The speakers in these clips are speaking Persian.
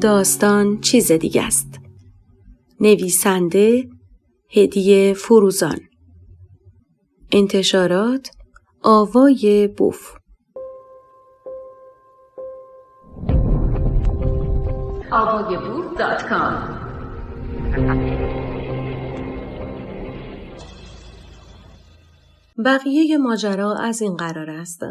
داستان چیز دیگه است. نویسنده هدیه فروزان. انتشارات آوای بوف. avayaboof.com. بقیه ماجرا از این قرار است.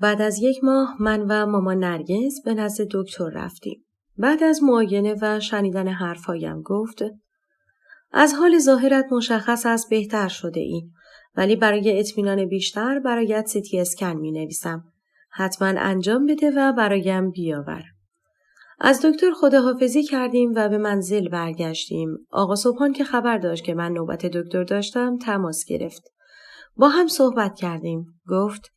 بعد از 1 ماه من و مامان نرگس به نزد دکتر رفتیم. بعد از معاینه و شنیدن حرفایم گفت: از حال ظاهرت مشخص است بهتر شده ای، ولی برای اطمینان بیشتر برایت CT اسکن می نویسم. حتما انجام بده و برایم بیاور. از دکتر خداحافظی کردیم و به منزل برگشتیم. آقا صبحان که خبر داشت که من نوبت دکتر داشتم تماس گرفت. با هم صحبت کردیم. گفت: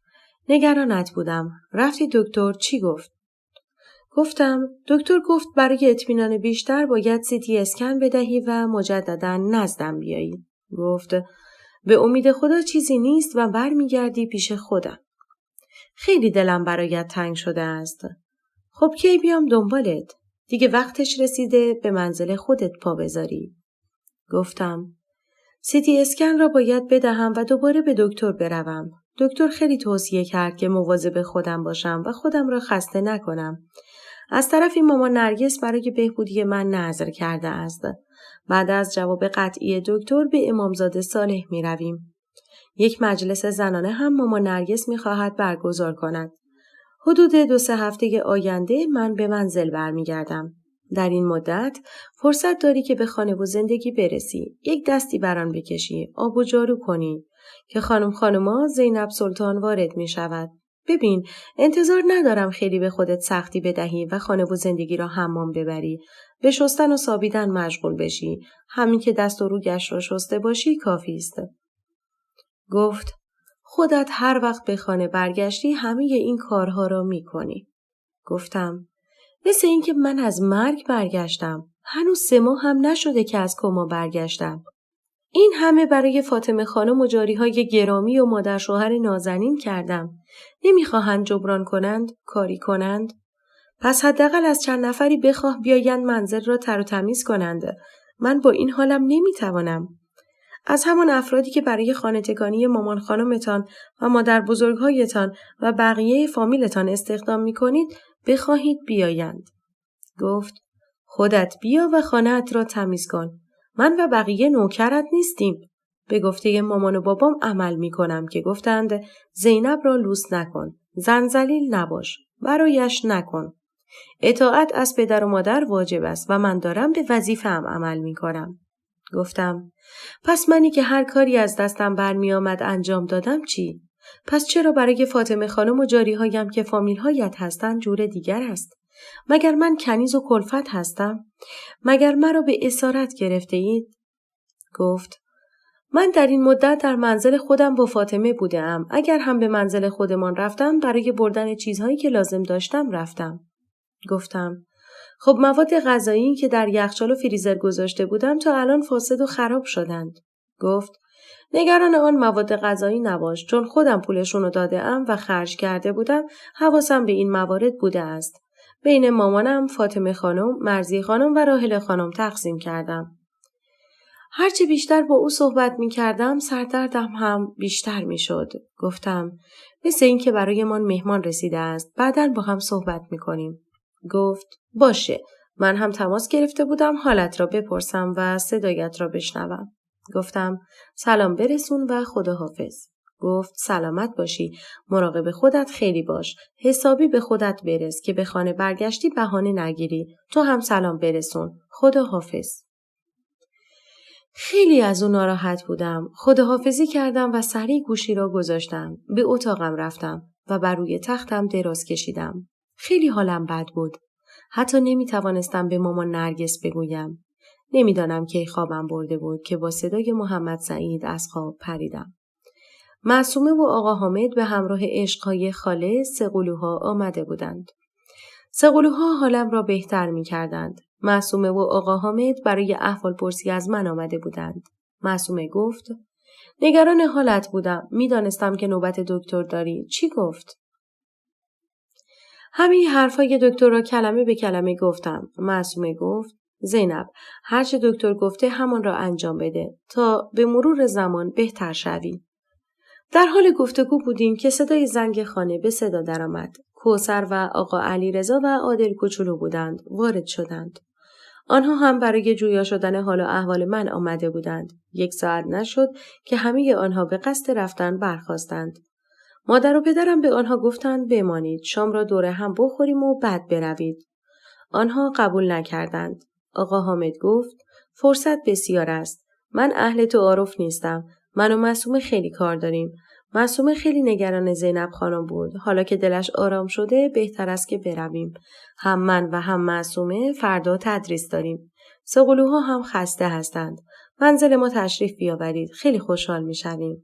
نگرانت بودم. رفتی دکتر چی گفت؟ گفتم: دکتر گفت برای اطمینان بیشتر باید CT اسکن بدهی و مجددا نزدم بیایی. گفت: به امید خدا چیزی نیست و برمیگردی پیش خودم. خیلی دلم برایت تنگ شده است. خب کی بیام دنبالت؟ دیگه وقتش رسیده به منزل خودت پا بذاری. گفتم: CT اسکن را باید بدهم و دوباره به دکتر بروم. دکتر خیلی توصیه کرد که مواظب خودم باشم و خودم را خسته نکنم. از طرفی مامان نرگس برای بهبودی من نظر کرده است. بعد از جواب قطعی دکتر به امامزاده صالح می رویم. یک مجلس زنانه هم مامان نرگس می خواهد برگزار کند. حدود 2-3 هفته آینده من به منزل برمیگردم. در این مدت فرصت داری که به خانه و زندگی برسی. یک دستی بران بکشی، آب و جارو کنی که خانما زینب سلطان وارد می شود. ببین، انتظار ندارم خیلی به خودت سختی بدهی و خانه و زندگی را حمام ببری. به شستن و صابیدن مشغول بشی. همین که دست و روگش را شسته باشی کافی است. گفت: خودت هر وقت به خانه برگشتی همه این کارها را می کنی. گفتم: مثل این که من از مرگ برگشتم. هنوز 3 ماه هم نشده که از کما برگشتم. این همه برای فاطمه خانم و جاریهای گرامی و مادر شوهر نازنین کردم. نمیخواهند جبران کنند، کاری کنند. پس حداقل از چند نفری بخواه بیایند منزل را تر و تمیز کنند. من با این حالم نمیتوانم. از همان افرادی که برای خانه‌تکانی مامان خانمتان و مادر بزرگهایتان و بقیه فامیلتان استخدام میکنید بخواهید بیایند. گفت: خودت بیا و خانه‌ات را تمیز کن. من و بقیه نوکرت نیستیم. به گفته مامان و بابام عمل میکنم که گفتند زینب را لوس نکن. زن ذلیل نباش. برایش نکن. اطاعت از پدر و مادر واجب است و من دارم به وظیفه‌ام عمل میکنم. گفتم: پس منی که هر کاری از دستم برمی آمد انجام دادم چی؟ پس چرا برای فاطمه خانم و جاریهایم که فامیل‌هایت هستند جور دیگر است؟ مگر من کنیز و کلفت هستم؟ مگر مرا به اسارت گرفته اید؟ گفت: من در این مدت در منزل خودم با فاطمه بودم. اگر هم به منزل خودمان رفتم برای بردن چیزهایی که لازم داشتم رفتم. گفتم: خب مواد غذایی که در یخچال و فریزر گذاشته بودم تا الان فاسد و خراب شدند. گفت: نگران آن مواد غذایی نباش، چون خودم پولشون رو داده ام و خرج کرده بودم. حواسم به این موارد بوده است. بین مامانم، فاطمه خانم، مرضی خانم و راحله خانم تقسیم کردم. هرچه بیشتر با او صحبت می کردم سردردم هم بیشتر می شد. گفتم: مثل این که برای من مهمان رسیده است. بعداً با هم صحبت می کنیم. گفت: باشه. من هم تماس گرفته بودم حالت را بپرسم و صدایت را بشنوم. گفتم: سلام برسون و خداحافظ. گفت: سلامت باشی. مراقب خودت خیلی باش. حسابی به خودت برس که به خانه برگشتی بهانه نگیری. تو هم سلام برسون. خداحافظ. خیلی از اون ناراحت بودم. خداحافظی کردم و سریع گوشی را گذاشتم. به اتاقم رفتم و بر روی تختم دراز کشیدم. خیلی حالم بد بود. حتی نمیتوانستم به مامان نرگس بگویم. نمیدانم کی خوابم برده بود که با صدای محمد سعید از خواب پریدم. معصومه و آقا حامد به همراه عشقهای خاله سقلوها آمده بودند. سقلوها حالم را بهتر می‌کردند. معصومه و آقا حامد برای احوالپرسی از من آمده بودند. معصومه گفت: نگران حالت بودم. میدانستم که نوبت دکتر داری. چی گفت؟ همه حرفای دکتر را کلمه به کلمه گفتم. معصومه گفت زینب هرچه دکتر گفته همان را انجام بده تا به مرور زمان بهتر شوی. در حال گفتگو بودیم که صدای زنگ خانه به صدا درآمد. کوثر و آقا علیرضا و عادل کوچولو بودند. وارد شدند. آنها هم برای جویا شدن حال و احوال من آمده بودند. 1 ساعت نشد که همه آنها به قصد رفتن برخاستند. مادر و پدرم به آنها گفتند بمانید، شام را دور هم بخوریم و بعد بروید. آنها قبول نکردند. آقا حامد گفت فرصت بسیار است. من اهل تعارف نیستم. من و معصومه خیلی کار داریم. معصومه خیلی نگران زینب خانم بود. حالا که دلش آرام شده بهتر است که برویم. هم من و هم معصومه فردا تدریس داریم. سقلوها هم خسته هستند. منزل ما تشریف بیاورید. خیلی خوشحال میشویم.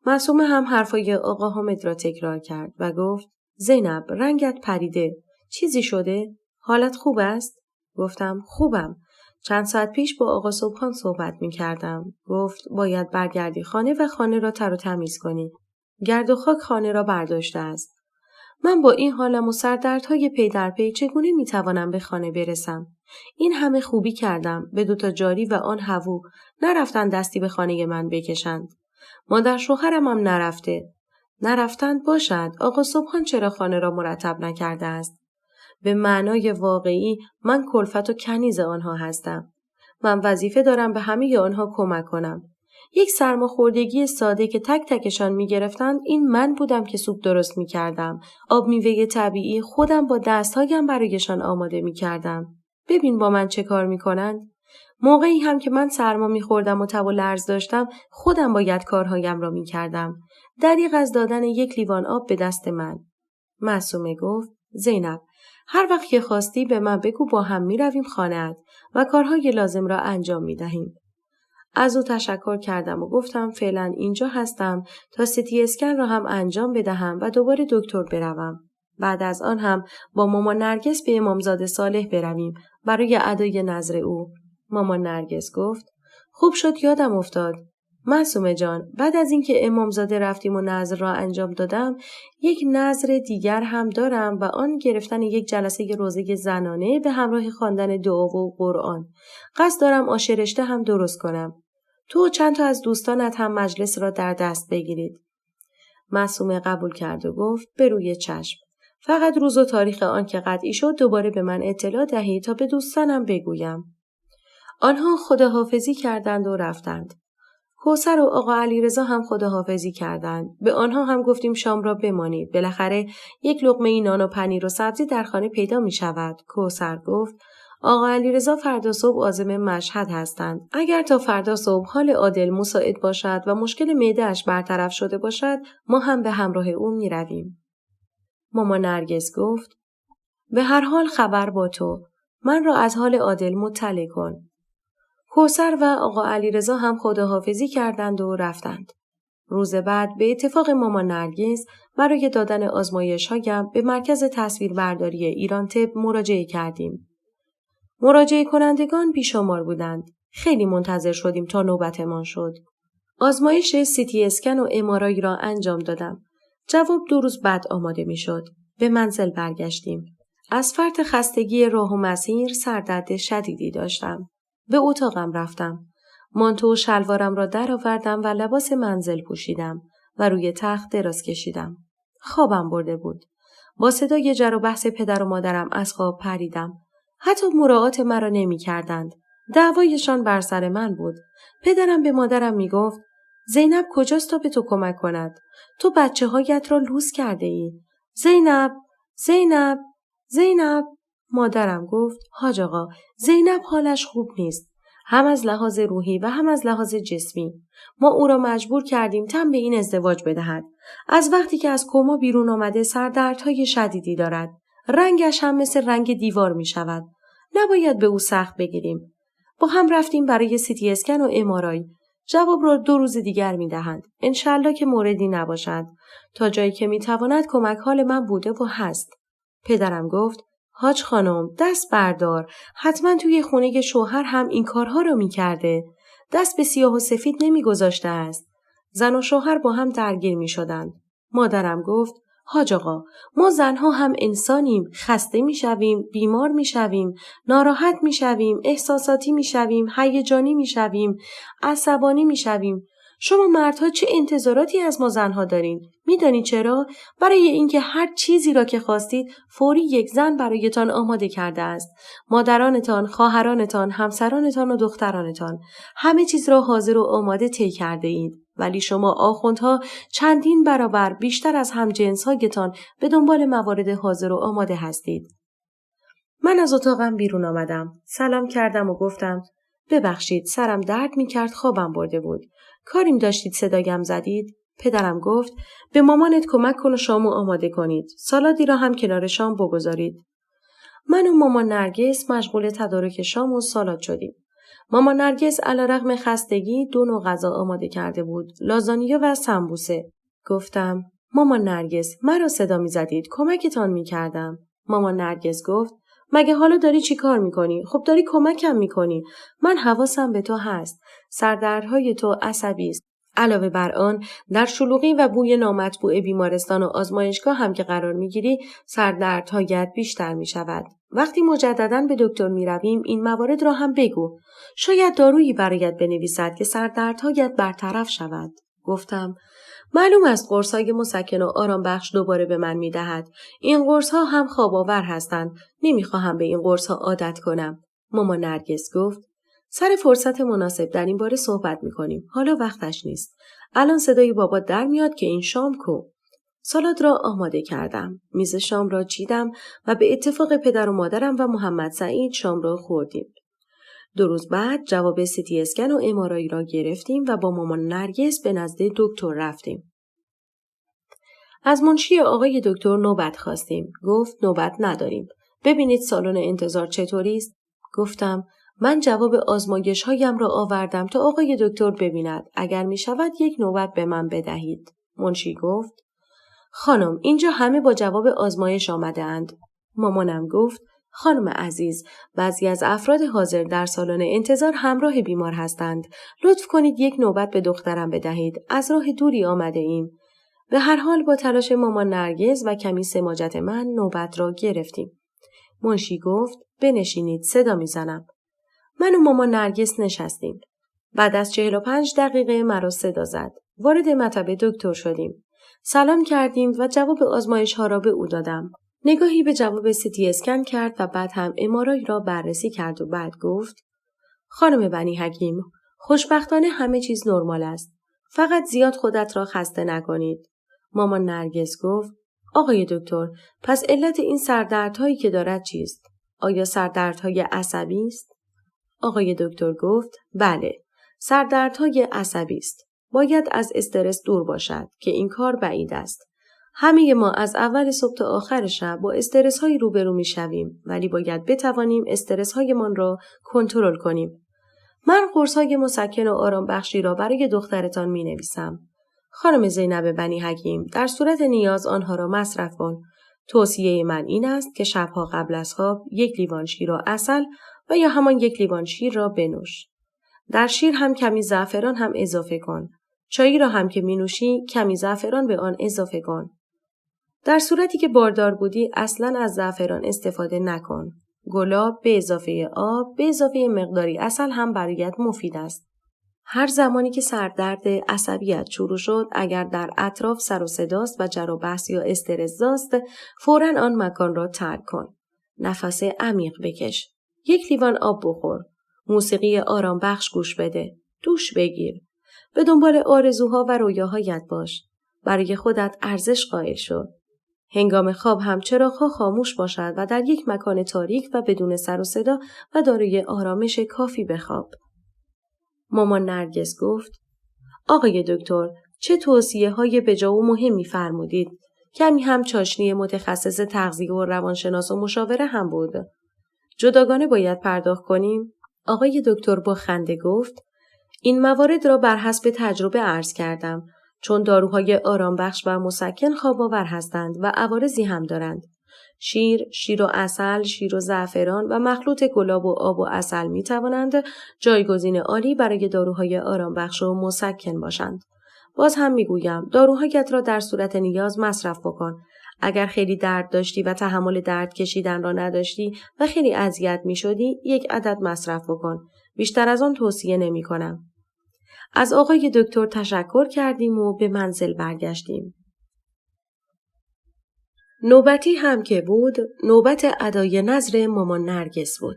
معصومه هم حرفای آقا حامد را تکرار کرد و گفت زینب رنگت پریده. چیزی شده؟ حالت خوب است؟ گفتم خوبم. چند ساعت پیش با آقا صبحان صحبت می کردم. گفت باید برگردی خانه و خانه را تر و تمیز کنی. گرد و خاک خانه را برداشته است. من با این حالم و سردردهای پی در پی چگونه می توانم به خانه برسم؟ این همه خوبی کردم. به 2 جاری و آن هوو نرفتن دستی به خانه من بکشند. مادر شوهرم هم نرفتند باشد. آقا صبحان چرا خانه را مرتب نکرده است؟ به معنای واقعی من کلفت و کنیز آنها هستم. من وظیفه دارم به همه آنها کمک کنم. یک سرماخوردگی ساده که تک تکشان می گرفتند این من بودم که سوپ درست می کردم. آب میوه طبیعی خودم با دستهایم برایشان آماده می کردم. ببین با من چه کار می کنند؟ موقعی هم که من سرما می خوردم و تب و لرز داشتم خودم باید کارهایم را می کردم. دریغ از دادن 1 لیوان آب به دست من. معصومه گفت زینب هر وقت که خواستی به من بگو با هم می رویم خانه‌ات و کارهای لازم را انجام می دهیم. از او تشکر کردم و گفتم فعلا اینجا هستم تا سیتی اسکن را هم انجام بدهم و دوباره دکتر بروم. بعد از آن هم با مامان نرگس به امامزاده صالح برویم برای ادای نذر او. مامان نرگس گفت خوب شد یادم افتاد. معصومه جان بعد از اینکه امامزاده رفتیم و نذر را انجام دادم 1 نذر دیگر هم دارم و آن گرفتن 1 جلسه روزه زنانه به همراه خواندن دعا و قرآن. قصد دارم آش رشته هم درست کنم. تو و چند تا از دوستانت هم مجلس را در دست بگیرید. معصومه قبول کرد و گفت به روی چشم. فقط روز و تاریخ آن که قطعی شد دوباره به من اطلاع دهید تا به دوستانم بگویم. آنها خداحافظی کردند و رفتند. کوثر و آقا علیرضا هم خداحافظی کردند. به آنها هم گفتیم شام را بمانید. بالاخره 1 لقمه نان و پنیر و سبزی در خانه پیدا می شود. کوثر گفت آقا علیرضا فردا صبح عازم مشهد هستند. اگر تا فردا صبح حال عادل مساعد باشد و مشکل معده‌اش برطرف شده باشد ما هم به همراه او می رویم. مامان نرگس گفت به هر حال خبر با تو. من را از حال عادل مطلع کن. کوثر و آقا علیرضا هم خداحافظی کردند و رفتند. روز بعد به اتفاق مامان نرگس برای دادن آزمایش‌هایم به مرکز تصویربرداری ایران طب مراجعه کردیم. مراجعه کنندگان بیشمار بودند. خیلی منتظر شدیم تا نوبتمان شد. آزمایش سیتی اسکن و MRI را انجام دادم. جواب 2 روز بعد آماده می شد. به منزل برگشتیم. از فرط خستگی راه و مسیر سردرد شدیدی داشتم. به اتاقم رفتم. مانتو و شلوارم را درآوردم و لباس منزل پوشیدم و روی تخت دراز کشیدم. خوابم برده بود. با صدای جر و بحث پدر و مادرم از خواب پریدم. حتی مراعات مرا نمی کردند. دعوایشان بر سر من بود. پدرم به مادرم می گفت زینب کجاست تا به تو کمک کند؟ تو بچه‌هایت را لوس کرده ای. زینب، زینب، زینب. مادرم گفت حاج آقا زینب حالش خوب نیست. هم از لحاظ روحی و هم از لحاظ جسمی. ما او را مجبور کردیم تن به این ازدواج بدهد. از وقتی که از کما بیرون آمده سردردهای شدیدی دارد. رنگش هم مثل رنگ دیوار می شود. نباید به او سخت بگیریم. با هم رفتیم برای سیتی اسکن و MRI. جواب را 2 روز دیگر می دهند. انشالله که موردی نباشد. تا جایی که می تواند کمک حال من بوده و هست. پدرم گفت حاج خانم دست بردار. حتما توی خونه شوهر هم این کارها را می کرده. دست به سیاه و سفید نمی گذاشته است. زن و شوهر با هم درگیر می شدند. مادرم گفت حاج آقا، ما زنها هم انسانیم، خسته میشویم، بیمار میشویم، ناراحت میشویم، احساساتی میشویم، هیجانی میشویم، عصبانی میشویم. شما مردها چه انتظاراتی از ما زنها دارین؟ میدانی چرا؟ برای اینکه هر چیزی را که خواستید فوری یک زن برایتان آماده کرده است. مادرانتان، خواهرانتان، همسرانتان و دخترانتان همه چیز را حاضر و آماده طی کرده اید. ولی شما آخوندها چندین برابر بیشتر از همجنس‌هایتان به دنبال موارد حاضر و آماده هستید. من از اتاقم بیرون آمدم. سلام کردم و گفتم ببخشید سرم درد می‌کرد، خوابم برده بود. کاریم داشتید صدایم زدید؟ پدرم گفت به مامانت کمک کن و شامو آماده کنید. سالادی را هم کنار شام بگذارید. من و مامان نرگس مشغول تدارک شام و سالاد شدیم. مامان نرگس علیرغم خستگی 2 نوع غذا آماده کرده بود، لازانیا و سمبوسه. گفتم مامان نرگس مرا صدا می زدید، کمکتان می کردم. مامان نرگس گفت مگه حالا داری چی کار می کنی؟ خب داری کمکم می کنی. من حواسم به تو هست. سردردهای تو عصبی است. علاوه بر آن در شلوغی و بوی نامطبوع بیمارستان و آزمایشگاه هم که قرار می گیری سردردهایت بیشتر می شود. وقتی مجدداً به دکتر می رویم این موارد را هم بگو. شاید دارویی برایت بنویسد که سردردهایت برطرف شود. گفتم معلوم است قرص‌های مسکن و آرام بخش دوباره به من می دهد. این قرص‌ها هم خواب‌آور هستند. نمی‌خواهم به این قرص‌ها عادت کنم. مامان نرگس گفت سر فرصت مناسب در این باره صحبت می‌کنیم. حالا وقتش نیست. الان صدای بابا در میاد که این شام کو. سالاد را آماده کردم. میز شام را چیدم و به اتفاق پدر و مادرم و محمد سعید شام را خوردیم. 2 روز بعد جواب سیتی اسکن و MRI را گرفتیم و با مامان نرگس به نزد دکتر رفتیم. از منشی آقای دکتر نوبت خواستیم. گفت نوبت نداریم. ببینید سالن انتظار چطوری است؟ گفتم من جواب آزمایش‌هایم را آوردم تا آقای دکتر ببیند. اگر می شود یک نوبت به من بدهید. منشی گفت خانم اینجا همه با جواب آزمایش آمده اند. مامانم گفت خانم عزیز بعضی از افراد حاضر در سالن انتظار همراه بیمار هستند. لطف کنید یک نوبت به دخترم بدهید. از راه دوری آمده ایم. به هر حال با تلاش مامان نرگس و کمی سماجت من نوبت را گرفتیم. منشی گفت بنشینید صدا میزنم. من و مامان نرگس نشستیم. بعد از 45 دقیقه مرا صدا زد. وارد مطب دکتر شدیم. سلام کردیم و جواب آزمایش ها را به او دادم. نگاهی به جواب سیتی اسکن کرد و بعد هم MRI را بررسی کرد و بعد گفت خانم بنی حکیم خوشبختانه همه چیز نرمال است. فقط زیاد خودت را خسته نکنید. مامان نرگس گفت آقای دکتر پس علت این سردردهایی که دارد چیست؟ آیا سردردهای عصبی است؟ آقای دکتر گفت بله سردردهای عصبی است. باید از استرس دور باشد که این کار بعید است. همه ما از اول صبح تا آخر شب با استرس های روبرو می شویم ولی باید بتوانیم استرس هایمان را کنترل کنیم. من قرص های مسکن و آرام بخشی را برای دخترتان می نویسم. خانم زینب بنی حکیم در صورت نیاز آنها را مصرف کن. توصیه من این است که شبها قبل از خواب 1 لیوان شیر و عسل و یا همان 1 لیوان شیر را بنوش. در شیر هم کمی زعفران هم اضافه کن. چایی را هم که می نوشی کمی زعفران به آن اضافه کن. در صورتی که باردار بودی اصلاً از زعفران استفاده نکن. گلاب به اضافه آب به اضافه مقداری عسل هم برایت مفید است. هر زمانی که سردرد عصبیت شروع شد اگر در اطراف سر و صداست و جر و بحث یا استرس است فوراً آن مکان را ترک کن. نفس عمیق بکش. 1 لیوان آب بخور. موسیقی آرام بخش گوش بده. دوش بگیر. به دنبال آرزوها و رویاهایت باش. برای خودت ارزش قائل شو. هنگام خواب هم چراغ‌ها خاموش باشد و در یک مکان تاریک و بدون سر و صدا و دارای آرامش کافی بخواب. مامان نرگس گفت آقای دکتر چه توصیه‌های بجا و مهمی فرمودید. کمی هم چاشنی متخصص تغذیه و روانشناس و مشاوره هم بود. جداگانه باید پرداخت کنیم؟ آقای دکتر با خنده گفت این موارد را بر حسب تجربه عرض کردم چون داروهای آرام بخش و مسکن خواب‌آور هستند و عوارضی هم دارند. شیر و عسل، شیر و زعفران و مخلوط گلاب و آب و عسل می توانند جایگزین عالی برای داروهای آرام بخش و مسکن باشند. باز هم می گویم داروهایت را در صورت نیاز مصرف بکن. اگر خیلی درد داشتی و تحمل درد کشیدن را نداشتی و خیلی اذیت می شدی، 1 عدد مصرف بکن. بیشتر از آن توصیه نمی کنم. از آقای دکتر تشکر کردیم و به منزل برگشتیم. نوبتی هم که بود، نوبت ادای نذر مامان نرگس بود.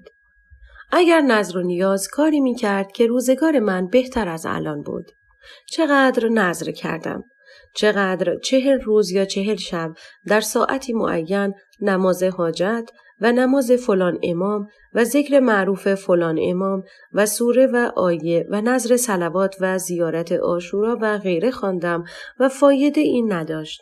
اگر نذر و نیاز کاری می کرد که روزگار من بهتر از الان بود. چقدر نذر کردم. چقدر 40 روز یا 40 شب در ساعتی معین نماز حاجت و نماز فلان امام و ذکر معروف فلان امام و سوره و آیه و نذر صلوات و زیارت عاشورا و غیره خواندم و فایده این نداشت.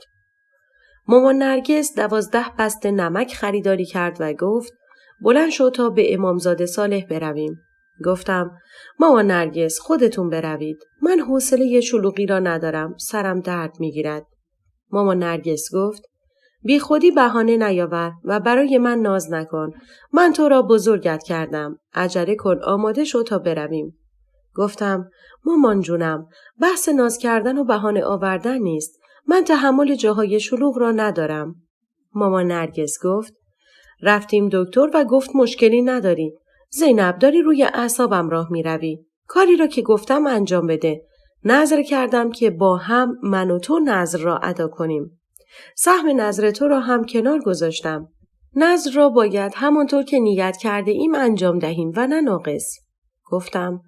مامان نرگس 12 بسته نمک خریداری کرد و گفت بلند شو تا به امامزاده صالح برویم. گفتم مامان نرگس خودتون بروید. من حوصله شلوغی را ندارم. سرم درد میگیرد. مامان نرگس گفت بی خودی بهانه نیاور و برای من ناز نکن. من تو را بزرگت کردم. عجله کن آماده شو تا برویم. گفتم مامان جونم بحث ناز کردن و بهانه آوردن نیست. من تحمل جاهای شلوغ را ندارم. مامان نرگس گفت رفتیم دکتر و گفت مشکلی نداری. زینب داری روی اعصابم راه می روی. کاری را که گفتم انجام بده. نذر کردم که با هم من و تو نذر را ادا کنیم. سهم نذر تو را هم کنار گذاشتم. نذر را باید همانطور که نیت کرده ایم انجام دهیم و نه ناقص. گفتم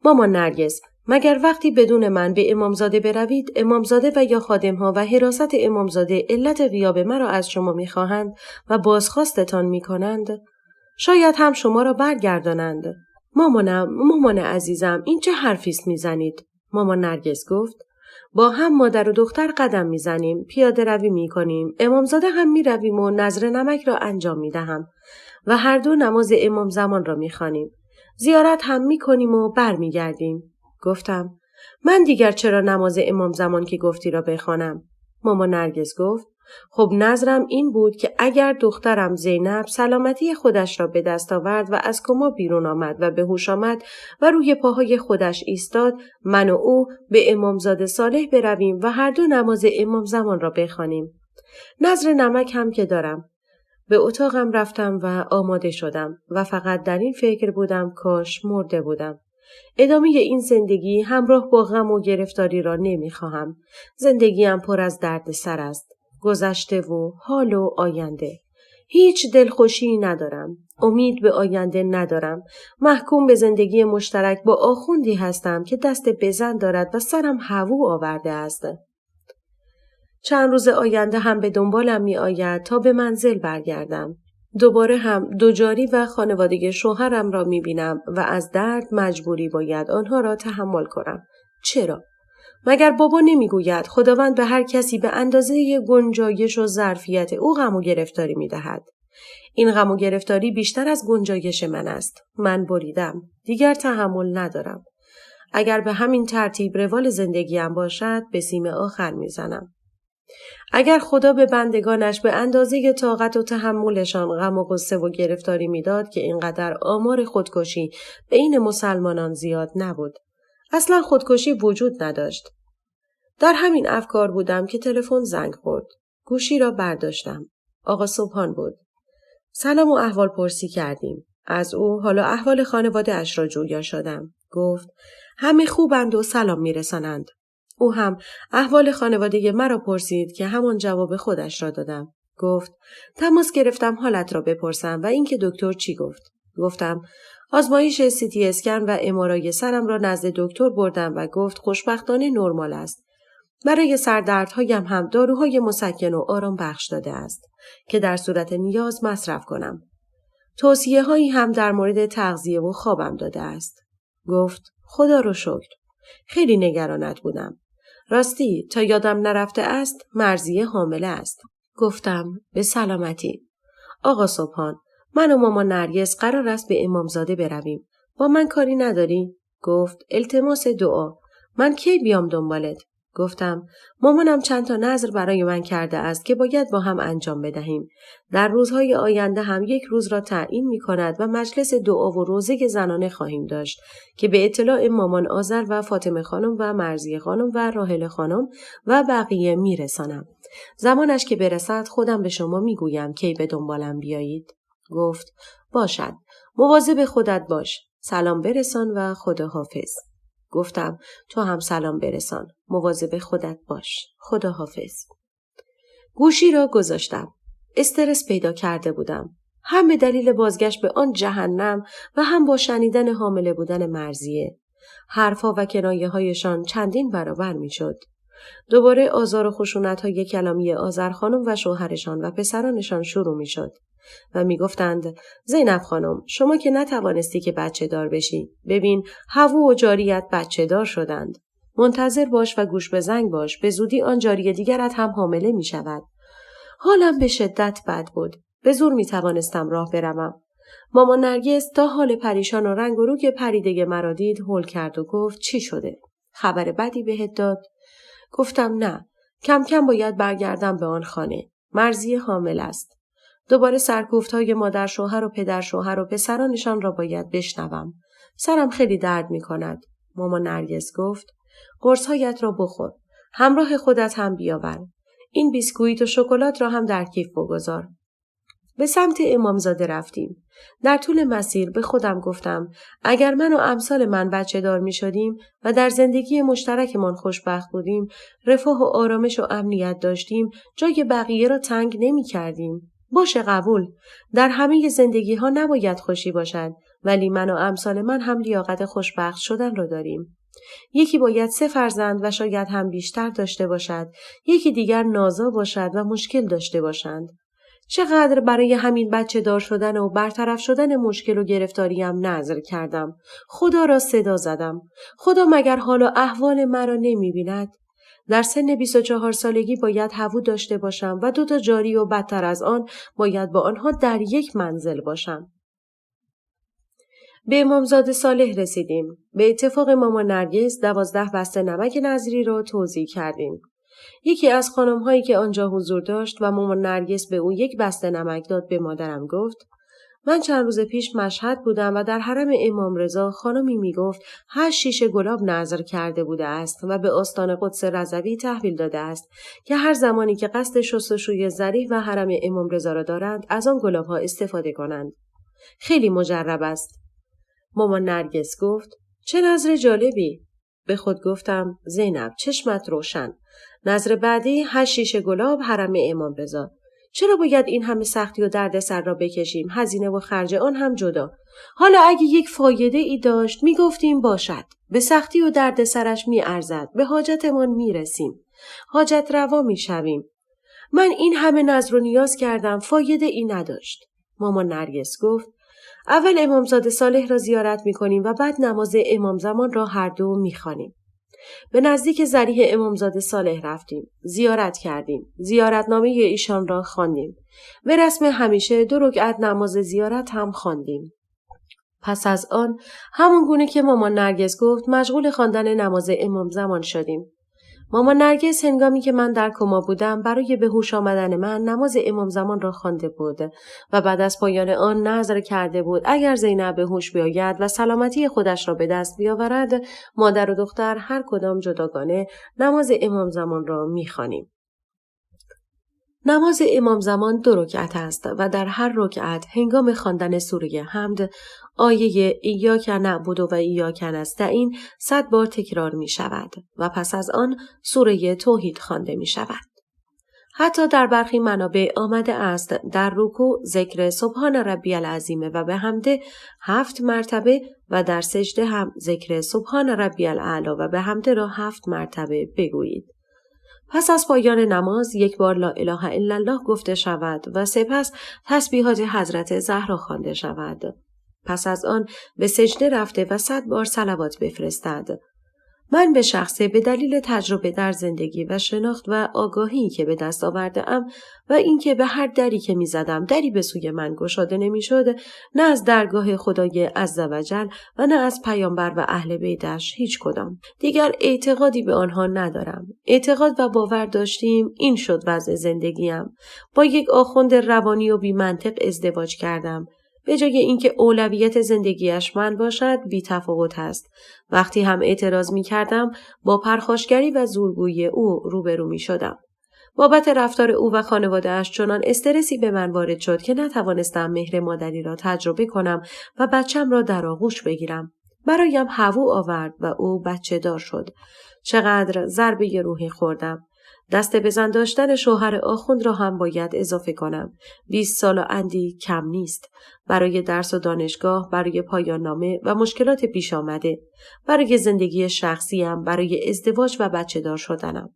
مامان نرگس مگر وقتی بدون من به امامزاده بروید امامزاده و یا خادمها و حراست امامزاده علت غیاب مرا از شما می‌خواهند و بازخواستتان می‌کنند شاید هم شما را برگردانند. مامان عزیزم این چه حرفی است می‌زنید؟ مامان نرگس گفت با هم مادر و دختر قدم می‌زنیم، پیاده روی می‌کنیم، امامزاده هم می‌رویم و نذر نمک را انجام می‌دهم و هر دو نماز امام زمان را می‌خوانیم. زیارت هم می‌کنیم و برمیگردیم. گفتم من دیگر چرا نماز امام زمان که گفتی را بخوانم؟ مامان نرگس گفت خب نظرم این بود که اگر دخترم زینب سلامتی خودش را به دست آورد و از کما بیرون آمد و به هوش آمد و روی پاهای خودش ایستاد من و او به امامزاده صالح برویم و هر دو نماز امام زمان را بخوانیم. نذر نمک هم که دارم. به اتاقم رفتم و آماده شدم و فقط در این فکر بودم کاش مرده بودم. ادامه این زندگی همراه با غم و گرفتاری را نمی‌خواهم. زندگیم پر از درد سر است. گذشته و حال و آینده. هیچ دلخوشی ندارم. امید به آینده ندارم. محکوم به زندگی مشترک با آخوندی هستم که دست بزن دارد و سرم هوو آورده است. چند روز آینده هم به دنبالم می آید تا به منزل برگردم. دوباره هم دوجاری و خانواده شوهرم را می بینم و از درد مجبوری باید آنها را تحمل کنم. چرا؟ مگر بابا نمی گوید خداوند به هر کسی به اندازه گنجایش و ظرفیت او غم و گرفتاری می دهد. این غم و گرفتاری بیشتر از گنجایش من است. من بریدم. دیگر تحمل ندارم. اگر به همین ترتیب روال زندگیم باشد به سیم آخر می زنم. اگر خدا به بندگانش به اندازه طاقت و تحملشان غم و غصه و گرفتاری میداد که اینقدر آمار خودکشی بین مسلمانان زیاد نبود. اصلا خودکشی وجود نداشت. در همین افکار بودم که تلفن زنگ خورد. گوشی را برداشتم. آقا سبحان بود. سلام و احوال پرسی کردیم. از او حالا احوال خانواده اش را جویا شدم. گفت همه خوبند و سلام میرسانند. او هم احوال خانواده مرا پرسید که همان جواب خودش را دادم. گفت تماس گرفتم حالت را بپرسم و اینکه دکتر چی گفت. گفتم آزمایش CT اسکن و MRI سرم را نزد دکتر بردم و گفت خوشبختانه نرمال است. برای سردردهایم هم داروهای مسکن و آرام بخش داده است که در صورت نیاز مصرف کنم. توصیه هایی هم در مورد تغذیه و خوابم داده است. گفت خدا رو شکر. خیلی نگرانت بودم. راستی تا یادم نرفته است مرضیه حامله است. گفتم به سلامتی. آقا سبحان من و مامان نرگس قرار است به امامزاده برویم. با من کاری نداری؟ گفت التماس دعا. من کی بیام دنبالت؟ گفتم مامانم چند تا نذر برای من کرده است که باید با هم انجام بدهیم. در روزهای آینده هم یک روز را تعیین می کند و مجلس دعا و روزه زنانه خواهیم داشت که به اطلاع مامان آذر و فاطمه خانم و مرضیه خانم و راحله خانم و بقیه می رسانم. زمانش که برسد خودم به شما می گویم کی به دنبالم بیایید. گفت باشد. مواظب خودت باش. سلام برسان و خداحافظ. گفتم تو هم سلام برسان. مواظب خودت باش. خداحافظ. گوشی را گذاشتم. استرس پیدا کرده بودم. هم به دلیل بازگشت به آن جهنم و هم با شنیدن حامله بودن مرضیه. حرفا و کنایه هایشان چندین برابر می شد. دوباره آزار و خشونت های کلامی آذر خانم و شوهرشان و پسرانشان شروع می شد. و می گفتند زینب خانم شما که نتوانستی که بچه دار بشی. ببین حوا و جاریت بچه دار شدند. منتظر باش و گوش به زنگ باش. به زودی آن جاری دیگرت هم حامله می شود. حالم به شدت بد بود. به زور می توانستم راه بروم. مامان نرگس تا حال پریشان و رنگ و روی پریده مرا دید هول کرد و گفت چی شده؟ خبر بدی بهت داد؟ گفتم نه. کم کم باید برگردم به آن خانه. مرضیه حامل است. دوباره سرکوفت‌های مادر شوهر و پدر شوهر و پسرانشان را باید بشنوم. سرم خیلی درد می کند. مامان نرگس گفت قرص‌هایت را بخور. همراه خودت هم بیاور. این بیسکویت و شکلات را هم در کیف بگذار. به سمت امامزاده رفتیم. در طول مسیر به خودم گفتم اگر من و امثال من بچه دار می شدیم و در زندگی مشترکمان خوشبخت بودیم، رفاه و آرامش و امنیت داشتیم، جای بقیه را تنگ نمی کردیم. باشه قبول. در همه زندگی ها نباید خوشی باشد، ولی من و امثال من هم لیاقت خوشبخت شدن را داریم. یکی باید 3 فرزند و شاید هم بیشتر داشته باشد، یکی دیگر نازا باشد و مشکل داشته باشند. چقدر برای همین بچه دار شدن و برطرف شدن مشکل و گرفتاریم نذر کردم. خدا را صدا زدم. خدا مگر حال و احوال مرا نمی بیند؟ در سن 24 سالگی باید حوو داشته باشم و 2 تا جاری و بدتر از آن باید با آنها در یک منزل باشم. به امامزاده صالح رسیدیم. به اتفاق مامان نرگس 12 بسته نمک نظری را توزیع کردیم. یکی از خانم‌هایی که آنجا حضور داشت و مامان نرگس به او 1 بسته نمک داد به مادرم گفت من چند روز پیش مشهد بودم و در حرم امام رضا خانمی می گفت 8 شیشه گلاب نذر کرده بوده است و به آستان قدس رضوی تحویل داده است که هر زمانی که قصد شستشوی ذریح و حرم امام رضا را دارند از آن گلاب‌ها استفاده کنند. خیلی مجرب است. مامان نرگس گفت چه نذر جالبی. به خود گفتم زینب چشمت روشن. نذر بعدی 8 شیشه گلاب حرم امام رضا. چرا باید این همه سختی و دردسر را بکشیم؟ هزینه و خرج آن هم جدا. حالا اگه یک فایده ای داشت می گفتیم باشد. به سختی و دردسرش می ارزد. به حاجتمان می رسیم. حاجت روا می شویم. من این همه نذر و نیاز کردم فایده ای نداشت. مامان نرگس گفت اول امامزاده صالح را زیارت می کنیم و بعد نماز امام زمان را هر دو می خوانیم. به نزدیک ضریح امامزاده صالح رفتیم. زیارت کردیم. زیارتنامه ایشان را خواندیم. به رسم همیشه 2 رکعت نماز زیارت هم خواندیم. پس از آن همون گونه که مامان نرگس گفت مشغول خواندن نماز امام زمان شدیم. مامان نرگس هنگامی که من در کما بودم برای به هوش آمدن من نماز امام زمان را خوانده بود و بعد از پایان آن نذر کرده بود اگر زینب به هوش بیاید و سلامتی خودش را به دست بیاورد مادر و دختر هر کدام جداگانه نماز امام زمان را می‌خوانیم. نماز امام زمان 2 رکعت است و در هر رکعت هنگام خواندن سوره حمد آیه ایاک نعبد و ایاک نستعین 100 بار تکرار می شود و پس از آن سوره توحید خوانده می شود. حتی در برخی منابع آمده است در رکوع ذکر سبحان ربی العظیم و بحمده 7 مرتبه و در سجده هم ذکر سبحان ربی الاعلی و بحمده را 7 مرتبه بگویید. پس از پایان نماز 1 بار لا اله الا الله گفته شود و سپس تسبیحات حضرت زهرا خوانده شود. پس از آن به سجده رفته و 100 بار صلوات بفرستد. من به شخصه به دلیل تجربه در زندگی و شناخت و آگاهی که به دست آورده‌ام و اینکه به هر دری که می‌زدم دری به سوی من گشاده نمی‌شد، نه از درگاه خدای عزوجل و نه از پیامبر و اهل بیتش هیچ کدام. دیگر اعتقادی به آنها ندارم. اعتقاد و باور داشتیم، این شد وضع زندگیم. با یک آخوند روانی و بی منطق ازدواج کردم. به جای اینکه اولویت زندگیش من باشد، بی تفاوت است. وقتی هم اعتراض می کردم، با پرخاشگری و زورگویی او روبرو می شدم. بابت رفتار او و خانواده‌اش چنان استرسی به من وارد شد که نتوانستم مهر مادری را تجربه کنم و بچم را در آغوش بگیرم. برایم هوو آورد و او بچه دار شد. چقدر ضربه روحی خوردم. دست بزن داشتن شوهر آخوند را هم باید اضافه کنم. 20 سال و اندی کم نیست. برای درس و دانشگاه، برای پایان نامه و مشکلات پیش آمده، برای زندگی شخصیم، برای ازدواج و بچه دار شدنم.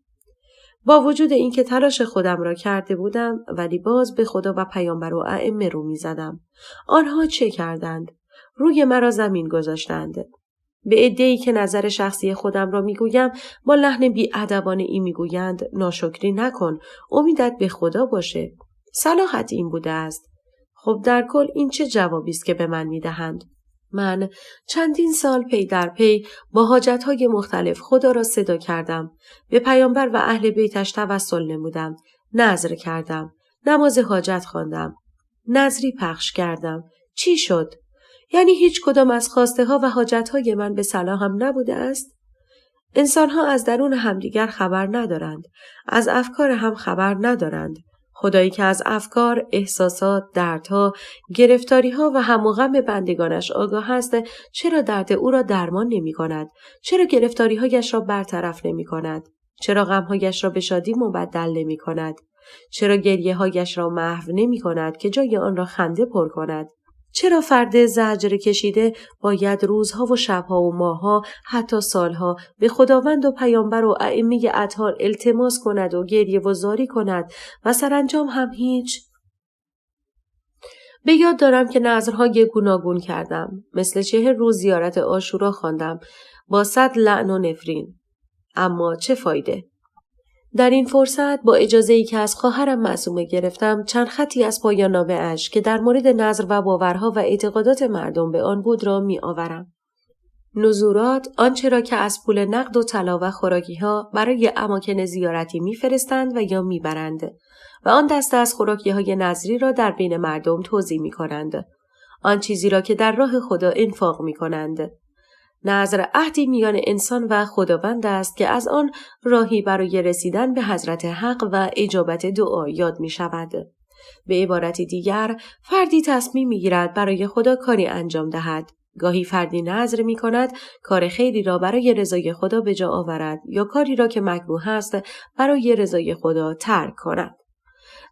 با وجود اینکه تلاش خودم را کرده بودم، ولی باز به خدا و پیامبر و ائمه رو می زدم. آنها چه کردند؟ روی مرا زمین گذاشتند. به عده‌ای که نظر شخصی خودم را میگویم با لحن بی‌ادبانه ای میگویند ناشکری نکن، امیدت به خدا باشه. صلاحت این بوده است. خب در کل این چه جوابی است که به من میدهند؟ من چندین سال پی در پی با حاجتهای مختلف خدا را صدا کردم. به پیامبر و اهل بیتش توسل نمودم. نذر کردم. نماز حاجت خواندم. نذری پخش کردم. چی شد؟ یعنی هیچ کدام از خواسته ها و حاجت های من به صلاحم نبوده است؟ انسان ها از درون همدیگر خبر ندارند. از افکار هم خبر ندارند. خدایی که از افکار، احساسات، دردها، گرفتاریها و هم و غم بندگانش آگاه است، چرا درد او را درمان نمی کند؟ چرا گرفتاریهایش را برطرف نمی کند؟ چرا غمهایش را به شادی مبدل نمی کند؟ چرا گریه‌هایش را محو نمی کند که جای آن را خنده پر کند؟ چرا فرد زجر کشیده باید روزها و شبها و ماهها حتی سالها به خداوند و پیامبر و ائمه اطهار التماس کند و گریه و زاری کند و سرانجام هم هیچ؟ به یاد دارم که نذرهای گوناگون کردم. مثل 40 روز زیارت عاشورا خواندم با 100 لعن و نفرین. اما چه فایده؟ در این فرصت با اجازه‌ای که از خواهرم معصومه گرفتم چند خطی از پایان نامه اش که در مورد نذر و باورها و اعتقادات مردم به آن بود را می آورم. نذورات آنچه را که از پول نقد و طلا و خوراکی‌ها برای اماکن زیارتی می‌فرستند و یا می‌برند و آن دسته از خوراکی‌های نذری را در بین مردم توزیع می‌کنند. آن چیزی را که در راه خدا انفاق می‌کنند. نذر عهدی میان انسان و خداوند است که از آن راهی برای رسیدن به حضرت حق و اجابت دعا یاد می شود. به عبارت دیگر، فردی تصمیم می گیرد برای خدا کاری انجام دهد. گاهی فردی نذر می کند کار خیری را برای رضای خدا به جا آورد یا کاری را که مکروه است برای رضای خدا ترک کند.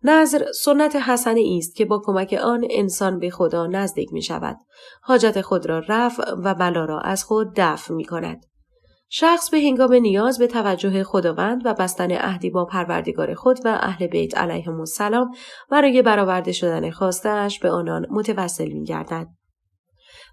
نذر سنت حسنه است که با کمک آن انسان به خدا نزدیک می شود. حاجت خود را رفع و بلا را از خود دفع می کند. شخص به هنگام نیاز به توجه خداوند و بستن عهدی با پروردگار خود و اهل بیت علیهم السلام برای برآورده شدن خواسته‌اش به آنان متوسل می گردد.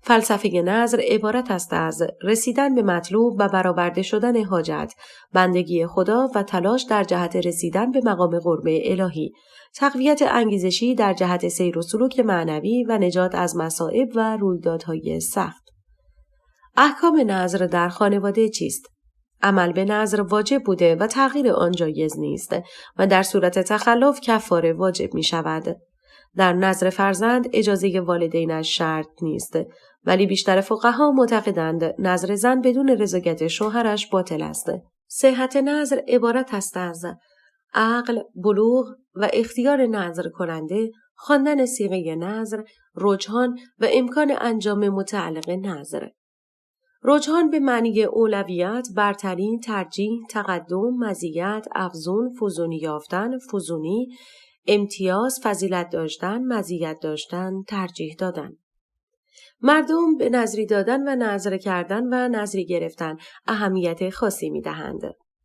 فلسفه نذر عبارت است از رسیدن به مطلوب و برآورده شدن حاجت، بندگی خدا و تلاش در جهت رسیدن به مقام قرب الهی، تقویت انگیزشی در جهت سیر و سلوک معنوی و نجات از مصائب و رویدادهای سخت. احکام نذر در خانواده چیست؟ عمل به نذر واجب بوده و تغییر آن جایز نیست و در صورت تخلف کفاره واجب می شود. در نذر فرزند اجازه والدینش شرط نیست، ولی بیشتر فقها معتقدند نذر زن بدون رضایت شوهرش باطل است. صحت نذر عبارت است از عقل، بلوغ و اختیار نذر کننده، خواندن صیغه نذر، رجحان و امکان انجام متعلق نذر. رجحان به معنی اولویت، برتری، ترجیح، تقدم، مزیت، افزون، فزونی یافتن، فزونی، امتیاز، فضیلت داشتن، مزیت داشتن، ترجیح دادن. مردم به نذری دادن و نذر کردن و نذری گرفتن اهمیت خاصی می دهند.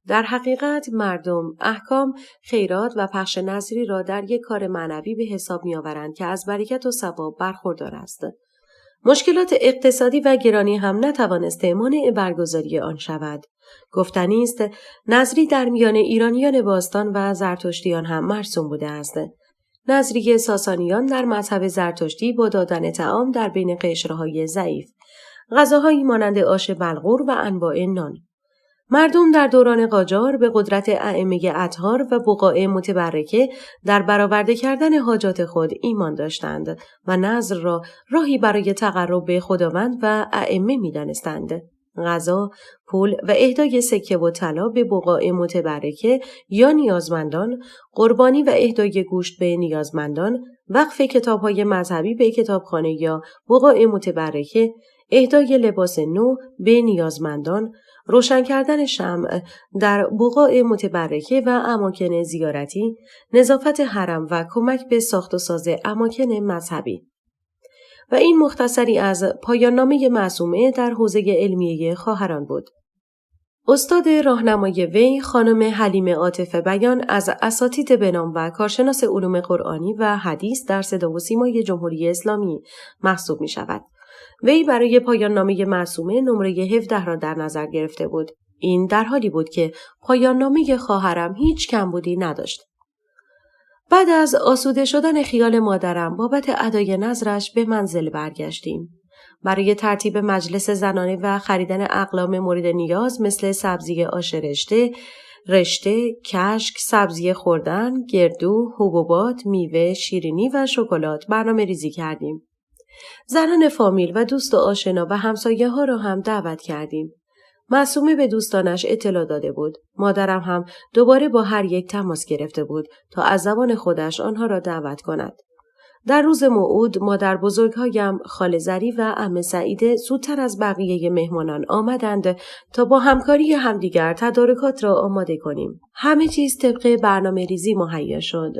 در حقیقت مردم احکام، خیرات و پخش نذری را در یک کار معنوی به حساب می آورند که از برکت و ثواب برخوردار است. مشکلات اقتصادی و گرانی هم نتوانسته مانع برگزاری آن شود. گفتنی است نظری در میان ایرانیان باستان و زرتشتیان هم مرسوم بوده است. نظری ساسانیان در مذهب زرتشتی با دادن طعام در بین قشرهای ضعیف، غذاهایی مانند آش بلغور و انواع نان. مردم در دوران قاجار به قدرت ائمه اطهار و بقاع متبرکه در برآورده کردن حاجات خود ایمان داشتند و نذر را راهی برای تقرب به خداوند و ائمه می‌دانستند. غذا، پول و اهدای سکه و طلا به بقاع متبرکه یا نیازمندان، قربانی و اهدای گوشت به نیازمندان، وقف کتاب‌های مذهبی به کتابخانه یا بقاع متبرکه، اهدای لباس نو به نیازمندان، روشن کردن شمع در بقاع متبرکه و اماکن زیارتی، نظافت حرم و کمک به ساخت و ساز اماکن مذهبی. و این مختصری از پایان نامه معصومه در حوزه علمیه خواهران بود. استاد راهنمای وی خانم حلیمه عاطفه بیان از اساتید بنام و کارشناس علوم قرآنی و حدیث در صدا و سیمای جمهوری اسلامی محسوب می شود. وی برای پایان نامه معصومه نمره 17 را در نظر گرفته بود. این در حالی بود که پایان نامه خواهرم هیچ کمبودی نداشت. بعد از آسوده شدن خیال مادرم بابت ادای نظرش به منزل برگشتیم. برای ترتیب مجلس زنانه و خریدن اقلام مورد نیاز مثل سبزی آش رشته، کشک، سبزی خوردن، گردو، حبوبات، میوه، شیرینی و شکلات برنامه ریزی کردیم. زنان فامیل و دوست و آشنا و همسایه ها را هم دعوت کردیم. معصومه به دوستانش اطلاع داده بود. مادرم هم دوباره با هر یک تماس گرفته بود تا از زبان خودش آنها را دعوت کند. در روز موعود مادر بزرگهایم خاله زری و عمه سعیده زودتر از بقیه مهمانان آمدند تا با همکاری همدیگر تدارکات را آماده کنیم. همه چیز طبق برنامه ریزی مهیا شد.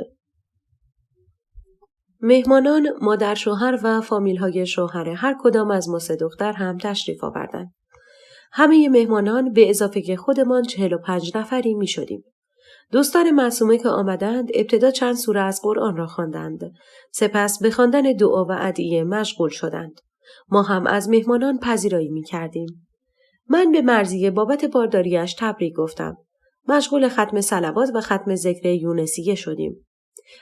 مهمانان مادر شوهر و فامیل‌های شوهر هر کدام از ما 3 دختر هم تشریف آوردند. همه مهمانان به اضافه خودمان 45 نفری می شدیم. دوستان معصومه که آمدند ابتدا چند سوره از قرآن را خواندند. سپس به خواندن دعا و ادعیه مشغول شدند. ما هم از مهمانان پذیرایی می کردیم. من به مرضیه بابت بارداریش تبریک گفتم. مشغول ختم صلوات و ختم ذکر یونسیه شدیم.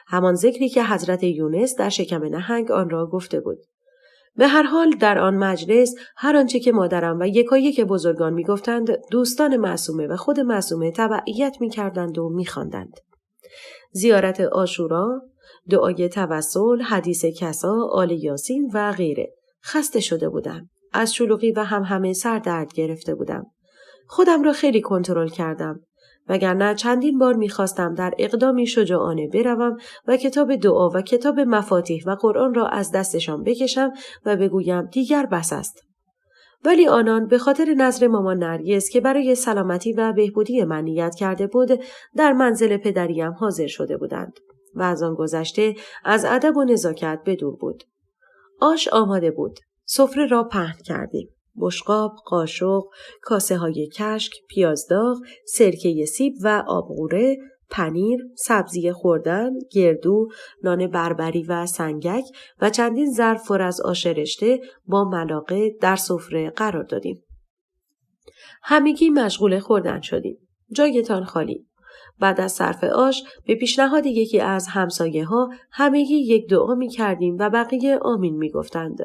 همان ذکری که حضرت یونس در شکم نهنگ آن را گفته بود. به هر حال در آن مجلس هر آنچه که مادرم و یکایک بزرگان میگفتند دوستان معصومه و خود معصومه تبعیت میکردند و میخواندند. زیارت عاشورا، دعای توسل، حدیث کسا، آل یاسین و غیره. خسته شده بودم. از شلوغی و همه سر درد گرفته بودم. خودم را خیلی کنترل کردم. وگرنه چندین بار می‌خواستم در اقدامی شجاعانه بروم و کتاب دعا و کتاب مفاتیح و قرآن را از دستشان بکشم و بگویم دیگر بس است. ولی آنان به خاطر نظر مامان نرگس که برای سلامتی و بهبودی من نیت کرده بود در منزل پدریم حاضر شده بودند و از آن گذشته از ادب و نزاکت بدور بود. آش آماده بود. سفره را پهن کردیم. بشقاب، قاشق، کاسه های کشک، پیازداغ، سرکه سیب و آبغوره، پنیر، سبزی خوردن، گردو، نان بربری و سنگک و چندین ظرف پر از آش رشته با ملاقه در سفره قرار دادیم. همگی مشغول خوردن شدیم. جایتان خالی. بعد از صرف آش به پیشنهاد یکی از همسایه ها همگی یک دعا می کردیم و بقیه آمین می گفتند.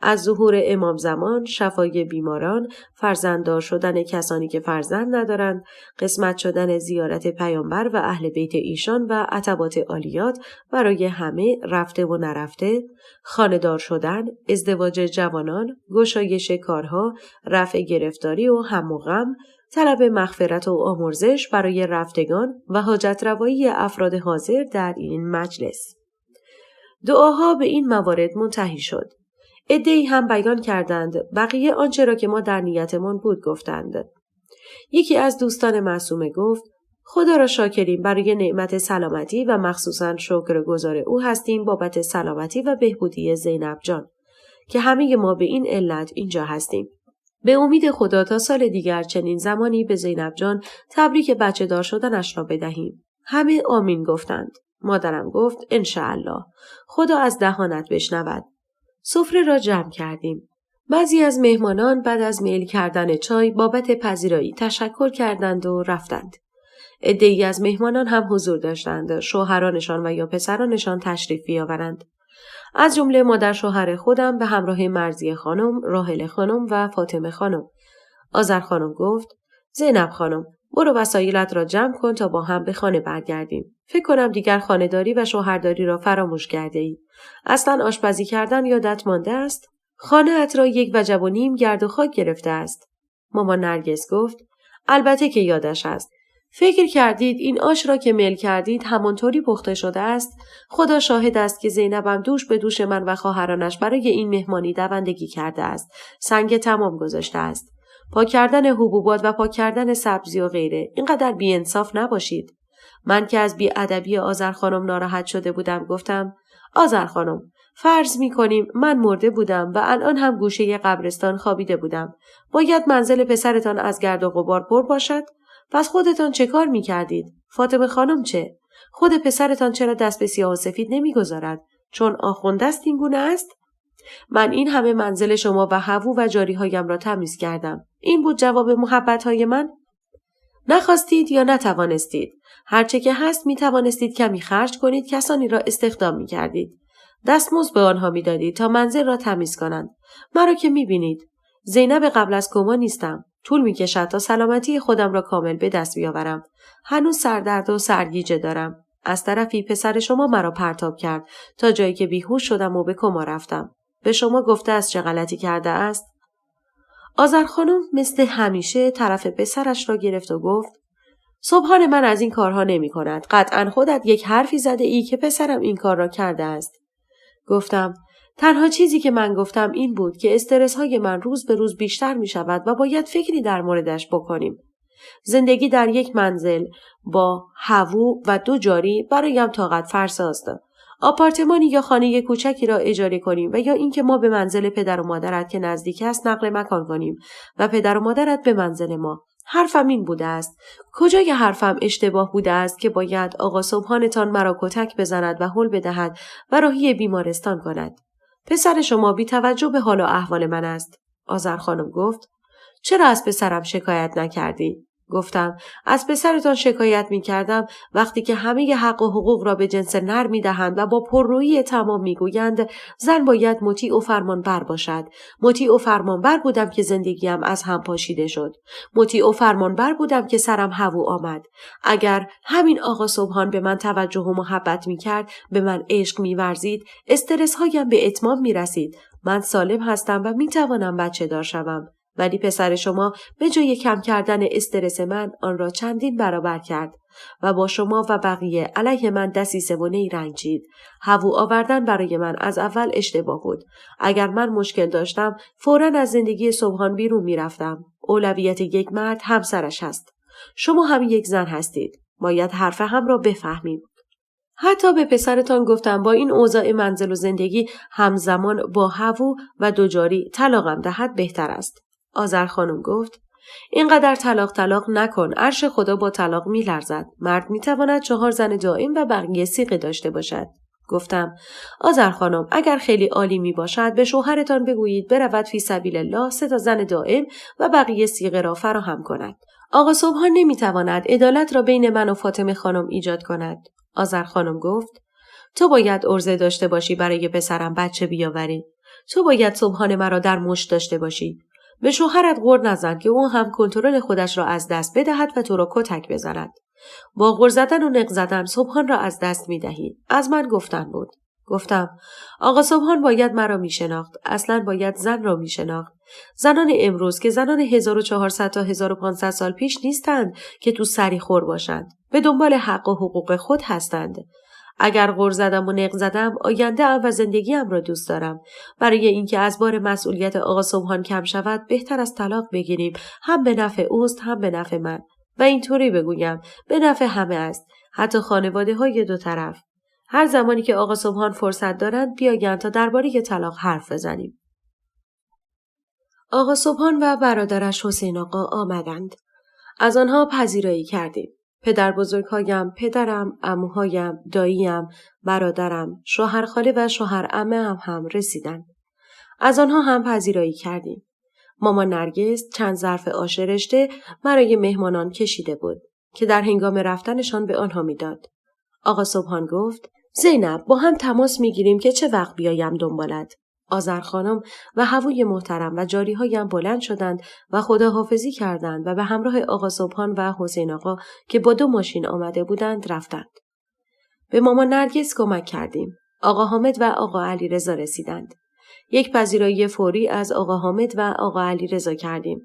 از ظهور امام زمان، شفای بیماران، فرزنددار شدن کسانی که فرزند ندارند، قسمت شدن زیارت پیامبر و اهل بیت ایشان و عتبات عالیات برای همه رفته و نرفته، خانه‌دار شدن، ازدواج جوانان، گشایش کارها، رفع گرفتاری و هم و غم، طلب مغفرت و آمرزش برای رفتگان و حاجت روایی افراد حاضر در این مجلس. دعاها به این موارد منتهی شد. عده‌ای هم بیان کردند، بقیه آنچه را که ما در نیتمان بود گفتند. یکی از دوستان معصومه گفت خدا را شاکریم برای نعمت سلامتی و مخصوصاً شکرگزار او هستیم بابت سلامتی و بهبودی زینب جان که همه ما به این علت اینجا هستیم. به امید خدا تا سال دیگر چنین زمانی به زینب جان تبریک بچه دار شدنش را بدهیم. همه آمین گفتند. مادرم گفت انشاءالله. خدا از دهانت بشنود. سفره را جمع کردیم. بعضی از مهمانان بعد از میل کردن چای بابت پذیرایی تشکر کردند و رفتند. عده‌ای از مهمانان هم حضور داشتند، شوهرانشان و یا پسرانشان تشریف بیاورند. از جمله مادر شوهر خودم به همراه مرضیه خانم، راحله خانم و فاطمه خانم. آذر خانم گفت: زینب خانم، برو وسایلت را جمع کن تا با هم به خانه برگردیم. فکر کنم دیگر خانه‌داری و شوهرداری را فراموش کرده ای. اصلا آشپزی کردن یادت مانده است؟ خانه‌ات را 1.5 وجب گرد و خاک گرفته است. مامان نرگس گفت: البته که یادش است. فکر کردید این آش را که میل کردید همانطوری پخته شده است؟ خدا شاهد است که زینبم دوش به دوش من و خواهرانش برای این مهمانی دوندگی کرده است. سنگ تمام گذاشته است. پاک کردن حبوبات و پاک کردن سبزی و غیره. اینقدر بی‌انصاف نباشید. من که از بی‌ادبی آذر خانم ناراحت شده بودم گفتم: آذر خانم، فرض می‌کنیم من مرده بودم و الان هم گوشه قبرستان خوابیده بودم. باید منزل پسرتان از گرد و غبار پر باشد؟ پس خودتان چه کار می‌کردید؟ فاطمه خانم چه؟ خود پسرتان چرا دست به سیاه و سفید نمی‌گذارد؟ چون آخونده است این گونه است؟ من این همه منزل شما و هوو و جاری‌هایم را تمیز کردم. این بود جواب محبت‌های من؟ نخواستید یا نتوانستید. هرچه که هست می توانستید کمی خرج کنید، کسانی را استخدام می کردید. دستمزد به آنها می دادید تا منزل را تمیز کنند. مرا که می بینید. زینب قبل از کما نیستم. طول می کشد تا سلامتی خودم را کامل به دست بیاورم. هنوز سردرد و سرگیجه دارم. از طرفی پسر شما مرا پرتاب کرد تا جایی که بیهوش شدم و به کما رفتم. به شما گفته است چه غلطی کرده است؟ آذر خانم مثل همیشه طرف پسرش را گرفت و گفت: سبحان من از این کارها نمی کند. قطعاً خودت یک حرفی زده ای که پسرم این کار را کرده است. گفتم: تنها چیزی که من گفتم این بود که استرس های من روز به روز بیشتر می شود و باید فکری در موردش بکنیم. زندگی در یک منزل با هوو و 2 جاری برایم طاقت فرسا است. آپارتمانی یا خانه کوچکی را اجاره کنیم و یا اینکه ما به منزل پدر و مادرت که نزدیک است نقل مکان کنیم و پدر و مادرت به منزل ما. حرفم این بوده است. کجای حرفم اشتباه بوده است که باید آقا صبحانتان مرا کتک بزند و هل بدهد و راهی بیمارستان کند؟ پسر شما بی توجه به حال و احوال من است. آذر خانم گفت: چرا از پسرم شکایت نکردی؟ گفتم: از پسرتان شکایت می کردم وقتی که همه حق و حقوق را به جنس نر می دهند و با پررویی تمام می گویند زن باید مطیع و فرمانبر باشد. مطیع و فرمانبر بودم که زندگیم از هم پاشیده شد. مطیع و فرمانبر بودم که سرم هوو آمد. اگر همین آقا صبحان به من توجه و محبت می کرد، به من عشق می ورزید، استرس هایم به اتمام می رسید. من سالم هستم و می توانم بچه دار شوم. ولی پسر شما به جای کم کردن استرس من آن را چندین برابر کرد و با شما و بقیه علیه من دسیسه و نیرنگ چید. هوو آوردن برای من از اول اشتباه بود. اگر من مشکل داشتم فوراً از زندگی صبحان بیرون می رفتم. اولویت یک مرد همسرش هست. شما هم یک زن هستید. باید حرف هم را بفهمیم. حتی به پسرتان گفتم با این اوضاع منزل و زندگی همزمان با هوو و 2 جاری طلاقم دهد بهتر است. آذر خانم گفت: اینقدر طلاق نکن. عرش خدا با طلاق می لرزد. مرد می تواند 4 زن دائم و بقیه صیغه داشته باشد. گفتم: آذر خانم اگر خیلی عالی می باشد به شوهرتان بگویید برود فی سبیل الله 3 زن دائم و بقیه صیغه را فراهم کند. آقا صبحان نمی تواند عدالت را بین من و فاطمه خانم ایجاد کند. آذر خانم گفت: تو باید عرضه داشته باشی برای پسرم بچه بیاوری. تو باید صبحان مرا در مشت داشته باشی. به شوهرت غر نزن که او هم کنترل خودش را از دست بدهد و تو را کتک بزند. با غر زدن و نق زدن صبحان را از دست می دهی. از من گفتن بود. گفتم: آقا صبحان باید مرا می شناخت. اصلا باید زن را می شناخت. زنان امروز که زنان 1400 تا 1500 سال پیش نیستند که تو سری خور باشند. به دنبال حق و حقوق خود هستند. اگر غر زدم و نق زدم آینده ام و زندگیم را دوست دارم. برای اینکه از بار مسئولیت آقا صبحان کم شود بهتر از طلاق بگیریم. هم به نفع اوست هم به نفع من. و اینطوری بگویم به نفع همه است. حتی خانواده های 2 طرف. هر زمانی که آقا صبحان فرصت دارند بیایند تا درباره طلاق حرف بزنیم. آقا صبحان و برادرش حسین آقا آمدند. از آنها پذیرایی کردیم. پدر بزرگهایم، پدرم، عموهایم، داییم، برادرم، شوهر خاله و شوهر عمه هم رسیدند. از آنها هم پذیرایی کردیم. مامان نرگس چند ظرف آش رشته برای مهمانان کشیده بود که در هنگام رفتنشان به آنها میداد. آقا صبحان گفت: زینب، با هم تماس میگیریم که چه وقت بیایم دنبالت. آذر خانم و هووی محترم و جاری‌هایم بلند شدند و خداحافظی کردند و به همراه آقا صبحان و حسین آقا که با 2 ماشین آمده بودند رفتند. به مامان نرگس کمک کردیم. آقا حامد و آقا علیرضا رسیدند. یک پذیرایی فوری از آقا حامد و آقا علیرضا کردیم.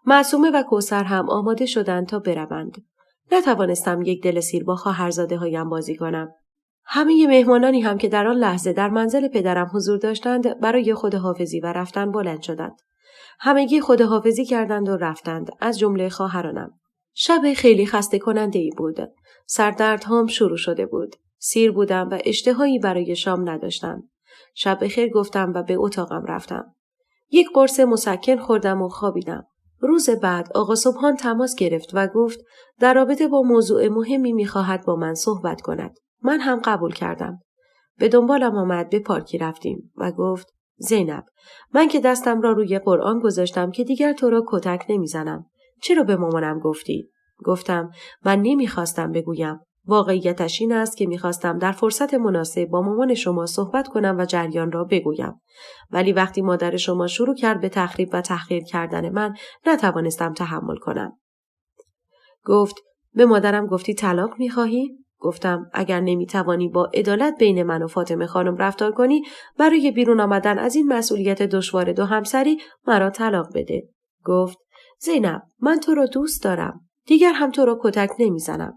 معصومه و کوثر هم آماده شدند تا بروند. نتوانستم یک دل سیر با خواهرزاده‌هایم بازی کنم. همه مهمانانی هم که در آن لحظه در منزل پدرم حضور داشتند برای خداحافظی و رفتن بلند شدند. همگی خداحافظی کردند و رفتند، از جمله خواهرانم. شب خیلی خسته کننده ای بود. سردردهام شروع شده بود. سیر بودم و اشتهایی برای شام نداشتم. شب بخیر گفتم و به اتاقم رفتم. یک قرص مسکن خوردم و خوابیدم. روز بعد آقا صبحان تماس گرفت و گفت در رابطه با موضوع مهمی می‌خواهد با من صحبت کند. من هم قبول کردم. به دنبالم آمد، به پارکی رفتیم و گفت: زینب، من که دستم را روی قرآن گذاشتم که دیگر تو را کتک نمیزنم. چرا به مامانم گفتی؟ گفتم من نمیخواستم بگویم. واقعیتش این است که میخواستم در فرصت مناسب با مامان شما صحبت کنم و جریان را بگویم. ولی وقتی مادر شما شروع کرد به تخریب و تحقیر کردن من نتوانستم تحمل کنم. گفت به مادرم گفتی طلاق میخواهی؟ گفتم اگر نمیتوانی با عدالت بین من و فاطمه خانم رفتار کنی برای بیرون آمدن از این مسئولیت دشوار 2 همسری مرا طلاق بده. گفت زینب، من تو را دوست دارم. دیگر هم تو را کتک نمیزنم.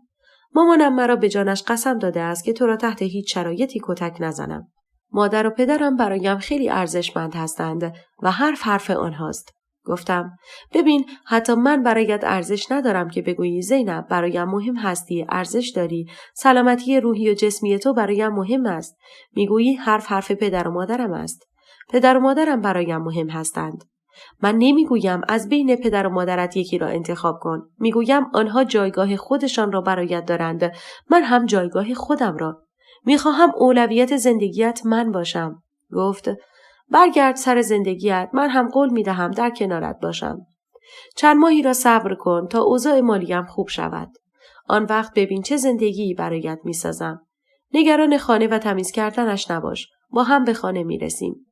مامانم مرا به جانش قسم داده است که تو را تحت هیچ شرایطی کتک نزنم. مادر و پدرم برایم خیلی ارزشمند هستند و حرف آنهاست. گفتم ببین، حتی من برایت ارزش ندارم که بگویی زینب برایم مهم هستی، ارزش داری، سلامتی روحی و جسمی تو برایم مهم است. میگویی حرف پدر و مادرم است. پدر و مادرم برایم مهم هستند. من نمیگویم از بین پدر و مادرت یکی را انتخاب کن. میگویم آنها جایگاه خودشان را برایت دارند. من هم جایگاه خودم را. میخواهم اولویت زندگیت من باشم. گفت برگرد سر زندگیت، من هم قول میدهم در کنارت باشم. چند ماهی را صبر کن تا اوضاع مالیم خوب شود. آن وقت ببین چه زندگی برایت میسازم. نگران خانه و تمیز کردنش نباش. با هم به خانه میرسیم.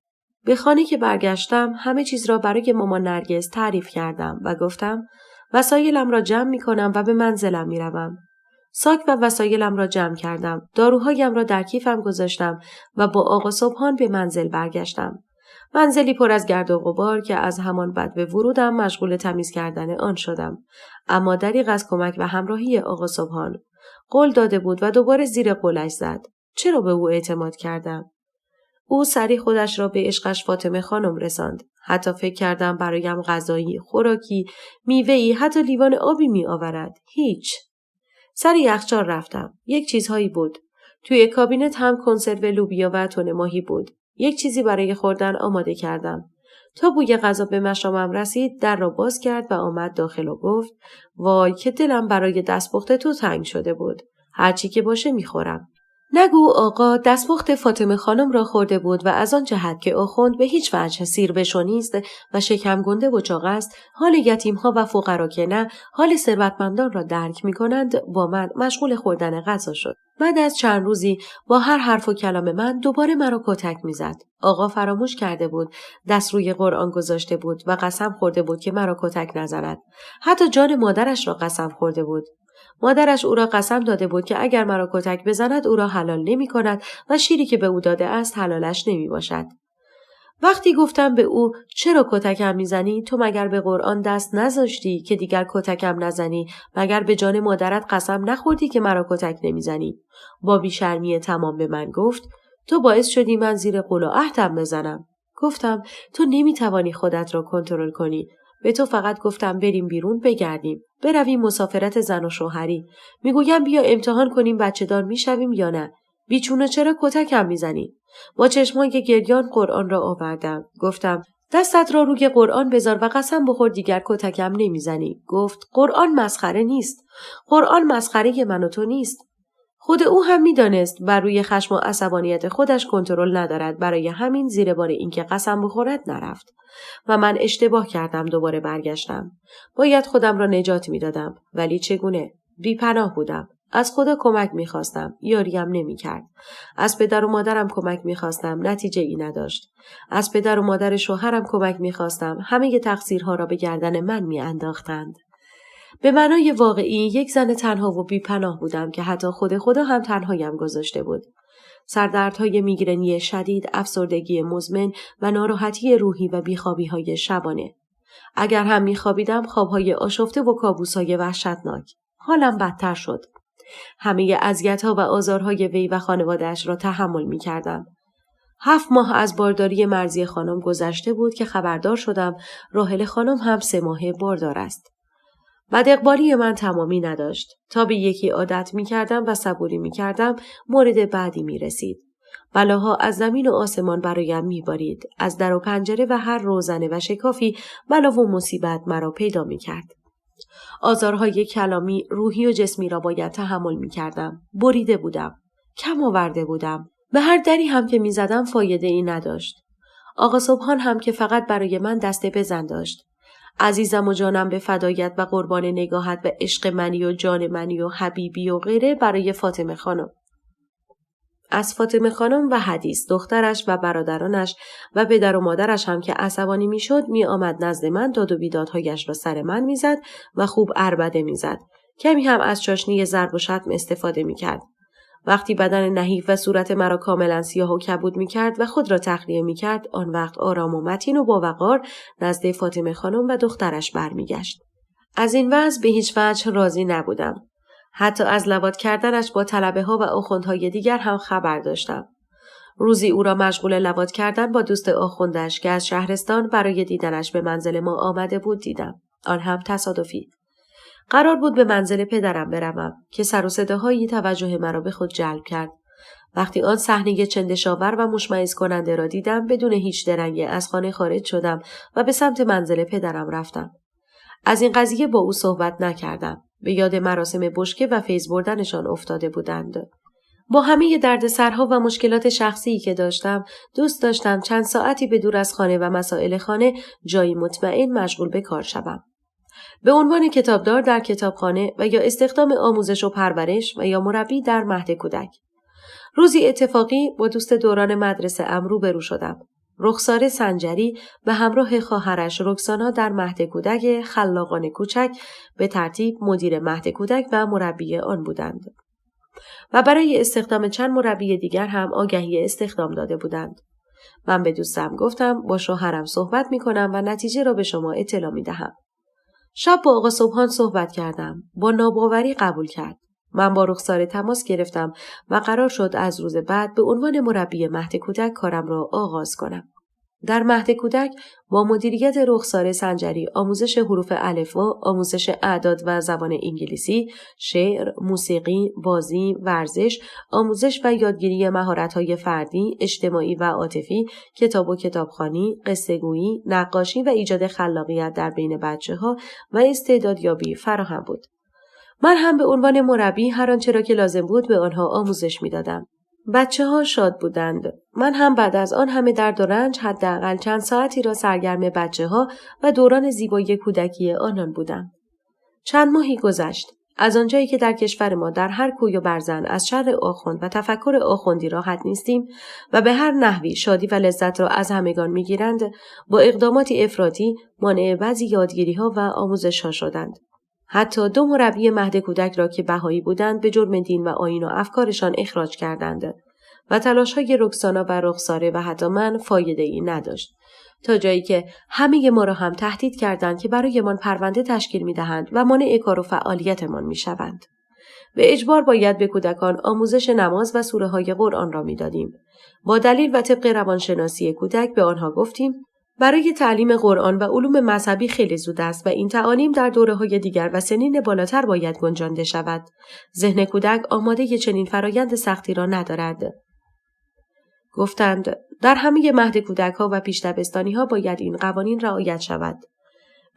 به خانه که برگشتم همه چیز را برای مامان نرگس تعریف کردم و گفتم وسایلم را جمع میکنم و به منزلم میروم. ساک و وسایلم را جمع کردم. داروهایم را در کیفم گذاشتم و با آقا صبحان به منزل برگشتم. منزلی پر از گرد و غبار که از همان بعد به ورودم مشغول تمیز کردن آن شدم. اما دریغ از کمک و همراهی آقا صبحان. قول داده بود و دوباره زیر قولش زد. چرا به او اعتماد کردم؟ او سریع خودش را به عشقش فاطمه خانم رساند. حتی فکر کردم برایم غذایی، خوراکی، میوه‌ای، حتی لیوان آبی می آورد. هیچ. سر یخچال رفتم. یک چیزهایی بود. توی کابینت هم کنسرو لوبیا و تن ماهی بود. یک چیزی برای خوردن آماده کردم. تا بوی غذا به مشامم رسید در را باز کرد و آمد داخل و گفت وای که دلم برای دستپخت تو تنگ شده بود. هرچی که باشه میخورم. نگو آقا دستپخت فاطمه خانم را خورده بود و از آن جهت که آخوند به هیچ وجه سیر بشو نیست و شکم گنده و چاق است، حال یتیم‌ها و فقرا که نه، حال ثروتمندان را درک می‌کنند، با من مشغول خوردن غذا شد. بعد از چند روزی با هر حرف و کلام من دوباره مرا کتک می‌زد. آقا فراموش کرده بود، دست روی قرآن گذاشته بود و قسم خورده بود که مرا کتک نزند. حتی جان مادرش را قسم خورده بود. مادرش او را قسم داده بود که اگر مرا کتک بزند او را حلال نمی کند و شیری که به او داده است حلالش نمی باشد. وقتی گفتم به او چرا کتکم میزنی؟ تو مگر به قرآن دست نذاشتی که دیگر کتکم نزنی؟ مگر به جان مادرت قسم نخوردی که مرا کتک نمیزنی؟ با بیشرمی تمام به من گفت تو باعث شدی من زیر قول و عهدم بزنم. گفتم تو نمیتوانی خودت را کنترل کنی. به تو فقط گفتم بریم بیرون بگردیم. برویم مسافرت زن و شوهری. میگویم بیا امتحان کنیم بچه دار میشویم یا نه. بیچونه چرا کتکم میزنی؟ با چشمای گریان قرآن را آوردم. گفتم دستت را روی قرآن بذار و قسم بخور دیگر کتکم نمیزنی. گفت قرآن مسخره نیست. قرآن مسخره من و تو نیست. خود او هم می‌دانست بر روی خشم و عصبانیت خودش کنترل ندارد، برای همین زیر بار اینکه قسم بخورد نرفت. و من اشتباه کردم دوباره برگشتم. باید خودم را نجات می‌دادم، ولی چگونه؟ بی‌پناه بودم. از خدا کمک می‌خواستم، یاریم نمی‌کرد. از پدر و مادرم کمک می‌خواستم، نتیجه ای نداشت. از پدر و مادر شوهرم کمک می‌خواستم، همه تقصیرها را به گردن من می‌انداختند. به معنای واقعی یک زن تنها و بی‌پناه بودم که حتی خدا هم تنهایم گذاشته بود. سردردهای میگرنی شدید، افسردگی مزمن و ناراحتی روحی و بیخوابی‌های شبانه. اگر هم میخوابیدم خوابهای آشفته و کابوس‌های وحشتناک. حالم بدتر شد. همه اذیت‌ها و آزارهای وی و خانواده‌اش را تحمل می‌کردم. 7 ماه از بارداری مرضی خانم گذشته بود که خبردار شدم راحله خانم هم 3 ماهه باردار است. بداقبالی من تمامی نداشت. تا به یکی عادت می‌کردم و صبوری می‌کردم، مورد بعدی می‌رسید. بلاها از زمین و آسمان برایم می‌بارید. از در و پنجره و هر روزنه و شکافی بلا و مصیبت مرا پیدا می‌کرد. آزارهای کلامی، روحی و جسمی را باید تحمل می‌کردم. بریده بودم. کم آورده بودم. به هر دری هم که می‌زدم فایده ای نداشت. آقا صبحان هم که فقط برای من دسته بزن داشت. عزیزم و جانم به فدایت و قربان نگاهت و عشق منی و جان منی و حبیبی و غیره برای فاطمه خانم. از فاطمه خانم و حدیث دخترش و برادرانش و پدر و مادرش هم که عصبانی میشد می آمد نزد من، داد و بیدادهایش را سر من میزد و خوب عربده میزد. کمی هم از چاشنی ضرب و شتم استفاده میکرد. وقتی بدن نحیف و صورت مرا کاملا سیاه و کبود میکرد و خود را تخلیه میکرد، آن وقت آرام و متین و با وقار نزد فاطمه خانم و دخترش برمیگشت. از این وضع به هیچ وجه راضی نبودم. حتی از لواط کردنش با طلبه ها و آخوندهای دیگر هم خبر داشتم. روزی او را مشغول لواط کردن با دوست آخوندش که از شهرستان برای دیدنش به منزل ما آمده بود دیدم. آن هم تصادفی. قرار بود به منزل پدرم بروم که سر و صداهایی توجه مرا به خود جلب کرد. وقتی آن صحنه چندشاور و مشمئز کننده را دیدم، بدون هیچ درنگی از خانه خارج شدم و به سمت منزل پدرم رفتم. از این قضیه با او صحبت نکردم. به یاد مراسم بشکه و فیض بردنشان افتاده بودند. با همه دردسرها و مشکلات شخصی که داشتم، دوست داشتم چند ساعتی به دور از خانه و مسائل خانه جایی مطمئن مشغول به کار شوم. به عنوان کتابدار در کتابخانه و یا استخدام آموزش و پرورش و یا مربی در مهد کودک. روزی اتفاقی با دوست دوران مدرسه روبرو شدم. رخسار سنجری به همراه خواهرش رکسانا در مهد کودک خلاقان کوچک به ترتیب مدیر مهد کودک و مربی آن بودند. و برای استخدام چند مربی دیگر هم آگهی استخدام داده بودند. من به دوستم گفتم با شوهرم صحبت می کنم و نتیجه را به شما اطلاع می دهم. شب با آقا صبحان صحبت کردم. با ناباوری قبول کرد. من با رخسار تماس گرفتم و قرار شد از روز بعد به عنوان مربی مهد کودک کارم را آغاز کنم. در مهد کودک با مدیریت رخسار سنجری آموزش حروف الفبا، آموزش اعداد و زبان انگلیسی، شعر، موسیقی، بازی، ورزش، آموزش و یادگیری مهارت‌های فردی، اجتماعی و عاطفی، کتاب و کتابخوانی، قصه‌گویی، نقاشی و ایجاد خلاقیت در بین بچه‌ها و استعدادیابی فراهم بود. من هم به عنوان مربی هر آنچه را که لازم بود به آنها آموزش می‌دادم. بچه‌ها شاد بودند. من هم بعد از آن همه درد و رنج حداقل چند ساعتی را سرگرم بچه‌ها و دوران زیبایی کودکی آنان بودم. چند ماهی گذشت. از آنجایی که در کشور ما در هر کوی و برزن از شر آخوند و تفکر آخوندی راحت نیستیم و به هر نحوی شادی و لذت را از همگان می‌گیرند، با اقداماتی افراطی مانع بعضی یادگیری‌ها و آموزش‌ها شدند. حتی 2 مربی مهد کودک را که بهایی بودند به جرم دین و آیین و افکارشان اخراج کردند و تلاش‌های رکسانا و رخساره و حتی من فایده‌ای نداشت، تا جایی که همه ما را هم تهدید کردند که برایمان پرونده تشکیل می‌دهند و مانع کار و فعالیتمان می‌شوند. به اجبار باید به کودکان آموزش نماز و سوره‌های قرآن را می‌دادیم. با دلیل و طبق روانشناسی کودک به آنها گفتیم برای تعلیم قرآن و علوم مذهبی خیلی زود است و این تعالیم در دوره‌های دیگر و سنین بالاتر باید گنجانده شود. ذهن کودک آماده چنین فرایند سختی را ندارد. گفتند در همه مهد کودک‌ها و پیش دبستانی‌ها باید این قوانین رعایت شود.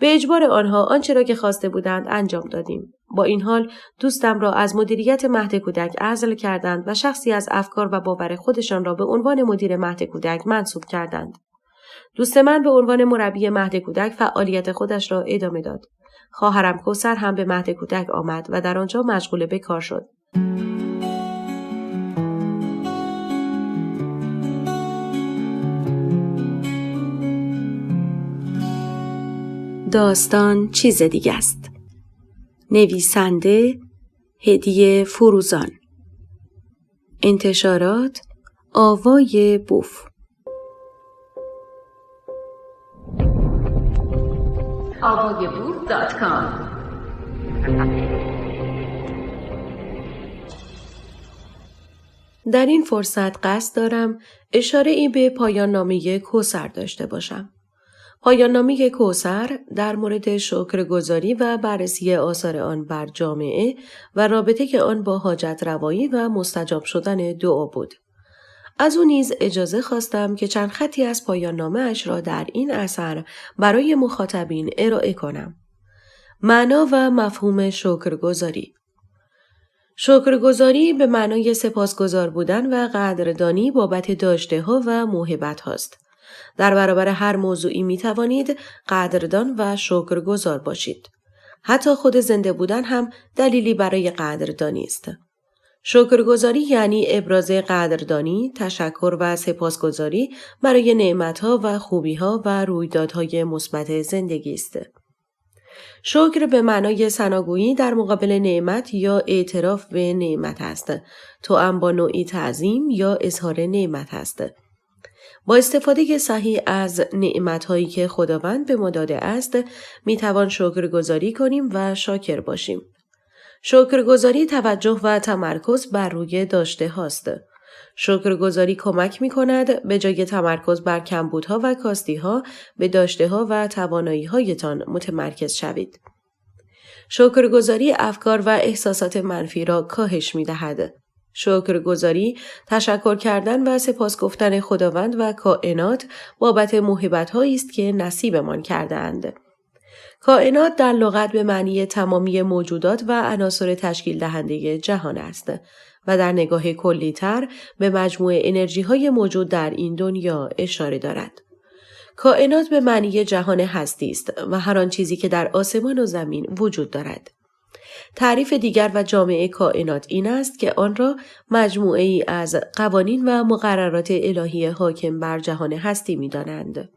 به اجبار آنها آنچه را که خواسته بودند انجام دادیم. با این حال دوستم را از مدیریت مهد کودک عزل کردند و شخصی از افکار و باور خودشان را به عنوان مدیر مهد کودک منصوب کردند. دوست من به عنوان مربی مهد کودک فعالیت خودش را ادامه داد. خواهرم کوثر هم به مهد کودک آمد و در آنجا مشغول به کار شد. داستان چیز دیگه است. نویسنده هدیه فروزان. انتشارات آوای بوف. avayaboof.com. در این فرصت قصد دارم اشاره ای به پایان نامه کوثر داشته باشم. پایان نامه کوثر در مورد شکرگزاری و بررسی آثار آن بر جامعه و رابطه آن با حاجت روایی و مستجاب شدن دعا بود. از او نیز اجازه خواستم که چند خطی از پایان نامه اش را در این اثر برای مخاطبین ارائه کنم. معنا و مفهوم شکرگزاری. شکرگزاری به معنای سپاسگزار بودن و قدردانی بابت داشته ها و موهبت هاست. در برابر هر موضوعی می توانید قدردان و شکرگزار باشید. حتی خود زنده بودن هم دلیلی برای قدردانی است. شکرگزاری یعنی ابراز قدردانی، تشکر و سپاسگزاری برای نعمت‌ها و خوبی‌ها و رویدادهای مثبت زندگی است. شکر به معنای ثناگویی در مقابل نعمت یا اعتراف به نعمت است. توأم با نوعی تعظیم یا اظهار نعمت است. با استفاده صحیح از نعمت‌هایی که خداوند به ما داده است، می‌توان شکرگزاری کنیم و شاکر باشیم. شکرگزاری توجه و تمرکز بر روی داشته هاست. شکرگزاری کمک می‌کند به جای تمرکز بر کمبودها و کاستی‌ها به داشته‌ها و توانایی‌هایتان متمرکز شوید. شکرگزاری افکار و احساسات منفی را کاهش می‌دهد. شکرگزاری تشکر کردن و سپاس گفتن خداوند و کائنات بابت موهبت‌هایی است که نصیبمان کرده‌اند. کائنات در لغت به معنی تمامی موجودات و عناصر تشکیل دهنده جهان است و در نگاه کلی‌تر به مجموع انرژی‌های موجود در این دنیا اشاره دارد. کائنات به معنی جهان هستی است و هر آن چیزی که در آسمان و زمین وجود دارد. تعریف دیگر و جامعه کائنات این است که آن را مجموعه ای از قوانین و مقررات الهی حاکم بر جهان هستی می‌دانند.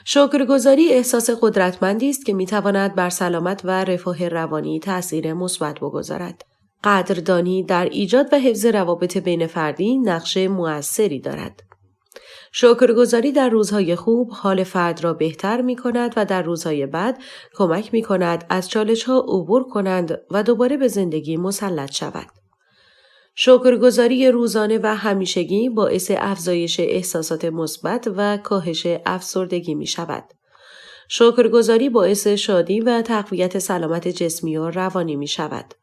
شکرگزاری احساس قدرتمندی است که می‌تواند بر سلامت و رفاه روانی تأثیر مثبت بگذارد. قدردانی در ایجاد و حفظ روابط بین فردی نقش مؤثری دارد. شکرگزاری در روزهای خوب حال فرد را بهتر می‌کند و در روزهای بد کمک می‌کند از چالش‌ها عبور کنند و دوباره به زندگی مسلط شود. شکرگزاری روزانه و همیشگی باعث افزایش احساسات مثبت و کاهش افسردگی می‌شود. شکرگزاری باعث شادی و تقویت سلامت جسمی و روانی می‌شود.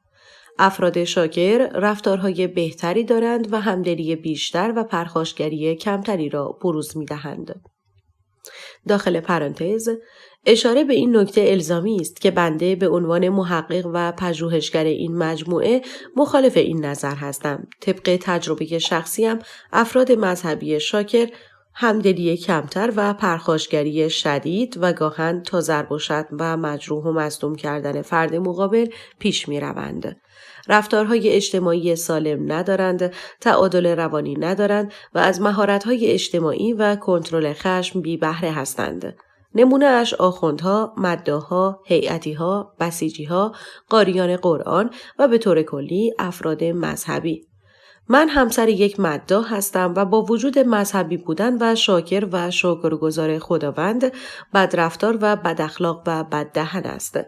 افراد شاکر رفتارهای بهتری دارند و همدلی بیشتر و پرخاشگری کمتری را بروز می‌دهند. داخل پرانتز اشاره به این نکته الزامی است که بنده به عنوان محقق و پژوهشگر این مجموعه مخالف این نظر هستم. طبق تجربه شخصیم افراد مذهبی شاکر همدلی کمتر و پرخاشگری شدید و گاهن تا ضرب و شتم و مجروح و مصدوم کردن فرد مقابل پیش می روند. رفتارهای اجتماعی سالم ندارند، تعادل روانی ندارند و از مهارت‌های اجتماعی و کنترل خشم بی بهره هستند. نمونه اش آخوندها، مداح‌ها، هیئتی‌ها، بسیجی‌ها، قاریان قرآن و به طور کلی افراد مذهبی. من همسر یک مداح هستم و با وجود مذهبی بودن و شاکر و شکرگزار خداوند، بدرفتار و بداخلاق و بددهن است.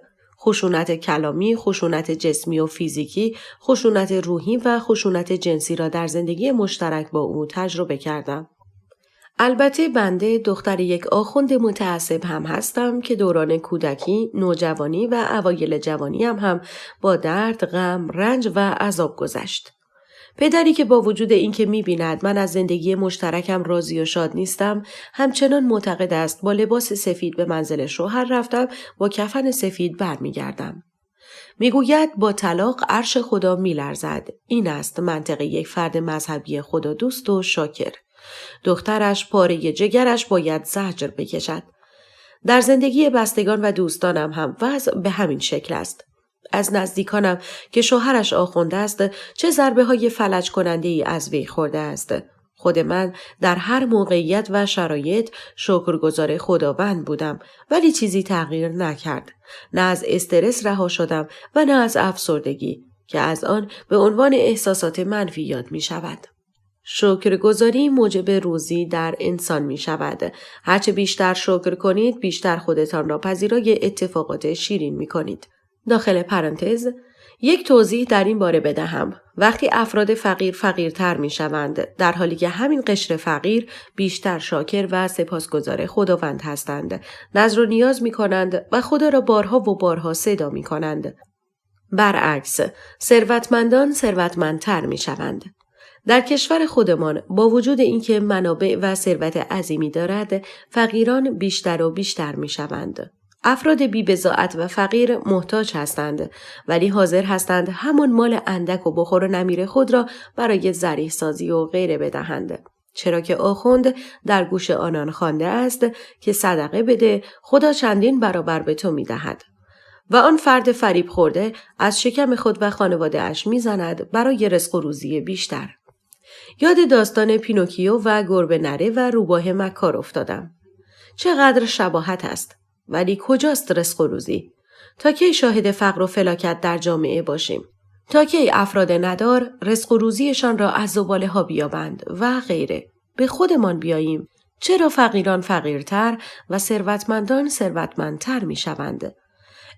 خشونت کلامی، خشونت جسمی و فیزیکی، خشونت روحی و خشونت جنسی را در زندگی مشترک با او تجربه کردم. البته بنده دختر یک آخوند متعصب هم هستم که دوران کودکی، نوجوانی و اوایل جوانی هم با درد، غم، رنج و عذاب گذشت. پدری که با وجود اینکه می‌بیند من از زندگی مشترکم راضی و شاد نیستم، همچنان معتقد است با لباس سفید به منزل شوهر رفتم، با کفن سفید برمیگردم. میگوید با طلاق عرش خدا میلرزد. این است منطق یک فرد مذهبی خدا دوست و شاکر. دخترش پاره جگرش باید زجر بکشد. در زندگی بستگان و دوستانم هم وضع به همین شکل است. از نزدیکانم که شوهرش آخونده است چه ضربه های فلج کننده ای از وی خورده است. خود من در هر موقعیت و شرایط شکرگزار خداوند بودم ولی چیزی تغییر نکرد. نه از استرس رها شدم و نه از افسردگی که از آن به عنوان احساسات منفی یاد می شود. شکرگزاری موجب روزی در انسان می شود. هرچه بیشتر شکر کنید بیشتر خودتان را پذیرای اتفاقات شیرین می کنید. داخل پرانتز یک توضیح در این باره بدهم. وقتی افراد فقیر فقیرتر می شوند در حالی که همین قشر فقیر بیشتر شاکر و سپاسگزار خداوند هستند، نذر و نیاز می کنند و خدا را بارها و بارها صدا می کنند. برعکس، ثروتمندان ثروتمندتر می شوند. در کشور خودمان با وجود اینکه منابع و ثروت عظیمی دارد، فقیران بیشتر و بیشتر می شوند. افراد بی‌بضاعت و فقیر محتاج هستند ولی حاضر هستند همون مال اندک و بخور و نمیر خود را برای ذریح سازی و غیره بدهند. چرا که آخوند در گوش آنان خوانده است که صدقه بده خدا چندین برابر به تو می دهد. و آن فرد فریب خورده از شکم خود و خانواده اش می زند برای رزق و روزی بیشتر. یاد داستان پینوکیو و گربه نره و روباه مکار افتادم. چقدر شباهت است. ولی کجاست رزق و روزی؟ تا کی شاهد فقر و فلاکت در جامعه باشیم؟ تا کی افراد ندار رزق و روزیشان را از زباله ها بیابند و غیره؟ به خودمان بیاییم. چرا فقیران فقیرتر و ثروتمندان ثروتمندتر می شوند؟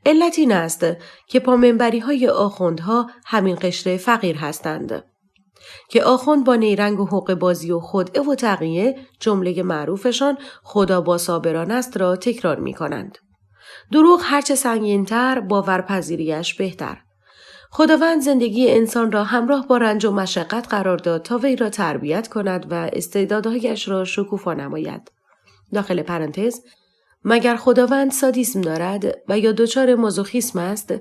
علت این است که پامنبری های آخوندها همین قشر فقیر هستند. که آخوند با نیرنگ و حق بازی و خدعه و تقیه جمله معروفشان خدا با صابران است را تکرار می کنند. دروغ هرچه سنگین‌تر باورپذیریش بهتر. خداوند زندگی انسان را همراه با رنج و مشقت قرار داد تا وی را تربیت کند و استعدادهایش را شکوفا نماید. داخل پرانتز مگر خداوند سادیسم دارد و یا دچار مازوخیسم است؟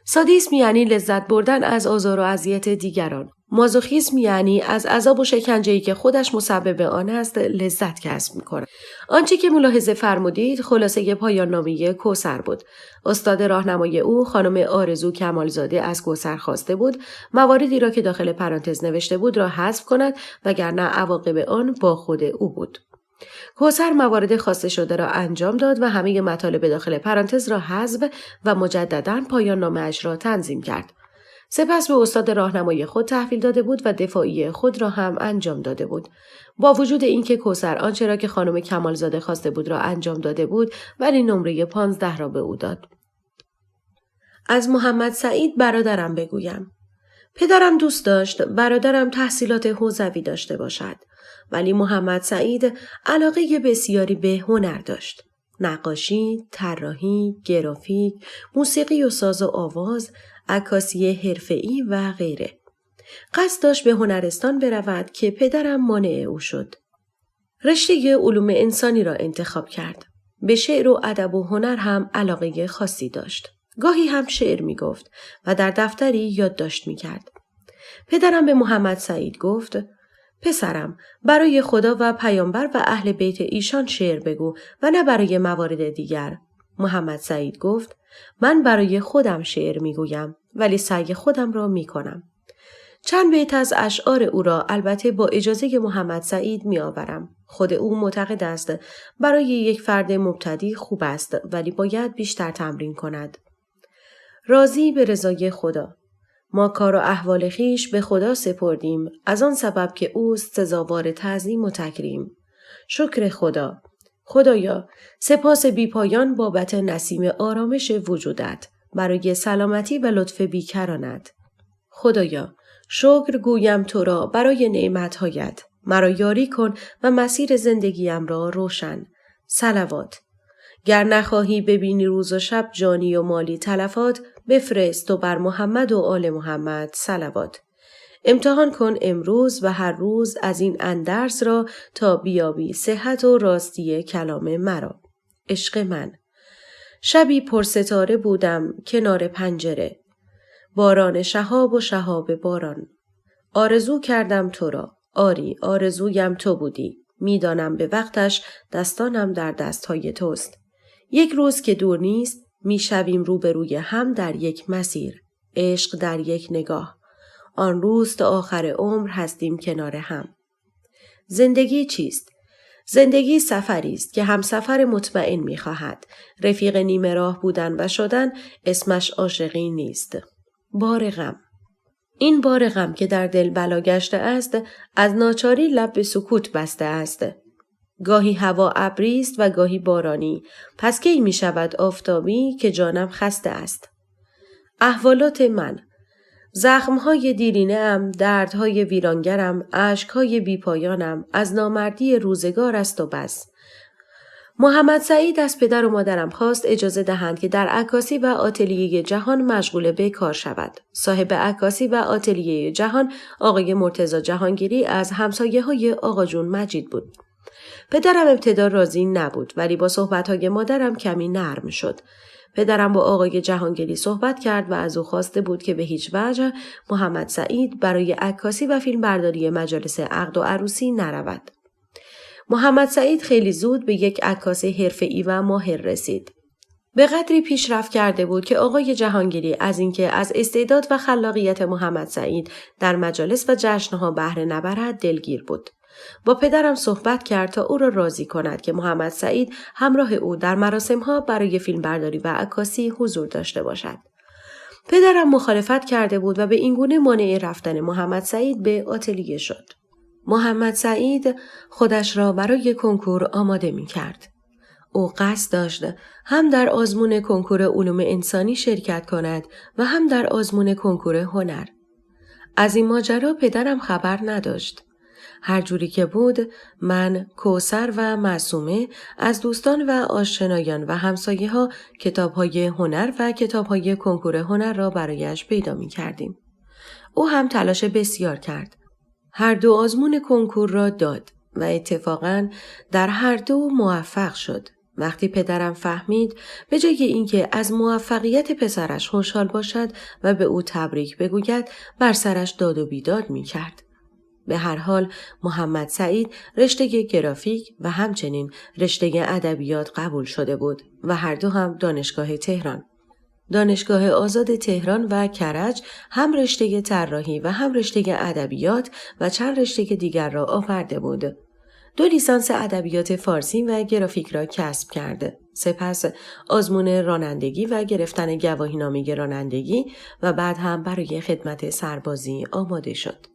سادیسم یعنی لذت بردن از آزار و اذیت دیگران. مازوخیسم یعنی از عذاب و شکنجه‌ای که خودش مسبب آن است لذت کسب می‌کند. آنچه که ملاحظه فرمودید خلاصه پایان نامه کوثر بود. استاد راهنمای او خانم آرزو کمالزاده از کوثر خواسته بود مواردی را که داخل پرانتز نوشته بود را حذف کند وگرنه عواقب آن با خود او بود. کوثر موارد خواسته شده را انجام داد و همه مطالب داخل پرانتز را حذف و مجدداً پایان نامه‌اش را تنظیم کرد. سپس به استاد راهنمای خود تحویل داده بود و دفاعی خود را هم انجام داده بود. با وجود اینکه کوثر آنچه را که خانم کمالزاده خواسته بود را انجام داده بود ولی نمره 15 را به او داد. از محمد سعید برادرم بگویم. پدرم دوست داشت برادرم تحصیلات حوزوی داشته باشد. ولی محمد سعید علاقه بسیاری به هنر داشت. نقاشی، طراحی، گرافیک، موسیقی و ساز و آواز، عکاسی حرفه‌ای و غیره. قصد داشت به هنرستان برود که پدرم مانع او شد. رشته علوم انسانی را انتخاب کرد. به شعر و ادب و هنر هم علاقه خاصی داشت. گاهی هم شعر می گفت و در دفتری یادداشت می کرد. پدرم به محمد سعید گفت: پسرم، برای خدا و پیامبر و اهل بیت ایشان شعر بگو و نه برای موارد دیگر. محمد سعید گفت: من برای خودم شعر میگویم ولی سعی خودم را میکنم. چند بیت از اشعار او را البته با اجازه محمد سعید میآورم. خود او معتقد است برای یک فرد مبتدی خوب است ولی باید بیشتر تمرین کند. راضی به رضای خدا. ما کار و احوال خیش به خدا سپردیم از آن سبب که اوست سزاوار تعظیم و تکریم. شکر خدا. خدایا سپاس بیپایان بابت نسیم آرامش وجودت برای سلامتی و لطف بیکرانت. خدایا شکر گویم تو را برای نعمتهایت. مرا یاری کن و مسیر زندگیم را روشن. صلوات. گر نخواهی ببینی روز و شب جانی و مالی تلفات بفرست و بر محمد و آل محمد صلوات. امتحان کن امروز و هر روز از این اندرز را تا بیابی صحت و راستی کلام مرا. عشق من. شبی پرستاره بودم کنار پنجره. باران شهاب و شهاب باران. آرزو کردم تو را. آری آرزویم تو بودی. میدانم به وقتش دستانم در دستهای توست. یک روز که دور نیست میشویم روبروی هم در یک مسیر. عشق در یک نگاه. آن روز تا آخر عمر هستیم کنار هم. زندگی چیست؟ زندگی سفری است که همسفر مطمئن می‌خواهد. رفیق نیمه راه بودن و شدن اسمش عاشقی نیست. بار غم. این بار غم که در دل بلا گشته است، از ناچاری لب به سکوت بسته است. گاهی هوا ابری است و گاهی بارانی، پس کی می شود آفتابی که جانم خسته است. احوالات من. زخمهای دیرینه ام، دردهای ویرانگرم، اشکهای بیپایانم از نامردی روزگار است و بس. محمد سعید از پدر و مادرم خواست اجازه دهند که در عکاسی و آتلیه جهان مشغول به کار شود. صاحب عکاسی و آتلیه جهان آقای مرتضی جهانگیری از همسایه‌های آقا جون مجید بود. پدرم ابتدا راضی نبود ولی با صحبت‌های مادرم کمی نرم شد. پدرم با آقای جهانگیری صحبت کرد و از او خواسته بود که به هیچ وجه محمد سعید برای عکاسی و فیلمبرداری مجالس عقد و عروسی نرود. محمد سعید خیلی زود به یک عکاس حرفه‌ای و ماهر رسید. به قدری پیشرفت کرده بود که آقای جهانگیری از اینکه از استعداد و خلاقیت محمد سعید در مجالس و جشنها بهره نبرد دلگیر بود. با پدرم صحبت کرد تا او را راضی کند که محمد سعید همراه او در مراسمها برای فیلمبرداری و عکاسی حضور داشته باشد. پدرم مخالفت کرده بود و به این گونه مانع رفتن محمد سعید به آتلیه شد. محمد سعید خودش را برای کنکور آماده می کرد. او قصد داشت هم در آزمون کنکور علوم انسانی شرکت کند و هم در آزمون کنکور هنر. از این ماجرا پدرم خبر نداشت. هر جوری که بود من، کوثر و معصومه از دوستان و آشنایان و همسایه ها کتاب‌های هنر و کتاب‌های کنکور هنر را برایش پیدا می کردیم. او هم تلاش بسیار کرد. هر دو آزمون کنکور را داد و اتفاقاً در هر دو موفق شد. وقتی پدرم فهمید به جای اینکه از موفقیت پسرش خوشحال باشد و به او تبریک بگوید بر سرش داد و بیداد می کرد. به هر حال محمد سعید رشته گرافیک و همچنین رشته ادبیات قبول شده بود و هر دو هم دانشگاه تهران. دانشگاه آزاد تهران و کرج هم رشته طراحی و هم رشته ادبیات و چند رشته دیگر را آورده بود. 2 لیسانس ادبیات فارسی و گرافیک را کسب کرده. سپس آزمون رانندگی و گرفتن گواهینامه رانندگی و بعد هم برای خدمت سربازی آماده شد.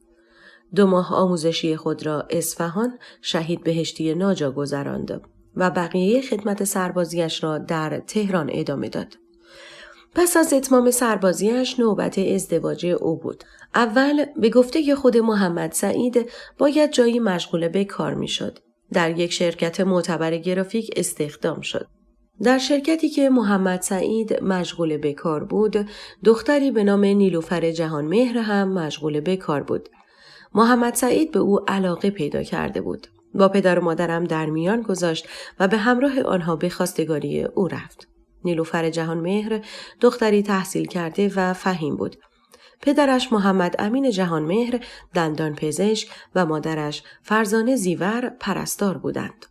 2 ماه آموزشی خود را اصفهان شهید بهشتی ناجا گذراند و بقیه خدمت سربازیش را در تهران ادامه داد. پس از اتمام سربازیش نوبت ازدواج او بود. اول به گفته خود محمد سعید باید جایی مشغول به کار می شد. در یک شرکت معتبر گرافیک استخدام شد. در شرکتی که محمد سعید مشغول به کار بود، دختری به نام نیلوفر جهانمهر هم مشغول به کار بود. محمد سعید به او علاقه پیدا کرده بود. با پدر و مادرم در میان گذاشت و به همراه آنها به خواستگاری او رفت. نیلوفر جهانمهر دختری تحصیل کرده و فهیم بود. پدرش محمد امین جهانمهر دندان پزشک و مادرش فرزانه زیور پرستار بودند.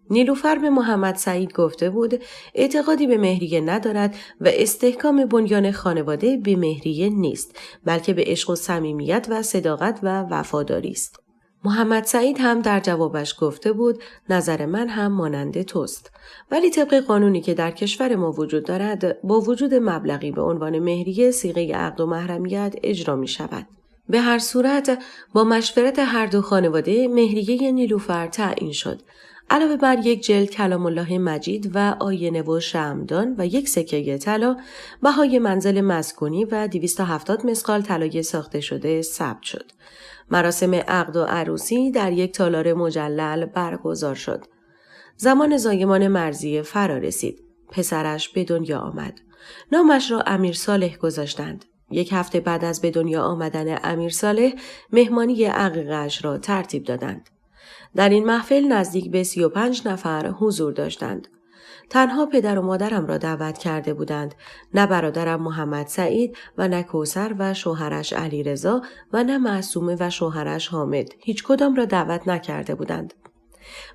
نیلوفر به محمد سعید گفته بود اعتقادی به مهریه ندارد و استحکام بنیان خانواده به مهریه نیست، بلکه به عشق و صمیمیت و صداقت و وفاداری است. محمد سعید هم در جوابش گفته بود نظر من هم مانند توست، ولی طبق قانونی که در کشور ما وجود دارد با وجود مبلغی به عنوان مهریه صیغه عقد و محرمیت اجرا می شود. به هر صورت با مشورت هر دو خانواده مهریه نیلوفر تعیین شد. علاوه بر 1 جلد کلام الله مجید و آینه و شمعدان و 1 سکه طلا، بهای منزل مسکونی و 270 مسقال طلای ساخته شده ثبت شد. مراسم عقد و عروسی در 1 تالار مجلل برگزار شد. زمان زایمان مرضیه فرا رسید. پسرش به دنیا آمد. نامش را امیر صالح گذاشتند. 1 هفته بعد از به دنیا آمدن امیر صالح مهمانی عقیقه‌اش را ترتیب دادند. در این محفل نزدیک به 35 نفر حضور داشتند. تنها پدر و مادرم را دعوت کرده بودند، نه برادرم محمد سعید و نه کوثر و شوهرش علیرضا و نه معصومه و شوهرش حامد. هیچ کدام را دعوت نکرده بودند.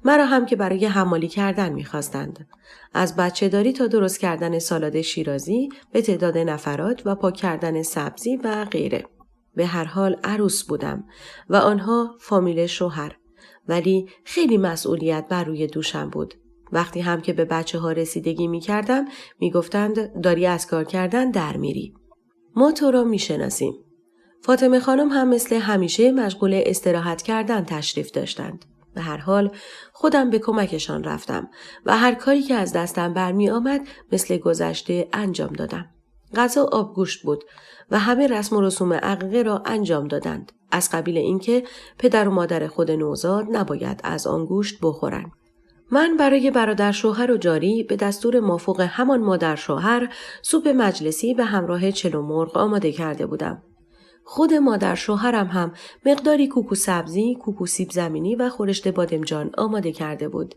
مرا هم که برای حمالی کردن می‌خواستند. از بچه‌داری تا درست کردن سالاد شیرازی به تعداد نفرات و پاک کردن سبزی و غیره. به هر حال عروس بودم و آنها فامیل شوهر. ولی خیلی مسئولیت بر روی دوشم بود. وقتی هم که به بچه‌ها رسیدگی می‌کردم می‌گفتند داری از کار کردن در میری. ما تو را می‌شناسیم. فاطمه خانم هم مثل همیشه مشغول استراحت کردن تشریف داشتند. به هر حال خودم به کمکشان رفتم و هر کاری که از دستم برمی آمد مثل گذشته انجام دادم. غذا آبگوشت بود و همه رسم و رسوم عقیقه را انجام دادند. از قبیل اینکه پدر و مادر خود نوزاد نباید از آن گوشت بخورند. من برای برادر شوهر و جاری به دستور مافوق همان مادر شوهر سوپ مجلسی به همراه چلو مرغ آماده کرده بودم. خود مادر شوهرم هم مقداری کوکو سبزی، کوکو سیب زمینی و خورشت بادمجان آماده کرده بود.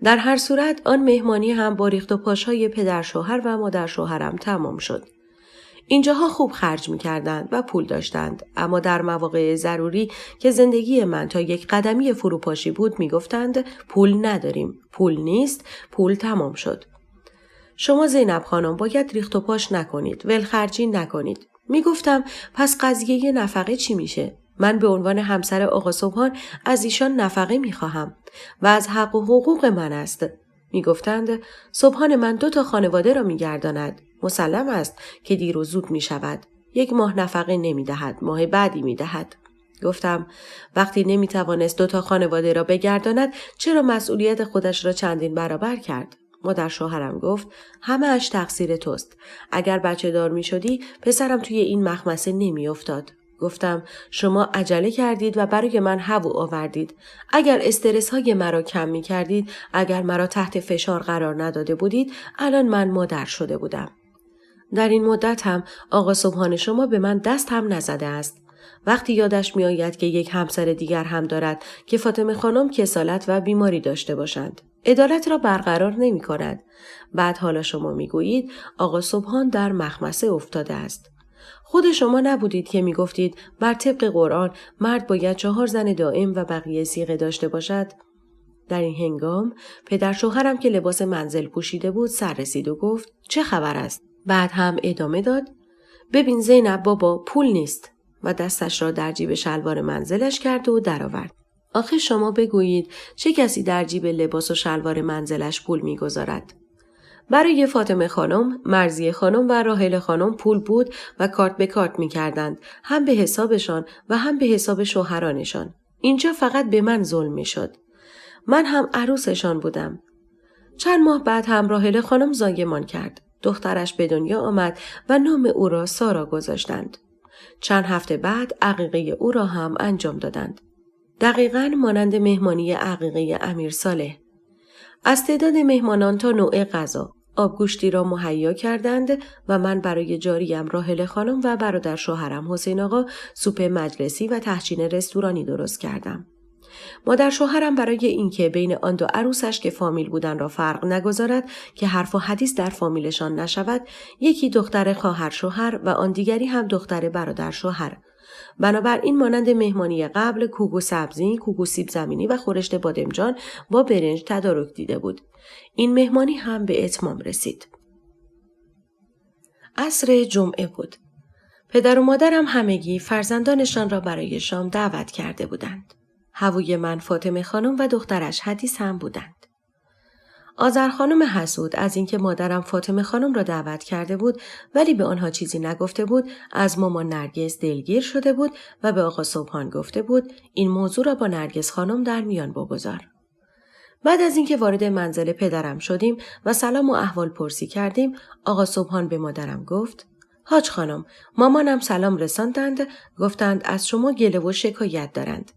در هر صورت آن مهمانی هم با ریخت و پاشهای پدر شوهر و مادر شوهرم تمام شد. اینجاها خوب خرج می کردند و پول داشتند، اما در مواقع ضروری که زندگی من تا یک قدمی فروپاشی بود می گفتند پول نداریم، پول نیست، پول تمام شد. شما زینب خانم باید ریخت و پاش نکنید، ولخرجی نکنید. می گفتم پس قضیه نفقه چی میشه؟ من به عنوان همسر آقا سبحان از ایشان نفقه می خواهم و از حق و حقوق من است. می گفتند سبحان من 2 خانواده را می گرداند. مسلم است که دیر و زود می شود. 1 ماه نفقه نمی دهد، ماه بعدی می دهد. گفتم وقتی نمی توانست 2 خانواده را بگرداند چرا مسئولیت خودش را چندین برابر کرد؟ مادر شوهرم گفت همه اش تقصیر توست. اگر بچه دار می شدی پسرم توی این مخمسه نمی افتاد. گفتم شما عجله کردید و برای من هوو آوردید. اگر استرس های مرا کم می کردید، اگر مرا تحت فشار قرار نداده بودید، الان من مادر شده بودم. در این مدت هم آقا سبحان شما به من دست هم نزده است. وقتی یادش می آید که یک همسر دیگر هم دارد که فاطمه خانم کسالت و بیماری داشته باشند. عدالت را برقرار نمی کند. بعد حالا شما می گویید آقا سبحان در مخمسه افتاده است. خود شما نبودید که می گفتید بر طبق قرآن مرد باید 4 زن دائم و بقیه صیغه داشته باشد؟ در این هنگام پدر شوهرم که لباس منزل پوشیده بود سر رسید و گفت چه خبر است؟ بعد هم ادامه داد ببین زینب بابا پول نیست و دستش را در جیب شلوار منزلش کرد و درآورد. آخه شما بگویید چه کسی در جیب لباس و شلوار منزلش پول می‌گذارد؟ برای فاطمه خانم، مرضیه خانم و راحله خانم پول بود و کارت به کارت می‌کردند، هم به حسابشان و هم به حساب شوهرانشان. اینجا فقط به من ظلم می‌شد. من هم عروسشان بودم. چند ماه بعد هم راحله خانم زایمان کرد. دخترش به دنیا آمد و نام او را سارا گذاشتند. چند هفته بعد عقیقه او را هم انجام دادند. دقیقاً مانند مهمانی عقیقه امیر صالح. از تعداد مهمانان تا نوع غذا، آبگوشتی را مهیا کردند و من برای جاریم راحله خانم و برادر شوهرم حسین آقا سوپ مجلسی و تحچین رستورانی درست کردم. مادر شوهرم برای اینکه بین آن 2 عروسش که فامیل بودن را فرق نگذارد که حرف و حدیث در فامیلشان نشود، یکی دختر خواهر شوهر و آن دیگری هم دختر برادر شوهر. بنابراین مانند مهمانی قبل کوکو سبزی، کوکو سیب زمینی و خورشت بادمجان با برنج تدارک دیده بود. این مهمانی هم به اتمام رسید. عصر جمعه بود. پدر و مادرم همگی فرزندانشان را برای شام دعوت کرده بودند. هووی من فاطمه خانم و دخترش حدیث هم بودند. آذر خانم حسود از اینکه مادرم فاطمه خانم را دعوت کرده بود ولی به آنها چیزی نگفته بود از مامان نرگس دلگیر شده بود و به آقا سبحان گفته بود این موضوع را با نرگس خانم در میان بگذار. بعد از اینکه وارد منزل پدرم شدیم و سلام و احوال پرسی کردیم آقا سبحان به مادرم گفت حاج خانم مامانم سلام رساندند گفتند از شما گله و شکایت دارند.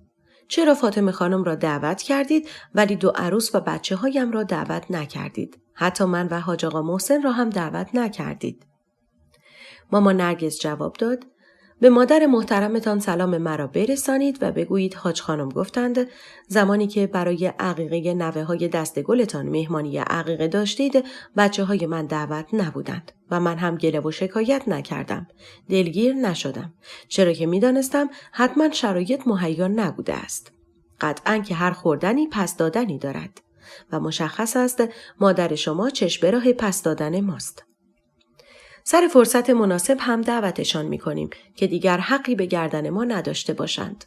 چرا فاطمه خانم را دعوت کردید ولی 2 عروس و بچه هایم را دعوت نکردید؟ حتی من و حاج آقا محسن را هم دعوت نکردید. مامان نرگس جواب داد: به مادر محترمتان سلام مرا برسانید و بگویید حاج خانم گفتند زمانی که برای عقیقه نوه‌های دسته‌گلتان مهمانی عقیقه داشتید بچه‌های من دعوت نبودند و من هم گله و شکایت نکردم. دلگیر نشدم، چرا که می‌دانستم حتما شرایط مهیا نبوده است. قطعاً که هر خوردنی پس دادنی دارد و مشخص است مادر شما چشم به راه پس دادن ماست. سر فرصت مناسب هم دعوتشان می‌کنیم که دیگر حقی به گردن ما نداشته باشند.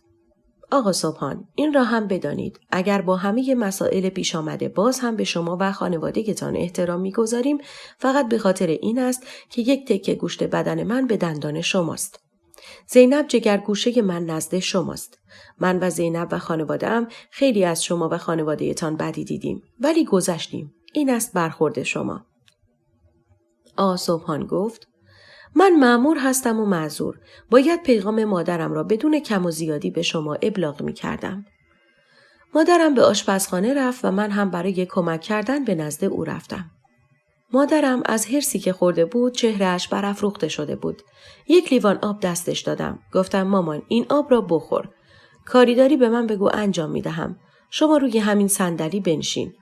آقا سبحان، این را هم بدانید اگر با همه مسائل پیش آمده باز هم به شما و خانوادگتان احترام می‌گذاریم فقط به خاطر این است که یک تکه گوشت بدن من به دندان شماست. زینب جگرگوشه من نزد شماست. من و زینب و خانواده‌ام خیلی از شما و خانواده‌تان بدی دیدیم ولی گذشتیم. این است برخورد شما. آقا سبحان گفت: من مأمور هستم و معذور. باید پیغام مادرم را بدون کم و زیادی به شما ابلاغ می کردم. مادرم به آشپزخانه رفت و من هم برای کمک کردن به نزد او رفتم. مادرم از حرصی که خورده بود چهرهش برافروخته شده بود. یک لیوان آب دستش دادم. گفتم مامان این آب را بخور. کاری داری به من بگو انجام می دهم. شما روی همین صندلی بنشین.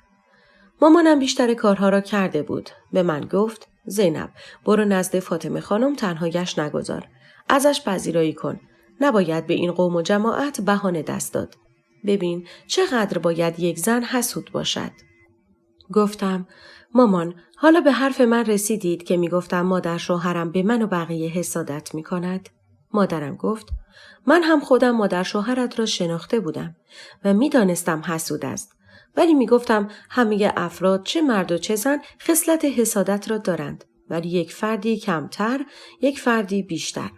مامانم بیشتر کارها را کرده بود. به من گفت: زینب برو نزد فاطمه خانم تنهایش نگذار. ازش پذیرایی کن. نباید به این قوم و جماعت بهانه دست داد. ببین چقدر باید یک زن حسود باشد. گفتم: مامان حالا به حرف من رسیدید که میگفتم مادر شوهرم به من و بقیه حسادت میکند؟ مادرم گفت: من هم خودم مادر شوهرت را شناخته بودم و میدانستم حسود است. ولی میگفتم همه افراد چه مرد و چه زن خصلت حسادت را دارند ولی یک فردی کمتر یک فردی بیشتر.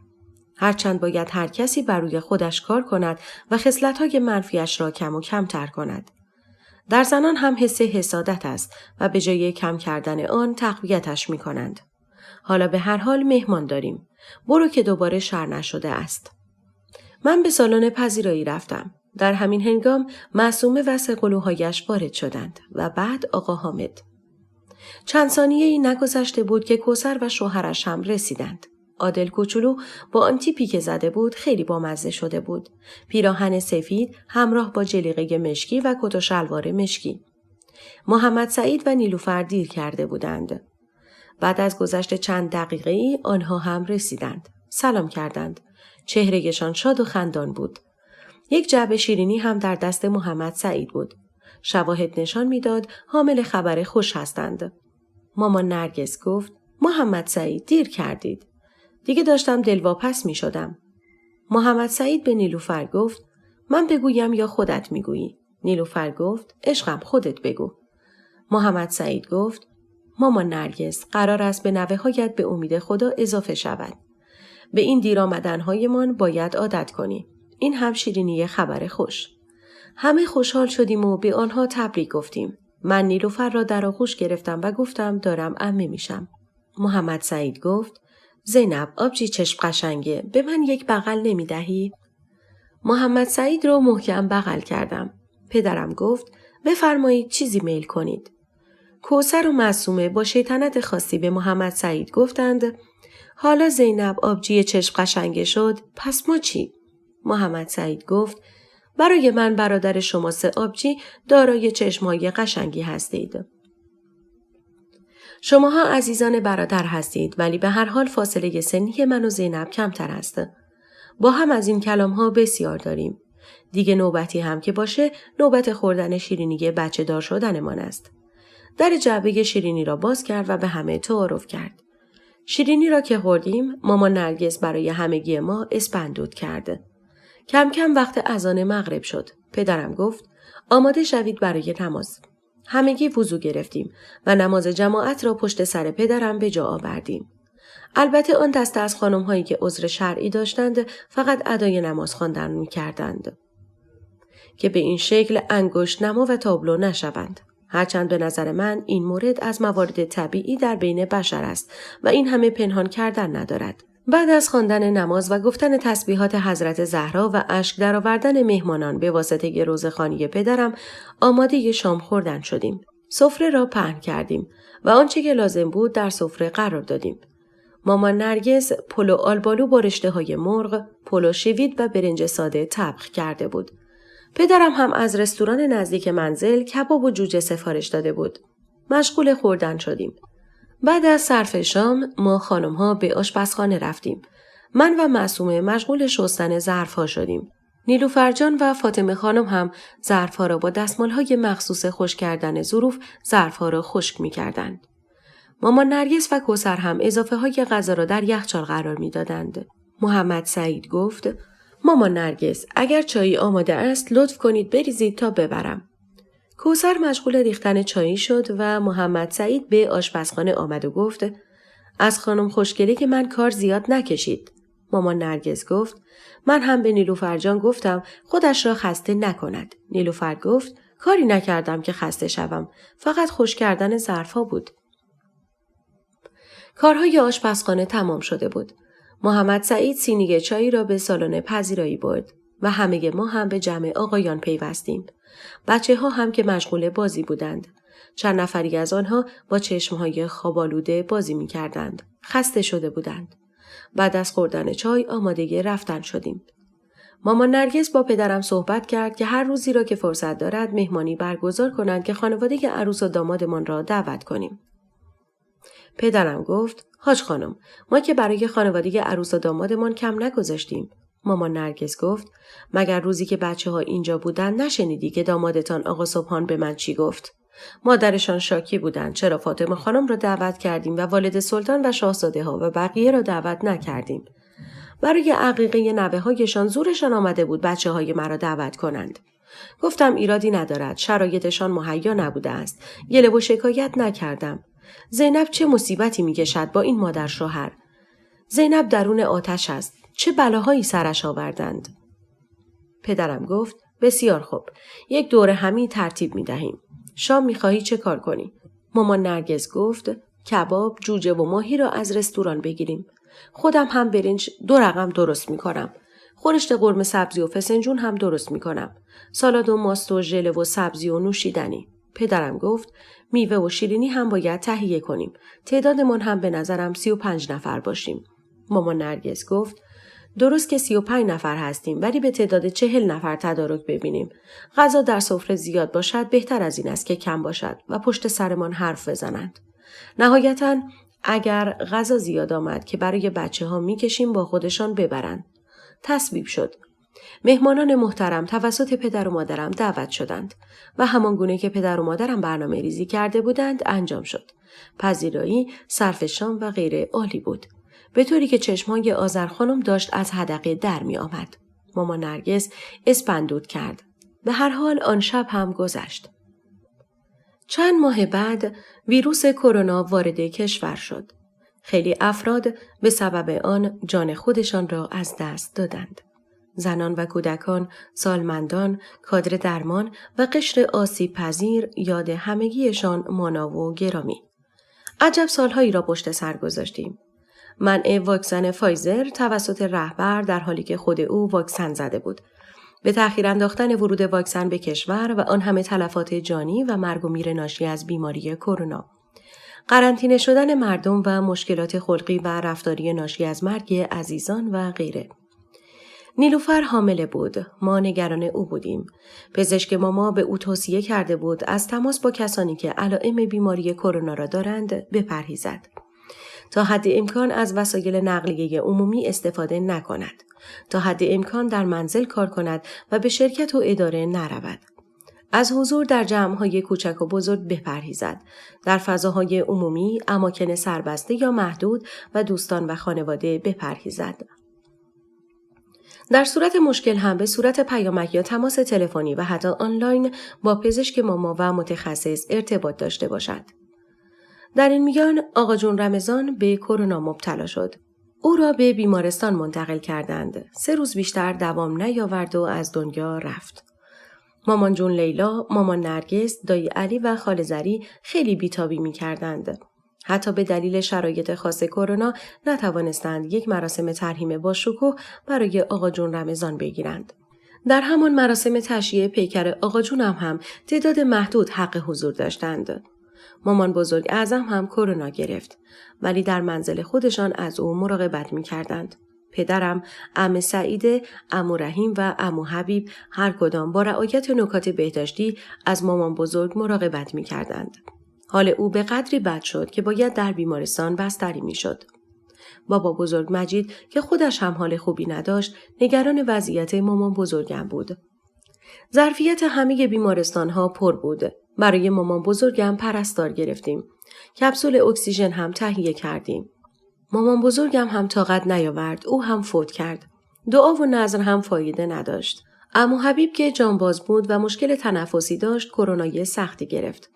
هرچند باید هر کسی بر روی خودش کار کند و خصلت‌های منفیش را کم و کمتر کند. در زنان هم حس حسادت است و به جای کم کردن آن تقویتش می کنند. حالا به هر حال مهمان داریم. برو که دوباره شر نشده است. من به سالن پذیرایی رفتم. در همین هنگام معصومه و سه‌قلوهایش وارد شدند و بعد آقا حامد. چند ثانیه‌ای نگذشته بود که کوثر و شوهرش هم رسیدند. عادل کوچولو با آن تیپی که زده بود خیلی بامزه شده بود. پیراهن سفید همراه با جلیقه مشکی و کت و شلوار مشکی. محمد سعید و نیلوفر دیر کرده بودند. بعد از گذشت چند دقیقه‌ای آنها هم رسیدند. سلام کردند. چهرهشان شاد و خندان بود. یک جعبه شیرینی هم در دست محمد سعید بود. شواهد نشان میداد حامل خبر خوش هستند. مامان نرگس گفت: محمد سعید دیر کردید. دیگه داشتم دلواپس می شدم. محمد سعید به نیلوفر گفت: من بگویم یا خودت می گویی؟ نیلوفر گفت: عشقم خودت بگو. محمد سعید گفت: مامان نرگس قرار است به نوه‌هایت به امید خدا اضافه شود. به این دیر آمدن‌هایمان باید عادت کنی. این هم شیرینی خبر خوش. همه خوشحال شدیم و به آنها تبریک گفتیم. من نیلوفر را در آغوش گرفتم و گفتم دارم عمه میشم. محمد سعید گفت: زینب آبجی چشم قشنگه، به من یک بغل نمی دهی؟ محمد سعید را محکم بغل کردم. پدرم گفت: بفرمایید چیزی میل کنید. کوثر و معصومه با شیطنت خاصی به محمد سعید گفتند: حالا زینب آبجی چشم قشنگه شد، پس ما چی؟ محمد سعید گفت: برای من برادر شما سه آبجی دارای چشمای قشنگی هستید. شماها عزیزان برادر هستید ولی به هر حال فاصله سنی من و زینب کمتر است. با هم از این کلام‌ها بسیار داریم. دیگه نوبتی هم که باشه نوبت خوردن شیرینی بچه دار شدنمان است. در جعبه شیرینی را باز کرد و به همه تعارف کرد. شیرینی را که خوردیم مامان نرگس برای همگی ما اسپندود کرد. کم کم وقت اذان مغرب شد. پدرم گفت: آماده شوید برای نماز. همگی وضو گرفتیم و نماز جماعت را پشت سر پدرم به جا آوردیم. البته آن دسته از خانم‌هایی که عذر شرعی داشتند فقط ادای نماز خواندن می‌کردند که به این شکل انگشت نما و تابلو نشوند. هرچند به نظر من این مورد از موارد طبیعی در بین بشر است و این همه پنهان کردن ندارد. بعد از خواندن نماز و گفتن تسبیحات حضرت زهرا و اشک درآوردن مهمانان به واسطه روزخوانی پدرم آماده شام خوردن شدیم. سفره را پهن کردیم و آنچه که لازم بود در سفره قرار دادیم. مامان نرگس پلو آلبالو با رشته‌های مرغ، پلو شوید و برنج ساده طبخ کرده بود. پدرم هم از رستوران نزدیک منزل کباب و جوجه سفارش داده بود. مشغول خوردن شدیم. بعد از صرف شام ما خانم‌ها به آشپزخانه رفتیم. من و معصومه مشغول شستن ظرف‌ها شدیم. نیلوفر جان و فاطمه خانم هم ظرف‌ها را با دستمال‌های مخصوص خشک کردن ظروف ظرف‌ها را خشک می‌کردند. مامان نرگس و کوثر هم اضافه‌های غذا را در یخچال قرار می‌دادند. محمد سعید گفت: مامان نرگس، اگر چایی آماده است لطف کنید بریزید تا ببرم. کوثر مشغول ریختن چایی شد و محمد سعید به آشپزخانه آمد و گفت: از خانم خوشگله که من کار زیاد نکشید. مامان نرگس گفت: من هم به نیلوفر جان گفتم خودش را خسته نکند. نیلوفر گفت: کاری نکردم که خسته شوم، فقط خشک کردن ظرف‌ها بود. کارهای آشپزخانه تمام شده بود. محمد سعید سینی چایی را به سالن پذیرایی برد و همه ما هم به جمع آقایان پیوستیم. بچه‌ها هم که مشغول بازی بودند. چند نفری از آنها با چشمهای خواب‌آلوده بازی می‌کردند. خسته شده بودند. بعد از خوردن چای آماده رفتن شدیم. مامان نرگس با پدرم صحبت کرد که هر روزی را که فرصت دارد مهمانی برگزار کنند که خانواده عروس و دامادمان را دعوت کنیم. پدرم گفت: حاج خانم، ما که برای خانواده عروس و دامادمان کم نگذاشتیم. مامان نرگس گفت: مگر روزی که بچه‌ها اینجا بودن نشنیدی که دامادتان آقا سبحان به من چی گفت؟ مادرشان شاکی بودند چرا فاطمه خانم را دعوت کردیم و والد سلطان و شاهزاده ها و بقیه را دعوت نکردیم. برای عقیقه نوه‌هایشان زورشان آمده بود بچه‌های مرا دعوت کنند. گفتم ایرادی ندارد، شرایطشان مهیا نبوده است. گله و شکایت نکردم. زینب چه مصیبتی می‌کشد با این مادر شوهر؟ زینب درون آتش است. چه بلاهایی سرش آوردند؟ پدرم گفت: بسیار خوب. یک دوره همی ترتیب می‌دهیم. شام می‌خواهی چه کار کنی؟ مامان نرگس گفت: کباب، جوجه و ماهی را از رستوران بگیریم. خودم هم برنج 2 رقم درست می‌کنم. خورشت قرمه سبزی و فسنجون هم درست می‌کنم. سالاد و ماست و ژله و سبزی و نوشیدنی. پدرم گفت: میوه و شیرینی هم باید تهیه کنیم. تعدادمان هم به نظرم 35 نفر باشیم. مامان نرگس گفت: درست که 35 نفر هستیم ولی به تعداد 40 نفر تدارک ببینیم. غذا در سفره زیاد باشد بهتر از این است که کم باشد و پشت سرمان حرف بزنند. نهایتاً اگر غذا زیاد آمد که برای بچه‌ها می‌کشیم با خودشان ببرند. تصویب شد. مهمانان محترم توسط پدر و مادرم دعوت شدند و همانگونه که پدر و مادرم برنامه ریزی کرده بودند انجام شد. پذیرایی، صرف شام و غیره عالی بود. به طوری که چشمای آذر خانم داشت از حدقه در می آمد. مامان نرگس اسپندود کرد. به هر حال آن شب هم گذشت. چند ماه بعد ویروس کرونا وارد کشور شد. خیلی افراد به سبب آن جان خودشان را از دست دادند. زنان و کودکان، سالمندان، کادر درمان و قشر آسیب پذیر یاد همگیشان مانا و گرامی. عجب سالهایی را پشت سر گذاشتیم. منع واکسن فایزر توسط رهبر در حالی که خود او واکسن زده بود. به تأخیر انداختن ورود واکسن به کشور و آن همه تلفات جانی و مرگ و میر ناشی از بیماری کرونا. قرنطینه شدن مردم و مشکلات خلقی و رفتاری ناشی از مرگ عزیزان و غیره. نیلوفر حامله بود. ما نگران او بودیم. پزشک ماما به او توصیه کرده بود از تماس با کسانی که علائم بیماری کرونا را دارند بپرهیزد. تا حد امکان از وسایل نقلیه عمومی استفاده نکند. تا حد امکان در منزل کار کند و به شرکت و اداره نرود. از حضور در جمع‌های کوچک و بزرگ بپرهیزد. در فضاهای عمومی، اماکن سربسته یا محدود و دوستان و خانواده بپرهیزد. در صورت مشکل هم به صورت پیامک یا تماس تلفنی و حتی آنلاین با پزشک ماما و متخصص ارتباط داشته باشد. در این میان آقا جون رمضان به کرونا مبتلا شد. او را به بیمارستان منتقل کردند. 3 روز بیشتر دوام نیاورد و از دنیا رفت. مامان جون لیلا، مامان نرگس، دایی علی و خاله زری خیلی بیتابی می کردند. حتی به دلیل شرایط خاص کرونا نتوانستند یک مراسم ترحیم با شکوه برای آقا جون رمضان بگیرند. در همان مراسم تشییع پیکر آقا جون هم تعداد محدود حق حضور داشتند. مامان بزرگ اعظم هم کرونا گرفت ولی در منزل خودشان از او مراقبت می کردند. پدرم، عمه سعید، عمو رحیم و عمو حبیب هر کدام با رعایت نکات بهداشتی از مامان بزرگ مراقبت می کردند. حال او به قدری بد شد که باید در بیمارستان بستری می شد. بابا بزرگ مجید که خودش هم حال خوبی نداشت نگران وضعیت مامان بزرگم بود. ظرفیت همه بیمارستان ها پر بود. برای مامان بزرگم پرستار گرفتیم. کپسول اکسیژن هم تهیه کردیم. مامان بزرگم هم طاقت نیاورد. او هم فوت کرد. دعا و نذر هم فایده نداشت. عمو حبیب که جانباز بود و مشکل تنفسی داشت کرونای سختی گرفت.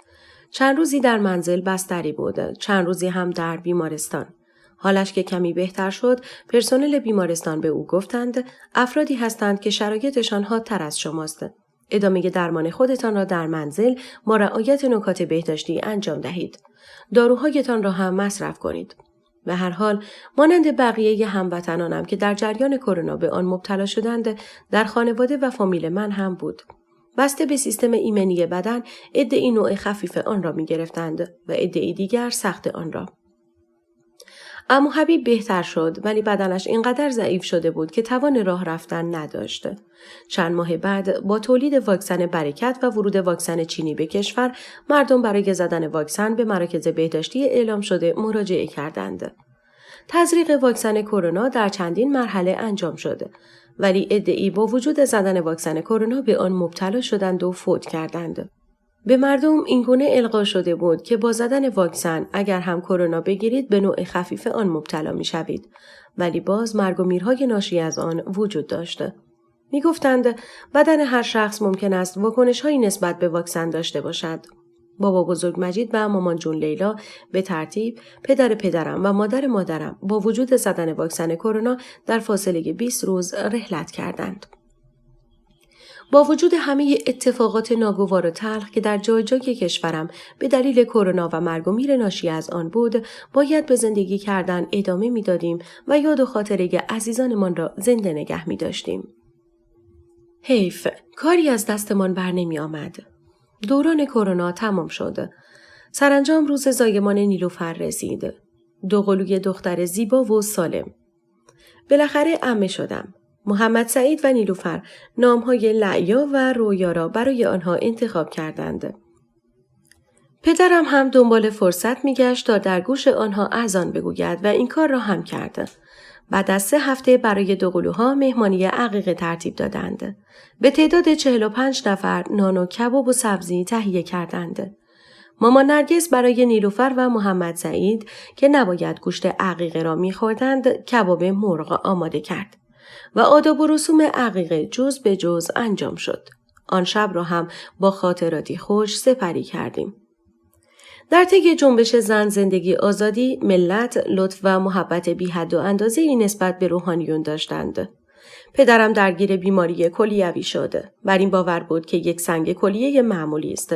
چند روزی در منزل بستری بود. چند روزی هم در بیمارستان. حالش که کمی بهتر شد، پرسنل بیمارستان به او گفتند افرادی هستند که شرایطشان حادتر از شماست. ادامه درمان خودتان را در منزل با رعایت نکات بهداشتی انجام دهید. داروهایتان را هم مصرف کنید. به هر حال مانند بقیه هموطنانم که در جریان کرونا به آن مبتلا شدند در خانواده و فامیل من هم بود. بسته به سیستم ایمنی بدن عده‌ای نوع خفیف آن را می گرفتند و عده‌ای دیگر سخت آن را. عمو حبیب بهتر شد ولی بدنش اینقدر ضعیف شده بود که توان راه رفتن نداشت. چند ماه بعد با تولید واکسن برکت و ورود واکسن چینی به کشور مردم برای زدن واکسن به مراکز بهداشتی اعلام شده مراجعه کردند. تزریق واکسن کرونا در چندین مرحله انجام شده ولی عده‌ای با وجود زدن واکسن کرونا به آن مبتلا شدند و فوت کردند. به مردم اینگونه القا شده بود که با زدن واکسن اگر هم کرونا بگیرید به نوع خفیف آن مبتلا می شوید ولی باز مرگ و میرهای ناشی از آن وجود داشته. می گفتند بدن هر شخص ممکن است واکنش‌هایی نسبت به واکسن داشته باشد. بابا بزرگ مجید و مامان جون لیلا به ترتیب پدرم و مادرم با وجود زدن واکسن کرونا در فاصله 20 روز رحلت کردند. با وجود همه اتفاقات ناگوار و تلخ که در جای کشورم به دلیل کرونا و مرگ و میر ناشی از آن بود، باید به زندگی کردن ادامه می‌دادیم و یاد و خاطره عزیزانمان را زنده نگه می‌داشتیم. حیف، کاری از دستمان بر نمی آمد. دوران کرونا تمام شد. سرانجام روز زایمان نیلوفر رسید. 2 قلوی دختر زیبا و سالم. بالاخره عمه شدم. محمد سعید و نیلوفر نام‌های لعیا و رویا را برای آنها انتخاب کردند. پدرم هم دنبال فرصت می‌گشت تا در گوش آنها اذان بگوید و این کار را هم کرد. بعد از 3 هفته برای 2 قلوها مهمانی عقیقه ترتیب دادند. به تعداد 45 نفر نان و کباب و سبزی تهیه کردند. مامان نرگس برای نیلوفر و محمد سعید که نباید گوشت عقیقه را می‌خوردند کباب مرغ آماده کرد. و آداب و رسوم عقیقه جز به جز انجام شد. آن شب را هم با خاطراتی خوش سپری کردیم. در طی جنبش زن زندگی آزادی ملت لطف و محبت بی حد و اندازه‌ای نسبت به روحانیون داشتند. پدرم درگیر بیماری کلیوی شد. بر این باور بود که یک سنگ کلیه معمولی است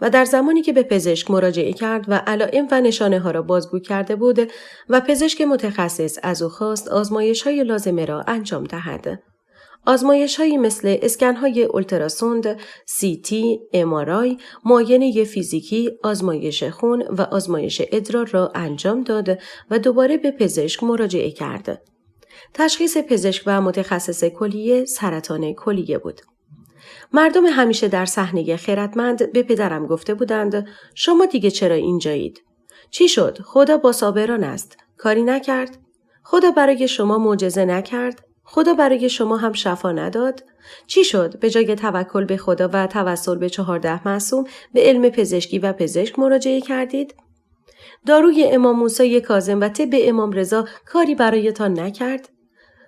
و در زمانی که به پزشک مراجعه کرد و علائم و نشانه ها را بازگو کرده بود و پزشک متخصص از او خواست آزمایش‌های لازمه را انجام دهد. آزمایش‌هایی مثل اسکن‌های اولتراسوند، CT، MRI، معاینه فیزیکی، آزمایش خون و آزمایش ادرار را انجام داد و دوباره به پزشک مراجعه کرد. تشخیص پزشک و متخصص کلیه سرطان کلیه بود. مردم همیشه در صحنه خیرتمند به پدرم گفته بودند شما دیگه چرا اینجایید؟ چی شد؟ خدا با صابران است. کاری نکرد؟ خدا برای شما معجزه نکرد؟ خدا برای شما هم شفا نداد؟ چی شد؟ به جای توکل به خدا و توسل به 14 معصوم به علم پزشکی و پزشک مراجعه کردید؟ داروی امام موسی کاظم و طب امام رضا کاری برایتان نکرد؟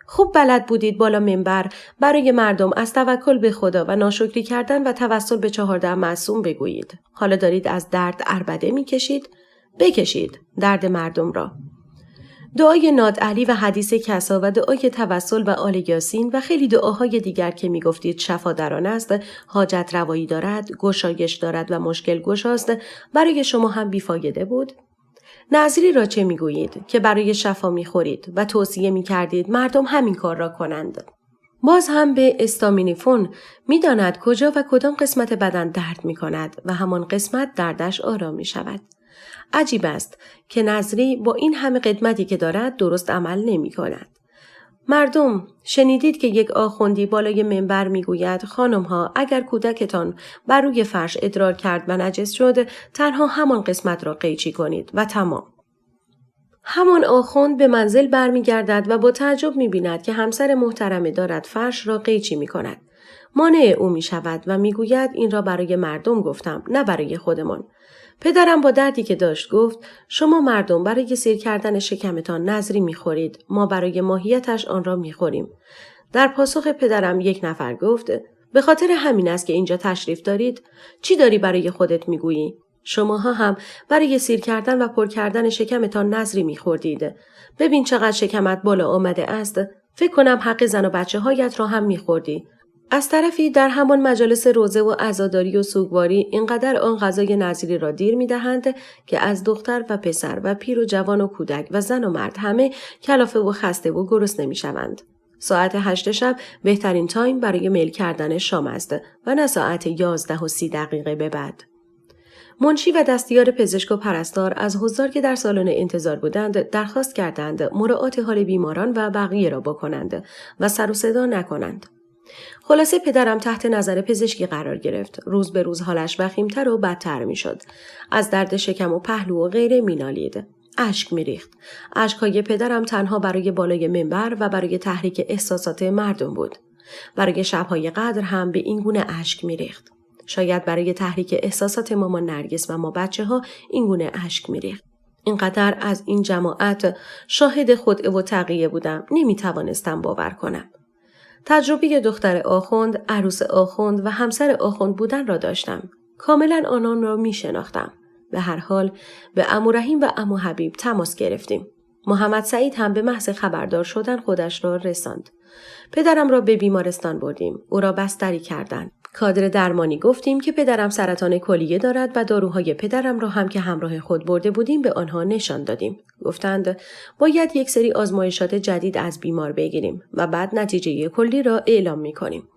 خوب بلد بودید بالا منبر برای مردم از توکل به خدا و ناشکری کردن و توسل به 14 معصوم بگویید. حالا دارید از درد عربده می‌کشید؟ بکشید درد مردم را. دعای نادعلی و حدیث کسا و دعای توسل و آل یاسین و خیلی دعاهای دیگر که می‌گفتید شفا در آن است، حاجت روایی دارد، گشایش دارد و مشکل گشاست، برای شما هم بیفایده بود؟ نظری را چه میگویید که برای شفا میخورید و توصیه میکردید مردم همین کار را کنند؟ باز هم به استامینیفون می‌داند کجا و کدام قسمت بدن درد می‌کند و همان قسمت دردش آرام می‌شود. عجیب است که نظری با این همه قدمتی که دارد درست عمل نمی‌کند. مردم، شنیدید که یک آخوندی بالای منبر میگوید خانم‌ها اگر کودکتان بر روی فرش ادرار کرد و نجس شد تنها همان قسمت را قیچی کنید و تمام. همان آخوند به منزل برمیگردد و با تعجب می‌بیند که همسر محترمه دارد فرش را قیچی می‌کند. مانع او می‌شود و میگوید این را برای مردم گفتم نه برای خودمان. پدرم با دردی که داشت گفت شما مردم برای سیر کردن شکمتان نظری می‌خورید، ما برای ماهیتش آن را می‌خوریم. در پاسخ پدرم یک نفر گفت به خاطر همین است که اینجا تشریف دارید؟ چی داری برای خودت می‌گویی؟ شماها هم برای سیر کردن و پر کردن شکمتان نظری می‌خوردید. ببین چقدر شکمت بالا آمده است. فکر کنم حق زن و بچه‌هایت را هم می‌خوردی. از طرفی در همان مجالس روزه و عزاداری و سوگواری اینقدر آن غذای نظری را دیر می‌دهند که از دختر و پسر و پیر و جوان و کودک و زن و مرد همه کلافه و خسته و گرسنه می‌شوند. ساعت 8 شب بهترین تایم برای میل کردن شام است و نه ساعت 11:30 به بعد. منشی و دستیار پزشک و پرستار از حضار که در سالن انتظار بودند درخواست کردند مراعات حال بیماران و بقیه را بکنند و سر و صدا نکنند. خلاصه پدرم تحت نظر پزشکی قرار گرفت. روز به روز حالش وخیمتر و بدتر می شد. از درد شکم و پهلو و غیره می نالید. اشک می ریخت. اشکهای پدرم تنها برای بالای منبر و برای تحریک احساسات مردم بود. برای شبهای قدر هم به این گونه اشک می ریخت. شاید برای تحریک احساسات مامان نرگس و ما بچه ها این گونه اشک می ریخت. اینقدر از این جماعت شاهد خدعه و تقیه بودم نمی توانستم باور کنم. تجربه دختر آخوند، عروس آخوند و همسر آخوند بودن را داشتم. کاملا آنان را می شناختم. به هر حال به عمو رحیم و عمو حبیب تماس گرفتیم. محمد سعید هم به محض خبردار شدن خودش را رساند. پدرم را به بیمارستان بردیم. او را بستری کردند. کادر درمانی گفتیم که پدرم سرطان کلیه دارد و داروهای پدرم را هم که همراه خود برده بودیم به آنها نشان دادیم. گفتند باید یک سری آزمایشات جدید از بیمار بگیریم و بعد نتیجه کلی را اعلام می‌کنیم.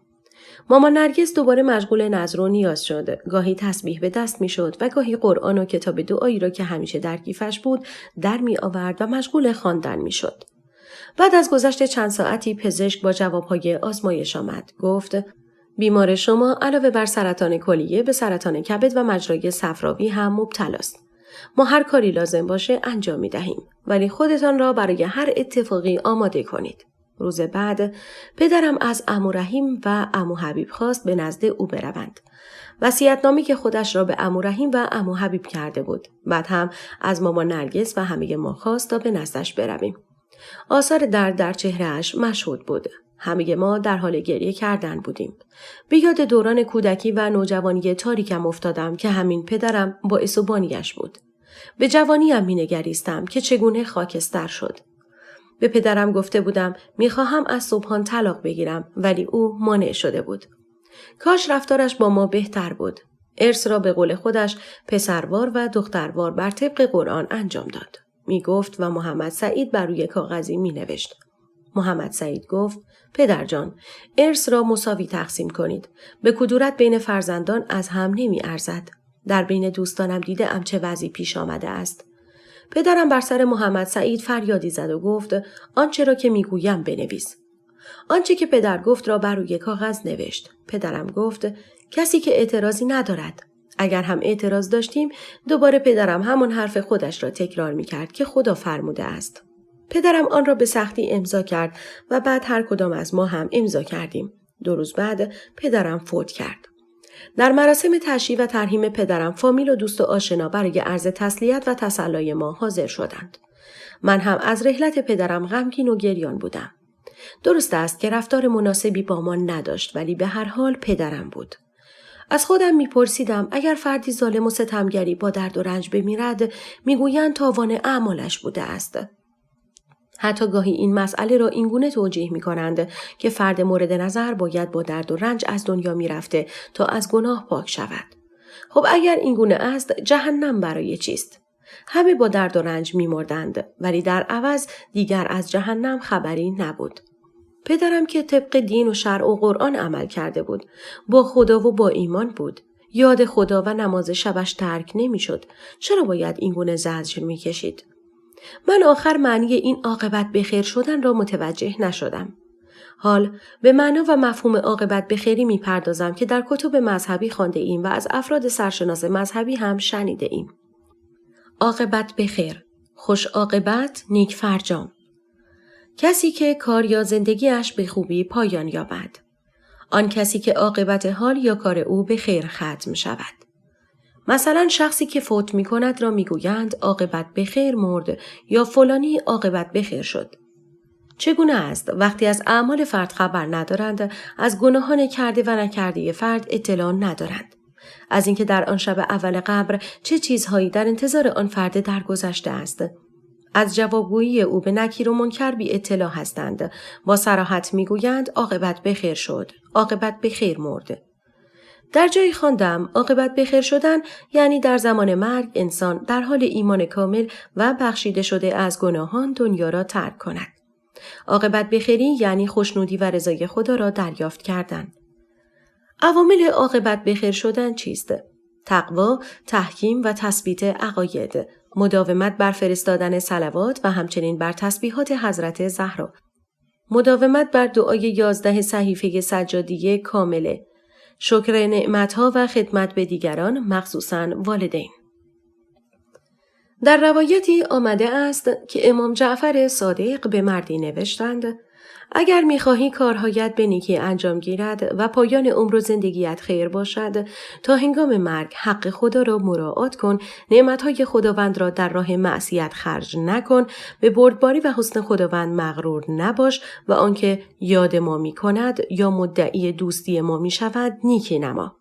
مامان نرگس دوباره مشغول نذر و نیاز شد. گاهی تسبیح به دست می‌شد و گاهی قرآن و کتاب دعایی را که همیشه در کیفش بود در می‌آورد و مشغول خواندن می‌شد. بعد از گذشت چند ساعتی پزشک با جوابهای آزمایش آمد. گفت بیمار شما علاوه بر سرطان کلیه به سرطان کبد و مجرای صفراوی هم مبتلاست. ما هر کاری لازم باشه انجام می‌دهیم ولی خودتان را برای هر اتفاقی آماده کنید. روز بعد پدرم از عمو رحیم و عمو حبیب خواست به نزد او بروند. وصیت‌نامه‌ای که خودش را به عمو رحیم و عمو حبیب کرده بود. بعد هم از مامان نرگس و همه ما خواست تا به نزدش برویم. آثار درد در چهره‌اش مشهود بود. همه ما در حال گریه کردن بودیم. به یاد دوران کودکی و نوجوانی تاریکم افتادم که همین پدرم باعث و بانیش بود. به جوانیم می‌نگریستم که چگونه خاکستر شد. به پدرم گفته بودم می‌خواهم از سبحان طلاق بگیرم ولی او مانع شده بود. کاش رفتارش با ما بهتر بود. ارث را به قول خودش پسروار و دختروار بر طبق قرآن انجام داد. می گفت و محمد سعید بر روی کاغذی می نوشت. محمد سعید گفت پدر جان ارث را مساوی تقسیم کنید. به کدورت بین فرزندان از هم نمی ارزد. در بین دوستانم دیده ام چه وضعی پیش آمده است. پدرم بر سر محمد سعید فریادی زد و گفت آنچه را که می گویم بنویس. آنچه که پدر گفت را بر روی کاغذ نوشت. پدرم گفت کسی که اعتراضی ندارد. اگر هم اعتراض داشتیم دوباره پدرم همون حرف خودش را تکرار می کرد که خدا فرموده است. پدرم آن را به سختی امضا کرد و بعد هر کدام از ما هم امضا کردیم. 2 روز بعد پدرم فوت کرد. در مراسم تشییع و ترحیم پدرم فامیل و دوست و آشنا برای عرض تسلیت و تسلای ما حاضر شدند. من هم از رحلت پدرم غمگین و گریان بودم. درست است که رفتار مناسبی با ما نداشت ولی به هر حال پدرم بود. از خودم میپرسیدم اگر فردی ظالم و ستمگری با درد و رنج بمیرد میگویند تاوان اعمالش بوده است. حتی گاهی این مسئله را اینگونه توجیه میکنند که فرد مورد نظر باید با درد و رنج از دنیا میرفته تا از گناه پاک شود. خب اگر اینگونه است جهنم برای چیست؟ همه با درد و رنج میمردند ولی در عوض دیگر از جهنم خبری نبود. پدرم که طبق دین و شرع و قرآن عمل کرده بود. با خدا و با ایمان بود. یاد خدا و نماز شبش ترک نمی شد. چرا باید این گونه زجر می کشید؟ من آخر معنی این عاقبت بخیر شدن را متوجه نشدم. حال به معنا و مفهوم عاقبت بخیری می پردازم که در کتب مذهبی خوانده ایم و از افراد سرشناس مذهبی هم شنیده ایم. عاقبت بخیر، خوش عاقبت، نیک فرجام. کسی که کار یا زندگیش به خوبی پایان یابد. آن کسی که عاقبت حال یا کار او به خیر ختم شود. مثلا شخصی که فوت می کند را می گویند عاقبت به خیر مرد یا فلانی عاقبت به خیر شد. چگونه است وقتی از اعمال فرد خبر ندارند، از گناهان کرده و نکرده فرد اطلاع ندارند، از اینکه در آن شب اول قبر چه چیزهایی در انتظار آن فرد درگذشته است، از جوابگویی او به نکیر و منکر بی اطلاع هستند، با صراحت میگویند عاقبت به خیر شد، عاقبت به خیر مرد. در جایی خواندم عاقبت به خیر شدن یعنی در زمان مرگ انسان در حال ایمان کامل و بخشیده شده از گناهان دنیا را ترک کند. عاقبت بخیری یعنی خوشنودی و رضای خدا را دریافت کردن. عوامل عاقبت بخیر شدن چیست؟ تقوا، تحکیم و تثبیت عقاید، مداومت بر فرستادن صلوات و همچنین بر تسبیحات حضرت زهرا، مداومت بر دعای 11 صحیفه سجادیه کامله، شکر نعمتها و خدمت به دیگران مخصوصاً والدین. در روایتی آمده است که امام جعفر صادق به مردی نوشتند: اگر می‌خواهی کارهایت به نیکی انجام گیرد و پایان عمر و زندگیت خیر باشد، تا هنگام مرگ حق خدا را مراعات کن، نعمتهای خداوند را در راه معصیت خرج نکن، به بردباری و حسن خداوند مغرور نباش و آنکه یاد ما می‌کند یا مدعی دوستی ما می‌شود نیکی نما.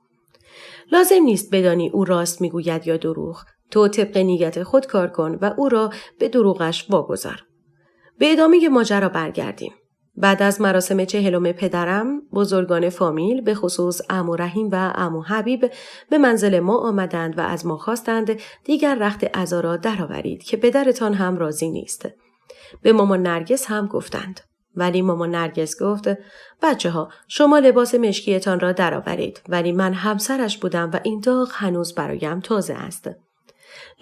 لازم نیست بدانی او راست می‌گوید یا دروغ. تو طبق نیت خود کار کن و او را به دروغش واگذار. به ادامه ماجرا برگردیم. بعد از مراسم 40 پدرم، بزرگان فامیل به خصوص عمو رحیم و عمو حبیب به منزل ما آمدند و از ما خواستند دیگر رخت عزا را درآورید که پدرتان هم راضی نیست. به مامان نرگس هم گفتند. ولی مامان نرگس گفت: بچه‌ها شما لباس مشکیتان را درآورید، ولی من همسرش بودم و این داغ هنوز برایم تازه است.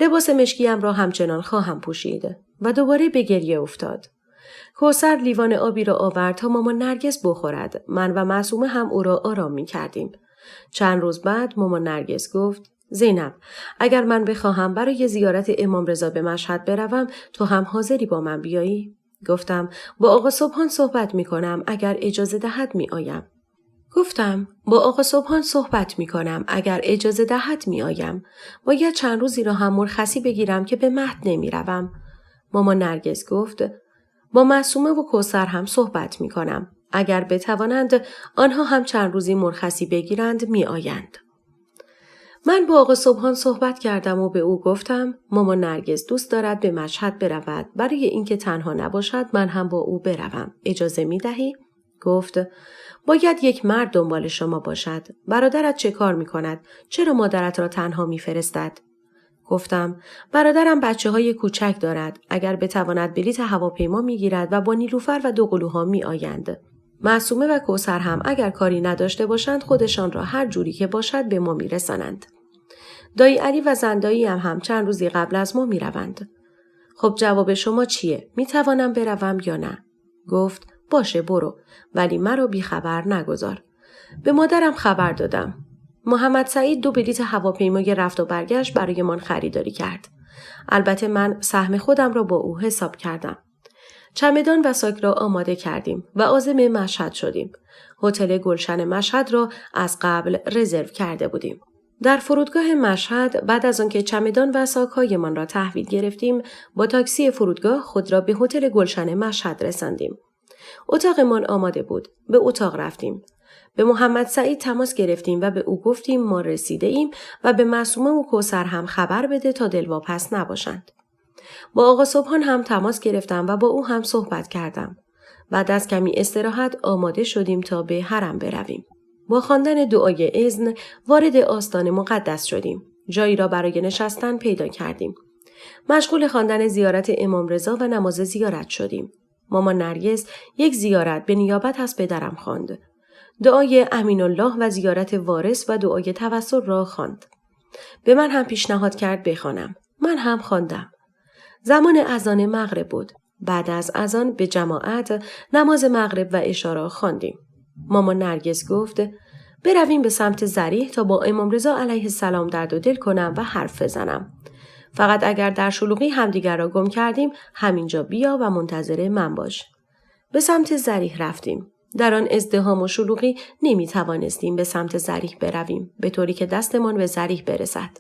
لباس مشکیم را همچنان خواهم پوشید و دوباره به گریه افتاد. کوثر لیوان آبی را آورد تا مامان نرگس بخورد. من و معصومه هم او را آرام می کردیم. چند روز بعد مامان نرگس گفت: زینب، اگر من بخواهم برای زیارت امام رضا به مشهد بروم، تو هم حاضری با من بیایی؟ گفتم: با آقا سبحان صحبت می کنم، اگر اجازه دهد می آیم. اگر اجازه دهد می آیم. باید چند روزی را هم مرخصی بگیرم که به مهد نمی روم. مامان نرگس گفت: با معصومه و کوثر هم صحبت می کنم. اگر بتوانند آنها هم چند روزی مرخصی بگیرند می آیند. من با آقا سبحان صحبت کردم و به او گفتم مامان نرگس دوست دارد به مشهد برود. برای اینکه تنها نباشد من هم با او بروم. اجازه می دهی؟ گفت: باید یک مرد دنبال شما باشد. برادرت چه کار می کند؟ چرا مادرت را تنها می فرستد؟ گفتم: برادرم بچه‌های کوچک دارد. اگر بتواند بلیط هواپیما می گیرد و با نیلوفر و دوقلوها می آیند. معصومه و کوثر هم اگر کاری نداشته باشند خودشان را هر جوری که باشد به ما می رسانند. دایی علی و زندایی هم چند روزی قبل از ما می روند. خب جواب شما چیه؟ می توانم بروم یا نه؟ گفت: باشه برو، ولی مرا بیخبر نگذار. به مادرم خبر دادم. محمد سعید 2 بلیط هواپیمای رفت و برگشت برای من خریداری کرد. البته من سهم خودم را با او حساب کردم. چمدان و ساک را آماده کردیم و عازم مشهد شدیم. هتل گلشن مشهد را از قبل رزرو کرده بودیم. در فرودگاه مشهد بعد از آنکه چمدان و ساک‌هایمان را تحویل گرفتیم، با تاکسی فرودگاه خود را به هتل گلشن مشهد رساندیم. اتاقمان آماده بود. به اتاق رفتیم. به محمد سعید تماس گرفتیم و به او گفتیم ما رسیده ایم و به معصومه و کوثر هم خبر بده تا دلواپس نباشند. با آقا سبحان هم تماس گرفتم و با او هم صحبت کردم. بعد از کمی استراحت آماده شدیم تا به حرم برویم. با خواندن دعای اذن وارد آستان مقدس شدیم. جایی را برای نشستن پیدا کردیم. مشغول خواندن زیارت امام رضا و نماز زیارت شدیم. مامان نرگس یک زیارت به نیابت از پدرم خواند. دعای امین الله و زیارت وارث و دعای توسل را خواند. به من هم پیشنهاد کرد بخوانم. من هم خواندم. زمان اذان مغرب بود. بعد از اذان به جماعت نماز مغرب و عشا را خواندیم. مامان نرگس گفت برویم به سمت ضریح تا با امام رضا علیه السلام درد و دل کنم و حرف بزنم. فقط اگر در شلوغی همدیگر را گم کردیم همینجا بیا و منتظر من باش. به سمت ضریح رفتیم. در آن ازدحام و شلوغی نمی توانستیم به سمت ضریح برویم به طوری که دستمان به ضریح برسد.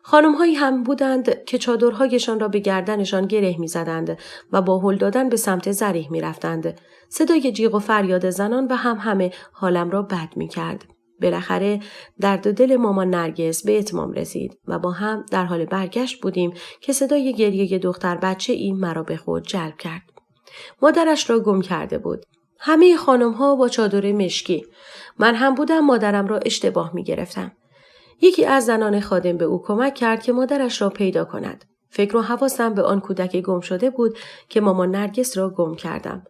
خانم‌هایی هم بودند که چادرهایشان را به گردنشان گره می‌زدند و با هل دادن به سمت ضریح می‌رفتند. صدای جیغ و فریاد زنان و همه حالم را بد می‌کرد. بالاخره درد و دل مامان نرگس به اتمام رسید و با هم در حال برگشت بودیم که صدای گریه دختر بچه‌ای مرا به خود جلب کرد. مادرش را گم کرده بود. همه خانم‌ها با چادر مشکی. من هم بودم مادرم را اشتباه می‌گرفتم. یکی از زنان خادم به او کمک کرد که مادرش را پیدا کند. فکر و حواسم به آن کودک گم شده بود که مامان نرگس را گم کردم.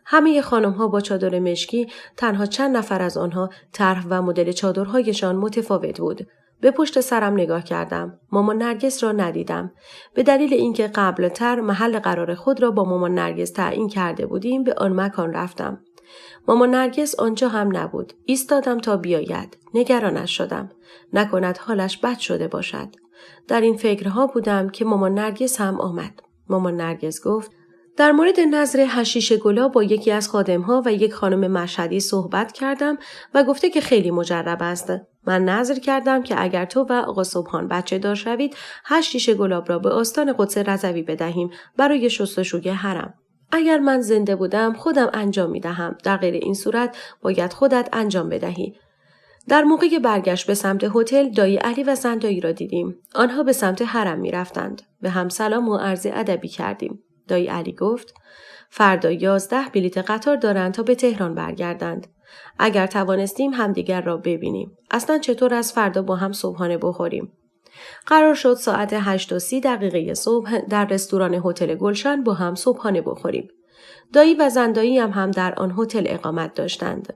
همه خانم‌ها با چادر مشکی، تنها چند نفر از آنها طرح و مدل چادرهایشان متفاوت بود. به پشت سرم نگاه کردم. مامان نرگس را ندیدم. به دلیل اینکه قبل‌تر محل قرار خود را با مامان نرگس تعیین کرده بودیم به آن مکان رفتم. مامان نرگس آنجا هم نبود. ایستادم تا بیاید. نگرانش شدم. نکند حالش بد شده باشد. در این فکرها بودم که مامان نرگس هم آمد. مامان نرگس گفت در مورد نذر حشیش گلاب با یکی از خادمها و یک خانم مشهدی صحبت کردم و گفته که خیلی مجرب است. من نذر کردم که اگر تو و آقا صبحان بچه دار شوید 8 شیشه گلاب را به آستان قدس رضوی بدهیم برای شستشوی حرم. اگر من زنده بودم خودم انجام می دهم. در غیر این صورت باید خودت انجام بدهی. در موقع برگشت به سمت هتل دایی علی و زن دایی را دیدیم. آنها به سمت حرم می رفتند. به هم سلام و عرض ادبی کردیم. دایی علی گفت فردا 11 بلیت قطار دارند تا به تهران برگردند. اگر توانستیم همدیگر را ببینیم. اصلا چطور از فردا با هم صبحانه بخوریم؟ قرار شد ساعت 8:30 صبح در رستوران هتل گلشن با هم صبحانه بخوریم. دایی و زندایی هم در آن هتل اقامت داشتند.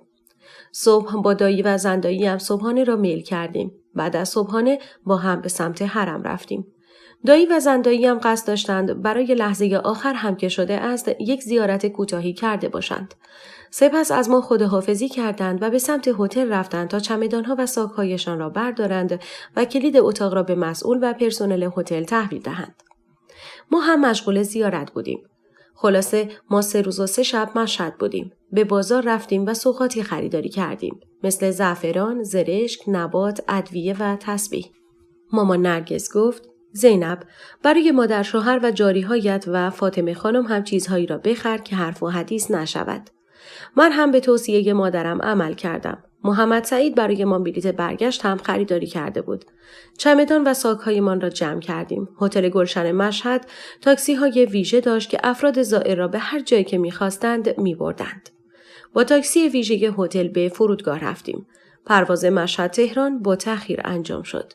صبح با دایی و زندایی هم صبحانه را میل کردیم. بعد از صبحانه با هم به سمت حرم رفتیم. دایی و زندایی هم قصد داشتند برای لحظه آخر هم که شده است یک زیارت کوتاهی کرده باشند. سپس از ما خداحافظی کردند و به سمت هتل رفتند تا چمدانها و ساک‌هایشان را بردارند و کلید اتاق را به مسئول و پرسنل هتل تحویل دهند. ما هم مشغول زیارت بودیم. خلاصه ما 3 روز و 3 شب مشهد بودیم. به بازار رفتیم و سوغاتی خریداری کردیم. مثل زعفران، زرشک، نبات، ادویه و تسبیح. مامان نرگس گفت زینب برای مادر شوهر و جاریهایت و فاطمه خانم هم چیزهایی را بخر که حرف و حدیث نشود. من هم به توصیه مادرم عمل کردم. محمد سعید برای ما بلیت برگشت هم خریداری کرده بود. چمدان و ساک‌هایمان را جمع کردیم. هتل گلشن مشهد تاکسی‌های ویژه داشت که افراد زائر را به هر جایی که می‌خواستند می‌بردند. با تاکسی ویژه هتل به فرودگاه رفتیم. پرواز مشهد تهران با تأخیر انجام شد.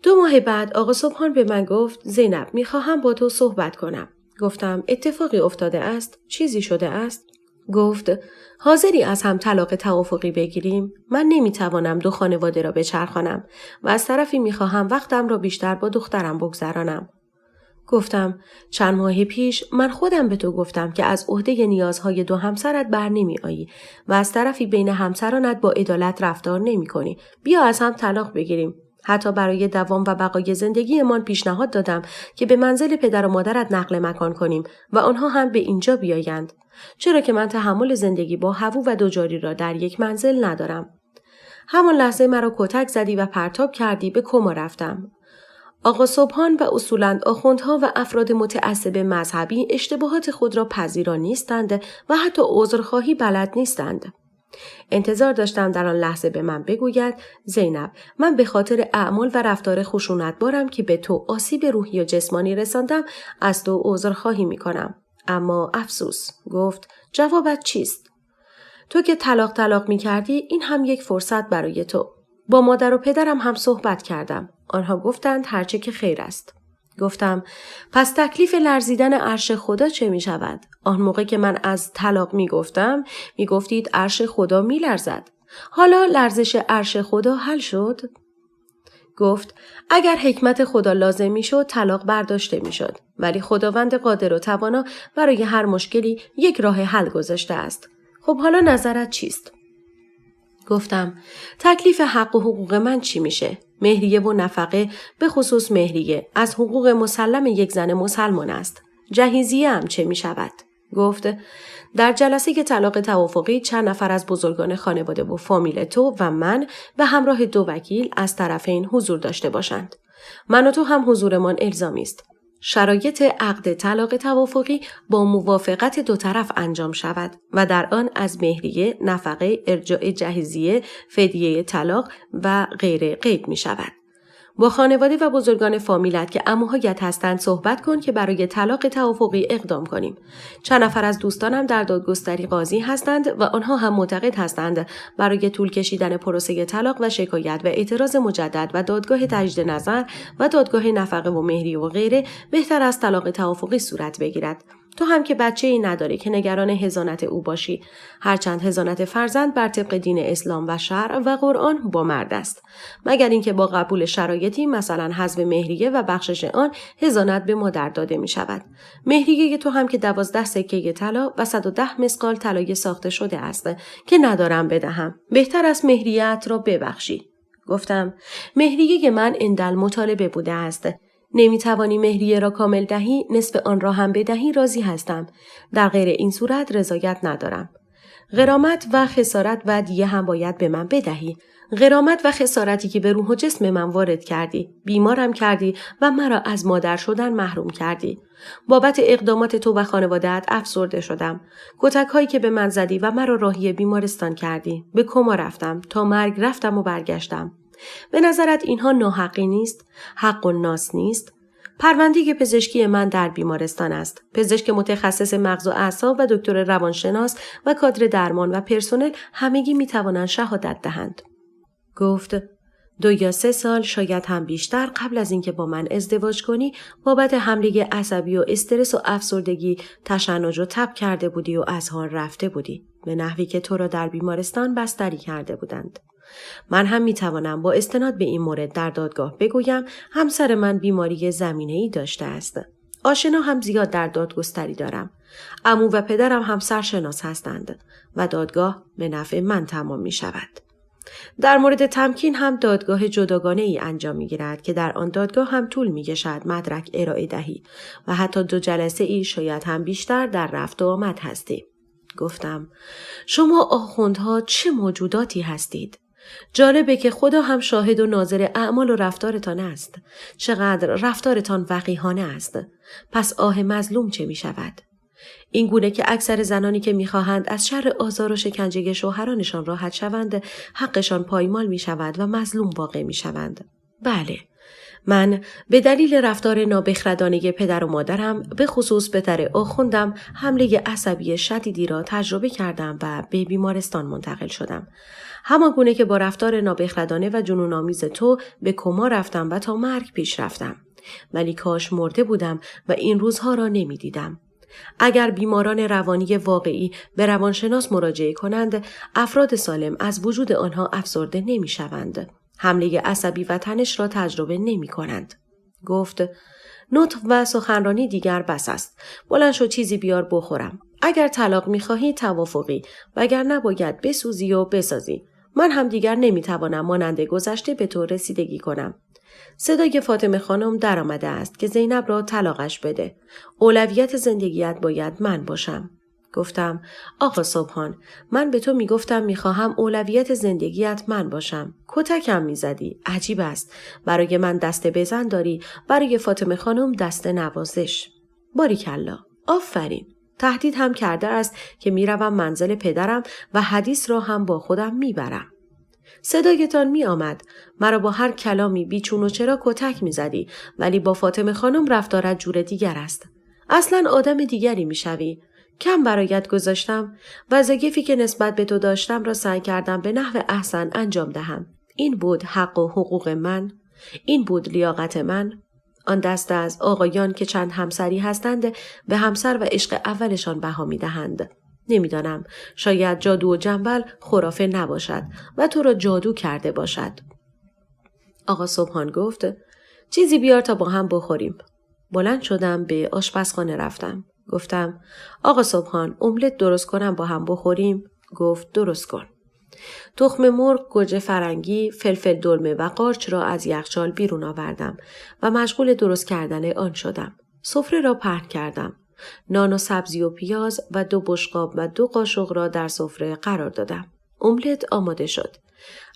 2 ماه بعد آقا صبحان به من گفت زینب می‌خواهم با تو صحبت کنم. گفتم اتفاقی افتاده است؟ چیزی شده است؟ گفت حاضری از هم طلاق توافقی بگیریم؟ من نمیتوانم 2 خانواده را بچرخانم و از طرفی میخواهم وقتم را بیشتر با دخترم بگذرانم. گفتم چند ماه پیش من خودم به تو گفتم که از عهده نیازهای 2 همسرت بر نمی آیی و از طرفی بین همسرانت با عدالت رفتار نمی کنی. بیا از هم طلاق بگیریم. حتی برای دوام و بقای زندگیمان پیشنهاد دادم که به منزل پدر و مادرت نقل مکان کنیم و آنها هم به اینجا بیایند. چرا که من تحمل زندگی با هوو و 2 جاری را در یک منزل ندارم. همان لحظه مرا کتک زدی و پرتاب کردی به کما رفتم. آقا صبحان و اصولاً آخوندها و افراد متعصب مذهبی اشتباهات خود را پذیرا نیستند و حتی عذرخواهی بلد نیستند. انتظار داشتم در آن لحظه به من بگوید زینب من به خاطر اعمال و رفتار خشونتبارم که به تو آسیب روحی و جسمانی رساندم از تو عذرخواهی می کنم. اما افسوس گفت جوابت چیست؟ تو که طلاق می کردی این هم یک فرصت برای تو. با مادر و پدرم هم صحبت کردم. آنها گفتند هرچه که خیر است. گفتم پس تکلیف لرزیدن عرش خدا چه می شود؟ آن موقع که من از طلاق می گفتم می گفتید عرش خدا می لرزد. حالا لرزش عرش خدا حل شد؟ گفت اگر حکمت خدا لازم می شد طلاق برداشته می شد. ولی خداوند قادر و توانا برای هر مشکلی یک راه حل گذاشته است. خب حالا نظرت چیست؟ گفتم تکلیف حق و حقوق من چی میشه؟ مهریه و نفقه به خصوص مهریه از حقوق مسلم یک زن مسلمان است. جهیزیه هم چه می شود؟ گفت در جلسه که طلاق توافقی چند نفر از بزرگان خانواده و فامیل تو و من به همراه 2 وکیل از طرفین حضور داشته باشند. من و تو هم حضورمان الزامی است. شرایط عقد طلاق توافقی با موافقت 2 طرف انجام شود و در آن از مهریه، نفقه، ارجاع جهیزیه، فدیه طلاق و غیره قید می شود. با خانواده و بزرگان فامیلت که عموهایت هستند صحبت کن که برای طلاق توافقی اقدام کنیم. چند نفر از دوستانم در دادگستری قاضی هستند و آنها هم معتقد هستند برای طول کشیدن پروسه طلاق و شکایت و اعتراض مجدد و دادگاه تجدید نظر و دادگاه نفقه و مهریه و غیره بهتر از طلاق توافقی صورت بگیرد. تو هم که بچه‌ای نداری که نگران حضانت او باشی، هرچند حضانت فرزند بر طبق دین اسلام و شرع و قرآن با مرد است، مگر اینکه با قبول شرایطی مثلا حذف مهریه و بخشش آن حضانت به مادر داده می شود. مهریه تو هم که 12 سکه طلا و 110 مسقال طلای ساخته شده است که ندارم بدهم، بهتر است مهریه‌ات را ببخشی. گفتم مهریه من اندل مطالبه بوده است. نمیتوانی مهریه را کامل دهی، نصف آن را هم بدهی راضی هستم. در غیر این صورت رضایت ندارم. غرامت و خسارت و دیه هم باید به من بدهی. غرامت و خسارتی که به روح و جسم من وارد کردی، بیمارم کردی و مرا از مادر شدن محروم کردی. بابت اقدامات تو و خانواده‌ات افسرده شدم. کتک هایی که به من زدی و مرا راهی بیمارستان کردی. به کما رفتم، تا مرگ رفتم و برگشتم. به نظرت اینها ناحقی نیست؟ حق و ناس نیست؟ پرونده پزشکی من در بیمارستان است. پزشک متخصص مغز و اعصاب و دکتر روانشناس و کادر درمان و پرسنل همگی می توانند شهادت دهند. گفت 2 یا 3 سال شاید هم بیشتر قبل از اینکه با من ازدواج کنی بابت حمله عصبی و استرس و افسردگی تشنج و تب کرده بودی و از حال رفته بودی، به نحوی که تو را در بیمارستان بستری کرده بودند. من هم می توانم با استناد به این مورد در دادگاه بگویم همسر من بیماری زمینه‌ای داشته است. آشنا هم زیاد در دادگستری دارم. عمو و پدرم هم سرشناس هستند و دادگاه به نفع من تمام می شود. در مورد تمکین هم دادگاه جداگانه ای انجام می گیرد که در آن دادگاه هم طول می کشد مدرک ارائه دهی و حتی 2 جلسه ای شاید هم بیشتر در رفت و آمد هستی. گفتم شما آخوندها چه موجوداتی هستید؟ جالبه که خدا هم شاهد و ناظر اعمال و رفتارتان است. چقدر رفتارتان وقیحانه است. پس آه مظلوم چه می شود؟ این گونه که اکثر زنانی که می خواهند از شر آزار و شکنجه شوهرانشان راحت شوند، حقشان پایمال می شود و مظلوم واقع می شوند. بله، من به دلیل رفتار نابخردانه پدر و مادرم به خصوص پدر آخوندم حمله عصبی شدیدی را تجربه کردم و به بیمارستان منتقل شدم. همان گونه که با رفتار نابخردانه و جنون‌آمیز تو به کما رفتم و تا مرگ پیش رفتم. ولی کاش مرده بودم و این روزها را نمی دیدم. اگر بیماران روانی واقعی به روانشناس مراجعه کنند، افراد سالم از وجود آنها افسرده نمی شوند. حمله عصبی و تنش را تجربه نمی کنند. گفت نطق و سخنرانی دیگر بس است. بلند شو چیزی بیار بخورم. اگر طلاق می خواهی توافقی، وگر نباید بسوزی و بسازی. من هم دیگر نمی توانم مانند گذشته به تو رسیدگی کنم. صدای فاطمه خانم در آمده است که زینب را طلاقش بده. اولویت زندگیت باید من باشم. گفتم آقا سبحان، من به تو میگفتم میخواهم اولویت زندگیت من باشم. کتکم میزدی. عجیب است. برای من دست بزن داری، برای فاطمه خانم دست نوازش. باریکلا. آفرین. تهدید هم کرده است که میروم منزل پدرم و حدیث را هم با خودم میبرم. صدایتان می آمد. مرا با هر کلامی بیچون و چرا کتک می زدی، ولی با فاطمه خانم رفتارت جور دیگر است. اصلا آدم دیگری می شوی. کم برایت گذاشتم. وظایفی که نسبت به تو داشتم را سعی کردم به نحو احسن انجام دهم. این بود حق و حقوق من. این بود لیاقت من. آن دسته از آقایان که چند همسری هستند به همسر و عشق اولشان بها می‌دهند. نمی‌دانم، شاید جادو و جنبل خرافه نباشد و تو را جادو کرده باشد. آقا صبحان گفت چیزی بیار تا با هم بخوریم. بلند شدم به آشپزخانه رفتم. گفتم آقا صبحان املت درست کنم با هم بخوریم؟ گفت درست کن. تخم مرغ، گوجه فرنگی، فلفل دلمه و قارچ را از یخچال بیرون آوردم و مشغول درست کردن آن شدم. سفره را پهن کردم. نان و سبزی و پیاز و 2 بشقاب و 2 قاشق را در سفره قرار دادم. املت آماده شد.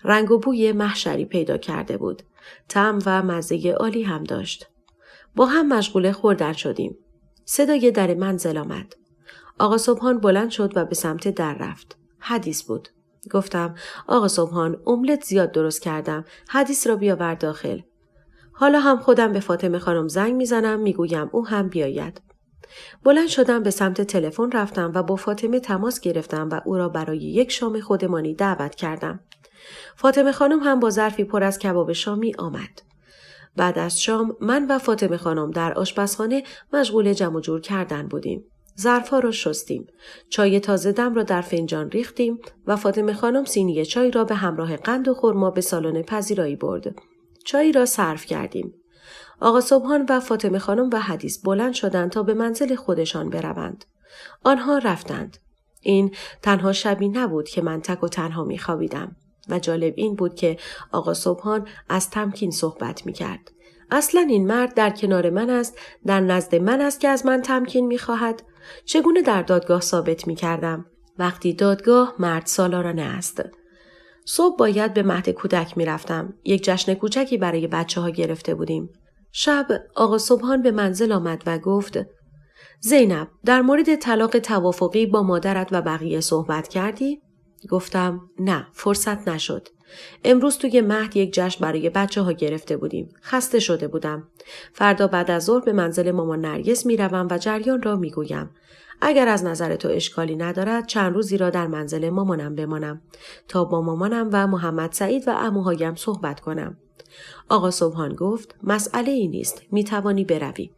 رنگ و بوی محشری پیدا کرده بود. طعم و مزه عالی هم داشت. با هم مشغول خوردن شدیم. صدای در منزل آمد. آقا صبحان بلند شد و به سمت در رفت. حدیث بود. گفتم آقا صبحان املت زیاد درست کردم. حدیث را بیاور داخل. حالا هم خودم به فاطمه خانم زنگ میزنم میگویم او هم بیاید. بلند شدم به سمت تلفن رفتم و با فاطمه تماس گرفتم و او را برای یک شام خودمانی دعوت کردم. فاطمه خانم هم با ظرفی پر از کباب شامی آمد. بعد از شام من و فاطمه خانم در آشپزخانه مشغول جمع و جور کردن بودیم. ظرفها را شستیم. چای تازه دم را در فنجان ریختیم و فاطمه خانم سینی چای را به همراه قند و خرما به سالن پذیرایی برد. چای را سرو کردیم. آقا صبحان و فاطمه خانم و حدیث بلند شدند تا به منزل خودشان بروند. آنها رفتند. این تنها شبی نبود که من تک و تنها می خوابیدم. و جالب این بود که آقا صبحان از تمکین صحبت می کرد. اصلا این مرد در کنار من است، در نزد من است که از من تمکین می خواهد. چگونه در دادگاه ثابت می کردم؟ وقتی دادگاه مرد سالارانه است. صبح باید به مهد کودک می رفتم. یک جشن کوچکی برای بچه ها گرفته بودیم. شب آقا صبحان به منزل آمد و گفت زینب در مورد طلاق توافقی با مادرت و بقیه صحبت کردی؟ گفتم نه فرصت نشد. امروز توی مهد یک جشن برای بچه ها گرفته بودیم. خسته شده بودم. فردا بعد از ظهر به منزل مامان نرگس می روم و جریان را می گویم. اگر از نظر تو اشکالی ندارد چند روزی را در منزل مامانم بمانم تا با مامانم و محمد سعید و عموهایم صحبت کنم. آقا صبحان گفت مسئله ای نیست. می توانی بروی.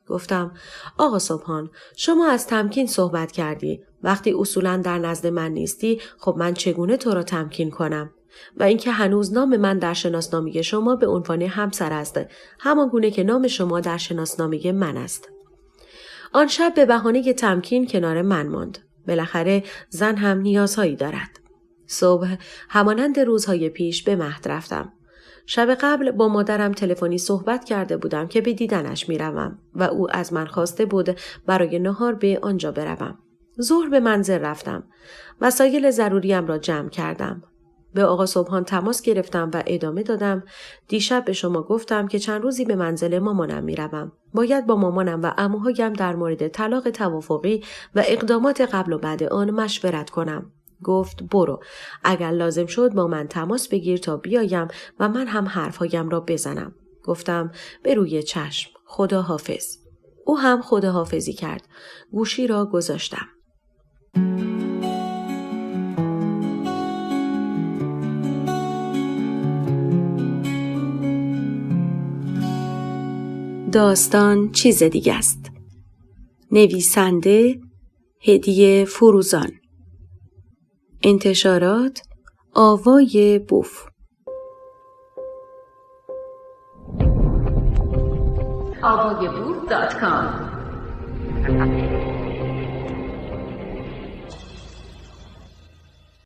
گفتم آقا صبحان شما از تمکین صحبت کردی. وقتی اصولاً در نزد من نیستی خب من چگونه تو را تمکین کنم؟ و اینکه هنوز نام من در شناسنامه شما به عنوان همسر است، همان گونه که نام شما در شناسنامه من است. آن شب به بهانه تمکین کنار من ماند. بالاخره زن هم نیازهایی دارد. صبح همانند روزهای پیش به مهد رفتم. شب قبل با مادرم تلفنی صحبت کرده بودم که به دیدنش می روم و او از من خواسته بود برای نهار به آنجا بروم. ظهر به منزل رفتم. وسایل ضروریم را جمع کردم. به آقا صبحان تماس گرفتم و ادامه دادم. دیشب به شما گفتم که چند روزی به منزل مامانم می روم. باید با مامانم و عموهایم در مورد طلاق توافقی و اقدامات قبل و بعد آن مشورت کنم. گفت برو. اگر لازم شد با من تماس بگیر تا بیایم و من هم حرفهایم را بزنم. گفتم به روی چشم. خدا حافظ. او هم خدا حافظی کرد. گوشی را گذاشتم. داستان چیز دیگه است. نویسنده هدیه فروزان. انتشارات آوای بوف. avayaboof.com.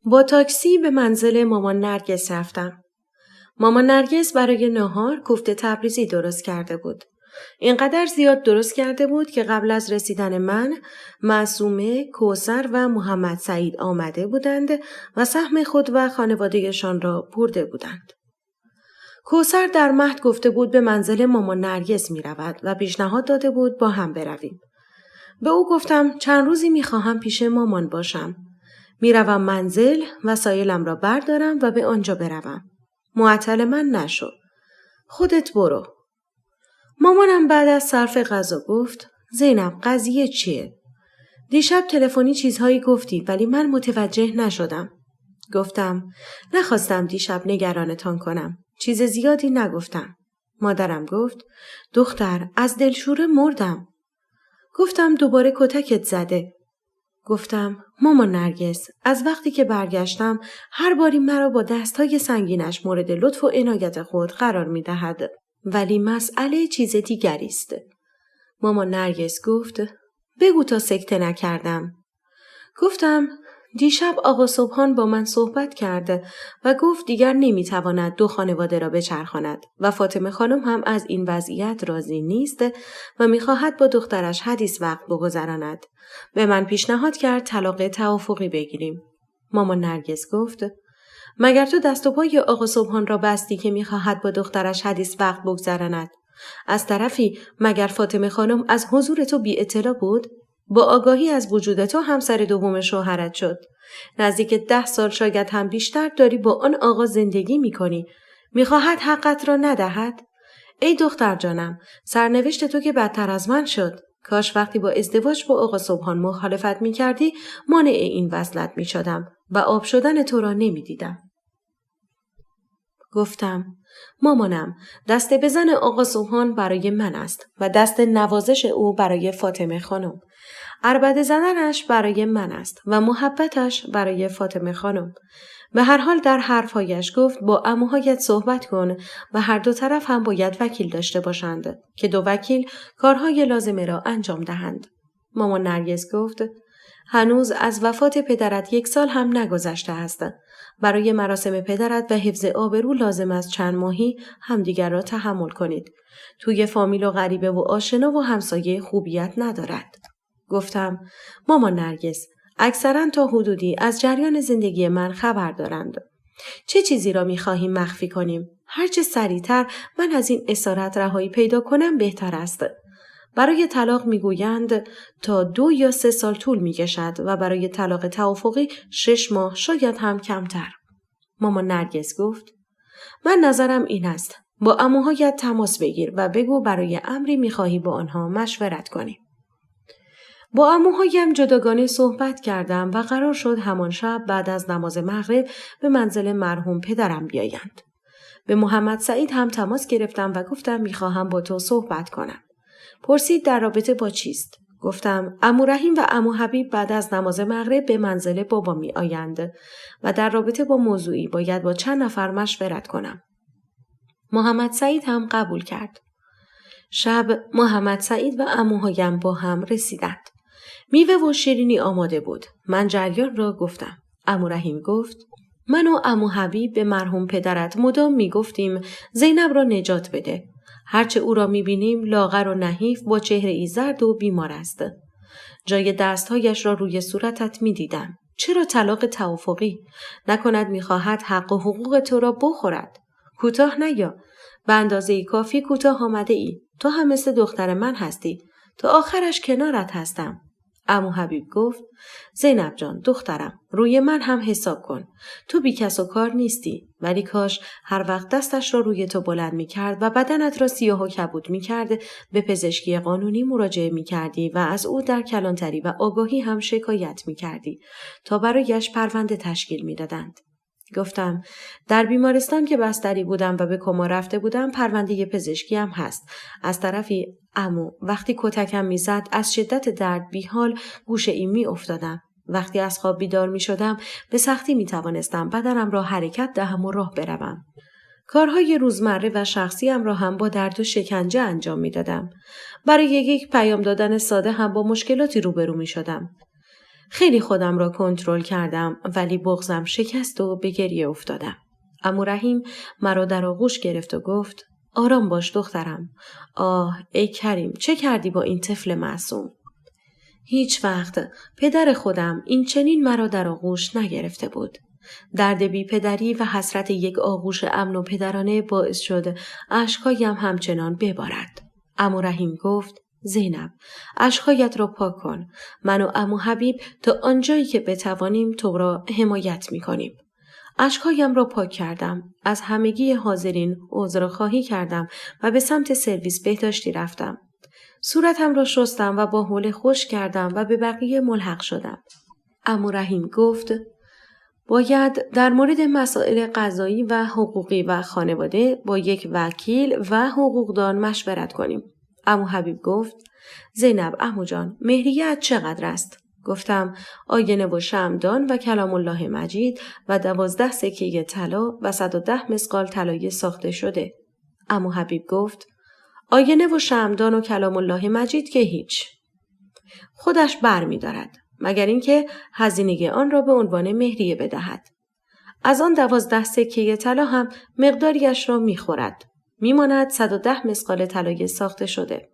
با تاکسی به منزل مامان نرگس رفتم. مامان نرگس برای نهار کوفته تبریزی درست کرده بود. اینقدر زیاد درست کرده بود که قبل از رسیدن من، معصومه، کوثر و محمد سعید آمده بودند و سهم خود و خانوادهشان را برده بودند. کوثر در مهد گفته بود به منزل مامان نرگس می رود و پیشنهاد داده بود با هم برویم. به او گفتم چند روزی می خواهم پیش مامان باشم. می روم منزل، وسایلم را بردارم و به آنجا بروم. معطل من نشو. خودت برو. مامانم بعد از صرف غذا گفت زینب قضیه چیه؟ دیشب تلفنی چیزهایی گفتی ولی من متوجه نشدم. گفتم نخواستم دیشب نگرانتان کنم. چیز زیادی نگفتم. مادرم گفت دختر از دلشوره مردم. گفتم دوباره کتکت زده. گفتم مامان نرگس از وقتی که برگشتم هر باری مرا با دستهای سنگینش مورد لطف و عنایت خود قرار می دهد. ولی مسئله چیز دیگری است. مامان نرگس گفت بگو تا سکته نکردم. گفتم دیشب آقا سبحان با من صحبت کرده و گفت دیگر نمیتواند دو خانواده را بچرخاند و فاطمه خانم هم از این وضعیت راضی نیست و میخواهد با دخترش حدیث وقت بگذراند. به من پیشنهاد کرد طلاق توافقی بگیریم. مامان نرگس گفت مگر تو دست و پای آقا سبحان را بستی که میخواهد با دخترش حدیث وقت بگذراند؟ از طرفی مگر فاطمه خانم از حضور تو بی اطلاع بود؟ با آگاهی از وجود تو همسر دوم شوهرت شد. نزدیک 10 سال شاید هم بیشتر داری با آن آقا زندگی میکنی. میخواهد حقت را ندهد؟ ای دختر جانم، سرنوشت تو که بدتر از من شد. کاش وقتی با ازدواج با آقا سبحان مخالفت میکردی مانع این وصلت میشدم و آب شدن تو را نمیدیدم. گفتم مامانم دست بزن آقا سبحان برای من است و دست نوازش او برای فاطمه خانم. عربده زدنش برای من است و محبتش برای فاطمه خانم. به هر حال در حرفهایش گفت با عموهایت صحبت کن و هر دو طرف هم باید وکیل داشته باشند که 2 وکیل کارهای لازمه را انجام دهند. مامان نرگس گفت هنوز از وفات پدرت 1 سال هم نگذشته است. برای مراسم پدرت و حفظ آبرو لازم است چند ماهی همدیگر را تحمل کنید. توی فامیل و غریبه و آشنا و همسایه خوبیت ندارد. گفتم مامان نرگس اکثرا تا حدودی از جریان زندگی من خبر دارند. چه چیزی را می‌خواهیم مخفی کنیم؟ هرچه سریعتر من از این اسارت رهایی پیدا کنم بهتر است. برای طلاق میگویند تا 2 یا 3 سال طول میکشد و برای طلاق توافقی 6 ماه شاید هم کمتر. مامان نرگس گفت من نظرم این است. با عموهایت تماس بگیر و بگو برای امری میخواهی با آنها مشورت کنی. با عموهایم جداگانه صحبت کردم و قرار شد همان شب بعد از نماز مغرب به منزل مرحوم پدرم بیایند. به محمد سعید هم تماس گرفتم و گفتم میخواهم با تو صحبت کنم. پرسید در رابطه با چیست؟ گفتم عمو رحیم و عمو حبیب بعد از نماز مغرب به منزل بابا می آیند و در رابطه با موضوعی باید با چند نفر مشورت کنم. محمد سعید هم قبول کرد. شب محمد سعید و عموهایم با هم رسیدند. میوه و شیرینی آماده بود. من جریان را گفتم. عمو رحیم گفت من و عمو حبیب به مرحوم پدرت مدام میگفتیم زینب را نجات بده. هرچه او را میبینیم لاغر و نحیف با چهره‌ای زرد و بیمار است. جای دستهایش را روی صورتت میدیدم. چرا طلاق توافقی؟ نکند میخواهد حق و حقوق تو را بخورد. کوتاه نیا. به اندازه کافی کوتاه آمده ای. تو هم مثل دختر من هستی. تا آخرش کنارت هستم. عمو حبیب گفت زینب جان دخترم روی من هم حساب کن. تو بی کس و کار نیستی ولی کاش هر وقت دستش را روی تو بلند می کرد و بدنت را سیاه و کبود می کرد به پزشکی قانونی مراجعه می کردی و از او در کلانتری و آگاهی هم شکایت می کردی تا برایش پرونده تشکیل می دادند. گفتم در بیمارستان که بستری بودم و به کما رفته بودم پرونده پزشکی هم هست. از طرفی عمو وقتی کتکم میزد از شدت درد بیحال گوشه ای می افتادم. وقتی از خواب بیدار می شدم به سختی می توانستم بدنم را حرکت دهم و راه بروم. کارهای روزمره و شخصیم را هم با درد و شکنجه انجام می دادم. برای یک پیام دادن ساده هم با مشکلاتی روبرو می شدم. خیلی خودم را کنترل کردم ولی بغضم شکست و به گریه افتادم. عمو رحیم مرا در آغوش گرفت و گفت آرام باش دخترم. آه ای کریم چه کردی با این طفل معصوم؟ هیچ وقت پدر خودم این چنین مرا در آغوش نگرفته بود. درد بی پدری و حسرت یک آغوش امن و پدرانه باعث شد اشکایم همچنان ببارد. عمو رحیم گفت زینب اشکایت را پاک کن. من و عمو حبیب تا آنجایی که بتوانیم تو را حمایت می‌کنیم. اشکایم را پاک کردم. از همگی حاضرین عذرخواهی کردم و به سمت سرویس بهداشتی رفتم. صورتم را شستم و با حوله خشک کردم و به بقیه ملحق شدم. عمو رحیم گفت باید در مورد مسائل قضایی و حقوقی و خانواده با یک وکیل و حقوقدان مشورت کنیم. عمو حبیب گفت: زینب عمو جان، مهریه چقدر است؟ گفتم: آینه و شمعدان و کلام الله مجید و 12 سکه طلا و 110 مثقال طلای ساخته شده. عمو حبیب گفت: آینه و شمعدان و کلام الله مجید که هیچ. خودش بر می دارد. مگر اینکه هزینه آن را به عنوان مهریه بدهد. از آن 12 سکه طلا هم مقداریش را می خورد. می ماند 110 مثقال طلای ساخته شده.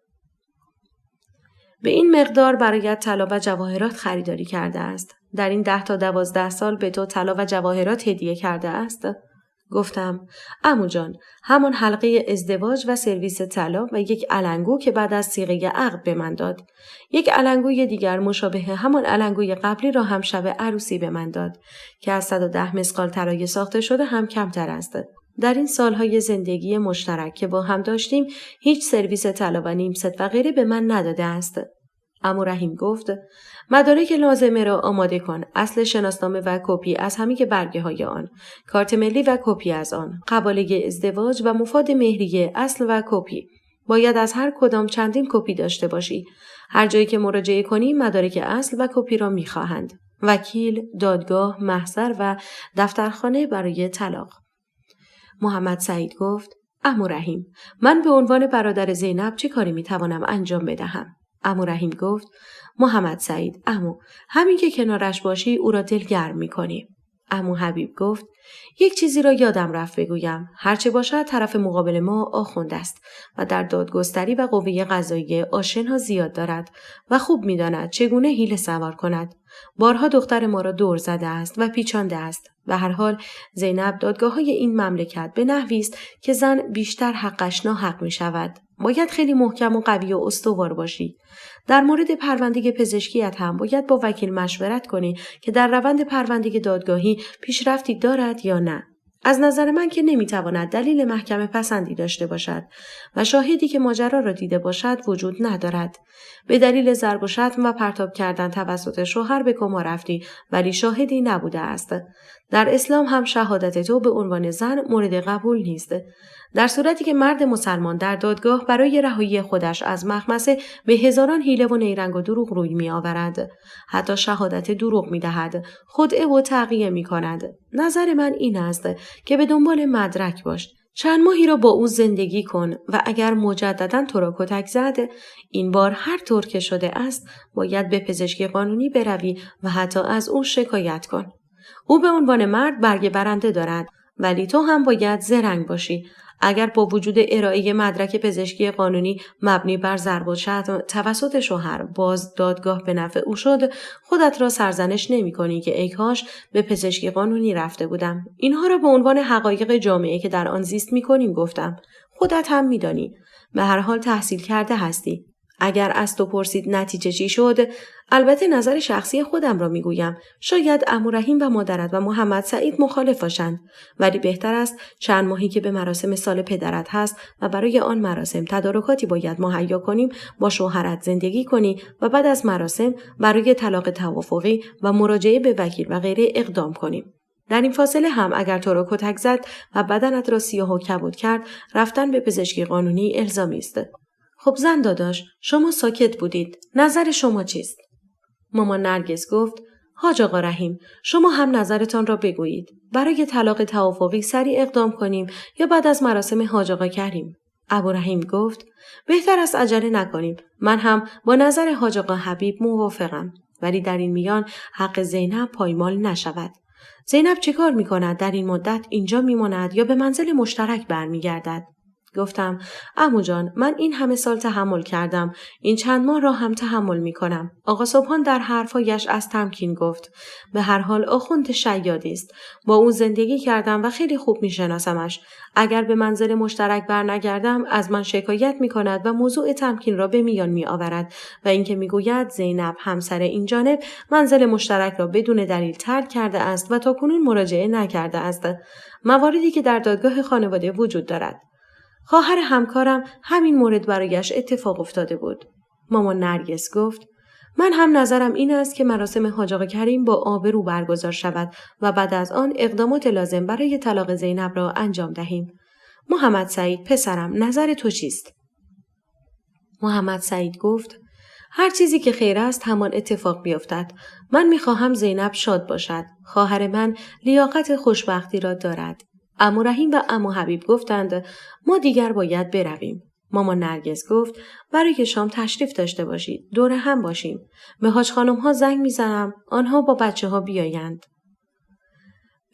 به این مقدار برایت طلا و جواهرات خریداری کرده است. در این 10 تا 12 سال به تو طلا و جواهرات هدیه کرده است. گفتم: عمو جان، همان حلقه ازدواج و سرویس طلا و یک علنگو که بعد از صیغه عقد به من داد. یک علنگوی دیگر مشابه همان علنگوی قبلی را هم شب عروسی به من داد که از 110 مثقال طلای ساخته شده هم کمتر است. در این سالهای زندگی مشترک که با هم داشتیم هیچ سرویس طلا و نیم ست و غیره به من نداده است. عمو رحیم گفت: مدارک لازمه را آماده کن. اصل شناسنامه و کپی از همه برگه های آن، کارت ملی و کپی از آن، قباله ازدواج و مفاد مهریه اصل و کپی. باید از هر کدام چندین کپی داشته باشی. هر جایی که مراجعه کنی مدارک اصل و کپی را می‌خواهند. وکیل، دادگاه، محضر و دفترخانه برای طلاق. محمد سعید گفت: عمو رحیم، من به عنوان برادر زینب چه کاری می‌توانم انجام بدهم؟ عمو رحیم گفت: محمد سعید عمو، همین که کنارش باشی او را دلگرم می‌کنی. عمو حبیب گفت: یک چیزی را یادم رفت بگویم. هرچه باشد طرف مقابل ما آخوند است و در دادگستری و قوه قضاییه آشنا زیاد دارد و خوب می‌داند چگونه حیله سوار کند. بارها دختر ما را دور زده است و پیچانده است. به هر حال زینب دادگاه‌های این مملکت به نحوی است که زن بیشتر حقش ناحق می‌شود. باید خیلی محکم و قوی و استوار باشی. در مورد پرونده پزشکیت هم باید با وکیل مشورت کنی که در روند پرونده دادگاهی پیشرفتی دارد یا نه. از نظر من که نمیتواند دلیل محکمه پسندی داشته باشد و شاهدی که ماجرا را دیده باشد وجود ندارد. به دلیل ضرب و شتم و پرتاب کردن توسط شوهر به کما رفتی ولی شاهدی نبوده است. در اسلام هم شهادت تو به عنوان زن مورد قبول نیست. در صورتی که مرد مسلمان در دادگاه برای رهایی خودش از مخمصه به هزاران حیله و نیرنگ و دروغ روی می آورد. حتی شهادت دروغ می دهد. خدعه و تقیه می کند. نظر من این است که به دنبال مدرک باش. چند ماهی را با او زندگی کن و اگر مجددا تو را کتک زد، این بار هر طور که شده است باید به پزشکی قانونی بروی و حتی از او شکایت کن. او به عنوان مرد برگ برنده دارد ولی تو هم باید زرنگ باشی. اگر با وجود ارائه مدرک پزشکی قانونی مبنی بر ضرب و شتم توسط شوهر باز دادگاه به نفع او شد، خودت را سرزنش نمی کنی که ای کاش به پزشکی قانونی رفته بودم. اینها را به عنوان حقایق جامعه که در آن زیست می کنیم گفتم. خودت هم می دانی. به هر حال تحصیل کرده هستی. اگر از تو پرسید نتیجه چی شد، البته نظر شخصی خودم را میگویم. شاید عمو رحیم و مادرت و محمد سعید مخالف باشند، ولی بهتر است چند ماهی که به مراسم سال پدرت هست و برای آن مراسم تدارکاتی باید مهیا کنیم با شوهرت زندگی کنی و بعد از مراسم برای طلاق توافقی و مراجعه به وکیل و غیره اقدام کنیم. در این فاصله هم اگر تو را کتک زد و بدنت را سیاه و کبود کرد، رفتن به پزشکی قانونی الزامی است. خب زن داداش، شما ساکت بودید. نظر شما چیست؟ مامان نرگس گفت: حاج آقا رحیم، شما هم نظرتان را بگویید. برای طلاق توافقی سریع اقدام کنیم یا بعد از مراسم حاج آقا کریم؟ ابو رحیم گفت: بهتر است عجله نکنیم. من هم با نظر حاج آقا حبیب موافقم. ولی در این میان حق زینب پایمال نشود. زینب چه کار می کند در این مدت اینجا می ماند یا به منزل مشترک برمیگردد؟ گفتم: عمو جان، من این همه سال تحمل کردم. این چند ماه را هم تحمل می کنم. آقا سبحان در حرفایش از تمکین گفت. به هر حال آخوند شیادی است. با او زندگی کردم و خیلی خوب می شناسمش. اگر به منزل مشترک برنگردم از من شکایت می کند و موضوع تمکین را به میان می آورد و اینکه می گوید زینب همسر این جانب منزل مشترک را بدون دلیل ترک کرده است و تاکنون مراجعه نکرده است. مواردی که در دادگاه خانواده وجود دارد. خواهر همکارم همین مورد برایش اتفاق افتاده بود. مامان نرگس گفت: من هم نظرم این است که مراسم حاج آقا کریم با آبرو برگزار شود و بعد از آن اقدامات لازم برای طلاق زینب را انجام دهیم. محمد سعید پسرم، نظر تو چیست؟ محمد سعید گفت: هر چیزی که خیر است همان اتفاق بیفتد. من میخواهم زینب شاد باشد. خواهر من لیاقت خوشبختی را دارد. عمو رحیم و عمو حبیب گفتند ما دیگر باید برویم. مامان نرگس گفت برای شام تشریف داشته باشید. دور هم باشیم. به حاج خانم ها زنگ میزنم. آنها با بچه ها بیایند.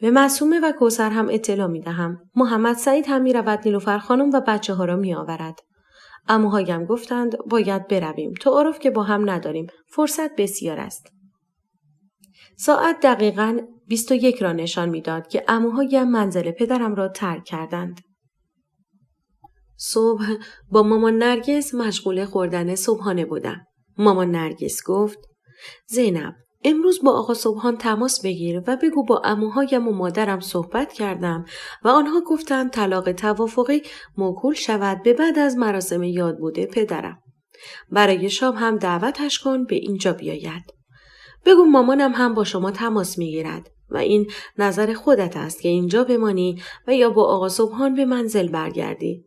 به معصومه و کوثر هم اطلاع میدهم. محمد سعید هم میرود نیلوفر خانم و بچه ها را میآورد. عموهایم گفتند باید برویم. تعارف که با هم نداریم. فرصت بسیار است. ساعت دقیقاً 21 را نشان میداد که عموهایم منزل پدرم را ترک کردند. صبح با مامان نرگس مشغول خوردن صبحانه بودم. مامان نرگس گفت: زینب، امروز با آقا صبحان تماس بگیر و بگو با عموهایم و مادرم صحبت کردم و آنها گفتند طلاق توافقی موکول شود به بعد از مراسم یاد بوده پدرم. برای شام هم دعوتش کن به اینجا بیاید. بگو مامانم هم با شما تماس میگیرد و این نظر خودت است که اینجا بمانی و یا با آقا صبحان به منزل برگردی.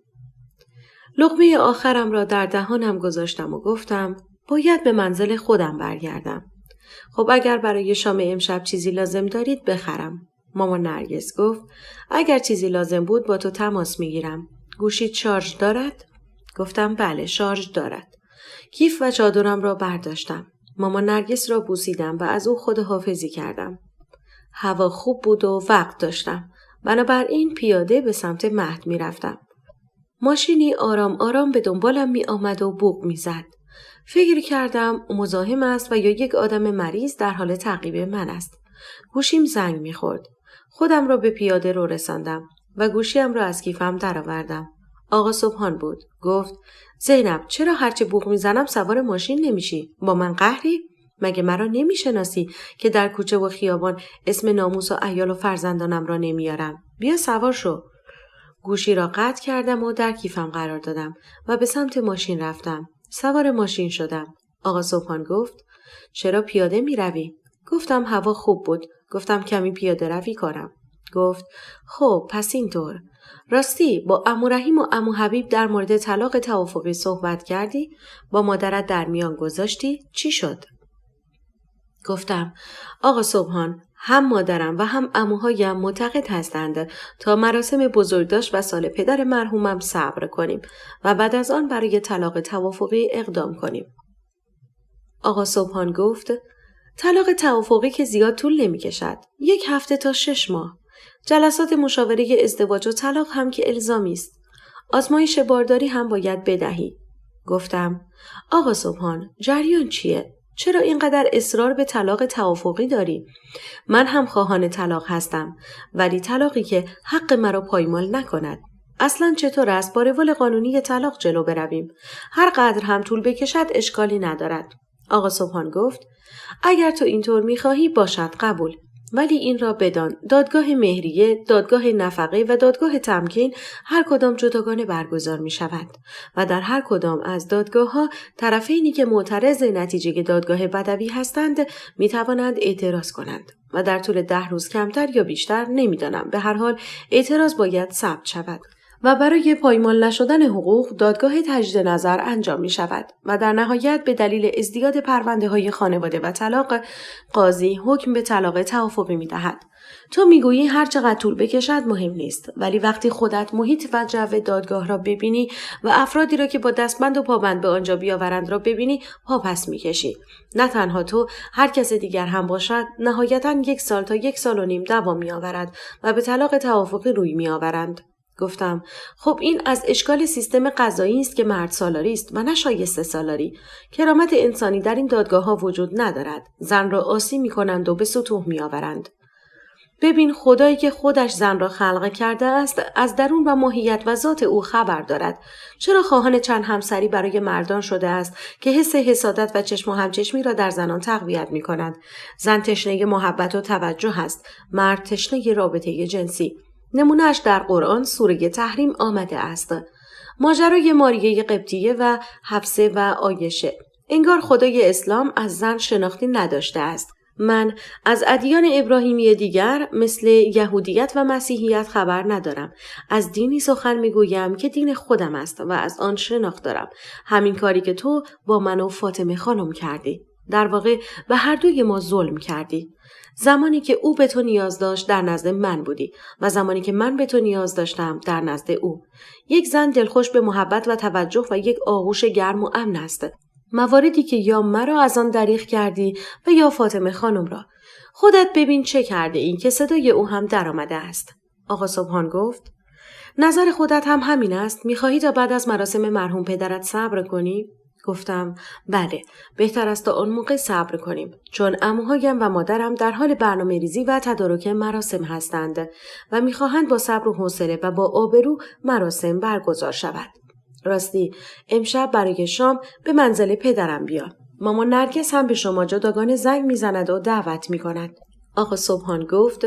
لقمه آخرم را در دهانم گذاشتم و گفتم باید به منزل خودم برگردم. خب اگر برای شام امشب چیزی لازم دارید بخرم. مامان نرگس گفت اگر چیزی لازم بود با تو تماس میگیرم. گوشیت شارژ دارد؟ گفتم بله شارژ دارد. کیف و چادرم را برداشتم. مامان نرگس را بوسیدم و از او خداحافظی کردم. هوا خوب بود و وقت داشتم. بنابراین پیاده به سمت مهد می رفتم. ماشینی آرام آرام به دنبالم می آمد و بوق می زد. فکر کردم مزاحم است و یا یک آدم مریض در حال تعقیب من است. گوشیم زنگ می خورد. خودم را به پیاده رو رساندم و گوشیم را از کیفم درآوردم. آقا صبحان بود. گفت زینب چرا هرچه بوق می زنم سوار ماشین نمیشی؟ با من قهری؟ مگه مرا نمیشناسی که در کوچه و خیابان اسم ناموس و عیال و فرزندانم را نمیارم؟ بیا سوار شو. گوشی را قطع کردم و در کیفم قرار دادم و به سمت ماشین رفتم. سوار ماشین شدم. آقا صبحان گفت چرا پیاده می روی؟ گفتم هوا خوب بود. گفتم کمی پیاده روی کنم. گفت خب پس اینطور. راستی با عمو رحیم و عمو حبیب در مورد طلاق توافقی صحبت کردی؟ با مادرت در میان گذاشتی؟ چی شد؟ گفتم آقا صبحان هم مادرم و هم عموهایم معتقد هستند تا مراسم بزرگداشت و سال پدر مرحومم صبر کنیم و بعد از آن برای طلاق توافقی اقدام کنیم. آقا صبحان گفت طلاق توافقی که زیاد طول نمی کشد. 1 هفته تا 6 ماه. جلسات مشاوره ازدواج و طلاق هم که الزامی است. آزمایش بارداری هم باید بدهی. گفتم آقا صبحان جریان چیه؟ چرا اینقدر اصرار به طلاق توافقی داری؟ من هم خواهان طلاق هستم ولی طلاقی که حق مرا پایمال نکند. اصلا چطور است با روال قانونی طلاق جلو برویم؟ هر قدر هم طول بکشد اشکالی ندارد. آقا صبحان گفت اگر تو اینطور میخواهی باشد قبول. ولی این را بدان دادگاه مهریه، دادگاه نفقه و دادگاه تمکین هر کدام جداگانه برگزار می شود و در هر کدام از دادگاه ها طرفینی که معترض نتیجه دادگاه بدوی هستند می توانند اعتراض کنند و در طول 10 روز کمتر یا بیشتر نمیدانم به هر حال اعتراض باید ثبت شود. و برای پایمال نشدن حقوق دادگاه تجدید نظر انجام می شود و در نهایت به دلیل ازدیاد پرونده های خانواده و طلاق قاضی حکم به طلاق توافقی می دهد. تو می گویی هر چقدر طول بکشد مهم نیست ولی وقتی خودت محیط و جو دادگاه را ببینی و افرادی را که با دستبند و پابند به آنجا بیاورند را ببینی پاپس می کشی. نه تنها تو هر کس دیگر هم باشد نهایتاً 1 سال تا 1.5 سال دوام می آورد و به طلاق توافقی روی می آورند. گفتم خب این از اشکال سیستم قضایی است که مرد سالاری است و نه شایسته سالاری. کرامت انسانی در این دادگاه ها وجود ندارد. زن را عاصی می کنند و به سطوح می آورند. ببین خدایی که خودش زن را خلق کرده است از درون و ماهیت و ذات او خبر دارد. چرا خواهان چند همسری برای مردان شده است که حس حسادت و چشم و همچشمی را در زنان تقویت می کند. زن تشنه محبت و توجه است. مرد تشنه رابطه جنسی. نمونهش در قرآن سوره تحریم آمده است. ماجرای ماریه قبطیه و حفصه و عایشه. انگار خدای اسلام از زن شناختی نداشته است. من از ادیان ابراهیمی دیگر مثل یهودیت و مسیحیت خبر ندارم. از دینی سخن میگویم که دین خودم است و از آن شناخت دارم. همین کاری که تو با من و فاطمه خانم کردی. در واقع به هر دوی ما ظلم کردی. زمانی که او به تو نیاز داشت در نزد من بودی و زمانی که من به تو نیاز داشتم در نزد او. یک زن دلخوش به محبت و توجه و یک آغوش گرم و امن است. مواردی که یا مرا از آن دریغ کردی و یا فاطمه خانم را. خودت ببین چه کرده این که صدای او هم در آمده است. آقا سبحان گفت نظر خودت هم همین است؟ میخواهی تا بعد از مراسم مرحوم پدرت صبر کنی؟ گفتم بله، بهتر است تا آن موقع صبر کنیم، چون عموهایم و مادرم در حال برنامه ریزی و تدارک مراسم هستند و میخواهند با صبر و حوصله و با آبرو مراسم برگزار شود. راستی امشب برای شام به منزل پدرم بیا. مامان نرگس هم به شما جداگانه زنگ میزند و دعوت میکند. آقا سبحان گفت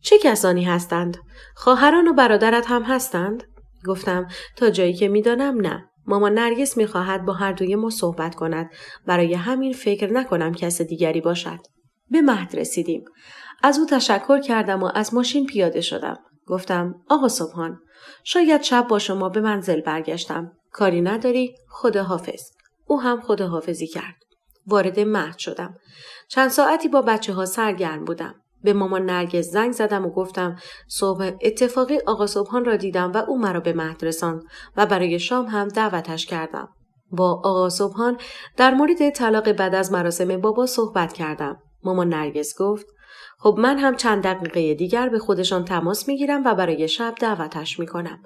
چه کسانی هستند؟ خواهران و برادرت هم هستند؟ گفتم تا جایی که میدانم نه. مامان نرگس میخواهد با هر دوی ما صحبت کند. برای همین فکر نکنم کس دیگری باشد. به مهد رسیدیم. از او تشکر کردم و از ماشین پیاده شدم. گفتم آقا سبحان شاید شب با شما به منزل برگشتم. کاری نداری؟ خداحافظ. او هم خداحافظی کرد. وارد مهد شدم. چند ساعتی با بچه‌ها سرگرم بودم. به مامان نرگس زنگ زدم و گفتم صبح اتفاقی آقا سبحان را دیدم و او مرا به مهد رساند و برای شام هم دعوتش کردم. با آقا سبحان در مورد طلاق بعد از مراسم بابا صحبت کردم. مامان نرگس گفت خب من هم چند دقیقه دیگر به خودشان تماس میگیرم و برای شب دعوتش میکنم.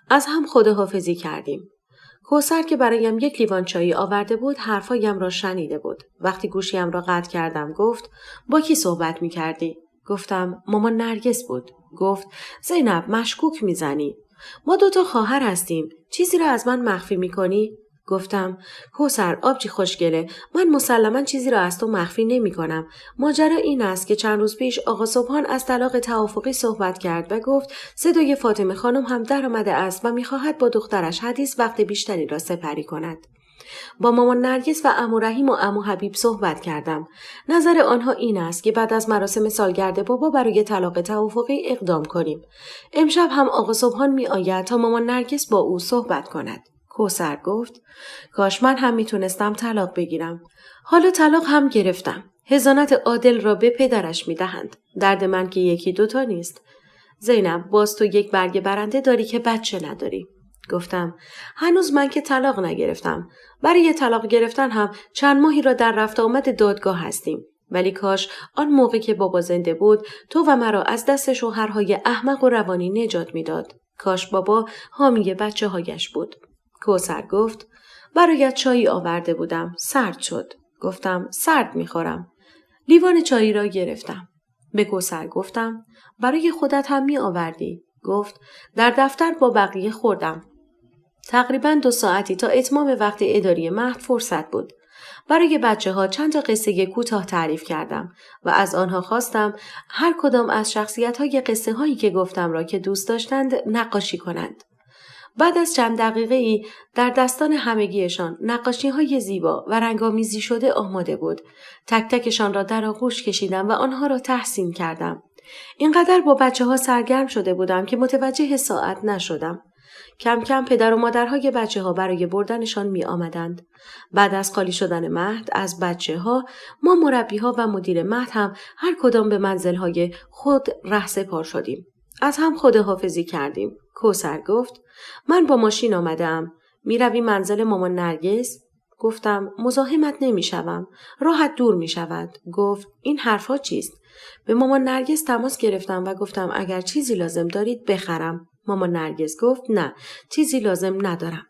از هم خداحافظی کردیم. کوثر که برایم یک لیوان چایی آورده بود حرفایم را شنیده بود. وقتی گوشیم را قطع کردم گفت با کی صحبت میکردی؟ گفتم مامان نرگس بود. گفت زینب مشکوک میزنی. ما 2 خواهر هستیم. چیزی را از من مخفی میکنی؟ گفتم کوثر آبجی خوشگله، من مسلما چیزی را از تو مخفی نمی کنم. ماجرا این است که چند روز پیش آقا سبحان از طلاق توافقی صحبت کرد و گفت صدای فاطمه خانم هم در آمده است و میخواهد با دخترش حدیث وقت بیشتری را سپری کند. با مامان نرگس و عمو رحیم و عمو حبیب صحبت کردم. نظر آنها این است که بعد از مراسم سالگرد بابا برای طلاق توافقی اقدام کنیم. امشب هم آقا سبحان می آید تا مامان نرگس با او صحبت کند. کوثر گفت کاش من هم میتونستم طلاق بگیرم. حالا طلاق هم گرفتم. حضانت عادل را به پدرش میدهند. درد من که 1-2 نیست. زینب باز تو یک برگ برنده داری که بچه نداری. گفتم هنوز من که طلاق نگرفتم. برای طلاق گرفتن هم چند ماهی را در رفت آمد دادگاه هستیم. ولی کاش آن موقع که بابا زنده بود تو و مرا از دست شوهرهای احمق و روانی نجات میداد. کاش بابا حامی بچه هایش بود. کوثر گفت برایت چایی آورده بودم. سرد شد. گفتم سرد میخورم. لیوان چایی را گرفتم. به کوثر گفتم برای خودت هم می آوردی. گفت در دفتر با بقیه خوردم. تقریباً 2 ساعتی تا اتمام وقت اداری مهد فرصت بود. برای بچه‌ها چند تا قصه کوتاه تعریف کردم و از آنها خواستم هر کدام از شخصیت‌های قصه هایی که گفتم را که دوست داشتند نقاشی کنند. بعد از چند دقیقه ای در دستان همگیشان نقاشی های زیبا و رنگامیزی شده آماده بود. تک تکشان را در آغوش کشیدم و آنها را تحسین کردم. اینقدر با بچه‌ها سرگرم شده بودم که متوجه ساعت نشدم. کم کم پدر و مادرهای بچه‌ها برای بردنشان می آمدند. بعد از خالی شدن مهد از بچه‌ها، ما مربی‌ها و مدیر مهد هم هر کدام به منزل‌های خود رهسپار شدیم. از هم خداحافظی کردیم. کوثر گفت من با ماشین آمدم. می روی منزل مامان نرگس؟ گفتم مزاحمت نمی شوم. راحت دور می شود. گفت این حرفا چیست؟ به مامان نرگس تماس گرفتم و گفتم اگر چیزی لازم دارید بخرم. مامان نرگس گفت نه چیزی لازم ندارم.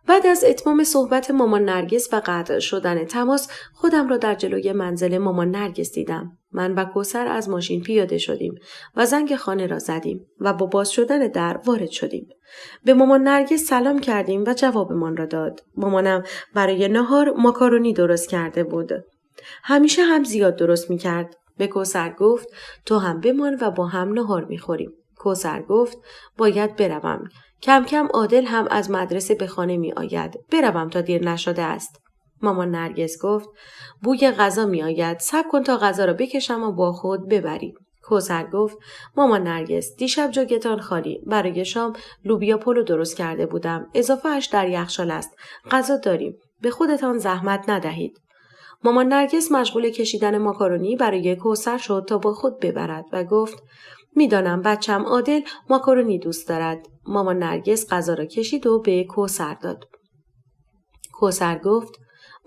بعد از اتمام صحبت مامان نرگس و قطع شدن تماس خودم را در جلوی منزل مامان نرگس دیدم. من و کوثر از ماشین پیاده شدیم و زنگ خانه را زدیم و با باز شدن در وارد شدیم. به مامان نرگس سلام کردیم و جوابمان را داد. مامانم برای نهار ماکارونی درست کرده بود. همیشه هم زیاد درست می‌کرد. به کوثر گفت تو هم بمان و با هم نهار می‌خوریم. کوثر گفت باید بروم. کم کم عادل هم از مدرسه به خانه می آید. بروم تا دیر نشده است. مامان نرگس گفت بوی غذا می آید. صبر کن تا غذا را بکشم و با خود ببری. کوثر گفت مامان نرگس دیشب جوگتان خالی. برای شام لوبیا پلو درست کرده بودم. اضافه اش در یخچال است. غذا داریم. به خودتان زحمت ندهید. مامان نرگس مشغول کشیدن ماکارونی برای کوثر شد تا با خود ببرد و گفت میدانم بچم عادل ماکارونی دوست دارد. مامان نرگس غذا را کشید و به کوثر داد. کوثر گفت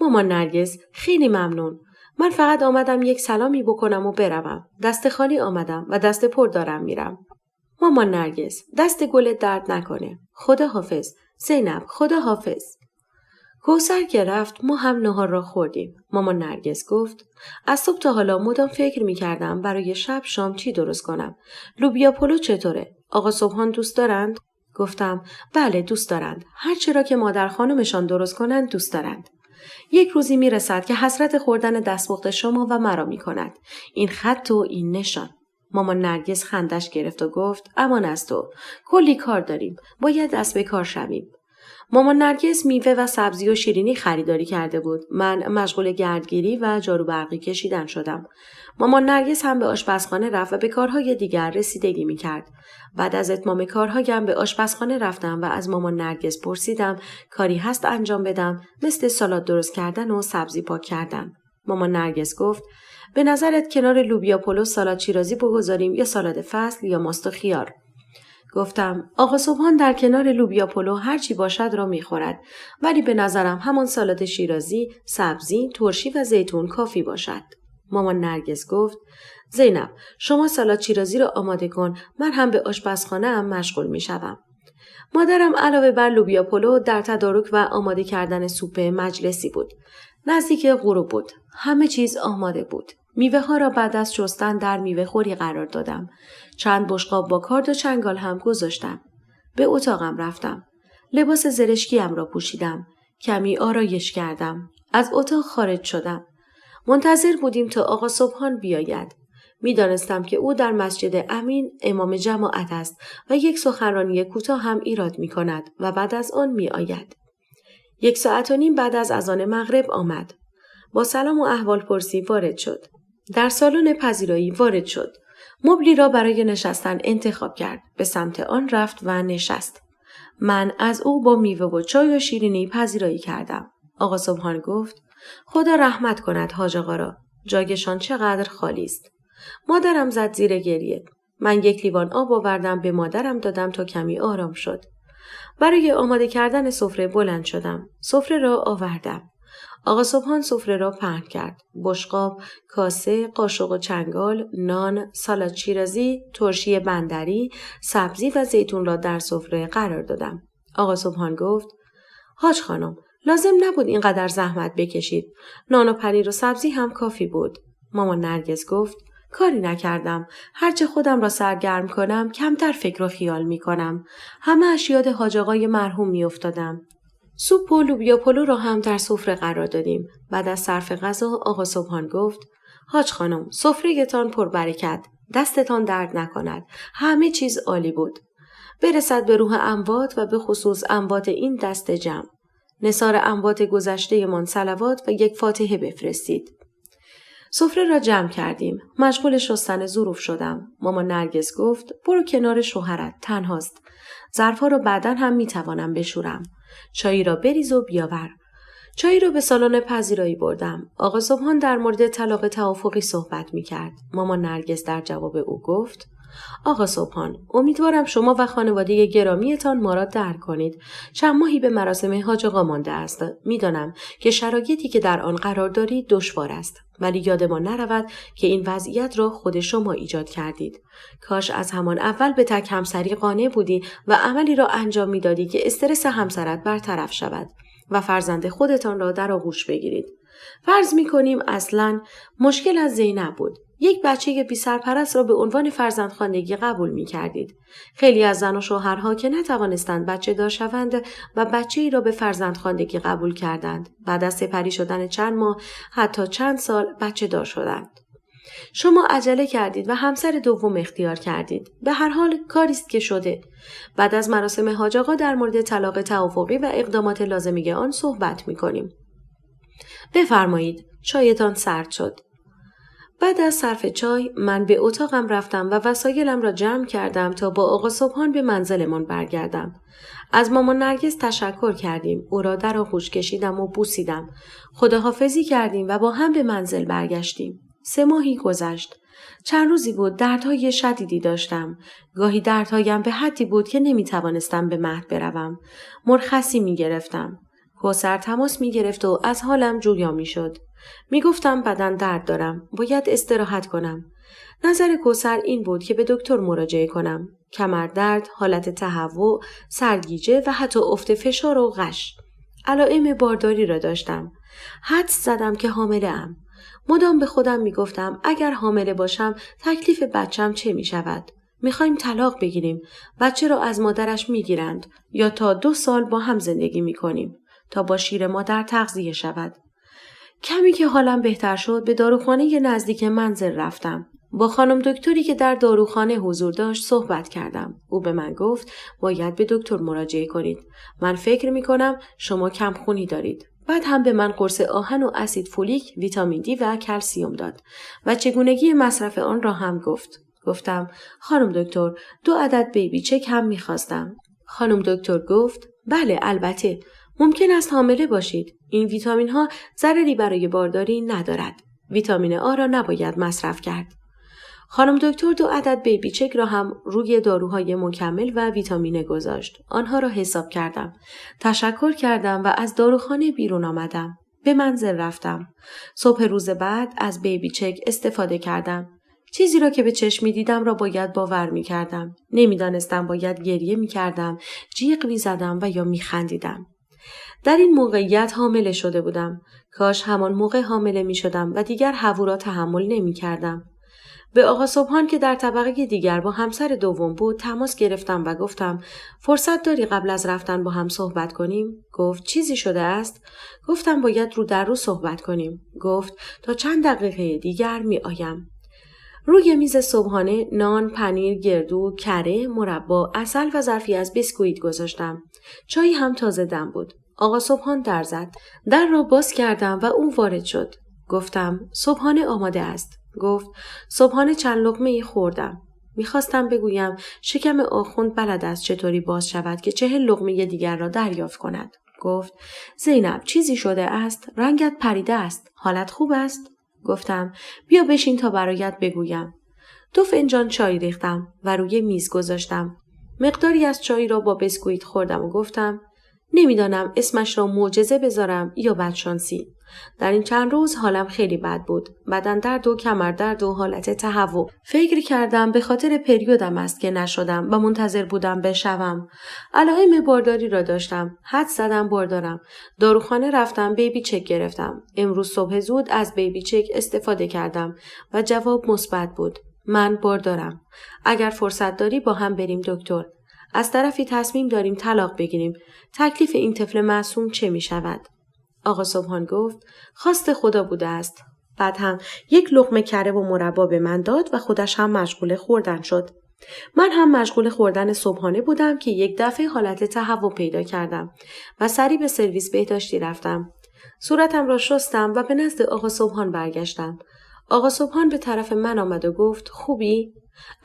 مامان نرگس خیلی ممنون. من فقط آمدم یک سلامی بکنم و بروم. دست خالی آمدم و دست پر دارم میرم. مامان نرگس دست گلت درد نکنه. خدا حافظ. زینب خدا حافظ. کوثر که رفت ما هم نهار را خوردیم. مامان نرگس گفت از صبح تا حالا مدام فکر می‌کردم برای شب شام چی درست کنم. لوبیا پلو چطوره؟ آقا صبحان دوست دارند؟ گفتم بله دوست دارند. هر چی را که مادر خانمشان درست کنند دوست دارند. یک روزی میرسد که حسرت خوردن دستپخت شما و مرا می‌کند. این خط و این نشان. مامان نرگس خندش گرفت و گفت امان از تو. کلی کار داریم. باید دست به کار شویم. مامان نرگس میوه و سبزی و شیرینی خریداری کرده بود. من مشغول گردگیری و جارو برقی کشیدن شدم. مامان نرگس هم به آشپزخانه رفت و به کارهای دیگر رسیدگی میکرد. بعد از اتمام کارهایم به آشپزخانه رفتم و از مامان نرگس پرسیدم کاری هست انجام بدم مثل سالاد درست کردن و سبزی پاک کردن. مامان نرگس گفت به نظرت کنار لوبیا پلو سالاد شیرازی بگذاریم یا سالاد فصل یا ماست و خیار؟ گفتم آقا صبحان در کنار لوبیا پلو هر چی باشد را میخورد ولی به نظرم همان سالاد شیرازی، سبزی، ترشی و زیتون کافی باشد. مامان نرگس گفت زینب شما سالاد شیرازی را آماده کن من هم به آشپزخانه ام مشغول میشوم. مادرم علاوه بر لوبیا پلو در تدارک و آماده کردن سوپ مجلسی بود. نزدیک غروب بود. همه چیز آماده بود. میوه ها را بعد از شستن در میوه خوری قرار دادم. چند بشقاب با کارد و چنگال هم گذاشتم. به اتاقم رفتم. لباس زرشکیم را پوشیدم. کمی آرایش کردم. از اتاق خارج شدم. منتظر بودیم تا آقا صبحان بیاید. میدانستم که او در مسجد امین امام جماعت است و یک سخنرانی کوتاه هم ایراد می کند و بعد از آن می آید. 1.5 ساعت بعد از اذان مغرب آمد. با سلام و احوال پرسی وارد شد. در سالن پذیرایی وارد شد. مبلی را برای نشستن انتخاب کرد. به سمت آن رفت و نشست. من از او با میوه و چای و شیرینی پذیرایی کردم. آقا صبحان گفت خدا رحمت کند حاج آقا را. جایشان چقدر خالی است. مادرم زد زیر گریه. من 1 لیوان آب آوردم به مادرم دادم تا کمی آرام شد. برای آماده کردن سفره بلند شدم. سفره را آوردم. آقا صبحان سفره را پهن کرد. بشقاب، کاسه، قاشق و چنگال، نان، سالاد شیرازی، ترشی بندری، سبزی و زیتون را در سفره قرار دادم. آقا صبحان گفت حاج خانم لازم نبود اینقدر زحمت بکشید. نان و پنیر و سبزی هم کافی بود. مامان نرگس گفت کاری نکردم. هرچه خودم را سرگرم کنم کمتر فکر و خیال می کنم. همه اش یاد حاج آقای مرحوم می افتادم. سوپ و لوبیا پلو را هم در سفره قرار دادیم. بعد از صرف غذا آقا صبحان گفت حاج خانم سفره‌تان پربرکت. دستتان درد نکند. همه چیز عالی بود. برسد به روح اموات و به خصوص اموات این دست جمع. نثار اموات گذشته من صلوات و 1 فاتحه بفرستید. سفره را جمع کردیم. مشغول شستن ظروف شدم. مامان نرگس گفت برو کنار شوهرت تنهاست. ظرفا را بعداً هم میتوانم بشورم. چایی را بریز و بیاور. چایی را به سالن پذیرایی بردم. آقا صبحان در مورد طلاق توافقی صحبت میکرد. مامان نرگس در جواب او گفت آقا صبحان امیدوارم شما و خانواده گرامیتان ما را درک کنید. چند ماهی به مراسم حاج آقا مانده است. میدانم که شرایطی که در آن قرار دارید دشوار است. ولی یادمان نرود که این وضعیت را خود شما ایجاد کردید. کاش از همان اول به تک همسری قانع بودی و عملی را انجام میدادی که استرس همسرت برطرف شود و فرزند خودتان را در آغوش بگیرید. فرض می‌کنیم اصلاً مشکل از زینب بود. یک بچه بی سرپرست را به عنوان فرزندخواندگی قبول می کردید. خیلی از زن و شوهرها که نتوانستند بچه دار شوند و بچه‌ای را به فرزندخواندگی قبول کردند. بعد از سپری شدن چند ماه حتی چند سال بچه دار شدند. شما عجله کردید و همسر دوم اختیار کردید. به هر حال کاری است که شده. بعد از مراسم حاج آقا در مورد طلاق توافقی و اقدامات لازمه آن صحبت می کنیم. بفرمایید، چایتان سرد شد. بعد از صرف چای من به اتاقم رفتم و وسایلم را جمع کردم تا با آقا صبحان به منزلمان برگردم. از مامان نرگس تشکر کردیم. او را در آغوش کشیدم و بوسیدم. خداحافظی کردیم و با هم به منزل برگشتیم. 3 ماهی گذشت. چند روزی بود دردهای شدیدی داشتم. گاهی دردهایم به حدی بود که نمیتوانستم به مهد بروم. مرخصی میگرفتم. کوثر تماس میگرفت و از حالم جویا میشد. میگفتم بدن درد دارم. باید استراحت کنم. نظر کوثر این بود که به دکتر مراجعه کنم. کمر درد، حالت تهوع، سرگیجه و حتی افت فشار و غش. علائم بارداری را داشتم. حدس زدم که حامله ام. مدام به خودم میگفتم اگر حامله باشم تکلیف بچم چه می شود؟ میخوایم طلاق بگیریم. بچه را از مادرش میگیرند یا تا 2 سال با هم زندگی میکنیم تا با شیر مادر تغذیه شود. کمی که حالم بهتر شد به داروخانه نزدیک منزل رفتم. با خانم دکتری که در داروخانه حضور داشت صحبت کردم. او به من گفت باید به دکتر مراجعه کنید. من فکر میکنم شما کمخونی دارید. بعد هم به من قرص آهن و اسید فولیک، ویتامین دی و کلسیم داد و چگونگی مصرف آن را هم گفت. گفتم خانم دکتر 2 عدد بیبی چک هم میخواستم. خانم دکتر گفت بله البته ممکن است حامله باشید. این ویتامین ها ضرری برای بارداری ندارد. ویتامین آ را نباید مصرف کرد. خانم دکتر 2 عدد بیبی چک را هم روی داروهای مکمل و ویتامینه گذاشت. آنها را حساب کردم. تشکر کردم و از داروخانه بیرون آمدم. به منزل رفتم. صبح روز بعد از بیبی چک استفاده کردم. چیزی را که به چشم دیدم را باید باور می کردم. نمیدانستم باید گریه می کردم، جیغ می زدم و یا می خندیدم. در این موقعیت حامله شده بودم. کاش همان موقع حامله می شدم و دیگر هوو را تحمل نمی کردم. به آقا صبحان که در طبقه دیگر با همسر دوم بود تماس گرفتم و گفتم فرصت داری قبل از رفتن با هم صحبت کنیم؟ گفت چیزی شده است؟ گفتم باید رو در رو صحبت کنیم. گفت تا چند دقیقه دیگر می آیم. روی میز صبحانه نان، پنیر، گردو، کره، مربا، عسل و ظرفی از بیسکویت گذاشتم. چای هم تازه دم بود. آقا صبحان در زد. در را باز کردم و او وارد شد. گفتم صبحانه آماده است. گفت صبحانه چند لقمه خوردم. میخواستم بگویم شکم آخوند بلد است چطوری باز شود که 40 لقمه دیگر را دریافت کند. گفت زینب چیزی شده است؟ رنگت پریده است. حالت خوب است؟ گفتم بیا بشین تا برایت بگویم. 2 فنجان چای ریختم و روی میز گذاشتم. مقداری از چای را با بسکویت خوردم و گفتم نمیدانم اسمش را معجزه بذارم یا بدشانسی. در این چند روز حالم خیلی بد بود. بدن درد و کمر درد و حالت تهوع. فکر کردم به خاطر پریودم است که نشدم و منتظر بودم بشوم. علائم بارداری را داشتم. حدس زدم باردارم. داروخانه رفتم بیبی چک گرفتم. امروز صبح زود از بیبی چک استفاده کردم و جواب مثبت بود. من باردارم. اگر فرصت داری با هم بریم دکتر. از طرفی تصمیم داریم طلاق بگیریم. تکلیف این طفل معصوم چه می شود؟ آقا صبحان گفت خواست خدا بوده است. بعد هم 1 لقمه کره و مربا به من داد و خودش هم مشغول خوردن شد. من هم مشغول خوردن صبحانه بودم که یک دفعه حالت تهوع پیدا کردم و سریع به سرویس بهداشتی رفتم. صورتم را شستم و به نزد آقا صبحان برگشتم. آقا صبحان به طرف من آمد و گفت خوبی؟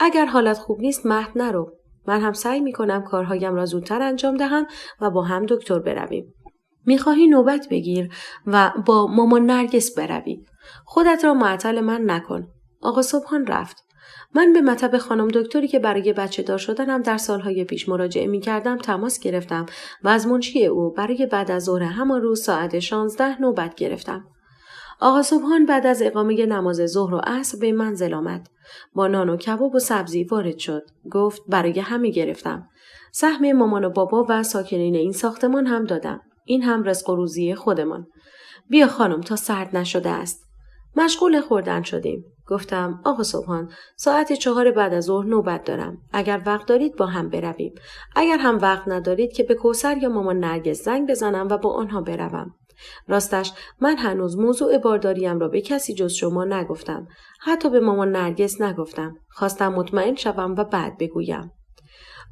اگر حالت خوب نیست مهد نرو. من هم سعی می کنم کارهایم را زودتر انجام دهم و با هم دکتر برویم. میخواهی نوبت بگیر و با مامان نرگس بروی. خودت را معطل من نکن. آقا صبحان رفت. من به مطب خانم دکتری که برای بچه دار شدنم در سالهای پیش مراجعه می کردم تماس گرفتم و از منشی او برای بعد از ظهر همان روز ساعت 16 نوبت گرفتم. آقا صبحان بعد از اقامه نماز ظهر و عصر به منزل آمد. با نان و کباب و سبزی وارد شد. گفت برای همه گرفتم. سهم مامان و بابا و ساکنین این ساختمان هم دادم. این هم رزق و روزی خودمان. بیا خانم تا سرد نشده است. مشغول خوردن شدیم. گفتم آقا صبحان ساعت 4 بعد از ظهر نوبت دارم. اگر وقت دارید با هم برویم. اگر هم وقت ندارید که به کوثر یا مامان نرگس زنگ بزنم و با آنها بروم. راستش من هنوز موضوع بارداریم را به کسی جز شما نگفتم. حتی به مامان نرگس نگفتم. خواستم مطمئن شوم و بعد بگویم.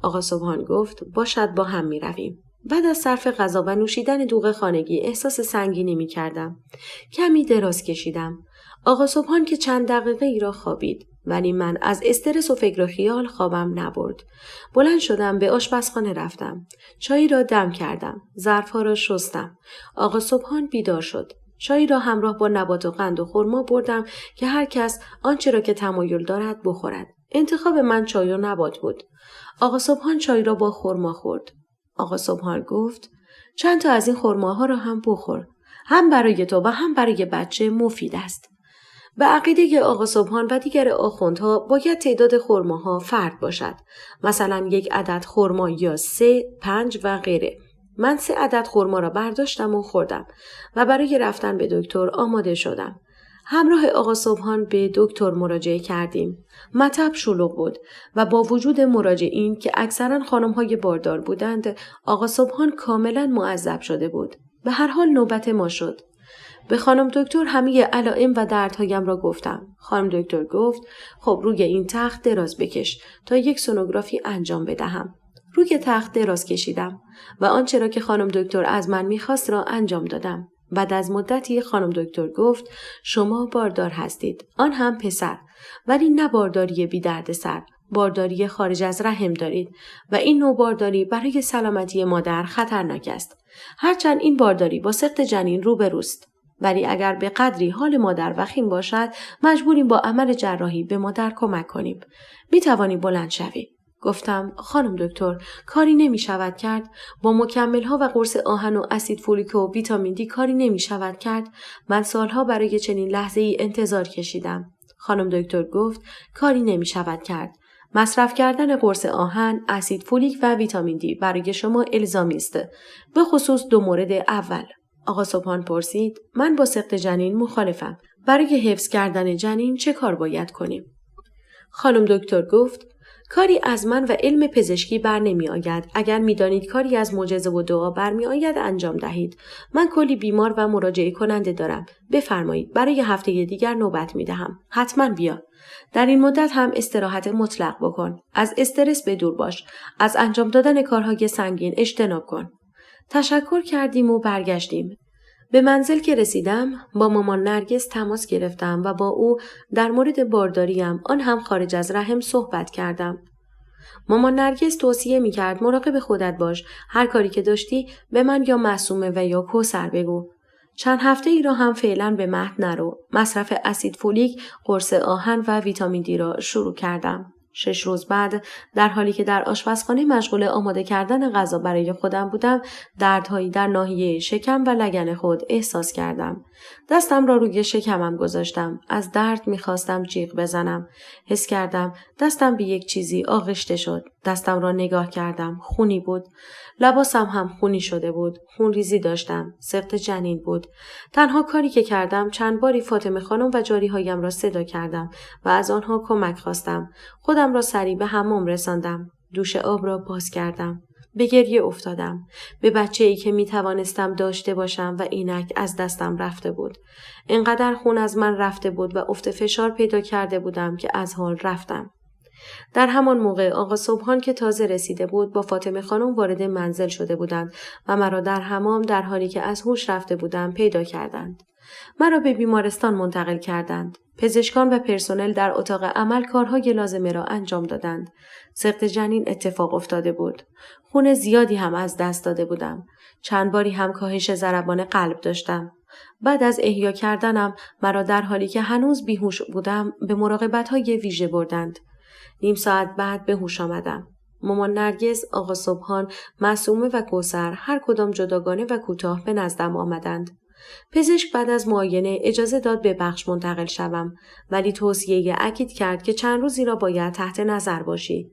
آقا صبحان گفت باشد با هم می رویم. بعد از صرف غذا و نوشیدن دوغ خانگی احساس سنگینی می کردم. کمی دراز کشیدم. آقا صبحان که چند دقیقه ای را خوابید. ولی من از استرس و فکر و خیال خوابم نبرد. بلند شدم به آشپزخانه رفتم. چای را دم کردم. ظرفها را شستم. آقا صبحان بیدار شد. چای را همراه با نبات و قند و خرما بردم که هر کس آنچه را که تمایل دارد بخورد. انتخاب من چای و نبات بود. آقا صبحان چای را با خرما خورد. آقا صبحان گفت چند تا از این خرماها را هم بخور. هم برای تو و هم برای بچه مفید است. به عقیده آقا صبحان و دیگر آخوندها باید تعداد خرماها فرد باشد. مثلا 1 عدد خرما یا 3، 5 و غیره. من 3 عدد خرما را برداشتم و خوردم و برای رفتن به دکتر آماده شدم. همراه آقا صبحان به دکتر مراجعه کردیم. مطب شلوغ بود و با وجود مراجعین که اکثرا خانم‌های باردار بودند، آقا صبحان کاملا معذب شده بود. به هر حال نوبت ما شد. به خانم دکتر همه علائم و دردهایم را گفتم. خانم دکتر گفت خب روی این تخت دراز بکش تا یک سونوگرافی انجام بدهم. روی تخت دراز کشیدم و آنچه را که خانم دکتر از من می‌خواست را انجام دادم. بعد از مدتی خانم دکتر گفت شما باردار هستید، آن هم پسر، ولی نه بارداری بی درد سر، بارداری خارج از رحم دارید و این نوع بارداری برای سلامتی مادر خطرناک است. هرچند این بارداری با سقط جنین روبروست، ولی اگر به قدری حال مادر وخیم باشد مجبوریم با عمل جراحی به مادر کمک کنیم. می توانی بلند شوی. گفتم خانم دکتر کاری نمی شود کرد؟ با مکمل ها و قرص آهن و اسید فولیک و ویتامین دی کاری نمی شود کرد؟ من سالها برای چنین لحظه ای انتظار کشیدم. خانم دکتر گفت کاری نمی شود کرد. مصرف کردن قرص آهن، اسید فولیک و ویتامین دی برای شما الزامی است، به خصوص 2 مورد اول. آقا صبحان پرسید من با سقط جنین مخالفم. برای حفظ کردن جنین چه کار باید کنیم؟ خانم دکتر گفت کاری از من و علم پزشکی بر نمی آید. اگر می دانید کاری از معجزه و دعا بر می آید انجام دهید. من کلی بیمار و مراجعه کننده دارم. بفرمایید برای هفته دیگر نوبت می دهم. حتما بیا. در این مدت هم استراحت مطلق بکن. از استرس به دور باش. از انجام دادن کارهای سنگین اجتناب کن. تشکر کردیم و برگشتیم. به منزل که رسیدم با مامان نرگس تماس گرفتم و با او در مورد بارداریم آن هم خارج از رحم صحبت کردم. مامان نرگس توصیه می کرد مراقب خودت باش. هر کاری که داشتی به من یا معصومه و یا کوثر بگو. چند هفته ای را هم فعلا به مهد نرو. مصرف اسید فولیک، قرص آهن و ویتامین دی را شروع کردم. 6 روز بعد در حالی که در آشپزخانه مشغول آماده کردن غذا برای خودم بودم، دردهایی در ناحیه شکم و لگن خود احساس کردم. دستم را روی شکمم گذاشتم. از درد می‌خواستم جیغ بزنم. حس کردم دستم به یک چیزی آغشته شد. دستم را نگاه کردم. خونی بود. لباسم هم خونی شده بود. خونریزی داشتم. سقط جنین بود. تنها کاری که کردم چند باری فاطمه خانم و جاری‌هایم را صدا کردم و از آنها کمک خواستم. خودم را سریع به حمام رساندم. دوش آب را باز کردم. به گریه افتادم. به بچه‌ای که می توانستم داشته باشم و اینک از دستم رفته بود. اینقدر خون از من رفته بود و افت فشار پیدا کرده بودم که از حال رفتم. در همان موقع آقا صبحان که تازه رسیده بود با فاطمه خانم وارد منزل شده بودند و مرا در حمام در حالی که از هوش رفته بودم پیدا کردند. مرا به بیمارستان منتقل کردند. پزشکان و پرسنل در اتاق عمل کارهای لازمه را انجام دادند. سقط جنین اتفاق افتاده بود. خون زیادی هم از دست داده بودم. چند باری هم کاهش ضربان قلب داشتم. بعد از احیا کردنم مرا در حالی که هنوز بیهوش بودم به مراقبت‌های ویژه بردند. نیم ساعت بعد به هوش آمدم. مامان نرگس، آقا صبحان، معصومه و کوثر هر کدام جداگانه و کوتاه به نزدم آمدند. پزشک بعد از معاینه اجازه داد به بخش منتقل شوم، ولی توصیه اکید کرد که چند روزی را باید تحت نظر باشی.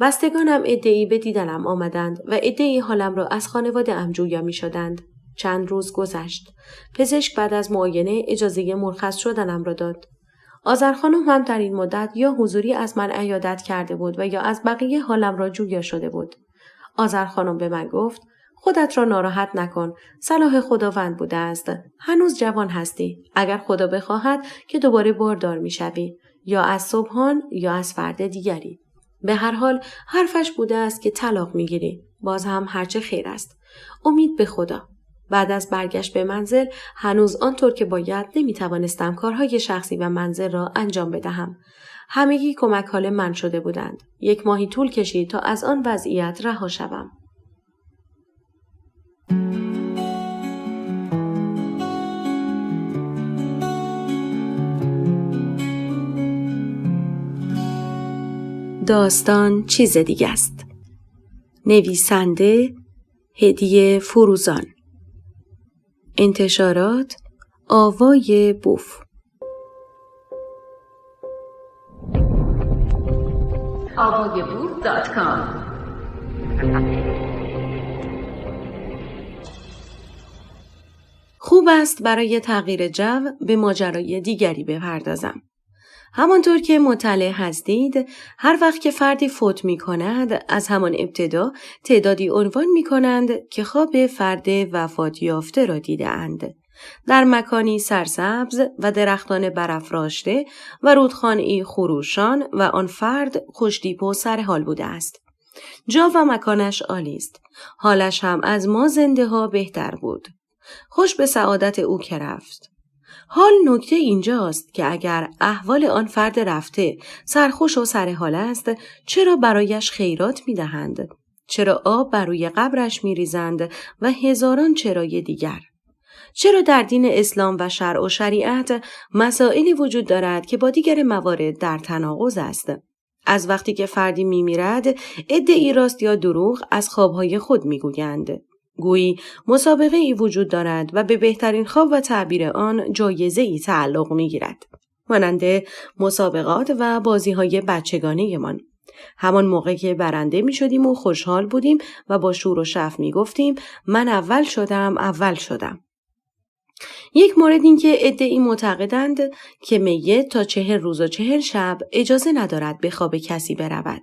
بستگانم عده‌ای به دیدنم آمدند و عده‌ای حالم را از خانواده جویا می شدند. چند روز گذشت. پزشک بعد از معاینه اجازه مرخص شدنم را داد. آذر خانم هم در این مدت یا حضوری از من عیادت کرده بود و یا از بقیه حالم را جویا شده بود. آذر خانم به من گفت خودت را ناراحت نکن. صلاح خداوند بوده است. هنوز جوان هستی. اگر خدا بخواهد که دوباره باردار می شوی. یا از صبحان یا از فرد دیگری. به هر حال حرفش بوده است که طلاق میگیری. باز هم هرچه خیر است. امید به خدا. بعد از برگشت به منزل هنوز آنطور که باید نمیتوانستم کارهای شخصی و منزل را انجام بدهم. همگی کمک حال من شده بودند. 1 ماهی طول کشید تا از آن وضعیت رها شوم. داستان چیز دیگه است. نویسنده هدیه فروزان. انتشارات آوای بوف. avayaboof.com. خوب است برای تغییر جو به ماجرای دیگری بپردازم. همانطور که مطلع هستید، هر وقت که فردی فوت می کند، از همان ابتدا تعدادی عنوان می کنند که خواب فرد وفات یافته را دیده اند. در مکانی سرسبز و درختان برافراشته و رودخانه‌ای خروشان و آن فرد خوش‌تیپ و سرحال بوده است. جا و مکانش عالی است. حالش هم از ما زنده ها بهتر بود. خوش به سعادت او که رفت. حال نکته اینجاست که اگر احوال آن فرد رفته سرخوش و سرحال است، چرا برایش خیرات می دهند؟ چرا آب بر روی قبرش می ریزند و هزاران چرای دیگر؟ چرا در دین اسلام و شرع و شریعت مسائلی وجود دارد که با دیگر موارد در تناقض است؟ از وقتی که فردی می میرد، ادعی راست یا دروغ از خوابهای خود می گویند. گویی مسابقه ای وجود دارد و به بهترین خواب و تعبیر آن جایزه ای تعلق می گیرد. مانند مسابقات و بازی های بچگانه من. همان موقع که برنده می شدیم و خوشحال بودیم و با شور و شف می گفتیم من اول شدم. یک مورد این که ادعی معتقدند که میت تا 40 روز و 40 شب اجازه ندارد به خواب کسی برود.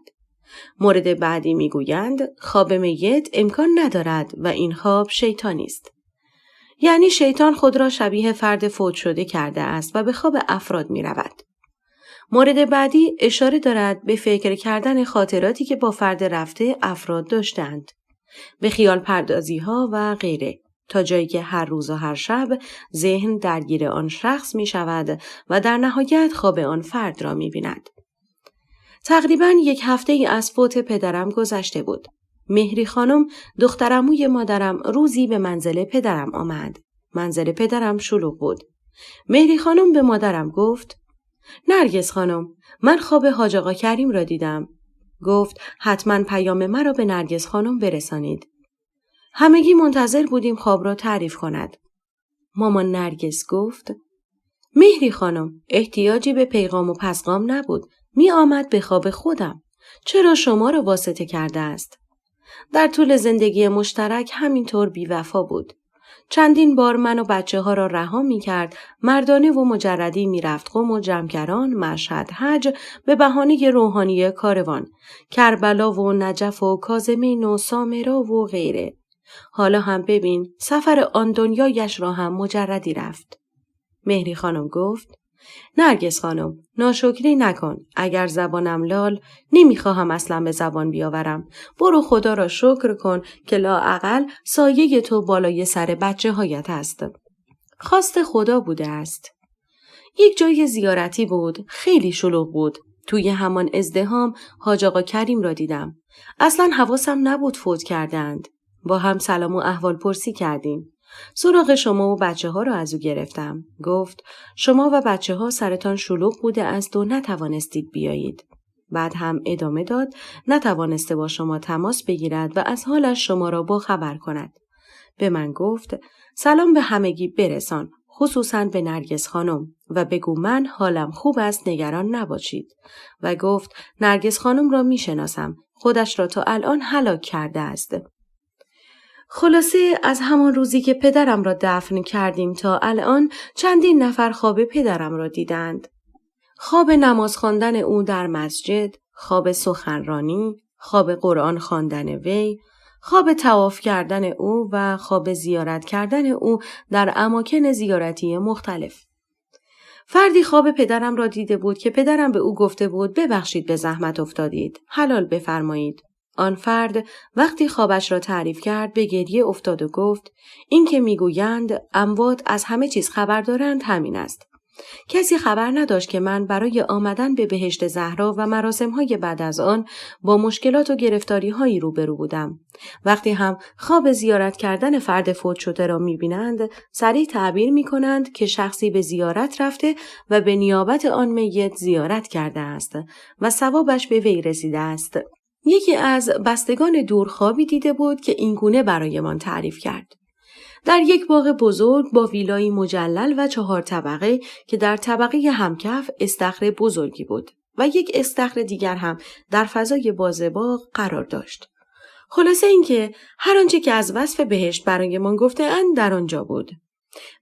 مورد بعدی میگویند خواب میت امکان ندارد و این خواب شیطانی است. یعنی شیطان خود را شبیه فرد فوت شده کرده است و به خواب افراد می رود. مورد بعدی اشاره دارد به فکر کردن خاطراتی که با فرد رفته افراد داشتند. به خیال پردازی ها و غیره. تا جایی که هر روز و هر شب ذهن درگیر آن شخص می شود و در نهایت خواب آن فرد را می بیند. تقریباً 1 هفته ای از فوت پدرم گذشته بود. مهری خانم دخترعموی مادرم روزی به منزل پدرم آمد. منزل پدرم شلوغ بود. مهری خانم به مادرم گفت: نرگس خانم، من خواب حاج آقا کریم را دیدم. گفت حتما پیام مرا به نرگس خانم برسانید. همگی منتظر بودیم خواب را تعریف کند. مامان نرگس گفت: مهری خانم، احتیاجی به پیغام و پسغام نبود. می آمد به خواب خودم. چرا شما را واسطه کرده است؟ در طول زندگی مشترک همینطور بی‌وفا بود. چندین بار من و بچه ها را رها می کرد، مردانه و مجردی می رفت قم و جمکران، مشهد، حج به بهانه روحانی کاروان، کربلا و نجف و کاظمین و سامرا و غیره. حالا هم ببین سفر آن دنیایش را هم مجردی رفت. مهری خانم گفت: نرگس خانم، ناشکری نکن. اگر زبانم لال نمیخواهم اصلا به زبان بیاورم. برو خدا را شکر کن که لااقل سایه تو بالای سر بچه هایت است. خواست خدا بوده است. یک جای زیارتی بود، خیلی شلوغ بود. توی همان ازدحام حاج آقا کریم را دیدم. اصلا حواسم نبود فوت کردند. با هم سلام و احوال پرسی کردیم. سراغ شما و بچه ها را از او گرفتم. گفت شما و بچه ها سرتان شلوغ بوده است و نتوانستید بیایید. بعد هم ادامه داد نتوانسته با شما تماس بگیرد و از حالش شما را با خبر کند. به من گفت سلام به همگی برسان، خصوصاً به نرگس خانم، و بگو من حالم خوب است، نگران نباشید. و گفت نرگس خانم را می شناسم. خودش را تا الان هلاک کرده است. خلاصه از همان روزی که پدرم را دفن کردیم تا الان چندین نفر خواب پدرم را دیدند. خواب نماز خواندن او در مسجد، خواب سخنرانی، خواب قرآن خواندن وی، خواب طواف کردن او و خواب زیارت کردن او در اماکن زیارتی مختلف. فردی خواب پدرم را دیده بود که پدرم به او گفته بود ببخشید به زحمت افتادید، حلال بفرمایید. آن فرد وقتی خوابش را تعریف کرد به گریه افتاد و گفت این که میگویند اموات از همه چیز خبر دارند همین است. کسی خبر نداشت که من برای آمدن به بهشت زهرا و مراسم‌های بعد از آن با مشکلات و گرفتاری‌هایی روبرو بودم. وقتی هم خواب زیارت کردن فرد فوت شده را می‌بینند، سریع تعبیر می‌کنند که شخصی به زیارت رفته و به نیابت آن میت زیارت کرده است و ثوابش به وی رسیده است. یکی از بستگان دور خوابی دیده بود که اینگونه برایمان تعریف کرد. در یک باغ بزرگ با ویلایی مجلل و 4 طبقه که در طبقه همکف استخر بزرگی بود و یک استخر دیگر هم در فضای باز باغ قرار داشت. خلاصه اینکه هر آنچه که از وصف بهشت برایمان گفته‌اند در آنجا بود.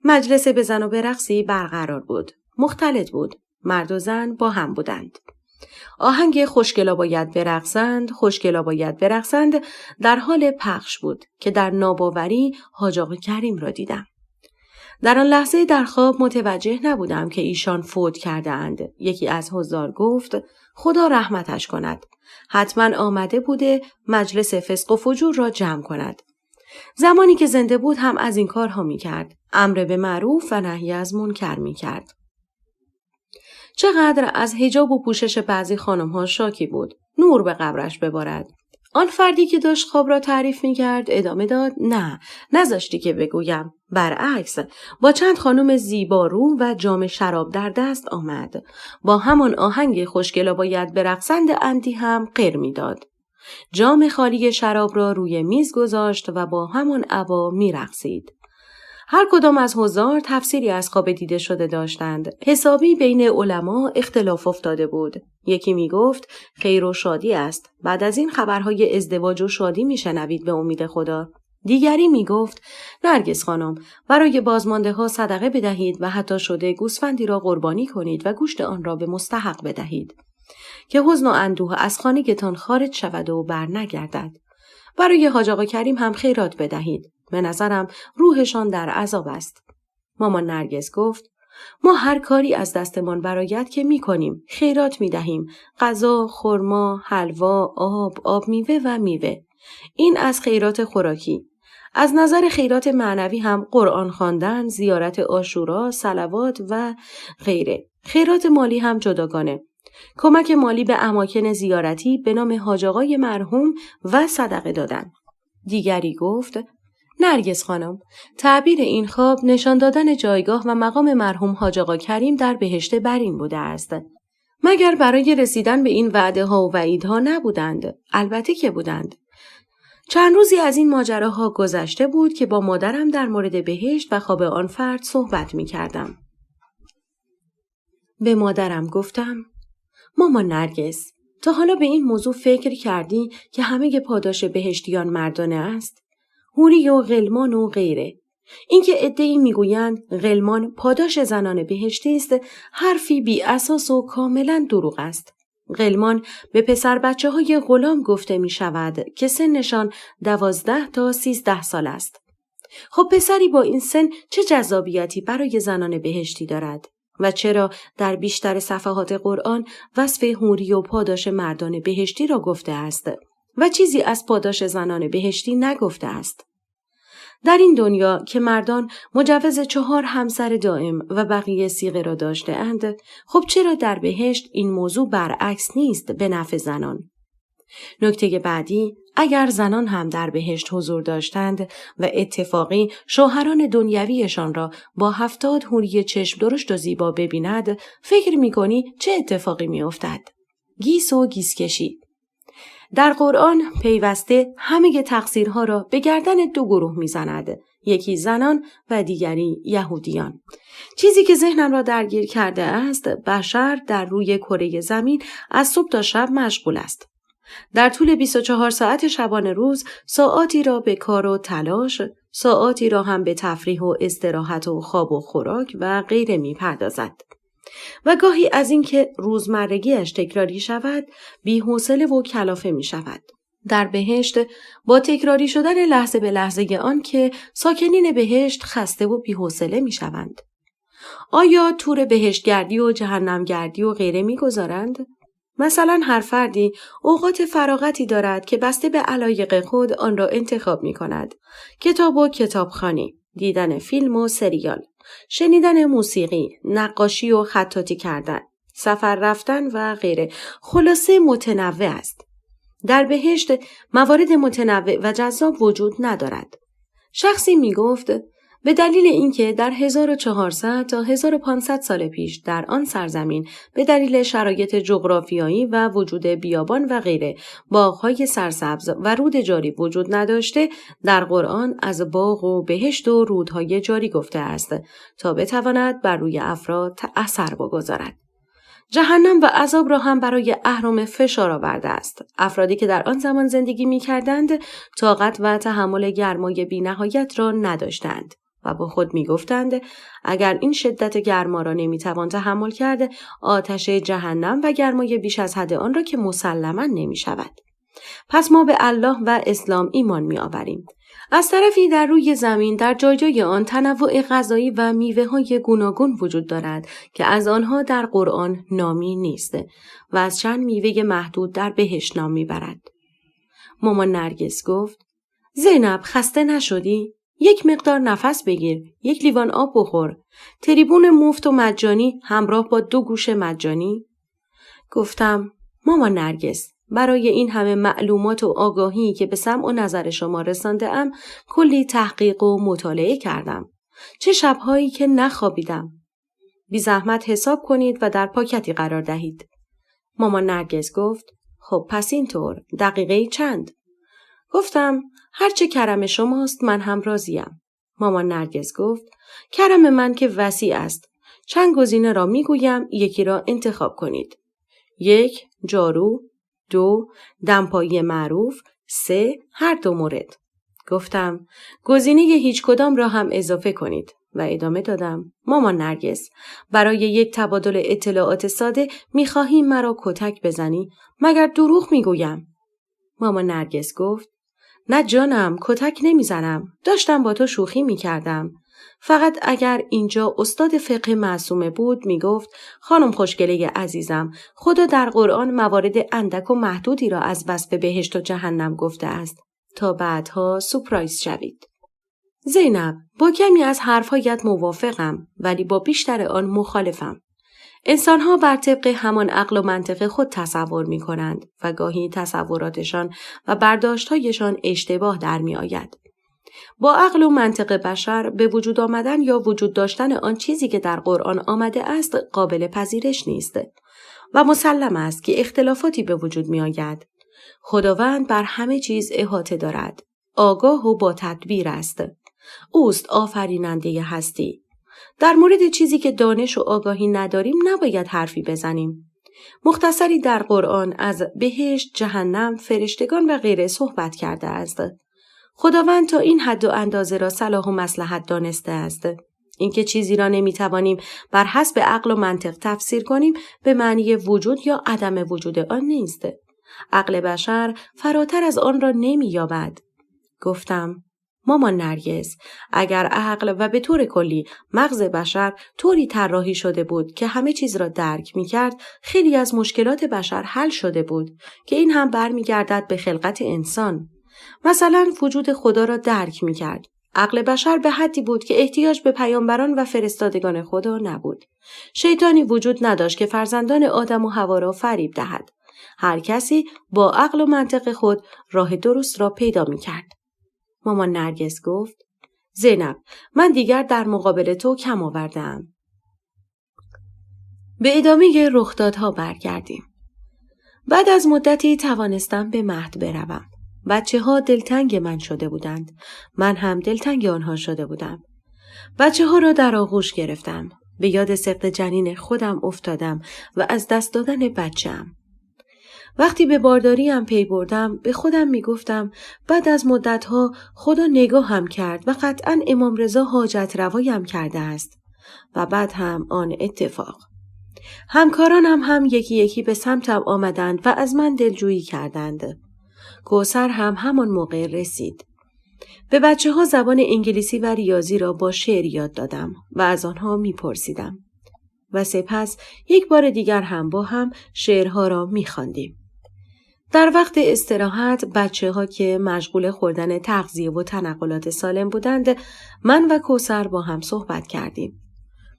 مجلس بزن و برقصی برقرار بود. مختلط بود. مرد و زن با هم بودند. آهنگ خوشگلا باید برقصند، خوشگلا باید برقصند در حال پخش بود که در ناباوری حاج آقا کریم را دیدم. در آن لحظه در خواب متوجه نبودم که ایشان فوت کرده اند. یکی از حضار گفت خدا رحمتش کند. حتما آمده بوده مجلس فسق و فجور را جمع کند. زمانی که زنده بود هم از این کارها می کرد. امر به معروف و نهی از منکر می کرد. چقدر از حجاب و پوشش بعضی خانم‌ها شاکی بود. نور به قبرش ببارد. آن فردی که داشت خواب را تعریف می‌کرد ادامه داد نه، نذاشتی که بگویم. برعکس، با چند خانم زیبارو و جام شراب در دست آمد. با همان آهنگ خوشگلا باید برقصند اندی هم غر می‌داد. جام خالی شراب را روی میز گذاشت و با همان عبا می‌رقصید. هر کدام از حضار تفسیری از خواب دیده شده داشتند. حسابی بین علما اختلاف افتاده بود. یکی می گفت خیر و شادی است. بعد از این خبرهای ازدواج و شادی می شنوید به امید خدا. دیگری می گفت نرگس خانم برای بازمانده ها صدقه بدهید و حتی شده گوسفندی را قربانی کنید و گوشت آن را به مستحق بدهید که حزن و اندوه از خانگتان خارج شود و بر نگردد. برای حاج آقا کریم هم خیرات بدهید. به نظرم روحشان در عذاب است. مامان نرگس گفت ما هر کاری از دستمان برآید که می کنیم. خیرات می دهیم. غذا، خرما، حلوا، آب میوه و میوه. این از خیرات خوراکی. از نظر خیرات معنوی هم قرآن خواندن، زیارت عاشورا، صلوات و غیره. خیرات مالی هم جداگانه. کمک مالی به اماکن زیارتی به نام حاج آقای مرحوم و صدقه دادن. دیگری گفت نرگس خانم، تعبیر این خواب نشان دادن جایگاه و مقام مرحوم حاج آقا کریم در بهشت برین بوده است. مگر برای رسیدن به این وعده ها و وعیدها نبودند؟ البته که بودند. چند روزی از این ماجراها گذشته بود که با مادرم در مورد بهشت و خواب آن فرد صحبت می کردم. به مادرم گفتم مامان نرگس، تا حالا به این موضوع فکر کردی که همه پاداش بهشتیان مردانه است؟ حوری و غلمان و غیره. اینکه عده‌ای میگویند غلمان پاداش زنان بهشتی است، حرفی بی اساس و کاملا دروغ است. غلمان به پسر بچه های غلام گفته می شود که سنشان 12 تا 13 سال است. خب پسری با این سن چه جذابیتی برای زنان بهشتی دارد؟ و چرا در بیشتر صفحات قرآن وصف حوری و پاداش مردان بهشتی را گفته است و چیزی از پاداش زنان بهشتی نگفته است؟ در این دنیا که مردان مجوز 4 همسر دائم و بقیه صیغه را داشته اند، خب چرا در بهشت این موضوع برعکس نیست به نفع زنان؟ نکته بعدی، اگر زنان هم در بهشت حضور داشتند و اتفاقی شوهران دنیویشان را با 70 حوری چشم درشت و زیبا ببیند، فکر می‌کنی چه اتفاقی می‌افتد؟ گیس و گیسکشی. در قرآن پیوسته همه تقصیرها را به گردن 2 گروه می‌زند. یکی زنان و دیگری یهودیان. چیزی که ذهنم را درگیر کرده است، بشر در روی کره زمین از صبح تا شب مشغول است. در طول 24 ساعت شبانه روز ساعاتی را به کار و تلاش، ساعاتی را هم به تفریح و استراحت و خواب و خوراک و غیره می‌پردازد. و گاهی از اینکه روزمرگیش تکراری شود، بی‌حوصله و کلافه می‌شود. در بهشت با تکراری شدن لحظه به لحظه آن که ساکنین بهشت خسته و بی‌حوصله می‌شوند. آیا تور بهشتگردی و جهنمگردی و غیره می‌گذارند؟ مثلا هر فردی اوقات فراغتی دارد که بسته به علایق خود آن را انتخاب می‌کند. کتاب و کتابخوانی، دیدن فیلم و سریال، شنیدن موسیقی، نقاشی و خطاطی کردن، سفر رفتن و غیره. خلاصه متنوع است. در بهشت موارد متنوع و جذاب وجود ندارد. شخصی می گفت به دلیل اینکه در 1400 تا 1500 سال پیش در آن سرزمین به دلیل شرایط جغرافیایی و وجود بیابان و غیره باغ‌های سرسبز و رود جاری وجود نداشته، در قرآن از باغ و بهشت و رودهای جاری گفته است تا بتواند بر روی افراد اثر بگذارد. جهنم و عذاب را هم برای اهرم فشار آورده است. افرادی که در آن زمان زندگی می‌کردند طاقت و تحمل گرمای بی‌نهایت را نداشتند و با خود می‌گفتند اگر این شدت گرما را نمی‌توان تحمل کرد، آتش جهنم و گرمای بیش از حد آن را که مسلماً نمی‌شود. پس ما به الله و اسلام ایمان می‌آوریم. از طرفی در روی زمین در جای آن تنوع غذایی و میوه‌های گوناگون وجود دارد که از آنها در قرآن نامی نیست و از چند میوه محدود در بهشت نام میبرد. مامان نرگس گفت: زینب خسته نشدی؟ یک مقدار نفس بگیر، یک لیوان آب بخور. تریبون مفت و مجانی همراه با 2 گوش مجانی؟ گفتم: مامان نرگس، برای این همه معلومات و آگاهی که به سمع و نظر شما رسانده‌ام کلی تحقیق و مطالعه کردم. چه شب‌هایی که نخوابیدم. بی زحمت حساب کنید و در پاکتی قرار دهید. مامان نرگس گفت: خب پس اینطور دقیقه چند؟ گفتم: هرچه کرم شماست من هم راضیم. مامان نرگس گفت: کرم من که وسیع است. چند گزینه را میگویم، یکی را انتخاب کنید. 1 جارو، 2 دمپایی معروف، 3 هر 2 مورد. گفتم: گزینه هیچ کدام را هم اضافه کنید و ادامه دادم: مامان نرگس، برای یک تبادل اطلاعات ساده میخواهی مرا کتک بزنی مگر دروغ میگویم؟ مامان نرگس گفت: نه جانم، کتک نمیزنم، داشتم با تو شوخی میکردم. فقط اگر اینجا استاد فقه معصومه بود میگفت: خانم خوشگله عزیزم، خدا در قرآن موارد اندک و محدودی را از وصف بهشت و جهنم گفته است تا بعدها سورپرایز شوید. زینب، با کمی از حرفهایت موافقم ولی با بیشتر آن مخالفم. انسانها بر طبق همان عقل و منطق خود تصور می کنند و گاهی تصوراتشان و برداشتهایشان اشتباه در می آید. با عقل و منطق بشر به وجود آمدن یا وجود داشتن آن چیزی که در قرآن آمده است قابل پذیرش نیست و مسلم است که اختلافاتی به وجود می آید. خداوند بر همه چیز احاطه دارد. آگاه و با تدبیر است. اوست آفریننده هستی. در مورد چیزی که دانش و آگاهی نداریم نباید حرفی بزنیم. مختصری در قرآن از بهشت، جهنم، فرشتگان و غیره صحبت کرده است. خداوند تا این حد و اندازه را صلاح و مصلحت دانسته است. اینکه چیزی را نمیتوانیم بر حسب عقل و منطق تفسیر کنیم به معنی وجود یا عدم وجود آن نیست. عقل بشر فراتر از آن را نمییابد. گفتم: مامان نرگس، اگر عقل و به طور کلی مغز بشر طوری طراحی شده بود که همه چیز را درک می‌کرد، خیلی از مشکلات بشر حل شده بود که این هم برمیگردد به خلقت انسان. مثلا وجود خدا را درک می‌کرد. عقل بشر به حدی بود که احتیاج به پیامبران و فرستادگان خدا نبود. شیطانی وجود نداشت که فرزندان آدم و حوا را فریب دهد. هر کسی با عقل و منطق خود راه درست را پیدا می‌کرد. مامان نرگس گفت: زینب، من دیگر در مقابل تو کم آوردم. به ادامه رخدادها برگردیم. بعد از مدتی توانستم به مهد بروم. بچه‌ها دلتنگ من شده بودند. من هم دلتنگ آنها شده بودم. بچه‌ها را در آغوش گرفتم. به یاد سقط جنین خودم افتادم و از دست دادن بچه‌ام. وقتی به بارداریم پی بردم به خودم می گفتم بعد از مدتها خدا نگاهم کرد و قطعاً امام رضا حاجت روایم کرده است. و بعد هم آن اتفاق. همکارانم هم یکی یکی به سمتم آمدند و از من دلجویی کردند. کوثر هم همان موقع رسید. به بچه‌ها زبان انگلیسی و ریاضی را با شعر یاد دادم و از آنها می‌پرسیدم. و سپس یک بار دیگر هم با هم شعرها را می‌خواندیم. در وقت استراحت بچه‌ها که مشغول خوردن تغذیه و تنقلات سالم بودند، من و کوثر با هم صحبت کردیم.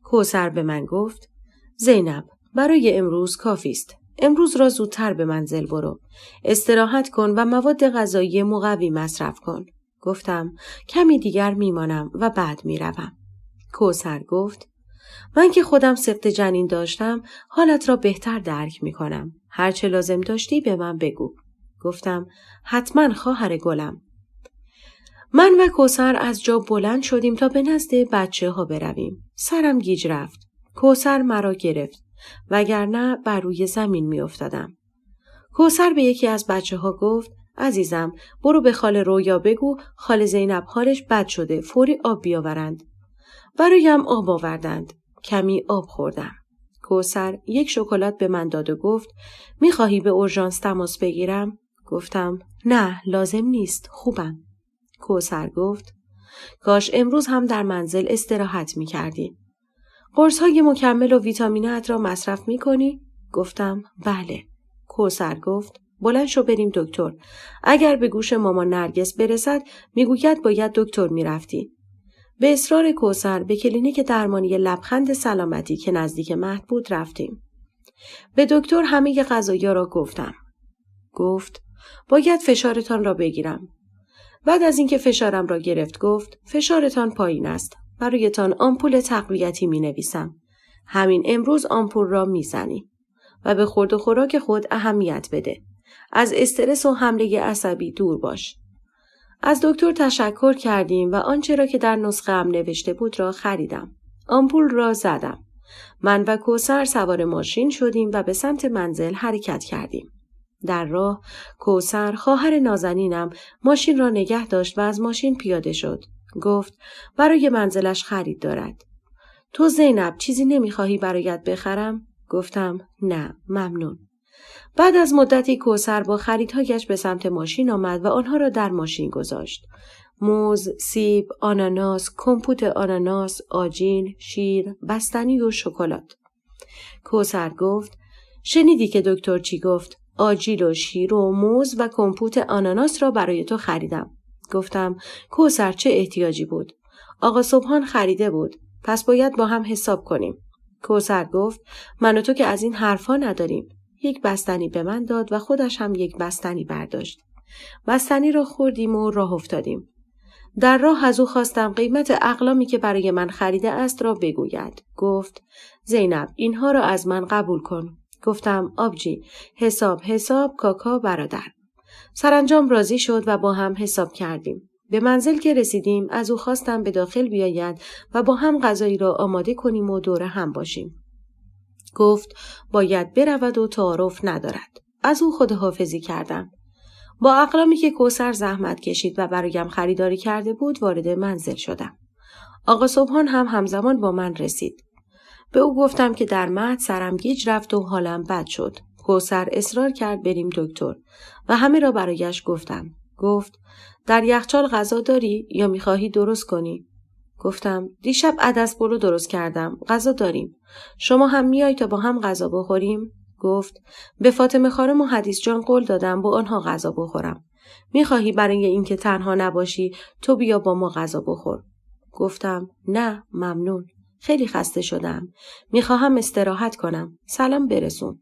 کوثر به من گفت: زینب، برای امروز کافی است. امروز را زودتر به منزل برو. استراحت کن و مواد غذایی مقوی مصرف کن. گفتم: کمی دیگر میمانم و بعد میروم. کوثر گفت: من که خودم سقط جنین داشتم، حالت را بهتر درک میکنم. هر چه لازم داشتی به من بگو. گفتم: حتما خواهر گلم. من و کوثر از جا بلند شدیم تا به نزد بچه ها برویم. سرم گیج رفت. کوثر مرا گرفت. وگرنه بر روی زمین می افتادم. کوثر به یکی از بچه ها گفت: عزیزم، برو به خاله رویا بگو خاله زینب حالش بد شده، فوری آب بیاورند. برایم آب آوردند. کمی آب خوردم. کوثر یک شکلات به من داد و گفت: میخواهی به اورژانس تماس بگیرم؟ گفتم: نه، لازم نیست، خوبم. کوثر گفت: کاش امروز هم در منزل استراحت میکردی. قرص‌های مکمل و ویتامینات را مصرف میکنی؟ گفتم: بله. کوثر گفت: بلند شو بریم دکتر. اگر به گوش مامان نرگس برسد میگوید باید دکتر میرفتی. به اصرار کوثر به کلینیک درمانی لبخند سلامتی که نزدیک مهد بود رفتیم. به دکتر همه غذایا را گفتم. گفت: باید فشارتان را بگیرم. بعد از اینکه فشارم را گرفت گفت: فشارتان پایین است. برایتان آمپول تقویتی می نویسم. همین امروز آمپول را می زنی. و به خورد و خوراک خود اهمیت بده. از استرس و حمله عصبی دور باش. از دکتر تشکر کردیم و آنچه را که در نسخه ام نوشته بود را خریدم. آمپول را زدم. من و کوثر سوار ماشین شدیم و به سمت منزل حرکت کردیم. در راه کوثر خواهر نازنینم ماشین را نگه داشت و از ماشین پیاده شد. گفت: برای منزلش خرید دارد. تو زینب چیزی نمیخواهی برایت بخرم؟ گفتم: نه، ممنون. بعد از مدتی کوثر با خریدهایش به سمت ماشین آمد و آنها را در ماشین گذاشت. موز، سیب، آناناس، کمپوت آناناس، آجیل، شیر، بستنی و شکلات. کوثر گفت: شنیدی که دکتر چی گفت؟ آجیل و شیر و موز و کمپوت آناناس را برای تو خریدم. گفتم: کوثر چه احتیاجی بود؟ آقا سبحان خریده بود. پس باید با هم حساب کنیم. کوثر گفت: من و تو که از این حرفا نداریم. یک بستنی به من داد و خودش هم یک بستنی برداشت. بستنی را خوردیم و راه افتادیم. در راه از او خواستم قیمت اقلامی که برای من خریده است را بگوید. گفت: زینب، اینها را از من قبول کن. گفتم: آبجی، حساب کاکا برادر. سرانجام راضی شد و با هم حساب کردیم. به منزل که رسیدیم از او خواستم به داخل بیاید و با هم غذایی را آماده کنیم و دور هم باشیم. گفت باید برود و تعارف ندارد. از او خداحافظی کردم. با اقلامی که کوثر زحمت کشید و برایم خریداری کرده بود وارد منزل شدم. آقا سبحان هم همزمان با من رسید. به او گفتم که در مهد سرم گیج رفت و حالم بد شد. کوثر اصرار کرد بریم دکتر و همه را برایش گفتم. گفت: در یخچال غذا داری یا میخواهی درست کنی؟ گفتم: دیشب عدس پلو درست کردم. غذا داریم. شما هم میای تا با هم غذا بخوریم؟ گفت: به فاطمه خانم و حدیث جان قول دادم با آنها غذا بخورم. میخواهی برای اینکه تنها نباشی تو بیا با ما غذا بخور؟ گفتم: نه، ممنون. خیلی خسته شدم. میخواهم استراحت کنم. سلام برسون.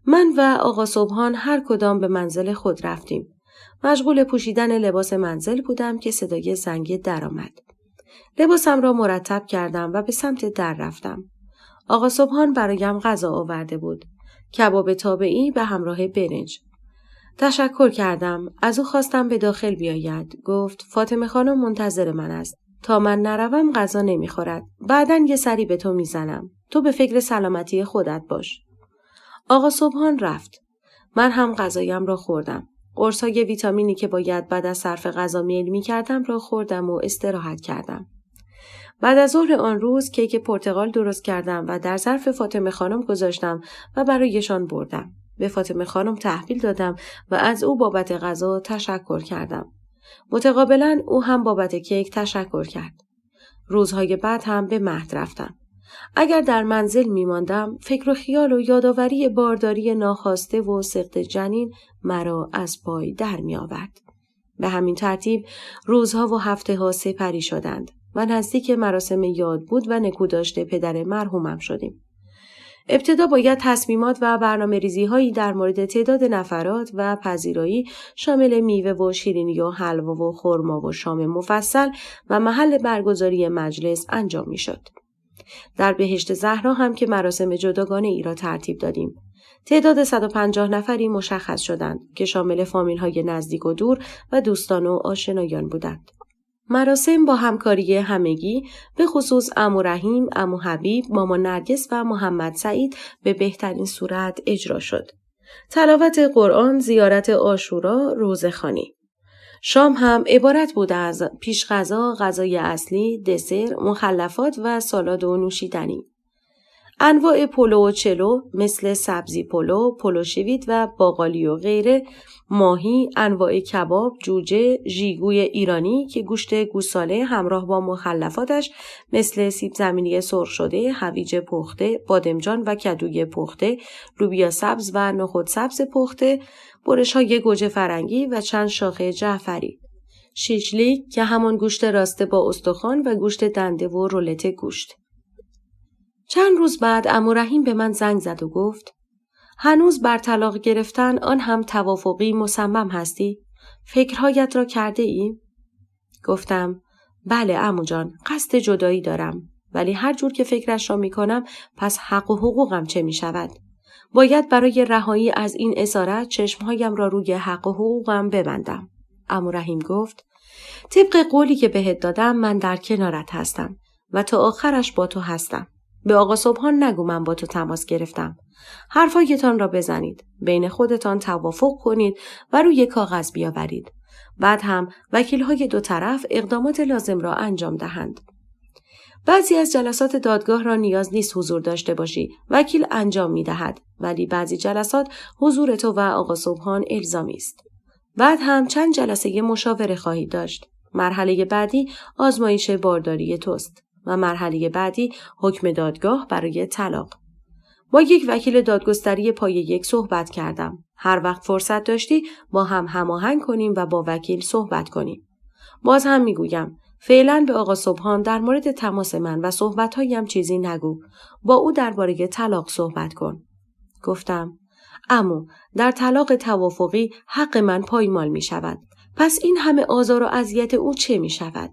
من و آقا سبحان هر کدام به منزل خود رفتیم. مشغول پوشیدن لباس منزل بودم که صدای زنگ در آمد. لباسم را مرتب کردم و به سمت در رفتم. آقا سبحان برایم غذا آورده بود. کباب تابعی به همراه برنج. تشکر کردم. از او خواستم به داخل بیاید. گفت: فاطمه خانم منتظر من است. تا من نروم غذا نمیخورد. بعداً یه سری به تو میزنم. تو به فکر سلامتی خودت باش. آقا سبحان رفت. من هم غذایم را خوردم. قرص‌های ویتامینی که باید بعد از صرف غذا میل می‌کردم را خوردم و استراحت کردم. بعد از ظهر آن روز کیک پرتقال درست کردم و در ظرف فاطمه خانم گذاشتم و برایشان بردم. به فاطمه خانم تحویل دادم و از او بابت غذا تشکر کردم. متقابلا او هم بابت کیک تشکر کرد. روزهای بعد هم به مهد رفتم. اگر در منزل میماندم، فکر و خیال و یادآوری بارداری ناخواسته و سقط جنین مرا از پای در می آورد. به همین ترتیب روزها و هفته‌ها سپری شدند و نزدیک مراسم یاد بود و نکوداشته پدر مرحومم شدیم. ابتدا باید تصمیمات و برنامه‌ریزی هایی در مورد تعداد نفرات و پذیرایی شامل میوه و شیرینی و حلوا و خرما و شام مفصل و محل برگزاری مجلس انجام می‌شد. در بهشت زهرا هم که مراسم جداگانه ای را ترتیب دادیم. تعداد 150 نفری مشخص شدند که شامل فامیل‌های نزدیک و دور و دوستان و آشنایان بودند. مراسم با همکاری همگی به خصوص عمو رحیم، عمو حبیب، مامان نرگس و محمد سعید به بهترین صورت اجرا شد. تلاوت قرآن، زیارت عاشورا، روزه‌خوانی. شام هم عبارت بود از پیش غذا، غذای اصلی، دسر، مخلفات و سالاد و نوشیدنی. انواع پلو و چلو مثل سبزی پلو، پلو شوید و باقالی و غیره، ماهی، انواع کباب، جوجه، ژیگوی ایرانی که گوشت گوساله همراه با مخلفاتش مثل سیب زمینی سرخ شده، هویج پخته، بادمجان و کدوی پخته، لوبیا سبز و نخود سبز پخته، برش‌های گوجه فرنگی و چند شاخه جعفری. شیشلیک که همان گوشت راسته با استخوان و گوشت دنده و رولت گوشت. چند روز بعد عمو رحیم به من زنگ زد و گفت هنوز بر طلاق گرفتن آن هم توافقی مصمم هستی؟ فکرهایت را کرده ای؟ گفتم بله عمو جان، قصد جدایی دارم، ولی هر جور که فکرش را می کنم پس حق و حقوقم چه می شود؟ باید برای رهایی از این اسارت چشمهایم را روی حق و حقوقم ببندم. عمو رحیم گفت طبق قولی که بهت دادم من در کنارت هستم و تا آخرش با تو هستم. به آقا سبحان نگو من با تو تماس گرفتم. حرفایتان را بزنید. بین خودتان توافق کنید و روی کاغذ بیاورید. بعد هم وکیل‌های دو طرف اقدامات لازم را انجام دهند. بعضی از جلسات دادگاه را نیاز نیست حضور داشته باشی. وکیل انجام می‌دهد. ولی بعضی جلسات حضور تو و آقا سبحان الزامی است. بعد هم چند جلسه مشاوره خواهید داشت. مرحله بعدی آزمایش بارداری توست. و مرحله بعدی حکم دادگاه برای طلاق. با یک وکیل دادگستری پای یک صحبت کردم. هر وقت فرصت داشتی با هم هماهنگ کنیم و با وکیل صحبت کنیم. باز هم میگویم فعلا به آقا سبحان در مورد تماس من و صحبت‌هایم چیزی نگو. با او درباره طلاق صحبت کن. گفتم عمو در طلاق توافقی حق من پایمال می شود. پس این همه آزار و اذیت او چه می شود؟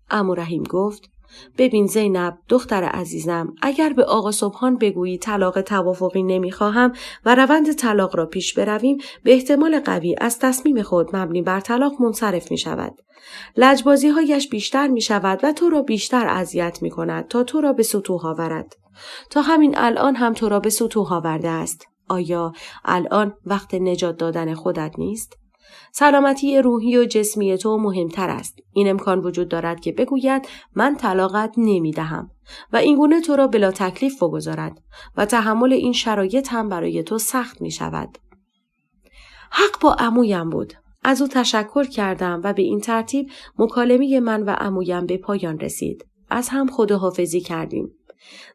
عمو رحیم گفت ببین زینب دختر عزیزم، اگر به آقا سبحان بگویی طلاق توافقی نمیخواهم و روند طلاق را پیش برویم به احتمال قوی از تصمیم خود مبنی بر طلاق منصرف می شود. لجبازی هایش بیشتر می شود و تو را بیشتر اذیت می کند تا تو را به سطوح آورد. تا همین الان هم تو را به سطوح آورده است. آیا الان وقت نجات دادن خودت نیست؟ سلامتی روحی و جسمی تو مهمتر است. این امکان وجود دارد که بگوید من طلاقت نمی دهم و اینگونه تو را بلا تکلیف بگذارد و تحمل این شرایط هم برای تو سخت می شود. حق با عمویم بود. از او تشکر کردم و به این ترتیب مکالمه من و عمویم به پایان رسید. از هم خداحافظی کردیم.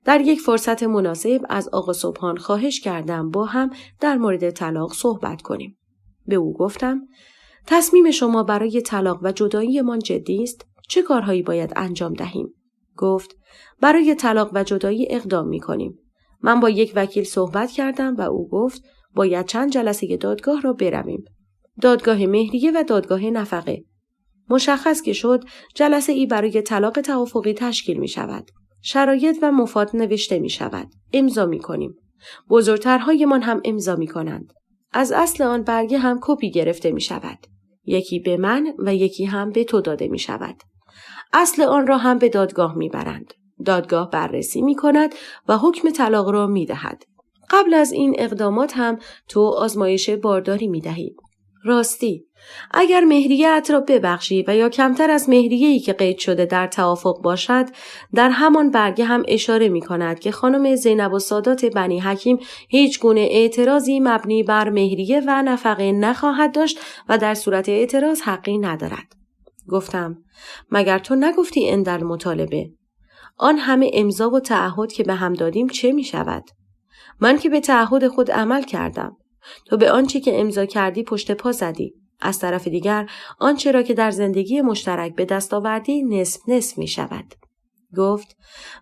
در یک فرصت مناسب از آقا سبحان خواهش کردم با هم در مورد طلاق صحبت کنیم. به او گفتم تصمیم شما برای طلاق و جداییمان جدی است؟ چه کارهایی باید انجام دهیم؟ گفت برای طلاق و جدایی اقدام می کنیم. من با یک وکیل صحبت کردم و او گفت باید چند جلسه دادگاه را برویم. دادگاه مهریه و دادگاه نفقه. مشخص که شد جلسه ای برای طلاق توافقی تشکیل می شود. شرایط و مفاد نوشته می شود. امضا می کنیم. بزرگترهایمان هم امضا می کنند. از اصل آن برگه هم کپی گرفته می شود. یکی به من و یکی هم به تو داده می شود. اصل آن را هم به دادگاه می برند. دادگاه بررسی می کند و حکم طلاق را می دهد. قبل از این اقدامات هم تو آزمایش بارداری می دهی. راستی، اگر مهریه‌ات را ببخشی و یا کمتر از مهریه‌ای که قید شده در توافق باشد، در همان برگه هم اشاره می کند که خانم زینب السادات بنی حکیم هیچ گونه اعتراضی مبنی بر مهریه و نفقه نخواهد داشت و در صورت اعتراض حقی ندارد. گفتم مگر تو نگفتی اندل مطالبه؟ آن همه امضا و تعهد که به هم دادیم چه می شود؟ من که به تعهد خود عمل کردم. تو به آنچه که امضا کردی پشت پا زدی. از طرف دیگر آنچه را که در زندگی مشترک به دست آوردی نصف نصف می شود. گفت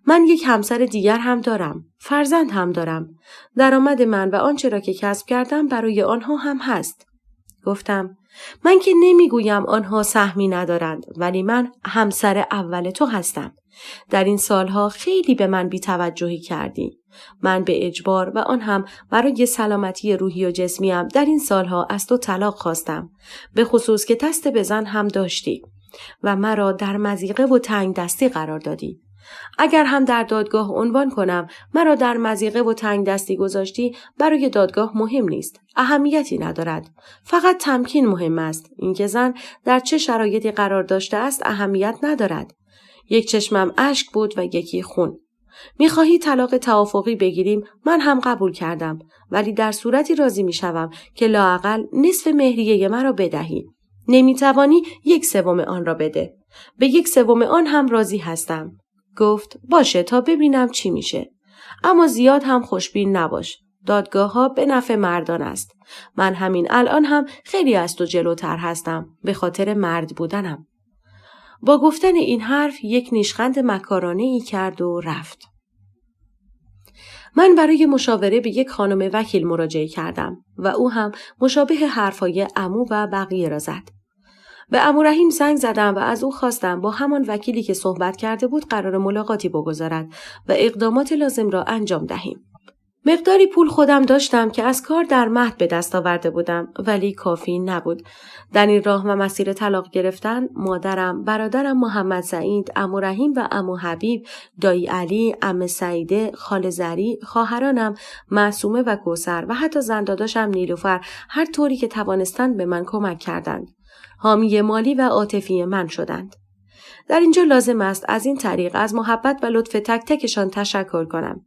من یک همسر دیگر هم دارم. فرزند هم دارم. درآمد من و آنچه را که کسب کردم برای آنها هم هست. گفتم من که نمیگویم آنها سهمی ندارند ولی من همسر اول تو هستم. در این سالها خیلی به من بی‌توجهی کردی. من به اجبار و آن هم برای سلامتی روحی و جسمیم در این سالها از تو طلاق خواستم. به خصوص که دست به زن هم داشتی و مرا در مضیقه و تنگ دستی قرار دادی. اگر هم در دادگاه عنوان کنم مرا در مضیقه و تنگ دستی گذاشتی برای دادگاه مهم نیست. اهمیتی ندارد. فقط تمکین مهم است. اینکه زن در چه شرایطی قرار داشته است اهمیت ندارد. یک چشمم اشک بود و یکی خون. می‌خواهی طلاق توافقی بگیریم؟ من هم قبول کردم. ولی در صورتی راضی می‌شوم که لااقل نصف مهریه مرا بدهی. نمی‌توانی 1/3 آن را بده. به 1/3 آن هم راضی هستم. گفت باشه تا ببینم چی میشه. اما زیاد هم خوشبین نباش. دادگاه‌ها به نفع مردان است. من همین الان هم خیلی از تو جلوتر هستم به خاطر مرد بودنم. با گفتن این حرف یک نیشخند مکارانه‌ای کرد و رفت. من برای مشاوره به یک خانم وکیل مراجعه کردم و او هم مشابه حرفای عمو و بقیه را زد. به عمو رحیم زنگ زدم و از او خواستم با همان وکیلی که صحبت کرده بود قرار ملاقاتی بگذارد و اقدامات لازم را انجام دهیم. مقداری پول خودم داشتم که از کار در مهد به دست آورده بودم ولی کافی نبود. در این راه و مسیر طلاق گرفتن مادرم، برادرم محمد سعید، عمو رحیم و عمو حبیب، دایی علی، عمه سعیده، خاله زری، خواهرانم معصومه و کوثر و حتی زنداداشم نیلوفر هر طوری که توانستند به من کمک کردند. حامی مالی و عاطفی من شدند. در اینجا لازم است از این طریق از محبت و لطف تک تکشان تشکر کنم.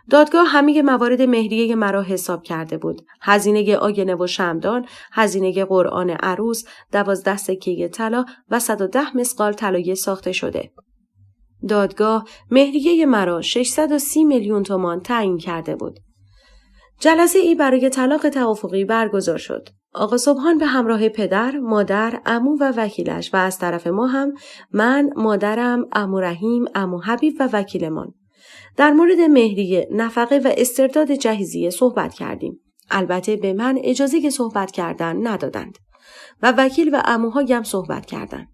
دادگاه همه موارد مهریه مرا حساب کرده بود. هزینه آینه و شمعدان، هزینه قرآن عروس، 12 سکه طلا و 110 مثقال طلای ساخته شده. دادگاه مهریه مرا 630 میلیون تومان تعیین کرده بود. جلسه ای برای طلاق توافقی برگزار شد. آقا سبحان به همراه پدر، مادر، عمو و وکیلش و از طرف ما هم من، مادرم، عمو رحیم، عمو حبیب و وکیلمان. در مورد مهریه، نفقه و استرداد جهیزیه صحبت کردیم. البته به من اجازه صحبت کردن ندادند و وکیل و عموهایم صحبت کردند.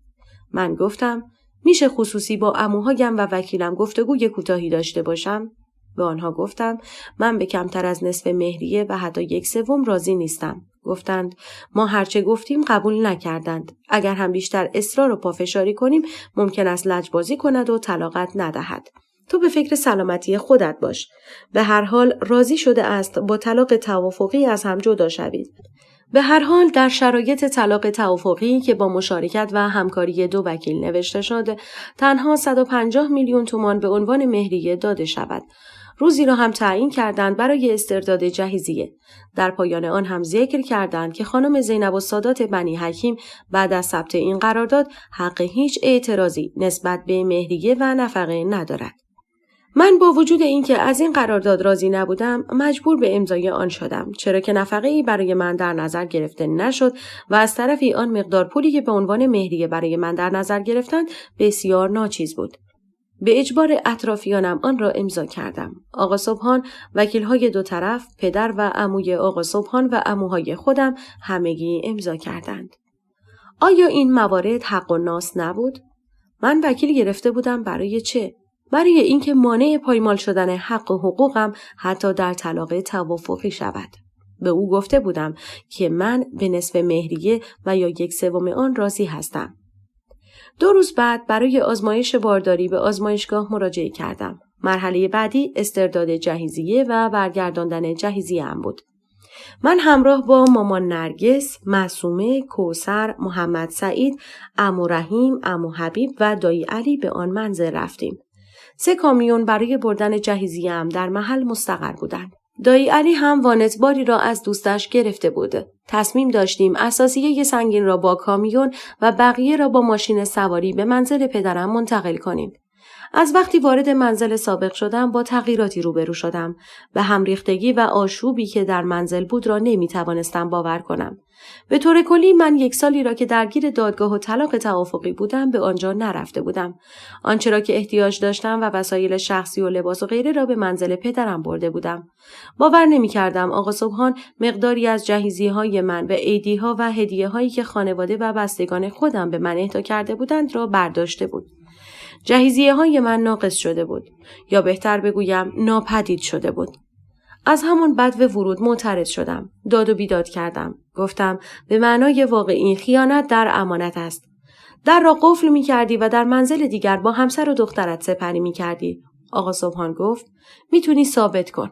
من گفتم میشه خصوصی با عموهایم و وکیلم گفتگوی کوتاهی داشته باشم؟ به آنها گفتم من به کمتر از نصف مهریه و حتی 1/3 راضی نیستم. گفتند ما هرچه گفتیم قبول نکردند. اگر هم بیشتر اصرار و پافشاری کنیم ممکن است لجبازی کند و طلاقت ندهد. تو به فکر سلامتی خودت باش. به هر حال راضی شده است با طلاق توافقی از هم جدا شوید. به هر حال در شرایط طلاق توافقی که با مشارکت و همکاری 2 وکیل نوشته شد، تنها 150 میلیون تومان به عنوان مهریه داده شود. روزی را هم تعیین کردند برای استرداد جهیزیه. در پایان آن هم ذکر کردند که خانم زینب السادات بنی حکیم بعد از ثبت این قرارداد حق هیچ اعتراضی نسبت به مهریه و نفقه ندارد. من با وجود اینکه از این قرارداد راضی نبودم مجبور به امضای آن شدم، چرا که نفقه‌ای برای من در نظر گرفته نشد و از طرفی آن مقدار پولی که به عنوان مهریه برای من در نظر گرفتند بسیار ناچیز بود. به اجبار اطرافیانم آن را امضا کردم. آقا سبحان، وکیل‌های 2 طرف، پدر و عموی آقا سبحان و عموهای خودم همگی امضا کردند. آیا این موارد حق و ناس نبود؟ من وکیل گرفته بودم برای چه؟ برای اینکه مانع پایمال شدن حق و حقوقم حتی در طلاق توافقی شود. به او گفته بودم که من به نصف مهریه و یا 1/3 آن راضی هستم. 2 روز بعد برای آزمایش بارداری به آزمایشگاه مراجعه کردم. مرحله بعدی استرداد جهیزیه و برگرداندن جهیزیه هم بود. من همراه با مامان نرگس، معصومه، کوثر، محمد سعید، عمو رحیم، عمو حبیب و دایی علی به آن منزل رفتیم. 3 کامیون برای بردن جهیزیه هم در محل مستقر بودند. دایی علی هم وانتباری را از دوستش گرفته بود. تصمیم داشتیم اساسیه سنگین را با کامیون و بقیه را با ماشین سواری به منزل پدرم منتقل کنیم. از وقتی وارد منزل سابق شدم با تغییراتی روبرو شدم. به هم ریختگی و آشوبی که در منزل بود را نمی توانستم باور کنم. به طور کلی من 1 سالی را که درگیر دادگاه و طلاق توافقی بودم به آنجا نرفته بودم. آنچه را که احتیاج داشتم و وسایل شخصی و لباس و غیره را به منزل پدرم برده بودم. باور نمی کردم آقا سبحان مقداری از جهیزیه‌های من و عیدی‌ها و هدیه‌هایی که خانواده و بستگان خودم به من اهدا کرده بودند را برداشته بود. جهیزیه‌های من ناقص شده بود، یا بهتر بگویم ناپدید شده بود. از همان بدو ورود معترض شدم. داد و بیداد کردم. گفتم به معنای واقعی خیانت در امانت است. در را قفل می کردی و در منزل دیگر با همسر و دخترت سپری می کردی. آقا سبحان گفت میتونی ثابت کن.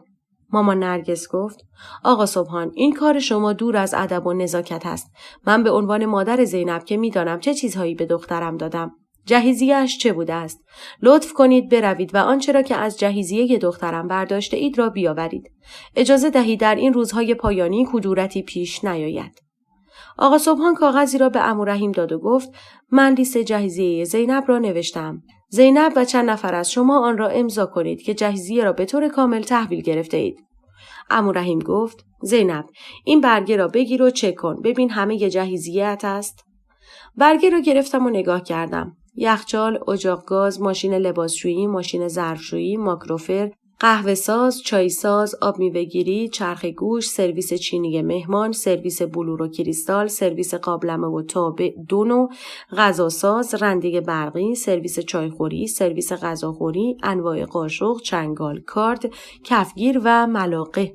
مامان نرگس گفت آقا سبحان این کار شما دور از ادب و نزاکت است. من به عنوان مادر زینب که میدانم چه چیزهایی به دخترم دادم. جهیزیه‌اش چه بوده است؟ لطف کنید بروید و آنچه را که از جهیزیه دخترم برداشته اید را بیاورید. اجازه دهید در این روزهای پایانی کدورتی پیش نیاید. آقا سبحان کاغذی را به عمو رحیم داد و گفت من لیست جهیزیه زینب را نوشتم. زینب و چند نفر از شما آن را امضا کنید که جهیزیه را به طور کامل تحویل گرفته اید. عمو رحیم گفت زینب این برگه را بگیر و چک کن ببین همه جهیزیه‌ات است. برگه را گرفتم و نگاه کردم. یخچال، اجاق گاز، ماشین لباسشویی، ماشین ظرفشویی، ماکروفر، قهوه ساز، چای ساز، آب میوه‌گیری، چرخ گوش، سرویس چینی مهمان، سرویس بلور و کریستال، سرویس قابلمه و تابع 2 نوع، غذاساز، رنده برقی، سرویس چایخوری، سرویس غذاخوری، انواع قاشق، چنگال، کارد، کفگیر و ملاقه،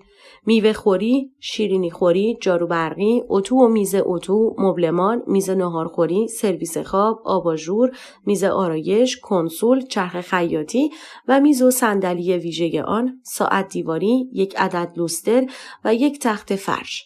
میوه خوری، شیرینی خوری، جارو برقی، اتو و میز اتو، مبلمان، میز ناهارخوری، سرویس خواب، آباژور، میز آرایش، کنسول، چرخ خیاطی و میز و صندلی ویژه آن، ساعت دیواری، 1 عدد لوستر و 1 تخت فرش.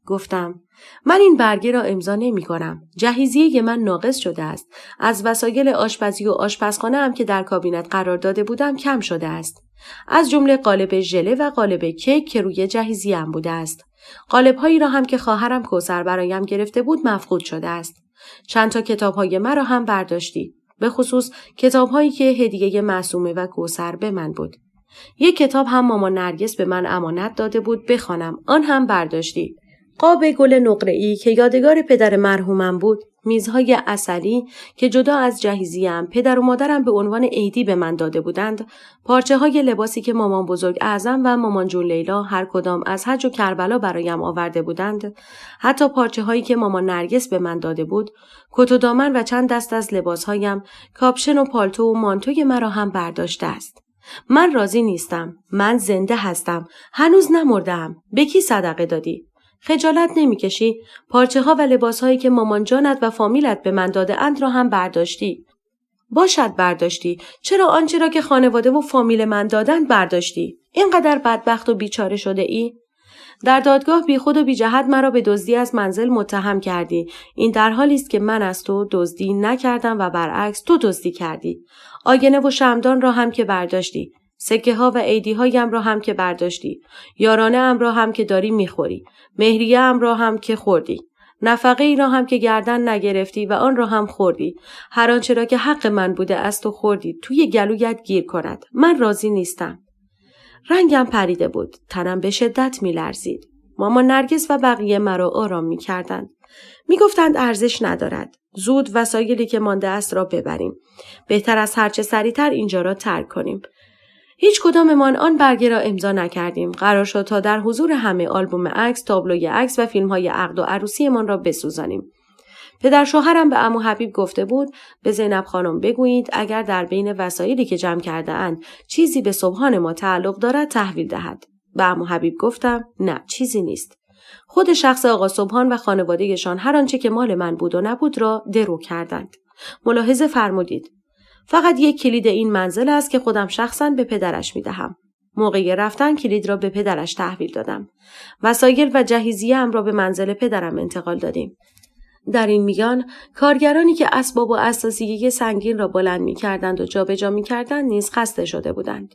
گفتم من این برگه را امضا نمی کنم. جهیزیه من ناقص شده است. از وسایل آشپزی و آشپزخانه هم که در کابینت قرار داده بودم کم شده است. از جمله قالب ژله و قالب کیک که روی جهیزیه‌ام بوده است. قالب‌هایی را هم که خواهرم کوثر برایم گرفته بود مفقود شده است. چند تا کتاب‌های مرا هم برداشتی. به خصوص کتاب‌هایی که هدیه معصومه و کوثر به من بود. 1 کتاب هم مامان نرگس به من امانت داده بود بخوانم. آن هم برداشتی. قاب گل نقره‌ای که یادگار پدر مرحومم بود، میزهای عسلی که جدا از جهیزیه‌ام پدر و مادرم به عنوان عیدی به من داده بودند، پارچه‌های لباسی که مامان بزرگ اعظم و مامان جون لیلا هر کدام از حج و کربلا برایم آورده بودند، حتی پارچه‌هایی که مامان نرگس به من داده بود، کت و دامن و چند دست از لباسهایم، کاپشن و پالتو و مانتوی مرا هم برداشته است. من راضی نیستم. من زنده هستم. هنوز نمردم. به کی صدقه دادی؟ خجالت نمی‌کشی؟ پارچه‌ها و لباس‌هایی که مامان جانت و فامیلت به من داده اند را هم برداشتی. باشد برداشتی. چرا آنچه را که خانواده و فامیل من دادند برداشتی؟ اینقدر بدبخت و بیچاره شده ای؟ در دادگاه بی خود و بی جهت مرا به دزدی از منزل متهم کردی. این در حالی است که من از تو دزدی نکردم و برعکس تو دزدی کردی. آینه و شمعدان را هم که برداشتی. سکه ها و عیدی هایم را هم که برداشتی. یارانه ام را هم که داری میخوری. مهریه ام را هم که خوردی. نفقه ای را هم که گردن نگرفتی و آن را هم خوردی. هر آنچه را که حق من بوده از تو خوردی. توی گلویت گیر کند. من راضی نیستم. رنگم پریده بود. تنم به شدت میلرزید. مامان نرگس و بقیه مرا آرام میکردند. میگفتند ارزش ندارد. زود وسایلی که مانده است را ببریم. بهتر از هرچه سریعتر اینجا را ترک کنیم. هیچ کداممان آن برگه را امضا نکردیم. قرار شد تا در حضور همه آلبوم عکس، تابلوی عکس و فیلم‌های عقد و عروسیمان را بسوزانیم. پدر شوهرم به عمو حبیب گفته بود به زینب خانم بگویید اگر در بین وسایلی که جمع کرده اند چیزی به سبحان ما تعلق دارد تحویل دهد. به عمو حبیب گفتم نه چیزی نیست. خود شخص آقا سبحان و خانواده‌شان هر آنچه که مال من بود و نبود را درو کردند. ملاحظه فرمودید. فقط 1 کلید این منزل است که خودم شخصاً به پدرش می‌دهم. موقع رفتن کلید را به پدرش تحویل دادم. وسایل و جهیزیه‌ام را به منزل پدرم انتقال دادیم. در این میان کارگرانی که اسباب و اساسیه سنگین را بلند می‌کردند و جابجا می‌کردند نیز خسته شده بودند.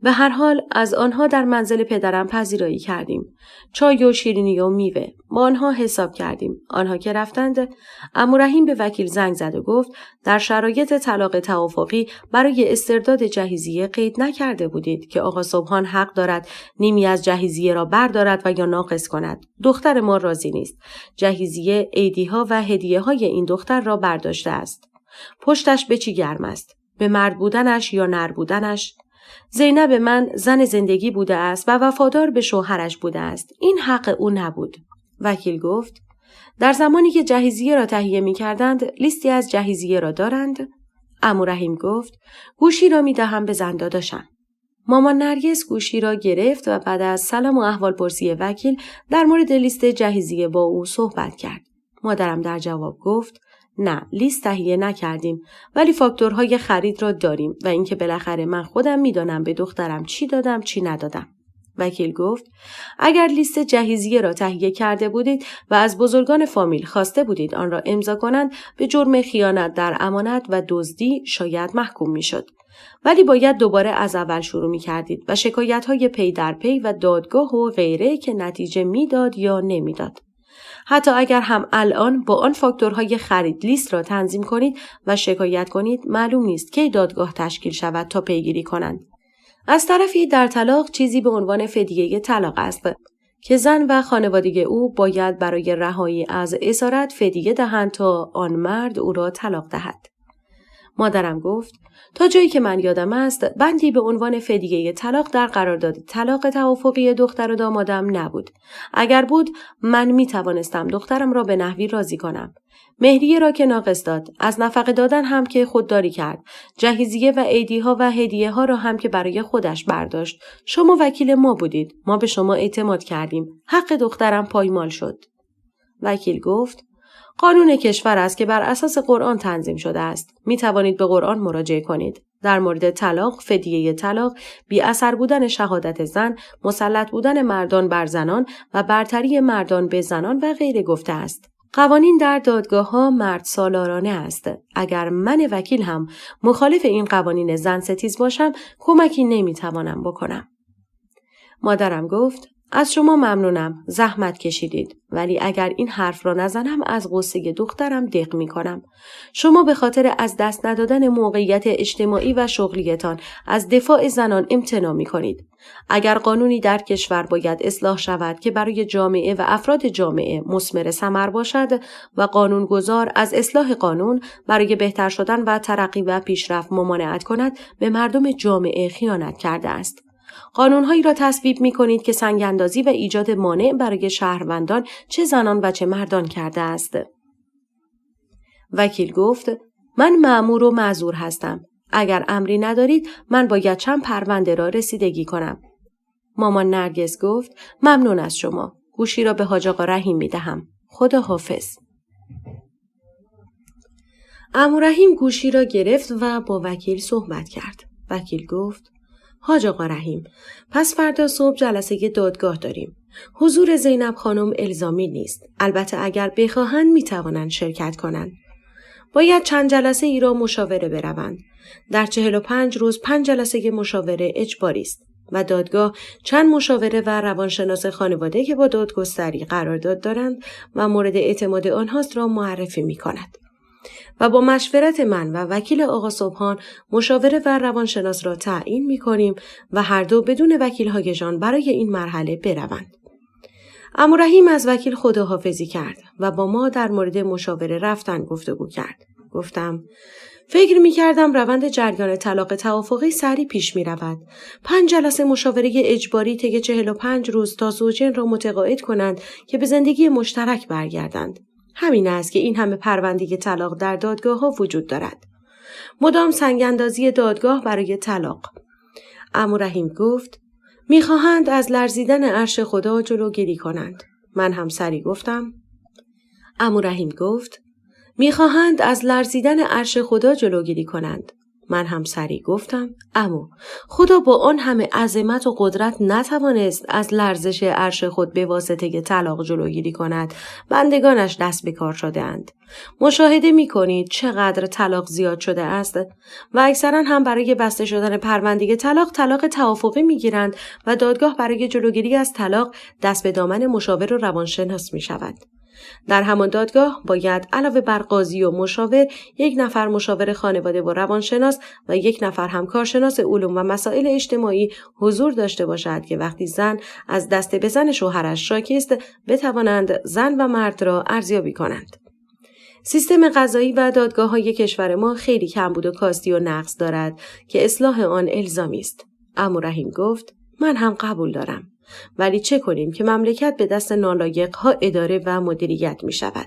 به هر حال از آنها در منزل پدرم پذیرایی کردیم. چای و شیرینی و میوه. با آنها حساب کردیم. آنها که رفتند، عمو رحیم به وکیل زنگ زد و گفت در شرایط طلاق توافقی برای استرداد جهیزیه قید نکرده بودید که آقا سبحان حق دارد نیمی از جهیزیه را بردارد و یا ناقص کند. دختر ما راضی نیست. جهیزیه، عیدی‌ها و هدیه‌های این دختر را برداشته است. پشتش به چی گرم است؟ به مرد بودنش یا نر بودنش؟ زینب من زن زندگی بوده است و وفادار به شوهرش بوده است. این حق او نبود. وکیل گفت در زمانی که جهیزیه را تهیه می کردند لیستی از جهیزیه را دارند؟ عمو رحیم گفت گوشی را می دهم به زن داداشم. مامان نرگس گوشی را گرفت و بعد از سلام و احوالپرسی وکیل در مورد لیست جهیزیه با او صحبت کرد. مادرم در جواب گفت نه، لیست تهیه نکردیم، ولی فاکتورهای خرید را داریم و اینکه بالاخره من خودم میدانم به دخترم چی دادم چی ندادم. وکیل گفت اگر لیست جهیزیه را تهیه کرده بودید و از بزرگان فامیل خواسته بودید آن را امضا کنند، به جرم خیانت در امانت و دزدی شاید محکوم میشد. ولی باید دوباره از اول شروع می کردید و شکایت‌های پی در پی و دادگاه و غیره که نتیجه میداد یا نمیداد. حتی اگر هم الان با آن فاکتورهای خرید لیست را تنظیم کنید و شکایت کنید، معلوم نیست کی دادگاه تشکیل شود تا پیگیری کنند. از طرفی در طلاق چیزی به عنوان فدیه طلاق است که زن و خانواده او باید برای رهایی از اسارت فدیه دهند تا آن مرد او را طلاق دهد. مادرم گفت تا جایی که من یادم است بندی به عنوان فدیه طلاق در قرارداد طلاق توافقی دختر و دامادم نبود. اگر بود من می توانستم دخترم را به نحوی راضی کنم. مهریه را که ناقص داد، از نفقه دادن هم که خودداری کرد، جهیزیه و عیدی‌ها و هدیه ها را هم که برای خودش برداشت. شما وکیل ما بودید، ما به شما اعتماد کردیم. حق دخترم پایمال شد. وکیل گفت قانون کشور است که بر اساس قرآن تنظیم شده است. می توانید به قرآن مراجعه کنید. در مورد طلاق، فدیه طلاق، بی اثر بودن شهادت زن، مسلط بودن مردان بر زنان و برتری مردان به زنان و غیره گفته است. قوانین در دادگاه‌ها مرد سالارانه است. اگر من وکیل هم مخالف این قوانین زن ستیز باشم، کمکی نمیتوانم بکنم. مادرم گفت از شما ممنونم، زحمت کشیدید، ولی اگر این حرف را نزنم از غصه دخترم دق می کنم. شما به خاطر از دست ندادن موقعیت اجتماعی و شغلیتان از دفاع زنان امتناع می کنید. اگر قانونی در کشور باید اصلاح شود که برای جامعه و افراد جامعه مثمر ثمر باشد و قانونگذار از اصلاح قانون برای بهتر شدن و ترقی و پیشرفت ممانعت کند، به مردم جامعه خیانت کرده است. قانونهایی را تصویب می کنید که سنگ‌اندازی و ایجاد مانع برای شهروندان چه زنان و چه مردان کرده است. وکیل گفت من مأمور و معذور هستم. اگر امری ندارید من باید چند پرونده را رسیدگی کنم. مامان نرگس گفت ممنون از شما. گوشی را به حاج آقا رحیم می دهم. خدا حافظ. عمو رحیم گوشی را گرفت و با وکیل صحبت کرد. وکیل گفت حاج آقا رحیم، پس فردا صبح جلسه دادگاه داریم. حضور زینب خانم الزامی نیست. البته اگر بخواهند می توانند شرکت کنند. باید چند جلسه ای را مشاوره بروند. در 45 روز 5 جلسه مشاوره اجباری است و دادگاه چند مشاوره و روانشناس خانواده که با دادگستری قرارداد دارند و مورد اعتماد آنهاست را معرفی می کند. و با مشورت من و وکیل آقا سبحان مشاوره و روانشناس را تعیین می کنیم و هر دو بدون وکیل‌هایشان برای این مرحله بروند. عمو رحیم از وکیل خداحافظی کرد و با ما در مورد مشاوره رفتن گفتگو کرد. گفتم فکر می کردم روند جریان طلاق توافقی سریع پیش می رود. 5 جلسه مشاوره اجباری طی 45 روز تا زوجین را متقاعد کنند که به زندگی مشترک برگردند. همین است که این همه پرونده طلاق در دادگاه ها وجود دارد. مدام سنگ‌اندازی دادگاه برای طلاق. عمو رحیم گفت میخواهند از لرزیدن عرش خدا جلوگیری کنند. من هم سری گفتم. عمو رحیم گفت میخواهند از لرزیدن عرش خدا جلوگیری کنند. من هم سریع گفتم عمو، خدا با آن همه عظمت و قدرت نتوانست از لرزش عرش خود به واسطه طلاق جلوگیری کند. بندگانش دست به کار شده اند. مشاهده می کنید چقدر طلاق زیاد شده است و اکثرا هم برای بسته شدن پرونده طلاق توافقی می گیرند و دادگاه برای جلوگیری از طلاق دست به دامن مشاور و روانشناس می شود. در همان دادگاه باید علاوه بر قاضی و مشاور 1 نفر مشاور خانواده و روانشناس و 1 نفر هم کارشناس علوم و مسائل اجتماعی حضور داشته باشد که وقتی زن از دست به زن شوهرش شاکی است بتوانند زن و مرد را ارزیابی کنند. سیستم قضایی و دادگاه‌های کشور ما خیلی کمبود و کاستی و نقص دارد که اصلاح آن الزامی است. عمو رحیم گفت من هم قبول دارم. ولی چه کنیم که مملکت به دست نالایق‌ها اداره و مدیریت می شود؟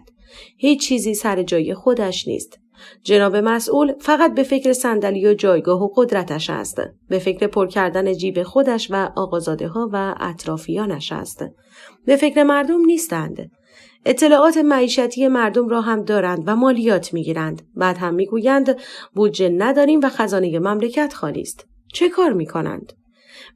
هیچ چیزی سر جای خودش نیست. جناب مسئول فقط به فکر صندلی و جایگاه و قدرتش است. به فکر پر کردن جیب خودش و آقازاده‌ها و اطرافیانش است. به فکر مردم نیستند. اطلاعات معیشتی مردم را هم دارند و مالیات می گیرند. بعد هم می گویند بودجه نداریم و خزانه مملکت خالی است. چه کار می کنند؟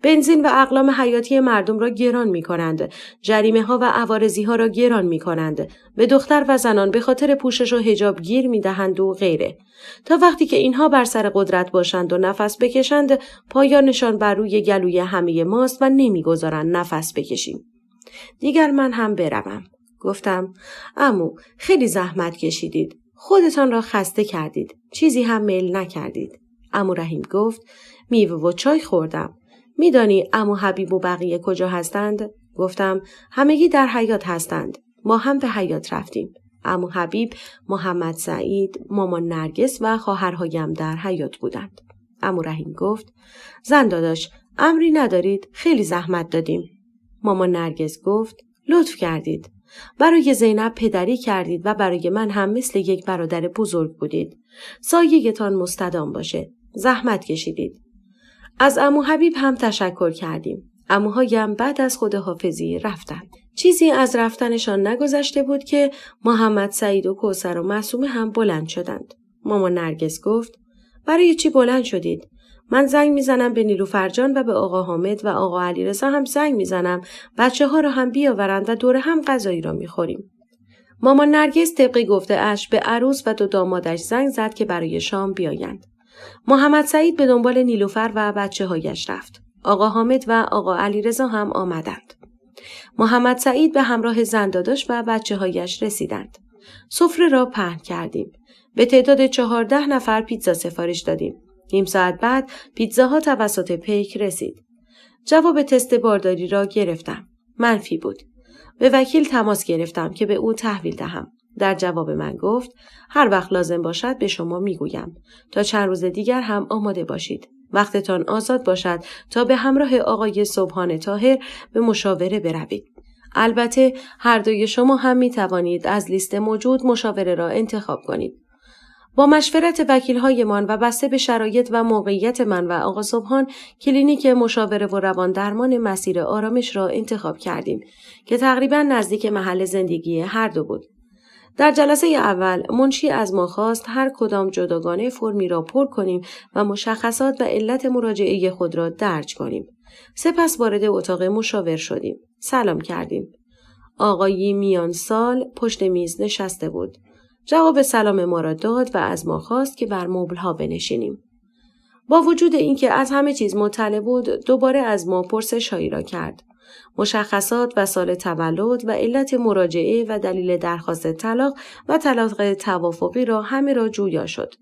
بنزین و اقلام حیاتی مردم را گران می کنند. جریمه ها و عوارضی ها را گران می کنند. به دختر و زنان به خاطر پوشش و حجاب گیر می دهند و غیره. تا وقتی که اینها بر سر قدرت باشند و نفس بکشند، پایانشان بر روی گلوی همه ماست و نمی گذارند نفس بکشیم. دیگر من هم بروم. گفتم عمو خیلی زحمت کشیدید. خودتان را خسته کردید. چیزی هم میل نکردید. عمو رحیم گفت میوه و چای خوردم. میدانی عمو حبیب و بقیه کجا هستند؟ گفتم همگی در حیاط هستند. ما هم به حیاط رفتیم. عمو حبیب، محمد سعید، مامان نرگس و خواهرهایم در حیاط بودند. عمو رحیم گفت زن داداش امری ندارید؟ خیلی زحمت دادیم. مامان نرگس گفت لطف کردید. برای زینب پدری کردید و برای من هم مثل یک برادر بزرگ بودید. سایه‌تان مستدام باشه. زحمت کشیدید. از عمو حبیب هم تشکر کردیم. عموهایم بعد از خداحافظی رفتند. چیزی از رفتنشان نگذشته بود که محمد سعید و کوثر و معصومه هم بلند شدند. مامان نرگس گفت برای چی بلند شدید؟ من زنگ میزنم به نیلوفر جان و به آقا حامد و آقا علیرضا هم زنگ میزنم بچه‌ها را هم بیاورند و دور هم غذایی را میخوریم. مامان نرگس طبق گفته اش به عروس و 2 دامادش زنگ زد که برای شام بیایند. محمد سعید به دنبال نیلوفر و بچه‌هایش رفت. آقا حامد و آقا علیرضا هم آمدند. محمد سعید به همراه زن داداش و بچه‌هایش رسیدند. سفره را پهن کردیم. به تعداد 14 نفر پیتزا سفارش دادیم. نیم ساعت بعد پیتزاها توسط پیک رسید. جواب تست بارداری را گرفتم. منفی بود. به وکیل تماس گرفتم که به او تحویل دهم. در جواب من گفت هر وقت لازم باشد به شما میگویم. تا چند روز دیگر هم آماده باشید. وقتتان آزاد باشد تا به همراه آقای سبحان طاهر به مشاوره بروید. البته هر دوی شما هم می توانید از لیست موجود مشاوره را انتخاب کنید. با مشورت وکیل‌هایمان و بسته به شرایط و موقعیت من و آقا سبحان کلینیک مشاوره و روان درمان مسیر آرامش را انتخاب کردیم که تقریباً نزدیک محل زندگی هر دو بود. در جلسه اول منشی از ما خواست هر کدام جداگانه فرمی را پر کنیم و مشخصات و علت مراجعه خود را درج کنیم. سپس وارد اتاق مشاور شدیم. سلام کردیم. آقایی میان سال پشت میز نشسته بود. جواب سلام ما را داد و از ما خواست که بر مبل‌ها بنشینیم. با وجود اینکه از همه چیز مطلع بود، دوباره از ما پرسش‌هایی را کرد. مشخصات و سال تولد و علت مراجعه و دلیل درخواست طلاق و طلاق توافقی را همه را جویا شد.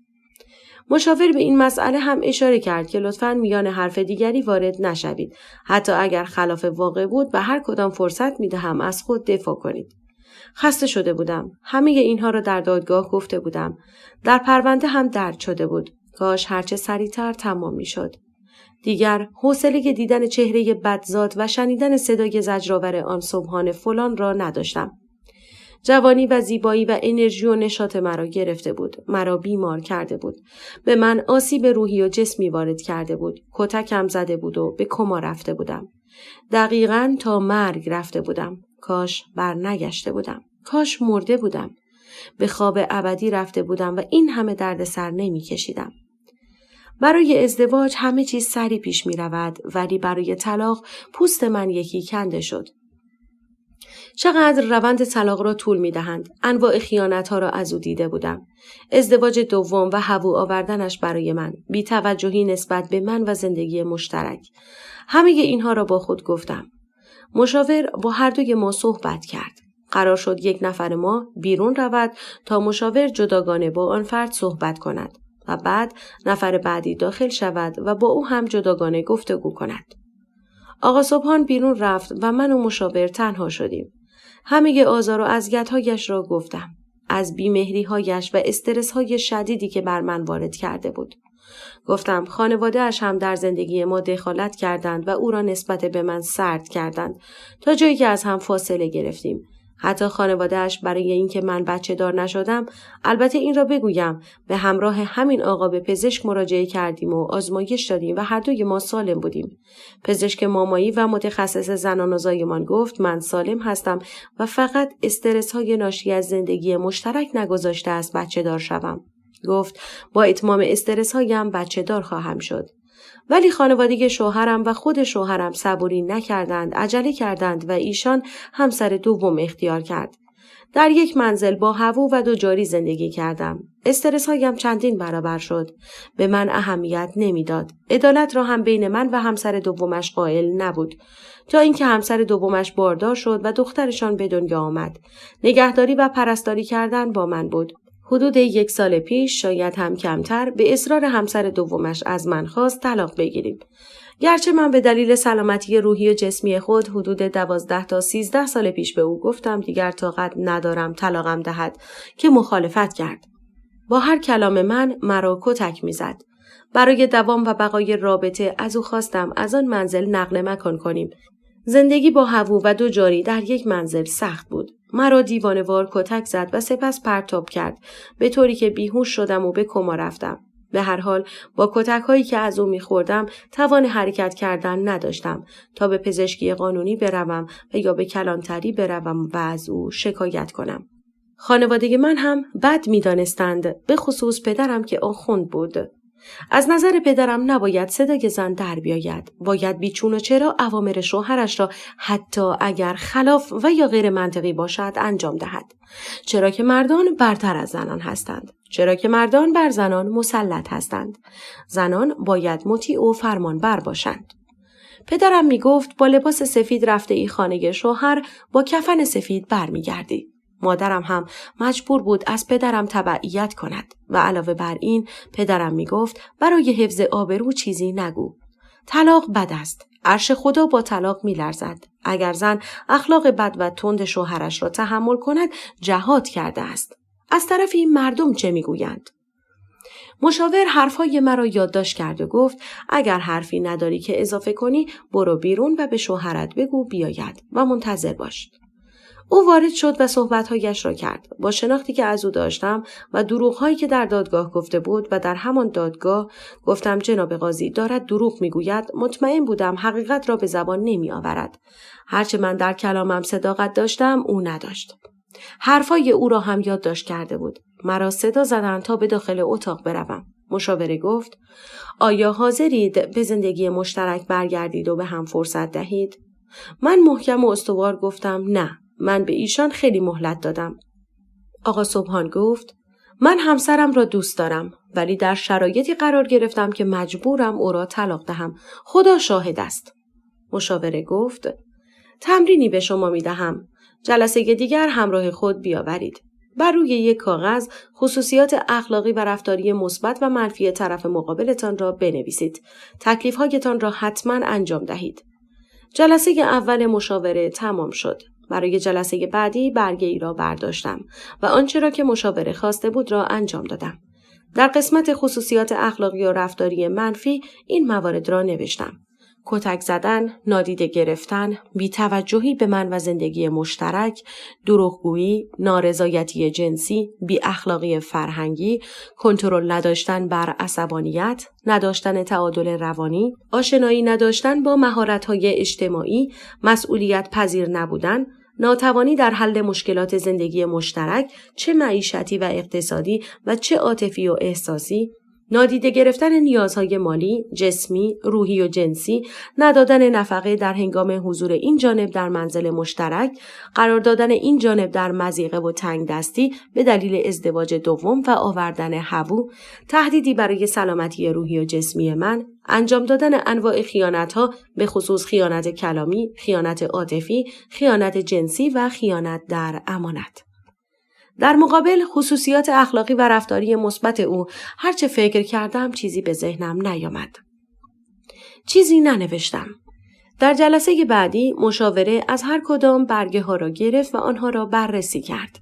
مشاور به این مسئله هم اشاره کرد که لطفاً میان حرف دیگری وارد نشوید. حتی اگر خلاف واقع بود به هر کدام فرصت میدهم از خود دفاع کنید. خسته شده بودم. همه اینها را در دادگاه گفته بودم. در پرونده هم درج شده بود. کاش هرچه سریعتر تمام میشد. دیگر حوصله دیدن چهره بدزاد و شنیدن صدای زجرآور آن سبحان فلان را نداشتم. جوانی و زیبایی و انرژی و نشاط مرا گرفته بود. مرا بیمار کرده بود. به من آسیب روحی و جسمی وارد کرده بود. کتکم زده بود و به کما رفته بودم. دقیقاً تا مرگ رفته بودم. کاش بر نگشته بودم. کاش مرده بودم. به خواب ابدی رفته بودم و این همه دردسر نمی کشیدم. برای ازدواج همه چیز سریع پیش می رود ولی برای طلاق پوست من یکی کنده شد. چقدر روند طلاق را طول می دهند. انواع خیانت ها را از او دیده بودم. ازدواج دوم و هوو آوردنش برای من. بی‌توجهی نسبت به من و زندگی مشترک. همه اینها را با خود گفتم. مشاور با هر دوی ما صحبت کرد. قرار شد یک نفر ما بیرون رود تا مشاور جداگانه با آن فرد صحبت کند و بعد نفر بعدی داخل شود و با او هم جداگانه گفتگو کند. آقا سبحان بیرون رفت و من و مشاور تنها شدیم. همه آزار و اذیت‌هایش را گفتم. از بی‌مهری‌هایش و استرس‌های شدیدی که بر من وارد کرده بود. گفتم خانواده‌اش هم در زندگی ما دخالت کردند و او را نسبت به من سرد کردند تا جایی که از هم فاصله گرفتیم. حتی خانواده‌اش برای اینکه من بچه دار نشدم، البته این را بگویم، به همراه همین آقا به پزشک مراجعه کردیم و آزمایش دادیم و هر دوی ما سالم بودیم. پزشک مامایی و متخصص زنان و زایمان گفت من سالم هستم و فقط استرس‌های ناشی از زندگی مشترک نگذاشته است بچه دار شوم. گفت با اتمام استرس‌هایم بچه دار خواهم شد. ولی خانواده شوهرم و خود شوهرم صبوری نکردند، عجله کردند و ایشان همسر دوم اختیار کرد. در یک منزل با هوو و 2 جاری زندگی کردم. استرس‌هایم چندین برابر شد. به من اهمیت نمیداد. عدالت را هم بین من و همسر دومش قائل نبود. تا اینکه همسر دومش باردار شد و دخترشان به دنیا آمد. نگهداری و پرستاری کردن با من بود. حدود 1 سال پیش شاید هم کمتر به اصرار همسر دومش از من خواست طلاق بگیریم. گرچه من به دلیل سلامتی روحی و جسمی خود حدود 12 تا 13 سال پیش به او گفتم دیگر طاقت ندارم طلاقم دهد که مخالفت کرد. با هر کلام من مرا کتک می‌زد. برای دوام و بقای رابطه از او خواستم از آن منزل نقل مکان کنیم. زندگی با هوو و 2 جاری در یک منزل سخت بود. مرا دیوانه‌وار کتک زد و سپس پرتاب کرد به طوری که بیهوش شدم و به کما رفتم. به هر حال با کتک‌هایی که از او می‌خوردم توان حرکت کردن نداشتم تا به پزشکی قانونی بروم و یا به کلانتری بروم و از او شکایت کنم. خانواده من هم بد می‌دانستند، به خصوص پدرم که آخوند بود. از نظر پدرم نباید صدای زن در بیاید. باید بیچون و چرا اوامر شوهرش را حتی اگر خلاف و یا غیر منطقی باشد انجام دهد. چرا که مردان برتر از زنان هستند. چرا که مردان بر زنان مسلط هستند. زنان باید مطیع و فرمانبر باشند. پدرم می گفت با لباس سفید رفته ای خانه شوهر با کفن سفید برمیگردی. مادرم هم مجبور بود از پدرم تبعیت کند و علاوه بر این پدرم می گفت برای حفظ آبرو چیزی نگو. طلاق بد است. عرش خدا با طلاق می لرزد. اگر زن اخلاق بد و تند شوهرش را تحمل کند جهاد کرده است. از طرفی مردم چه می گویند؟ مشاور حرفای مرا یادداشت کرد و گفت اگر حرفی نداری که اضافه کنی برو بیرون و به شوهرت بگو بیاید و منتظر باش. او وارد شد و صحبت‌هایش را کرد. با شناختی که از او داشتم و دروغ‌هایی که در دادگاه گفته بود و در همان دادگاه گفتم جناب قاضی دارد دروغ می‌گوید، مطمئن بودم حقیقت را به زبان نمی‌آورد. هرچه من در کلامم صداقت داشتم او نداشت. حرفای او را هم یادداشت کرده بود. مرا صدا زدند تا به داخل اتاق بروم. مشاوره گفت آیا حاضرید به زندگی مشترک برگردید و به هم فرصت دهید؟ من محکم و استوار گفتم نه. من به ایشان خیلی مهلت دادم. آقا سبحان گفت من همسرم را دوست دارم ولی در شرایطی قرار گرفتم که مجبورم او را طلاق دهم. خدا شاهد است. مشاوره گفت تمرینی به شما می دهم. جلسه دیگر همراه خود بیاورید. بر روی یک کاغذ خصوصیات اخلاقی و رفتاری مثبت و منفی طرف مقابلتان را بنویسید. تکلیف‌هایتان را حتما انجام دهید. جلسه اول مشاوره تمام شد. برای جلسه بعدی برگه ای را برداشتم و آنچه را که مشاوره خواسته بود را انجام دادم. در قسمت خصوصیات اخلاقی و رفتاری منفی این موارد را نوشتم. کتک زدن، نادیده گرفتن، بی‌توجهی به من و زندگی مشترک، دروغگویی، نارضایتی جنسی، بی‌اخلاقی فرهنگی، کنترل نداشتن بر عصبانیت، نداشتن تعادل روانی، آشنایی نداشتن با مهارت‌های اجتماعی، مسئولیت پذیر نبودن، ناتوانی در حل مشکلات زندگی مشترک، چه معیشتی و اقتصادی و چه عاطفی و احساسی، نادیده گرفتن نیازهای مالی، جسمی، روحی و جنسی، ندادن نفقه در هنگام حضور این جانب در منزل مشترک، قرار دادن این جانب در مضیقه و تنگ دستی به دلیل ازدواج دوم و آوردن هوو، تهدیدی برای سلامتی روحی و جسمی من، انجام دادن انواع خیانت‌ها به خصوص خیانت کلامی، خیانت عاطفی، خیانت جنسی و خیانت در امانت. در مقابل خصوصیات اخلاقی و رفتاری مثبت او هرچه فکر کردم چیزی به ذهنم نیامد. چیزی ننوشتم. در جلسه بعدی مشاوره از هر کدام برگه ها را گرفت و آنها را بررسی کرد.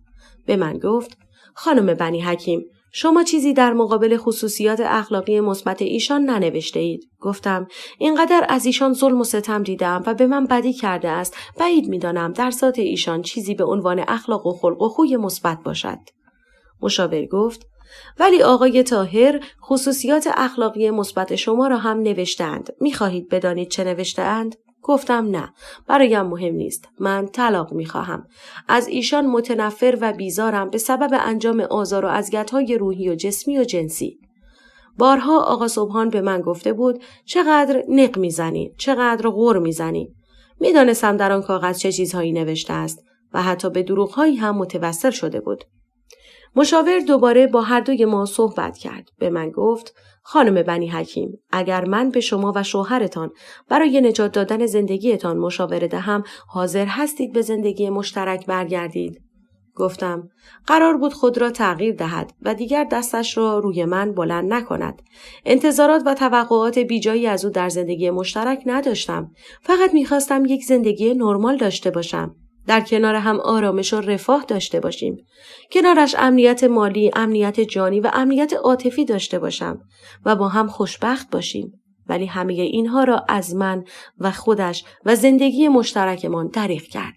به من گفت: خانم بنی حکیم، شما چیزی در مقابل خصوصیات اخلاقی مثبت ایشان ننوشته اید. گفتم: اینقدر از ایشان ظلم و ستم دیدم و به من بدی کرده است. بعید می‌دانم در ذات ایشان چیزی به عنوان اخلاق و خلق و خوی مثبت باشد. مشاور گفت: ولی آقای طاهر خصوصیات اخلاقی مثبت شما را هم نوشتند. می‌خواهید بدانید چه نوشته‌اند؟ گفتم: نه، برایم مهم نیست. من طلاق می‌خواهم. از ایشان متنفر و بیزارم به سبب انجام آزار و اذیت‌های روحی و جسمی و جنسی. بارها آقا سبحان به من گفته بود: چقدر نق می‌زنی، چقدر غر می‌زنی. می‌دانستم در آن کاغذ چه چیزهایی نوشته است و حتی به دروغ‌هایی هم متوسل شده بود. مشاور دوباره با هر دوی ما صحبت کرد. به من گفت: خانم بنی حکیم، اگر من به شما و شوهرتان برای نجات دادن زندگیتان مشاوره دهم، حاضر هستید به زندگی مشترک برگردید؟ گفتم: قرار بود خود را تغییر دهد و دیگر دستش را روی من بلند نکند. انتظارات و توقعات بیجایی از او در زندگی مشترک نداشتم. فقط می‌خواستم یک زندگی نرمال داشته باشم. در کنار هم آرامش و رفاه داشته باشیم. کنارش امنیت مالی، امنیت جانی و امنیت عاطفی داشته باشم و با هم خوشبخت باشیم. ولی همه اینها را از من و خودش و زندگی مشترکمان دریغ کرد.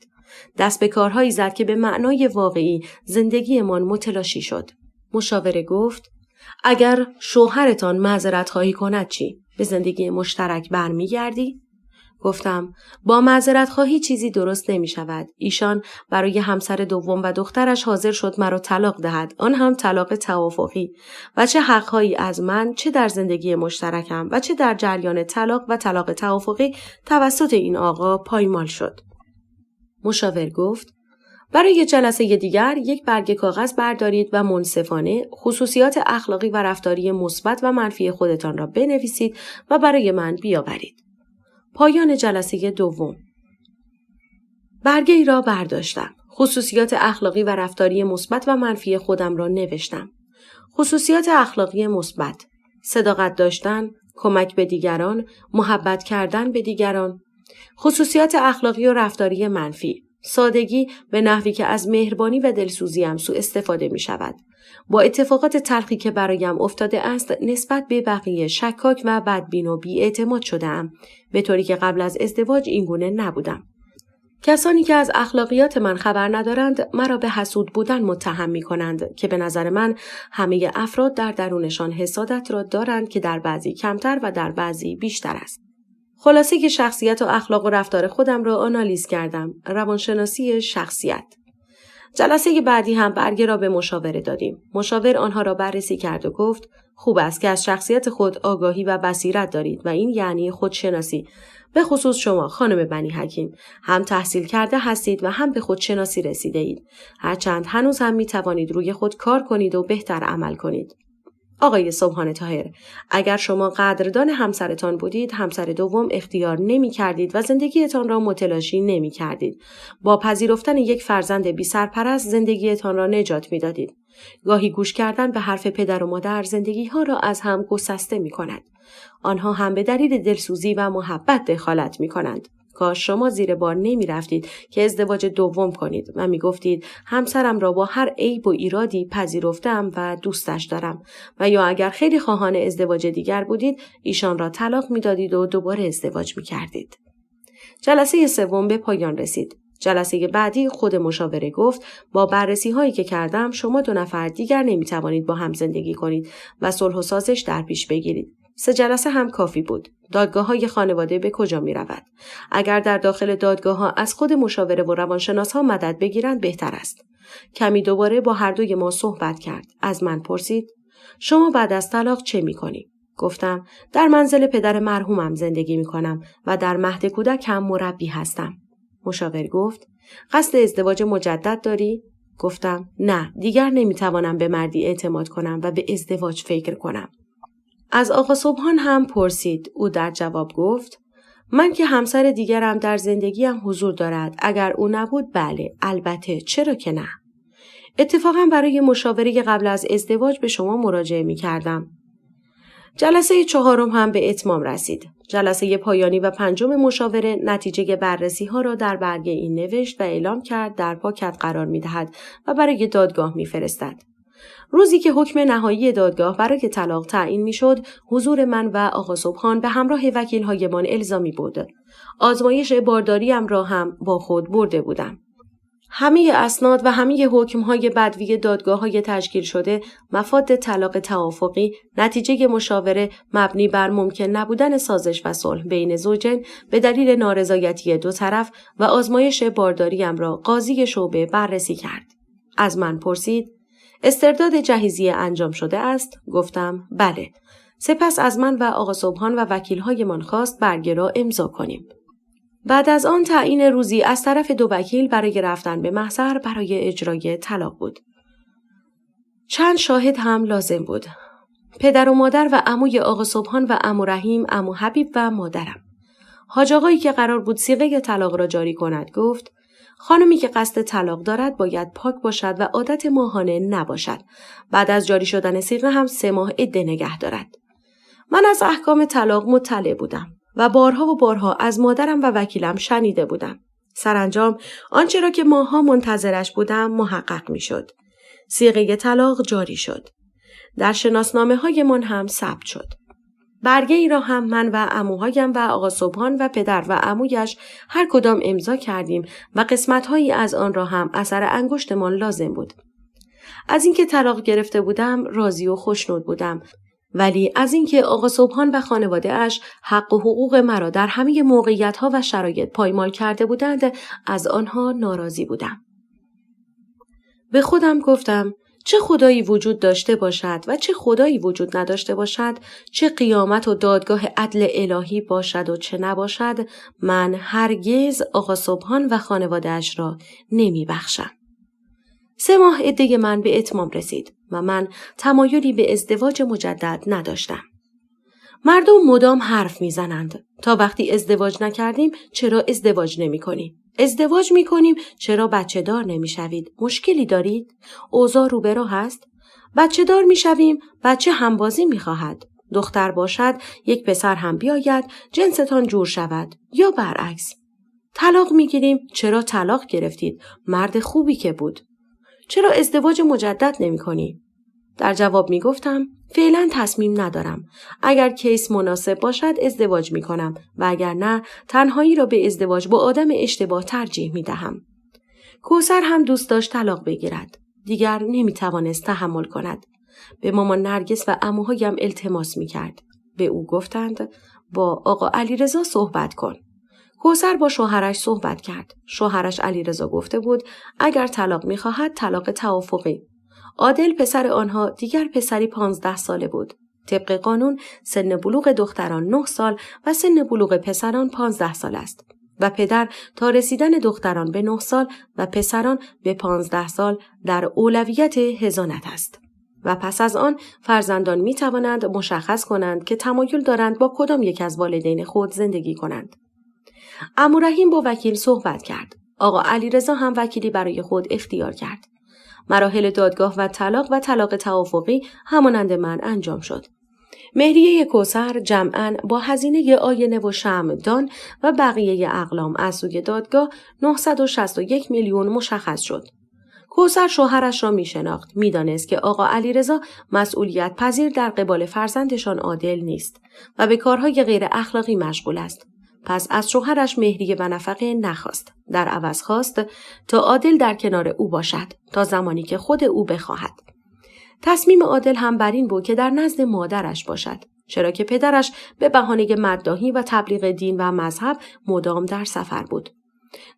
دست به کارهایی زد که به معنای واقعی زندگیمان متلاشی شد. مشاوره گفت: اگر شوهرتان معذرت خواهی کند چی؟ به زندگی مشترک برمیگردی؟ گفتم: با معذرت خواهی چیزی درست نمی شود. ایشان برای همسر دوم و دخترش حاضر شد مرا طلاق دهد، آن هم طلاق توافقی، و چه حقهایی از من چه در زندگی مشترکم و چه در جریان طلاق و طلاق توافقی توسط این آقا پایمال شد. مشاور گفت: برای جلسه دیگر یک برگه کاغذ بردارید و منصفانه خصوصیات اخلاقی و رفتاری مثبت و منفی خودتان را بنویسید و برای من بیاورید. پایان جلسه دوم. برگه ای را برداشتم. خصوصیات اخلاقی و رفتاری مثبت و منفی خودم را نوشتم. خصوصیات اخلاقی مثبت: صداقت داشتن، کمک به دیگران، محبت کردن به دیگران. خصوصیات اخلاقی و رفتاری منفی: سادگی به نحوی که از مهربانی و دلسوزیم سوء استفاده می شود. با اتفاقات تلخی که برایم افتاده است نسبت به بقیه شکاک و بدبین و بی‌اعتماد شده‌ام، به طوری که قبل از ازدواج اینگونه نبودم. کسانی که از اخلاقیات من خبر ندارند مرا به حسود بودن متهم می کنند که به نظر من همه افراد در درونشان حسادت را دارند که در بعضی کمتر و در بعضی بیشتر است. خلاصه که شخصیت و اخلاق و رفتار خودم را آنالیز کردم. روانشناسی شخصیت. جلسه بعدی هم برگه را به مشاوره دادیم. مشاور آنها را بررسی کرد و گفت: خوب است که از شخصیت خود آگاهی و بصیرت دارید و این یعنی خودشناسی. به خصوص شما خانم بنی حکیم هم تحصیل کرده هستید و هم به خودشناسی رسیده اید. هرچند هنوز هم می توانید روی خود کار کنید و بهتر عمل کنید. آقای سبحان طاهر، اگر شما قدردان همسرتان بودید، همسر دوم اختیار نمی کردید و زندگیتان را متلاشی نمی کردید. با پذیرفتن یک فرزند بی سرپرست زندگیتان را نجات می دادید. گاهی گوش کردن به حرف پدر و مادر زندگی ها را از هم گسسته می کند. آنها هم به دلیل دلسوزی و محبت دخالت می کنند. کاش شما زیر بار نمی رفتید که ازدواج دوم کنید و می گفتید همسرم را با هر عیب و ایرادی پذیرفتم و دوستش دارم، و یا اگر خیلی خواهان ازدواج دیگر بودید ایشان را طلاق می دادید و دوباره ازدواج می کردید. جلسه سوم به پایان رسید. جلسه بعدی خود مشاوره گفت: با بررسی هایی که کردم شما 2 نفر دیگر نمی توانید با هم زندگی کنید و صلح و سازش در پیش بگیرید. 3 جلسه هم کافی بود. دادگاه‌های خانواده به کجا می رود؟ اگر در داخل دادگاه‌ها از خود مشاوره و روانشناس‌ها مدد بگیرند بهتر است. کمی دوباره با هر دوی ما صحبت کرد. از من پرسید: شما بعد از طلاق چه می‌کنی؟ گفتم در منزل پدر مرحومم زندگی می‌کنم و در مهد کودکم مربی هستم. مشاور گفت قصد ازدواج مجدد داری؟ گفتم نه، دیگر نمی‌توانم به مردی اعتماد کنم و به ازدواج فکر کنم. از آقا سبحان هم پرسید. او در جواب گفت من که همسر دیگرم در زندگیم حضور دارد. اگر او نبود بله، البته، چرا که نه. اتفاقا برای مشاوره قبل از ازدواج به شما مراجعه می کردم. جلسه 4 هم به اتمام رسید. جلسه پایانی و 5 مشاوره نتیجه بررسی ها را در برگه این نوشت و اعلام کرد در پاکت قرار می دهد و برای دادگاه می فرستد. روزی که حکم نهایی دادگاه برای طلاق تعیین می شد، حضور من و آقا سبحان به همراه وکیل هایمان الزامی بود. آزمایش بارداریم را هم با خود برده بودم. همه اسناد و همه حکم‌های بدوی دادگاه‌های تشکیل شده، مفاد طلاق توافقی، نتیجه مشاوره مبنی بر ممکن نبودن سازش و صلح بین زوجین به دلیل نارضایتی دو طرف و آزمایش بارداریم را قاضی شعبه بررسی کرد. از من پرسید استرداد جهیزیه انجام شده است؟ گفتم بله. سپس از من و آقا سبحان و وکیل‌هایمان خواست برگه را امضا کنیم. بعد از آن تعیین روزی از طرف 2 وکیل برای رفتن به محضر برای اجرای طلاق بود. چند شاهد هم لازم بود. پدر و مادر و عموی آقا سبحان و عمو رحیم، عمو حبیب و مادرم. حاج آقایی که قرار بود صیغه طلاق را جاری کند گفت خانمی که قصد طلاق دارد باید پاک باشد و عادت ماهانه نباشد. بعد از جاری شدن صیغه هم 3 ماه عده نگه دارد. من از احکام طلاق مطلع بودم و بارها از مادرم و وکیلم شنیده بودم. سرانجام آنچه را که ماها منتظرش بودم محقق می شد. صیغه طلاق جاری شد. در شناسنامه های من هم ثبت شد. برگه ای را هم من و عموهایم و آقا سبحان و پدر و عمویش هر کدام امضا کردیم و قسمت‌هایی از آن را هم اثر انگشتمان لازم بود. از اینکه طلاق گرفته بودم راضی و خوشنود بودم، ولی از اینکه آقا سبحان و خانواده اش حق و حقوق مرا در همه موقعیت‌ها و شرایط پایمال کرده بودند از آنها ناراضی بودم. به خودم گفتم چه خدایی وجود داشته باشد و چه خدایی وجود نداشته باشد، چه قیامت و دادگاه عدل الهی باشد و چه نباشد، من هرگز آقا سبحان و خانواده اش را نمی بخشم. 3 ماه عده من به اتمام رسید و من تمایلی به ازدواج مجدد نداشتم. مردم مدام حرف میزنند تا وقتی ازدواج نکردیم چرا ازدواج نمی کنیم؟ ازدواج می کنیم چرا بچه دار نمی شوید؟ مشکلی دارید؟ اوضاع رو به راه است؟ بچه دار می شویم، بچه همبازی می خواهد. دختر باشد، یک پسر هم بیاید، جنستان جور شود یا برعکس. طلاق می گیریم، چرا طلاق گرفتید؟ مرد خوبی که بود. چرا ازدواج مجدد نمی کنی؟ در جواب می گفتم فعلا تصمیم ندارم. اگر کیس مناسب باشد ازدواج می کنم و اگر نه تنهایی را به ازدواج با آدم اشتباه ترجیح می دهم. کوثر هم دوست داشت طلاق بگیرد. دیگر نمی توانست تحمل کند. به مامان نرگس و عموهایم التماس می کرد. به او گفتند با آقا علیرضا صحبت کن. کوثر با شوهرش صحبت کرد. شوهرش علیرضا گفته بود اگر طلاق می خواهد طلاق توافقی. عادل پسر آنها دیگر پسری 15 ساله بود. طبق قانون سن بلوغ دختران 9 سال و سن بلوغ پسران 15 سال است و پدر تا رسیدن دختران به 9 سال و پسران به 15 سال در اولویت حضانت است و پس از آن فرزندان می توانند مشخص کنند که تمایل دارند با کدام یک از والدین خود زندگی کنند. عمو رحیم با وکیل صحبت کرد. آقا علیرضا هم وکیلی برای خود اختیار کرد. مراحل دادگاه و طلاق توافقی همانند من انجام شد. مهریه کوثر جمعاً با هزینه آینه و شمعدان و بقیه اقلام از سوی دادگاه 961 میلیون مشخص شد. کوثر شوهرش را می شناخت، می دانست که آقا علیرضا مسئولیت پذیر در قبال فرزندشان عادل نیست و به کارهای غیر اخلاقی مشغول است. پس از شوهرش مهریه و نفقه نخواست. در عوض خواست تا عادل در کنار او باشد تا زمانی که خود او بخواهد. تصمیم عادل هم بر این بود که در نزد مادرش باشد، چرا که پدرش به بهانه مداحی و تبلیغ دین و مذهب مدام در سفر بود.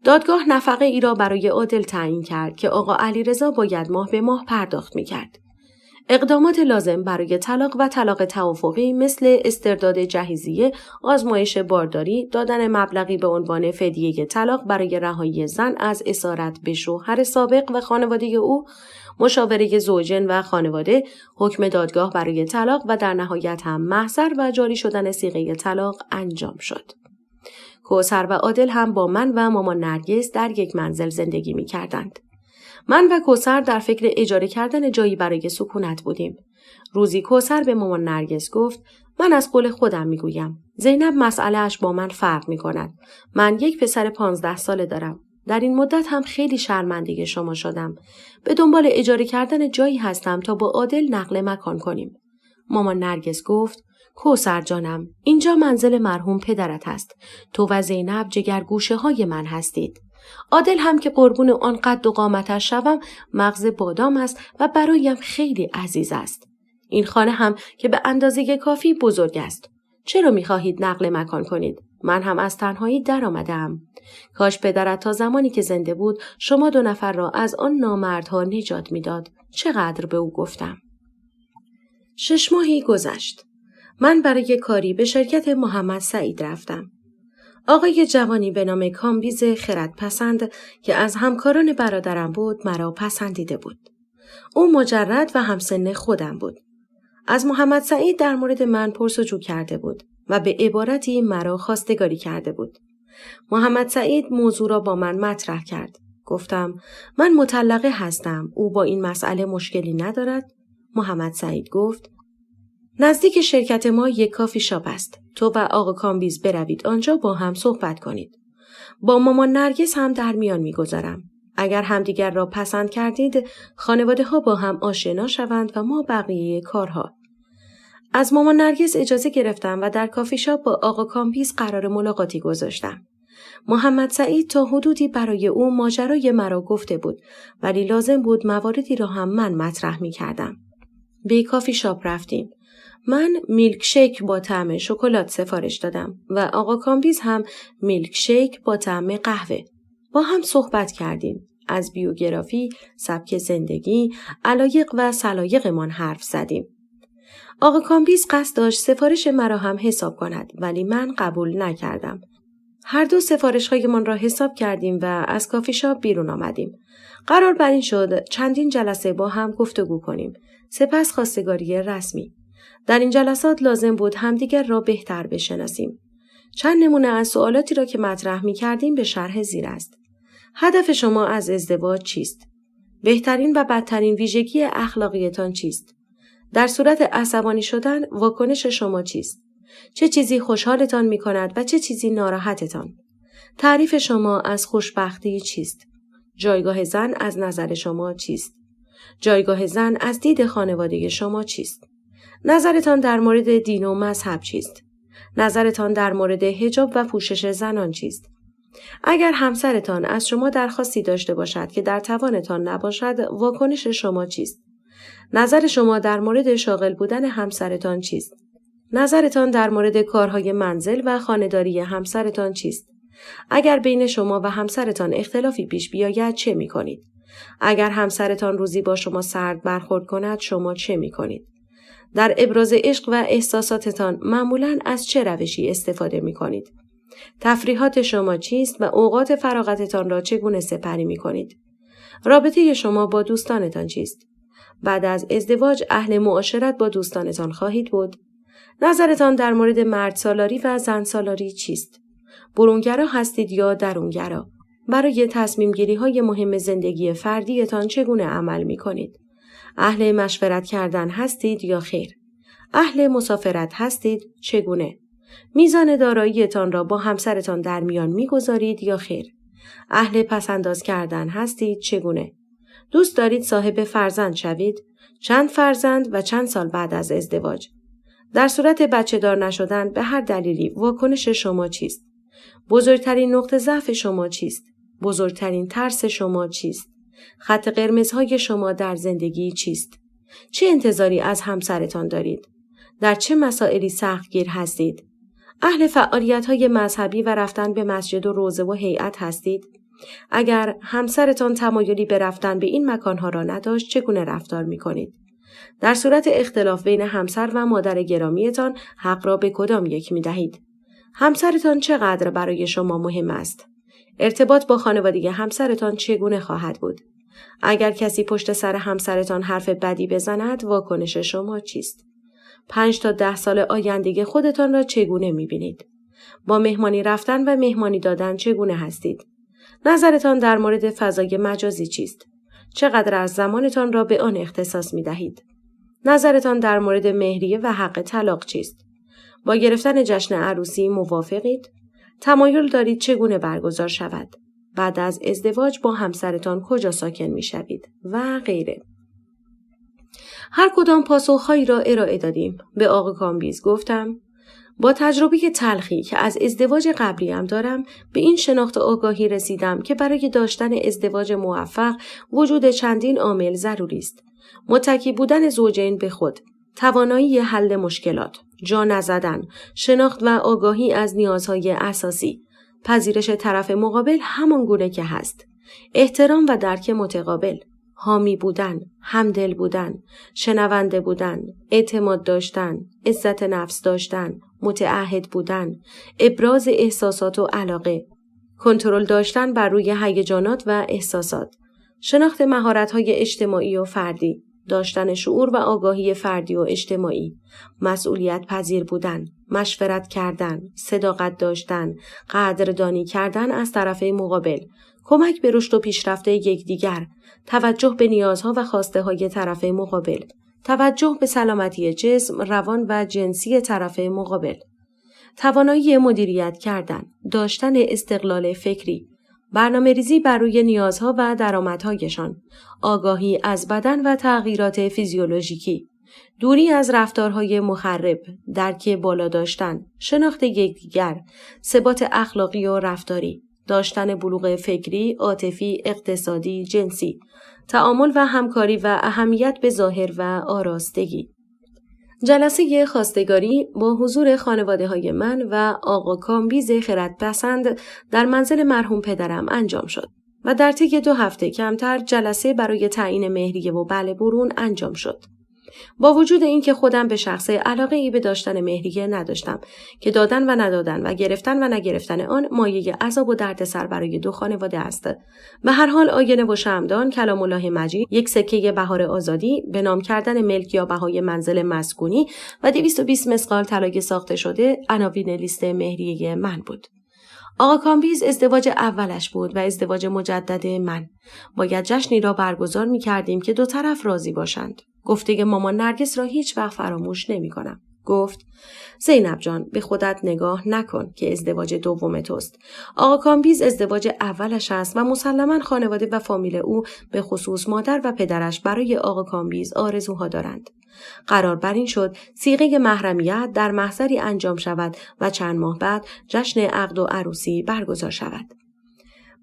دادگاه نفقه ای را برای عادل تعیین کرد که آقا علیرضا باید ماه به ماه پرداخت می‌کرد. اقدامات لازم برای طلاق و طلاق توافقی مثل استرداد جهیزیه، آزمایش بارداری، دادن مبلغی به عنوان فدیه طلاق برای رهایی زن از اسارت به شوهر سابق و خانواده او، مشاوره زوجین و خانواده، حکم دادگاه برای طلاق و در نهایت هم محضر و جاری شدن صیغه طلاق انجام شد. کوثر و عادل هم با من و مامان نرگس در یک منزل زندگی می کردند. من و کوثر در فکر اجاره کردن جایی برای سکونت بودیم. روزی کوثر به مامان نرگس گفت من از قول خودم می گویم. زینب مسئله اش با من فرق می کند. من یک پسر 15 ساله دارم. در این مدت هم خیلی شرمنده شما شدم. به دنبال اجاره کردن جایی هستم تا با عادل نقل مکان کنیم. مامان نرگس گفت کوثر جانم، اینجا منزل مرحوم پدرت است. تو و زینب جگرگوشه های من هستید. عادل هم که قربون آن قد و قامتش شوم مغز بادام است و برایم خیلی عزیز است. این خانه هم که به اندازه کافی بزرگ است. چرا می‌خواهید نقل مکان کنید؟ من هم از تنهایی در آمدم. کاش پدرت تا زمانی که زنده بود شما 2 نفر را از آن نامردها نجات می‌داد. چقدر به او گفتم. 6 ماهی گذشت. من برای کاری به شرکت محمد سعید رفتم. آقای جوانی به نام کامبیز خردپسند که از همکاران برادرم بود مرا پسندیده بود. او مجرد و همسن خودم بود. از محمد سعید در مورد من پرسجو کرده بود و به عبارتی مرا خواستگاری کرده بود. محمد سعید موضوع را با من مطرح کرد. گفتم من مطلقه هستم. او با این مسئله مشکلی ندارد؟ محمد سعید گفت نزدیک شرکت ما یک کافی شاپ است. تو و آقا کامبیز بروید آنجا با هم صحبت کنید. با مامان نرگس هم در میان میگذارم. اگر همدیگر را پسند کردید، خانواده ها با هم آشنا شوند و ما بقیه کارها. از مامان نرگس اجازه گرفتم و در کافی شاپ با آقا کامبیز قرار ملاقاتی گذاشتم. محمد سعید تا حدودی برای او ماجرای مرا گفته بود، ولی لازم بود مواردی را هم من مطرح می کردم. به کافی شاپ رفتیم. من میلک شیک با طعم شکلات سفارش دادم و آقا کامبیز هم میلک شیک با طعم قهوه. با هم صحبت کردیم. از بیوگرافی، سبک زندگی، علایق و سلایقمان حرف زدیم. آقا کامبیز قصد داشت سفارش مرا هم حساب کند ولی من قبول نکردم. هر دو سفارش‌هایمان را حساب کردیم و از کافی شاپ بیرون آمدیم. قرار بر این شد چندین جلسه با هم گفتگو کنیم. سپس خواستگاری رسمی. در این جلسات لازم بود همدیگر را بهتر بشناسیم. چند نمونه از سوالاتی را که مطرح می کردیم به شرح زیر است. هدف شما از ازدواج چیست؟ بهترین و بدترین ویژگی اخلاقیتان چیست؟ در صورت عصبانی شدن واکنش شما چیست؟ چه چیزی خوشحالتان می کند و چه چیزی ناراحتتان؟ تعریف شما از خوشبختی چیست؟ جایگاه زن از نظر شما چیست؟ جایگاه زن از دید خانواده شما چیست؟ نظرتان در مورد دین و مذهب چیست؟ نظرتان در مورد حجاب و پوشش زنان چیست؟ اگر همسرتان از شما درخواستی داشته باشد که در توانتان نباشد، واکنش شما چیست؟ نظر شما در مورد شاغل بودن همسرتان چیست؟ نظرتان در مورد کارهای منزل و خانه‌داری همسرتان چیست؟ اگر بین شما و همسرتان اختلافی پیش بیاید چه می‌کنید؟ اگر همسرتان روزی با شما سرد برخورد کند شما چه می‌کنید؟ در ابراز عشق و احساساتتان معمولاً از چه روشی استفاده می‌کنید؟ تفریحات شما چیست و اوقات فراغتتان را چگونه سپری می‌کنید؟ رابطه شما با دوستانتان چیست؟ بعد از ازدواج اهل معاشرت با دوستانتان خواهید بود؟ نظرتان در مورد مرد سالاری و زن سالاری چیست؟ برونگرا هستید یا درونگرا؟ برای تصمیم گیری های مهم زندگی فردیتان چگونه عمل می کنید؟ اهل مشورت کردن هستید یا خیر؟ اهل مسافرت هستید؟ چگونه؟ میزان داراییتان را با همسرتان در میان می گذارید یا خیر؟ اهل پسنداز کردن هستید؟ چگونه؟ دوست دارید صاحب فرزند شوید؟ چند فرزند و چند سال بعد از ازدواج؟ در صورت بچه دار نشدن به هر دلیلی واکنش شما چیست؟ بزرگترین نقطه ضعف شما چیست؟ بزرگترین ترس شما چیست؟ خط قرمزهای شما در زندگی چیست؟ چه انتظاری از همسرتان دارید؟ در چه مسائلی سختگیر هستید؟ اهل فعالیت‌های مذهبی و رفتن به مسجد و روضه و هیئت هستید؟ اگر همسرتان تمایلی به رفتن به این مکانها را نداشت چگونه رفتار می‌کنید؟ در صورت اختلاف بین همسر و مادر گرامیتان حق را به کدام یک می دهید؟ همسرتان چقدر برای شما مهم است؟ ارتباط با خانواده همسرتان چگونه خواهد بود؟ اگر کسی پشت سر همسرتان حرف بدی بزند، واکنش شما چیست؟ 5 تا 10 سال آینده خودتان را چگونه می بینید؟ با مهمانی رفتن و مهمانی دادن چگونه هستید؟ نظرتان در مورد فضای مجازی چیست؟ چقدر از زمانتان را به آن اختصاص می دهید؟ نظرتان در مورد مهریه و حق طلاق چیست؟ با گرفتن جشن عروسی موافقید؟ تمایل دارید چگونه برگزار شود؟ بعد از ازدواج با همسرتان کجا ساکن می شوید؟ و غیره. هر کدام پاسخهایی را ارائه دادیم. به آقا کامبیز گفتم با تجربه تلخی که از ازدواج قبلیم دارم به این شناخت آگاهی رسیدم که برای داشتن ازدواج موفق وجود چندین عامل ضروری است. متکی بودن زوجین به خود، توانایی حل مشکلات، جا نزدن، شناخت و آگاهی از نیازهای اساسی، پذیرش طرف مقابل همان گونه که هست، احترام و درک متقابل، حامی بودن، همدل بودن، شنونده بودن، اعتماد داشتن، عزت نفس داشتن، متعهد بودن، ابراز احساسات و علاقه، کنترل داشتن بر روی هیجانات و احساسات، شناخت مهارت‌های اجتماعی و فردی، داشتن شعور و آگاهی فردی و اجتماعی، مسئولیت پذیر بودن، مشورت کردن، صداقت داشتن، قدردانی کردن از طرف مقابل، کمک به رشد و پیشرفت یکدیگر، توجه به نیازها و خواسته‌های طرف مقابل، توجه به سلامتی جسم، روان و جنسی طرف مقابل، توانایی مدیریت کردن، داشتن استقلال فکری، برنامه‌ریزی بر روی نیازها و درآمدهایشان، آگاهی از بدن و تغییرات فیزیولوژیکی، دوری از رفتارهای مخرب، درک بالا داشتن، شناخت یکدیگر، ثبات اخلاقی و رفتاری، داشتن بلوغ فکری، عاطفی، اقتصادی، جنسی، تعامل و همکاری و اهمیت به ظاهر و آراستگی. جلسه خواستگاری با حضور خانواده‌های من و آقا کامبیز خردپسند در منزل مرحوم پدرم انجام شد و در طی 2 هفته کمتر جلسه برای تعیین مهریه و بله برون انجام شد. با وجود اینکه خودم به شخصه علاقه ای به داشتن مهریه نداشتم که دادن و ندادن و گرفتن و نگرفتن آن مایه عذاب و دردسر برای 2 خانواده است. به هر حال آینه و شمعدان کلام الله مجید، یک سکه بهار آزادی، به نام کردن ملک یا بهای منزل مسکونی و 220 مثقال طلای ساخته شده عناوین لیست مهریه من بود. آقا کامبیز ازدواج اولش بود و ازدواج مجدد من. باید جشنی را برگزار می کردیم که 2 طرف راضی باشند. گفته مامان نرگس را هیچ وقت فراموش نمی کنم. گفت زینب جان به خودت نگاه نکن که ازدواج دوم توست. آقا کامبیز ازدواج اولش است و مسلماً خانواده و فامیل او به خصوص مادر و پدرش برای آقا کامبیز آرزوها دارند. قرار بر این شد صیغه محرمیت در محضری انجام شود و چند ماه بعد جشن عقد و عروسی برگزار شود.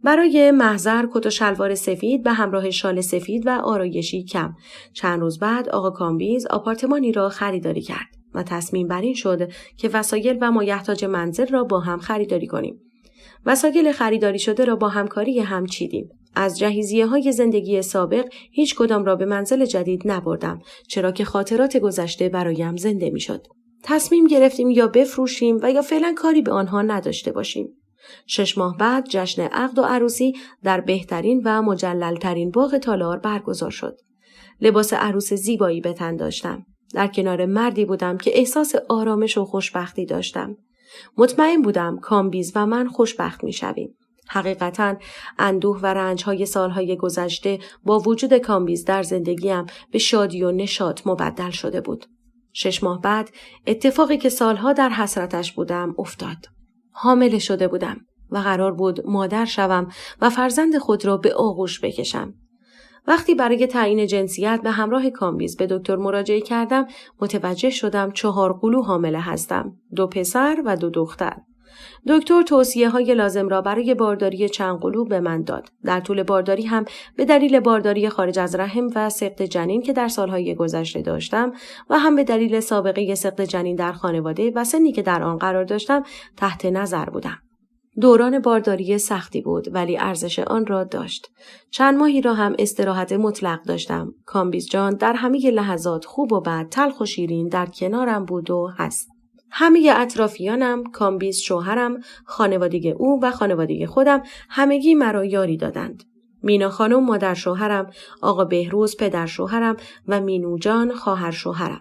برای محضر کت و شلوار سفید به همراه شال سفید و آرایشی کم. چند روز بعد آقا کامبیز آپارتمانی را خریداری کرد و تصمیم بر این شد که وسایل و مایحتاج منزل را با هم خریداری کنیم. وسایل خریداری شده را با همکاری هم چیدیم. از جهیزیه‌های زندگی سابق هیچ کدام را به منزل جدید نبردم، چرا که خاطرات گذشته برایم زنده می‌شد. تصمیم گرفتیم یا بفروشیم و یا فعلا کاری به آنها نداشته باشیم. 6 ماه بعد جشن عقد و عروسی در بهترین و مجلل‌ترین باغ تالار برگزار شد. لباس عروس زیبایی به تن داشتم. در کنار مردی بودم که احساس آرامش و خوشبختی داشتم. مطمئن بودم کامبیز و من خوشبخت می‌شویم. حقیقتاً اندوه و رنج‌های سالهای گذشته با وجود کامبیز در زندگیم به شادی و نشاط مبدل شده بود. 6 ماه بعد اتفاقی که سالها در حسرتش بودم افتاد. حامل شده بودم و قرار بود مادر شوم و فرزند خود را به آغوش بکشم. وقتی برای تعیین جنسیت به همراه کامبیز به دکتر مراجعه کردم، متوجه شدم 4 قلو حامل هستم، 2 پسر و 2 دختر. دکتر توصیه‌های لازم را برای بارداری چند قلو به من داد. در طول بارداری هم به دلیل بارداری خارج از رحم و سقط جنین که در سالهای گذشته داشتم و هم به دلیل سابقه سقط جنین در خانواده و سنی که در آن قرار داشتم تحت نظر بودم. دوران بارداری سختی بود ولی ارزش آن را داشت. چند ماهی را هم استراحت مطلق داشتم. کامبیز جان در همه لحظات خوب و بد، تلخ و شیرین در کنارم بود و هست. همه اطرافیانم، کامبیز شوهرم، خانواده او و خانواده خودم همگی مرا یاری دادند. مینا خانم مادر شوهرم، آقا بهروز پدر شوهرم و مینو جان خواهر شوهرم.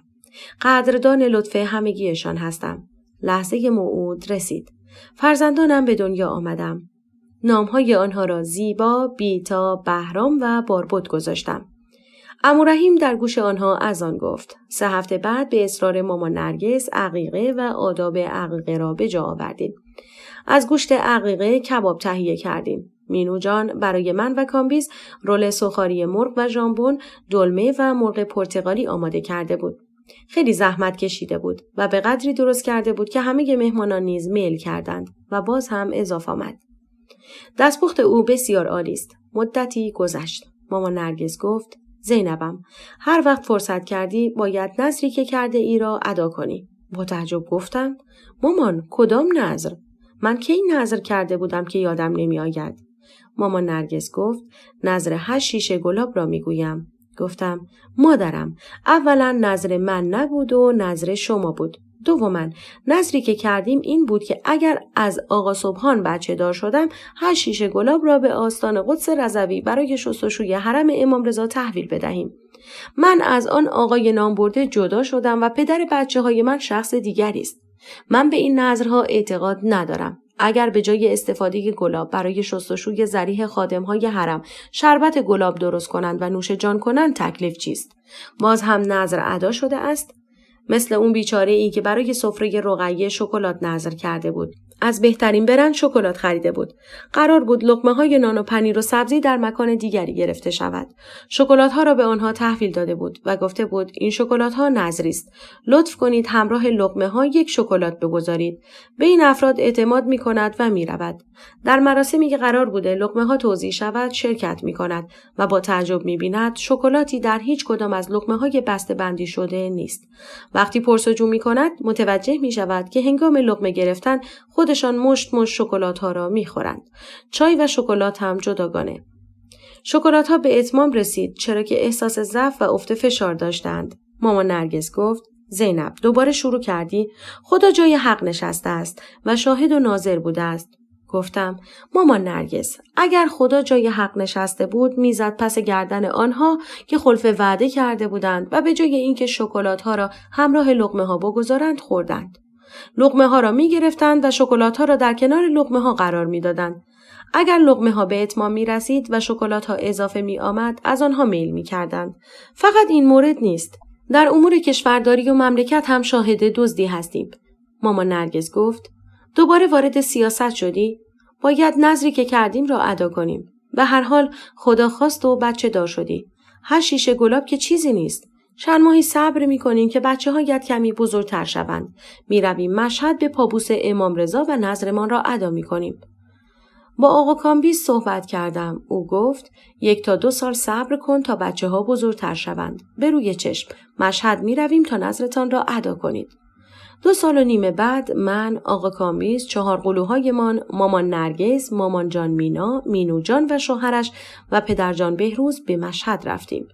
قدردان لطف همگیشان هستم. لحظه موعود رسید. فرزندانم به دنیا آمدم. نامهای آنها را زیبا، بیتا، بهرام و باربد گذاشتم. عمو رحیم در گوش آنها از آن گفت. 3 هفته بعد به اصرار مامان نرگس عقیقه و آداب عقیقه را به جا آوردیم. از گوشت عقیقه کباب تهیه کردیم. مینو جان برای من و کامبیز رول سوخاری مرغ و ژامبون، دلمه و مرغ پرتقالی آماده کرده بود. خیلی زحمت کشیده بود و به قدری درست کرده بود که همه مهمانان نیز میل کردند و باز هم اضافه آمد. دستپخت او بسیار عالی است. مدتی گذشت. مامان نرگس گفت: زینبم، هر وقت فرصت کردی باید نذری که کرده ای را ادا کنی. با تعجب گفتم: مامان، کدام نذر؟ من کی نذر کرده بودم که یادم نمی آید؟ مامان نرگس گفت: نذر 8 شیشه گلاب را می گویم. گفتم: مادرم، اولا نذر من نبود و نذر شما بود. دوما نذری که کردیم این بود که اگر از آقا صبحان بچه دار شدم 8 شیشه گلاب را به آستان قدس رضوی برای شستشوی حرم امام رضا تحویل بدهیم. من از آن آقای نامبرده جدا شدم و پدر بچه های من شخص دیگری است. من به این نذرها اعتقاد ندارم. اگر به جای استفاده گلاب برای شستشوی ذریح خادم‌های حرم شربت گلاب درست کنند و نوش جان کنند تکلیف چیست؟ باز هم نذر ادا شده است؟ مثل اون بیچاره ای که برای سفره رقیه شکلات نذر کرده بود. از بهترین برند شکلات خریده بود. قرار بود لقمه‌های نان و پنیر و سبزی در مکان دیگری گرفته شود. شکلات‌ها را به آنها تحویل داده بود و گفته بود این شکلات‌ها نذری است. لطف کنید همراه لقمه‌ها 1 شکلات بگذارید. به این افراد اعتماد می‌کند و می‌رود. در مراسمی که قرار بوده لقمه‌ها توزیع شود شرکت می‌کند و با تعجب می‌بیند شکلاتی در هیچ کدام از لقمه‌های بسته‌بندی شده نیست. وقتی پرسجو می‌کند متوجه می‌شود که هنگام لقمه گرفتن خودشان مشت شکلات‌ها را می‌خورند. چای و شکلات هم جداگانه. شکلات‌ها به اتمام رسید چرا که احساس ضعف و افت فشار داشتند. مامان نرگس گفت: زینب، دوباره شروع کردی؟ خدا جای حق نشسته است و شاهد و ناظر بوده است. گفتم: مامان نرگس، اگر خدا جای حق نشسته بود میزد پس گردن آنها که خلف وعده کرده بودند و به جای اینکه شکلات‌ها را همراه لقمه‌ها بگذارند خوردند. لقمه‌ها را می‌گرفتند و شکلات‌ها را در کنار لقمه‌ها قرار می‌دادند. اگر لقمه‌ها به اتمام می‌رسید و شکلات‌ها اضافه می‌آمد، از آنها میل می‌کردند. فقط این مورد نیست. در امور کشورداری و مملکت هم شاهد دزدی هستیم. مامان نرگس گفت: دوباره وارد سیاست شدی؟ باید نذری که کردیم را ادا کنیم. به هر حال خدا خواست و بچه دار شدی. 8 شیشه گلاب که چیزی نیست. چند ماهی صبر می‌کنیم که بچه‌هایت کمی بزرگتر شوند. می‌رویم مشهد به پابوس امام رضا و نذرمان را ادا می‌کنیم. با آقا کامبیز صحبت کردم. او گفت: 1 تا 2 سال صبر کن تا بچه‌ها بزرگتر شوند. به روی چشم مشهد می‌رویم تا نذرتان را ادا کنید. 2 سال و نیم بعد من، آقا کامبیز، 4 قلوهایمان، مامان نرگس، مامان جان مینا، مینو جان و شوهرش و پدر جان بهروز به مشهد رفتیم.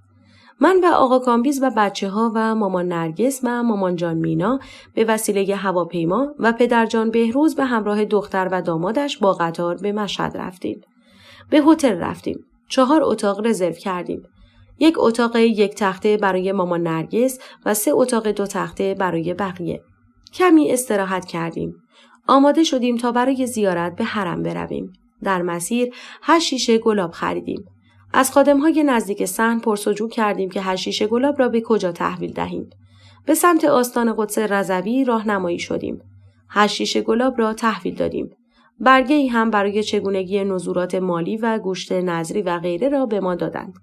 من و آقا کامبیز و بچه‌ها و مامان نرگس و مامان جان مینا به وسیله هواپیما و پدر جان بهروز به همراه دختر و دامادش با قطار به مشهد رفتیم. به هتل رفتیم. 4 اتاق رزرو کردیم. 1 اتاق 1 تخته برای مامان نرگس و 3 اتاق 2 تخته برای بقیه. کمی استراحت کردیم. آماده شدیم تا برای زیارت به حرم برویم. در مسیر 8 شیشه گلاب خریدیم. از خادم‌های نزدیک صحن پرسجو کردیم که 8 شیشه گلاب را به کجا تحویل دهیم. به سمت آستان قدس رضوی راهنمایی شدیم. 8 شیشه گلاب را تحویل دادیم. برگه‌ای هم برای چگونگی نزورات مالی و گوشت نظری و غیره را به ما دادند.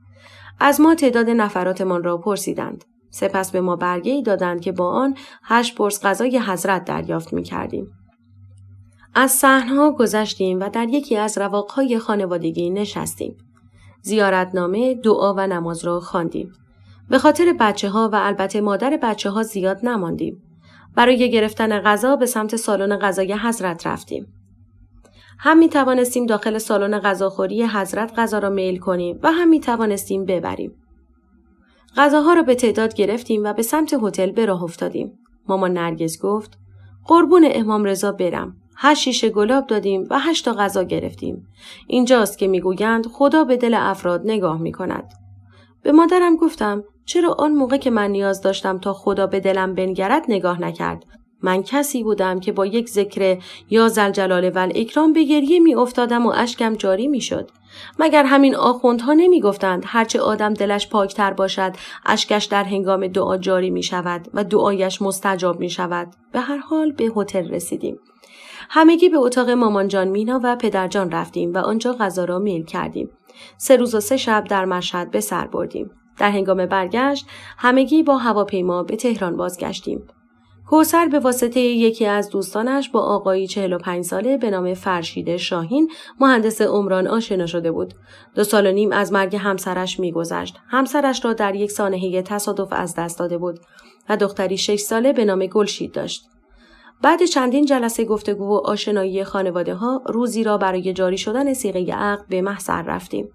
از ما تعداد نفراتمان را پرسیدند. سپس به ما برگه‌ای دادند که با آن 8 پرس غذای حضرت دریافت می‌کردیم. از صحن‌ها گذشتیم و در یکی از رواق‌های خانوادگی نشستیم. زیارتنامه، دعا و نماز را خواندیم. به خاطر بچه‌ها و البته مادر بچه‌ها زیاد نماندیم. برای گرفتن غذا به سمت سالن غذای حضرت رفتیم. هم می توانستیم داخل سالن غذاخوری حضرت غذا را میل کنیم و هم می توانستیم ببریم. غذاها را به تعداد گرفتیم و به سمت هتل به راه افتادیم. مامان نرگس گفت: قربون امام رضا برم. 8 شیشه گلاب دادیم و 8 تا غذا گرفتیم. اینجاست که میگویند خدا به دل افراد نگاه میکند. به مادرم گفتم: چرا آن موقع که من نیاز داشتم تا خدا به دلم بنگرد نگاه نکرد؟ من کسی بودم که با یک ذکر یا ذوالجلال و الاکرام به گریه می افتادم و اشکم جاری می شد. مگر همین آخوندها نمی گفتند هرچه آدم دلش پاکتر باشد اشکش در هنگام دعا جاری می شود و دعایش مستجاب می شود. به هر حال به هتل رسیدیم. همگی به اتاق مامان جان مینا و پدرجان رفتیم و آنجا غذا را میل کردیم. 3 روز و 3 شب در مشهد به سر بردیم. در هنگام برگشت همگی با هواپیما به تهران بازگشتیم. کوثر به واسطه یکی از دوستانش با آقایی 45 ساله به نام فرشید شاهین مهندس عمران آشنا شده بود. 2 سال و نیم از مرگ همسرش می‌گذشت. همسرش را در یک سانحه تصادف از دست داده بود و دختری 6 ساله به نام گلشید داشت. بعد چندین جلسه گفتگو و آشنایی خانواده‌ها روزی را برای جاری شدن صیغه عقد به محضر رفتیم.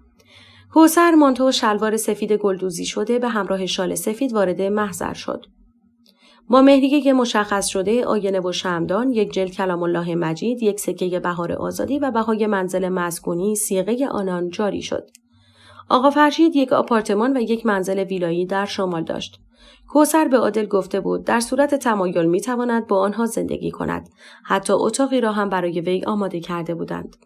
کوثر مانتو و شلوار سفید گلدوزی شده به همراه شال سفید وارد محضر شد. با مهریه مشخص شده، آینه و شمعدان، یک جلد کلام الله مجید، یک سکه بهار آزادی و بهای منزل مسکونی صیغه آنان جاری شد. آقا فرشید یک آپارتمان و یک منزل ویلایی در شمال داشت. کوثر به عادل گفته بود در صورت تمایل میتواند با آنها زندگی کند. حتی اتاقی را هم برای وی آماده کرده بودند.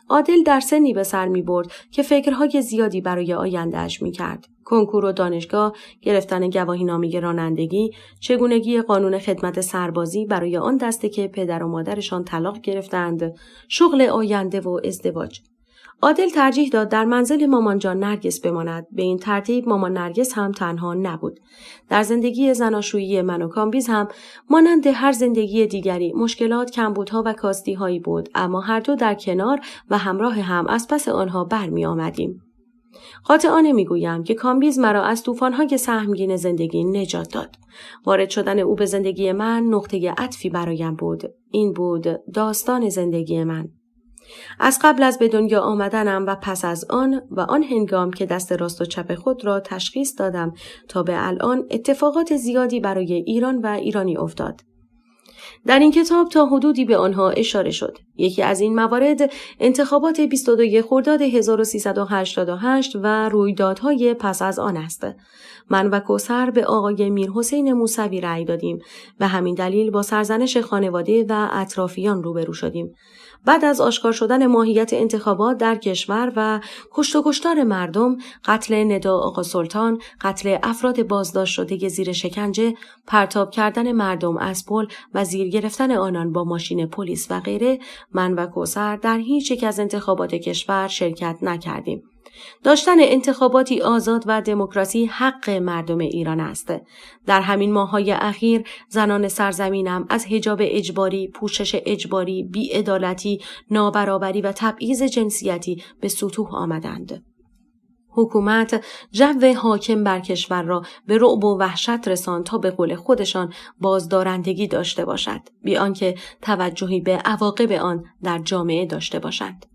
عادل در سنی به سر می برد که فکرهای زیادی برای آینده‌اش می کرد. کنکور و دانشگاه، گرفتن گواهینامه رانندگی، چگونگی قانون خدمت سربازی برای آن دسته که پدر و مادرشان طلاق گرفتند، شغل آینده و ازدواج. عادل ترجیح داد در منزل مامان جان نرگس بماند. به این ترتیب مامان نرگس هم تنها نبود. در زندگی زناشویی من و کامبیز هم مانند هر زندگی دیگری مشکلات، کمبودها و کاستی‌هایی بود، اما هر دو در کنار و همراه هم از پس آنها برمی آمدیم. قاطعانه میگویم که کامبیز مرا از طوفان‌های سهمگین زندگی نجات داد. وارد شدن او به زندگی من نقطه عطفی برایم بود. این بود داستان زندگی من. از قبل از به دنیا آمدنم و پس از آن و آن هنگام که دست راست و چپ خود را تشخیص دادم تا به الان اتفاقات زیادی برای ایران و ایرانی افتاد. در این کتاب تا حدودی به آنها اشاره شد. یکی از این موارد انتخابات 22 خرداد 1388 و رویدادهای پس از آن است. من و کوثر به آقای میرحسین موسوی رأی دادیم و همین دلیل با سرزنش خانواده و اطرافیان روبرو شدیم. بعد از آشکار شدن ماهیت انتخابات در کشور و کشت و کشتار مردم، قتل ندا آقا سلطان، قتل افراد بازداشت شده زیر شکنجه، پرتاب کردن مردم از پل و زیر گرفتن آنان با ماشین پلیس و غیره، من و کوثر در هیچ یک از انتخابات کشور شرکت نکردیم. داشتن انتخاباتی آزاد و دموکراسی حق مردم ایران است. در همین ماه‌های اخیر زنان سرزمینم از حجاب اجباری، پوشش اجباری، بی‌عدالتی، نابرابری و تبعیض جنسیتی به سطوح آمدند. حکومت جو حاکم بر کشور را به رعب و وحشت رساند تا به قول خودشان بازدارندگی داشته باشد، بی آنکه توجهی به عواقب آن در جامعه داشته باشند.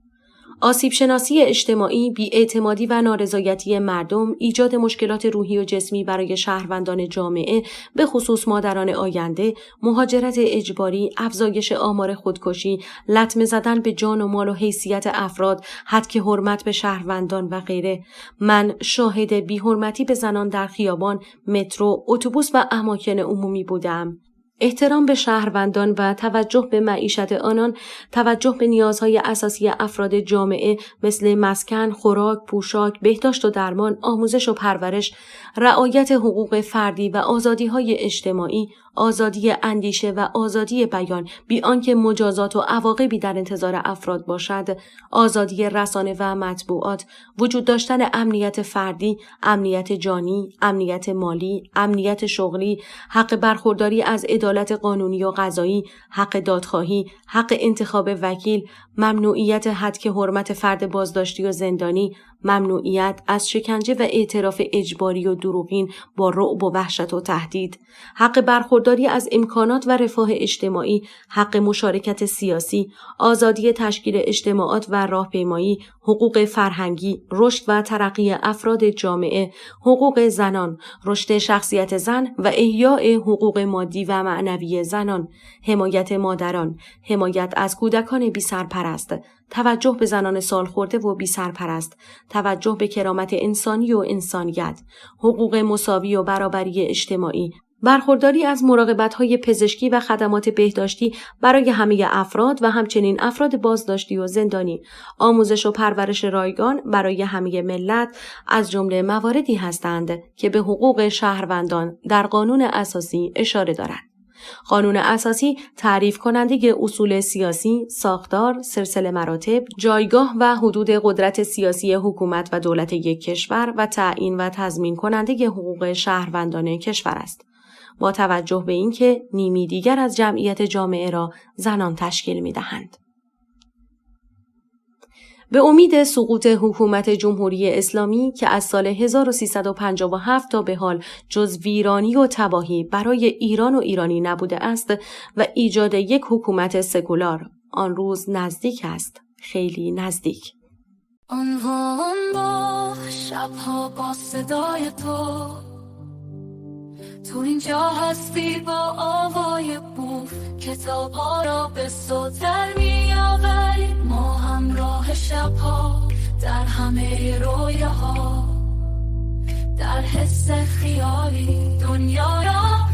آسیب شناسی اجتماعی، بی‌اعتمادی و نارضایتی مردم، ایجاد مشکلات روحی و جسمی برای شهروندان جامعه، به خصوص مادران آینده، مهاجرت اجباری، افزایش آمار خودکشی، لطمه زدن به جان و مال و حیثیت افراد، هتک حرمت به شهروندان و غیره. من شاهد بی‌حرمتی به زنان در خیابان، مترو، اتوبوس و اماکن عمومی بودم. احترام به شهروندان و توجه به معیشت آنان، توجه به نیازهای اساسی افراد جامعه مثل مسکن، خوراک، پوشاک، بهداشت و درمان، آموزش و پرورش، رعایت حقوق فردی و آزادی‌های اجتماعی، آزادی اندیشه و آزادی بیان بی آنکه مجازات و عواقبی در انتظار افراد باشد، آزادی رسانه و مطبوعات، وجود داشتن امنیت فردی، امنیت جانی، امنیت مالی، امنیت شغلی، حق برخورداری از عدالت قانونی و قضایی، حق دادخواهی، حق انتخاب وکیل، ممنوعیت هتک حرمت فرد بازداشتی و زندانی، ممنوعیت از شکنجه و اعتراف اجباری و دروغین با رعب و وحشت و تهدید، حق برخورداری برخورداری از امکانات و رفاه اجتماعی، حق مشارکت سیاسی، آزادی تشکیل اجتماعات و راهپیمایی، حقوق فرهنگی، رشد و ترقی افراد جامعه، حقوق زنان، رشد شخصیت زن و احیاء حقوق مادی و معنوی زنان، حمایت مادران، حمایت از کودکان بی‌سرپرست، توجه به زنان سالخورده و بی‌سرپرست، توجه به کرامت انسانی و انسانیت، حقوق مساوی و برابری اجتماعی، برخورداری از مراقبت‌های پزشکی و خدمات بهداشتی برای همه افراد و همچنین افراد بازداشتی و زندانی، آموزش و پرورش رایگان برای همه ملت از جمله مواردی هستند که به حقوق شهروندان در قانون اساسی اشاره دارد. قانون اساسی تعریف کننده اصول سیاسی، ساختار، سلسله مراتب، جایگاه و حدود قدرت سیاسی حکومت و دولت یک کشور و تعیین و تضمین کننده حقوق شهروندان کشور است. با توجه به اینکه نیمی دیگر از جمعیت جامعه را زنان تشکیل می‌دهند. به امید سقوط حکومت جمهوری اسلامی که از سال 1357 تا به حال جز ویرانی و تباهی برای ایران و ایرانی نبوده است و ایجاد یک حکومت سکولار، آن روز نزدیک است، خیلی نزدیک. عنوان با شبها با صدای تو اینجا هستی با آوای بوف، کتاب‌ها را به صوت در می‌آوری، ما همراه شب‌ها در همه رویاها، در حس خیالی دنیا را